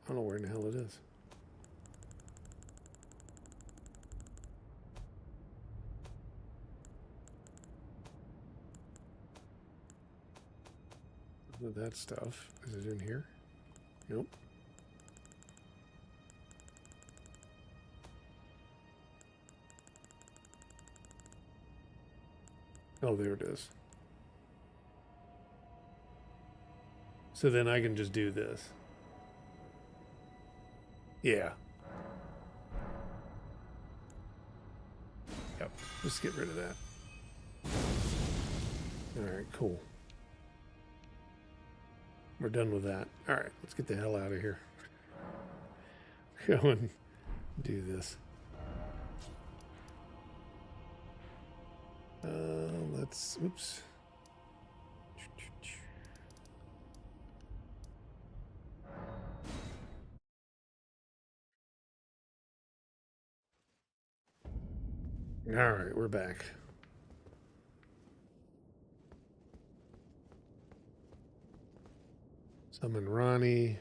I don't know where in the hell it is. That stuff. Is it in here? Nope. Oh, there it is. So then I can just do this. Yeah. Yep. Just get rid of that. All right, cool. We're done with that. All right, let's get the hell out of here. Go and do this. Let's, oops. All right, we're back. Summon Ronnie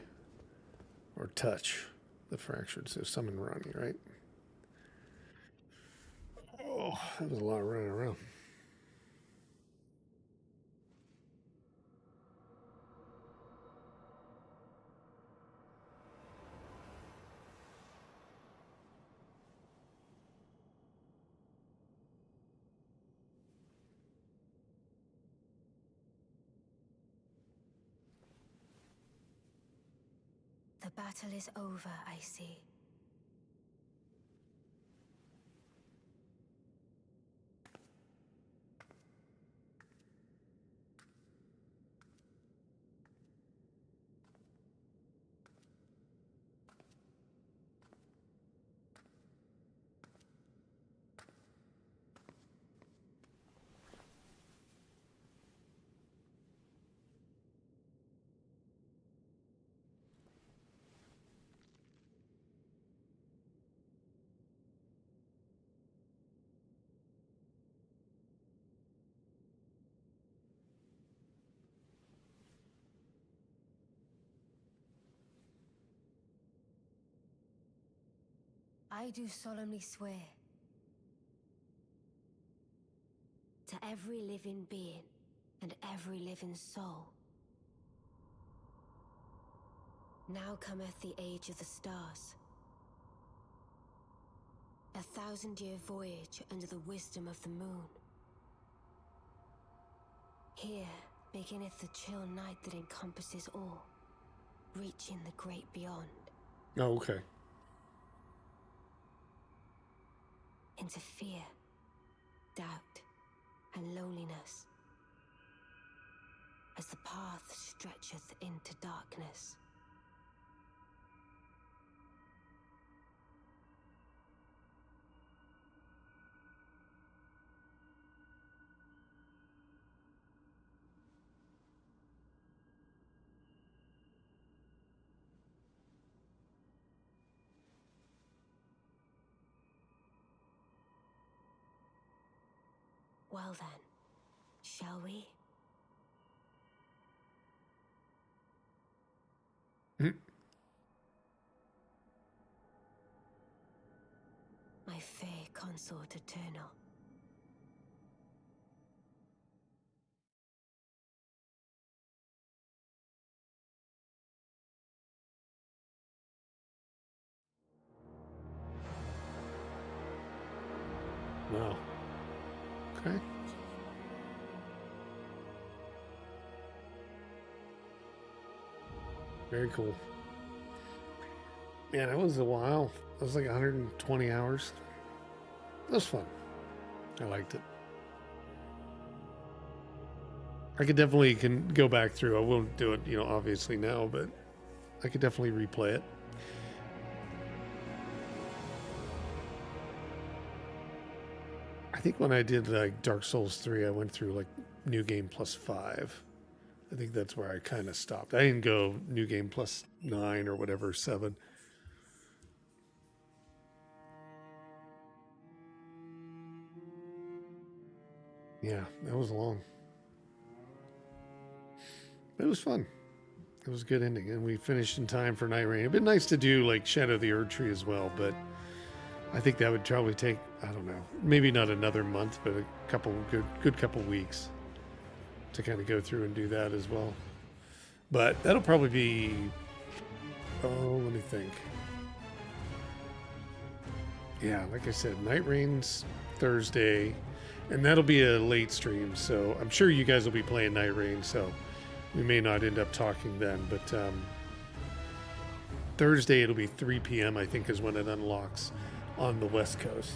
or touch the fractured. So summon Ronnie, right? Oh, that was a lot running around. The battle is over, I see. I do solemnly swear to every living being and every living soul. Now cometh the age of the stars. 1,000-year voyage under the wisdom of the moon. Here beginneth the chill night that encompasses all, reaching the great beyond. Oh, okay. Into fear, doubt, and loneliness, as the path stretcheth into darkness. Well then, shall we? My fair consort eternal. Wow. Okay. Very cool. Man, that was a while. It was like 120 hours. That was fun. I liked it. I could definitely can go back through. I won't do it, obviously now, but I could definitely replay it. I think when I did like Dark Souls 3, I went through like New Game plus 5. I think that's where I kind of stopped. I didn't go New Game plus 9 or whatever, 7. Yeah, that was long. It was fun. It was a good ending, and we finished in time for Nightreign. It'd been nice to do like Shadow of the Erdtree as well, but I think that would probably take, I don't know, maybe not another month, but a couple good couple weeks to kind of go through and do that as well. But that'll probably be, let me think. Yeah, like I said, Nightreign's Thursday, and that'll be a late stream, so I'm sure you guys will be playing Nightreign, so we may not end up talking then, but Thursday it'll be 3 p.m. I think is when it unlocks on the West Coast.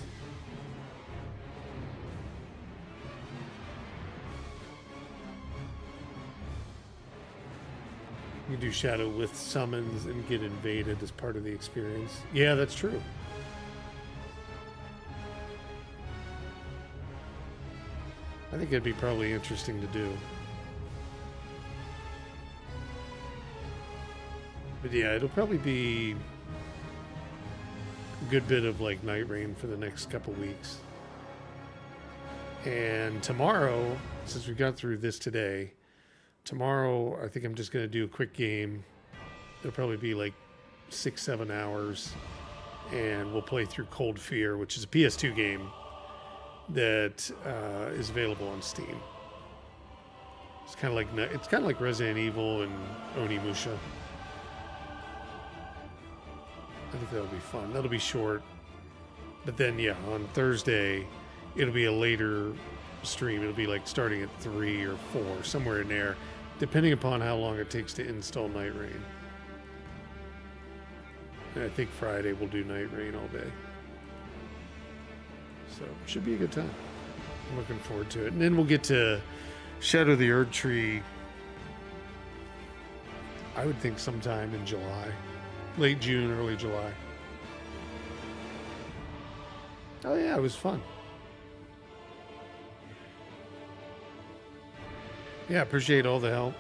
You do Shadow with summons and get invaded as part of the experience. Yeah, that's true. I think it'd be probably interesting to do. But yeah, it'll probably be a good bit of like Nightreign for the next couple weeks. And tomorrow, since we got through this today, tomorrow I think I'm just going to do a quick game. It'll probably be like 6-7 hours. And we'll play through Cold Fear, which is a PS2 game that is available on Steam. It's kind of like Resident Evil and Onimusha. I think that'll be fun. That'll be short. But then, yeah, on Thursday, it'll be a later stream. It'll be like starting at 3 or 4, somewhere in there, depending upon how long it takes to install Nightreign. And I think Friday we'll do Nightreign all day. So, should be a good time. I'm looking forward to it. And then we'll get to Shadow of the Erdtree, I would think sometime in July. Late June, early July. Oh yeah, it was fun. Yeah, appreciate all the help.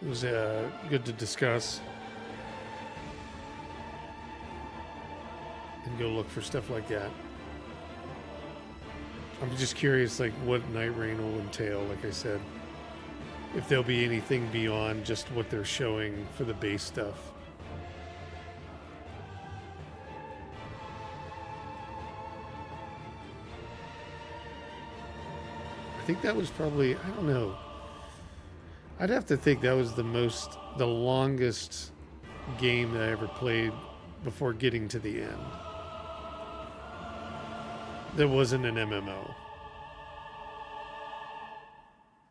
It was good to discuss. And go look for stuff like that. I'm just curious, like, what Nightreign will entail, like I said. If there'll be anything beyond just what they're showing for the base stuff. I think that was probably, I don't know. I'd have to think that was the longest game that I ever played before getting to the end. That wasn't an MMO.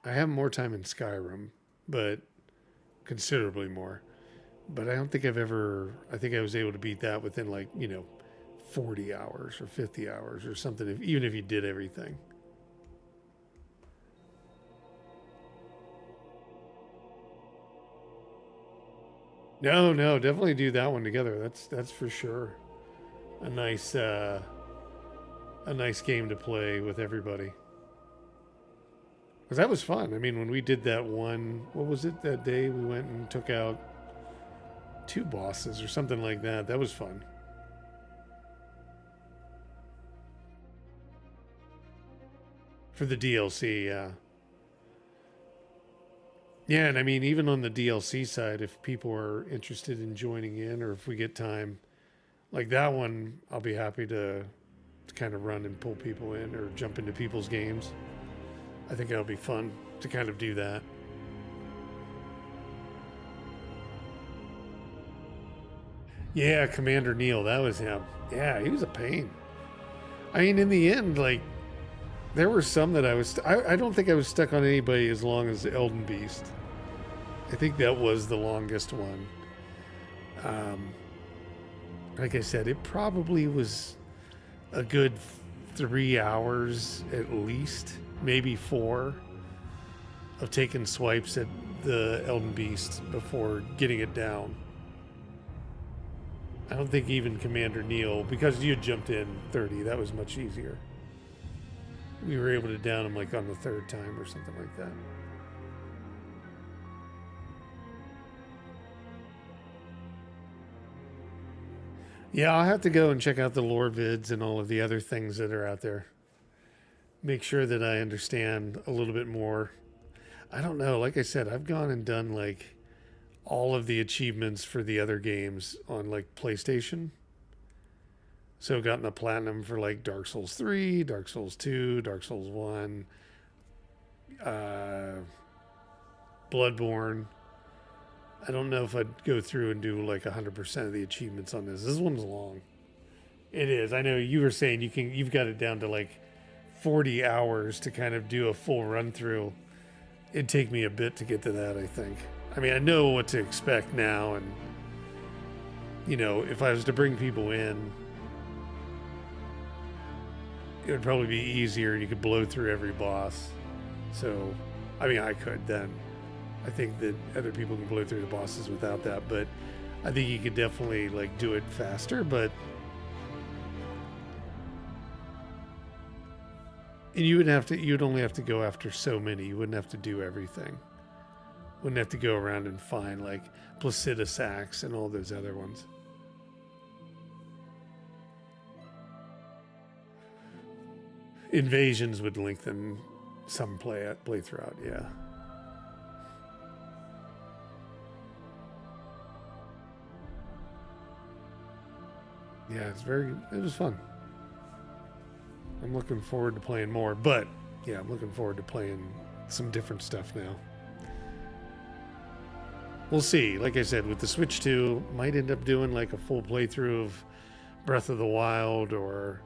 I have more time in Skyrim, but considerably more. But I don't think I think I was able to beat that within 40 hours or 50 hours or something, even if you did everything. No, definitely do that one together. That's for sure. A nice game to play with everybody. Because that was fun. I mean, when we did that one, what was it that day? We went and took out 2 bosses or something like that. That was fun. For the DLC, yeah. Yeah, and I mean, even on the DLC side, if people are interested in joining in, or if we get time, like that one, I'll be happy to kind of run and pull people in or jump into people's games. I think it'll be fun to kind of do that. Yeah, Commander Neil, that was him. Yeah, he was a pain. I mean, in the end, like, there were some that I don't think I was stuck on anybody as long as Elden Beast. I think that was the longest one. Like I said, it probably was a good 3 hours at least, maybe 4, of taking swipes at the Elden Beast before getting it down. I don't think even Commander Neil, because you had jumped in 30, that was much easier. We were able to down him like on the 3rd time or something like that. Yeah, I'll have to go and check out the lore vids and all of the other things that are out there. Make sure that I understand a little bit more. I don't know. Like I said, I've gone and done like all of the achievements for the other games on like PlayStation. So I've gotten the platinum for like Dark Souls 3, Dark Souls 2, Dark Souls 1, Bloodborne. I don't know if I'd go through and do like 100% of the achievements on this. This one's long. It is. I know you were saying you've got it down to like 40 hours to kind of do a full run through. It'd take me a bit to get to that, I think. I mean, I know what to expect now, and you know, if I was to bring people in, it would probably be easier and you could blow through every boss. So, I mean, I could then. I think that other people can blow through the bosses without that, but I think you could definitely like do it faster, but and you'd only have to go after so many. You wouldn't have to do everything. Wouldn't have to go around and find like Placidus Axe and all those other ones. Invasions would lengthen some playthrough, yeah. Yeah, it was fun. I'm looking forward to playing more, but yeah, I'm looking forward to playing some different stuff now. We'll see. Like I said, with the Switch 2, might end up doing like a full playthrough of Breath of the Wild, or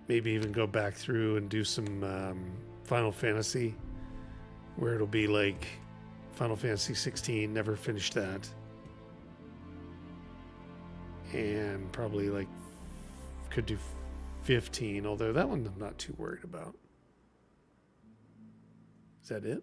maybe even go back through and do some Final Fantasy, where it'll be like Final Fantasy 16, never finished that. And probably like could do 15, although that one I'm not too worried about. Is that it?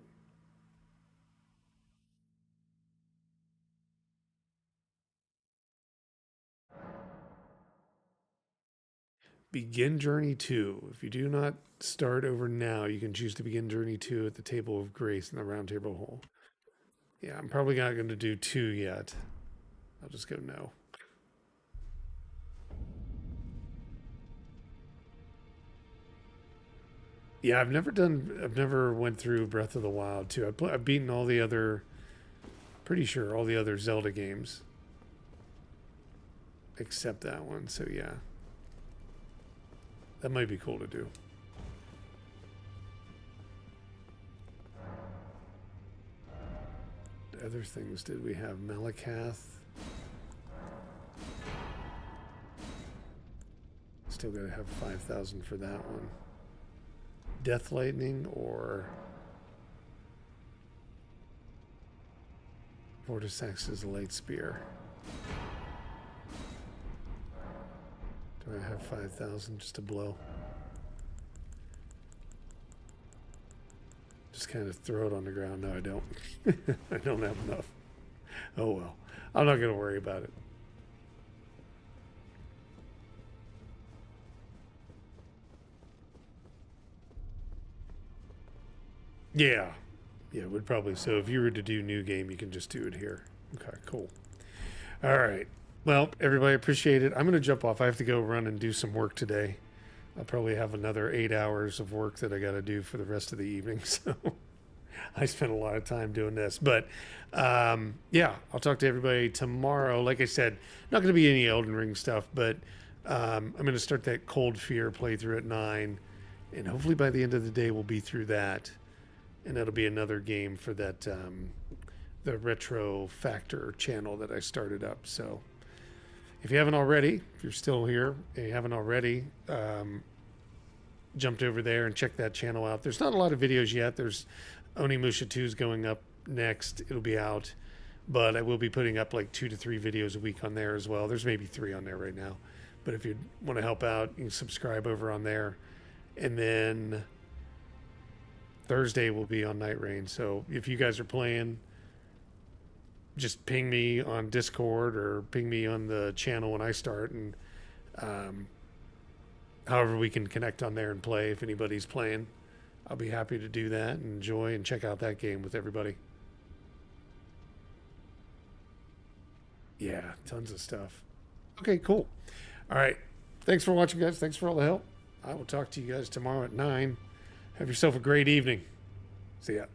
Begin Journey 2. If you do not start over now, you can choose to begin Journey 2 at the Table of Grace in the Round Table Hall. Yeah, I'm probably not going to do 2 yet. I'll just go no. Yeah, I've never went through Breath of the Wild 2. I've beaten all the other, pretty sure all the other Zelda games. Except that one, so yeah. That might be cool to do. Other things, did we have Malakath? Still gotta have 5,000 for that one. Death Lightning or Vortisax's Light Spear. Do I have 5,000 just to blow? Just kind of throw it on the ground. No, I don't. I don't have enough. Oh well. I'm not going to worry about it. Yeah. Yeah, would probably. So if you were to do new game, you can just do it here. Okay, cool. All right. Well, everybody, appreciate it. I'm going to jump off. I have to go run and do some work today. I'll probably have another 8 hours of work that I got to do for the rest of the evening. So I spent a lot of time doing this. But yeah, I'll talk to everybody tomorrow. Like I said, not going to be any Elden Ring stuff, but I'm going to start that Cold Fear playthrough at 9. And hopefully by the end of the day, we'll be through that. And that'll be another game for that, the Retro Factor channel that I started up. So if you haven't already, if you're still here and you haven't already, jumped over there and checked that channel out. There's not a lot of videos yet. There's Onimusha 2's going up next. It'll be out. But I will be putting up like 2 to 3 videos a week on there as well. There's maybe 3 on there right now. But if you want to help out, you can subscribe over on there. And then Thursday will be on Nightreign. So if you guys are playing, just ping me on Discord or ping me on the channel when I start. And however we can connect on there and play, if anybody's playing, I'll be happy to do that and enjoy and check out that game with everybody. Yeah, tons of stuff. Okay, cool. All right. Thanks for watching, guys. Thanks for all the help. I will talk to you guys tomorrow at 9. Have yourself a great evening. See ya.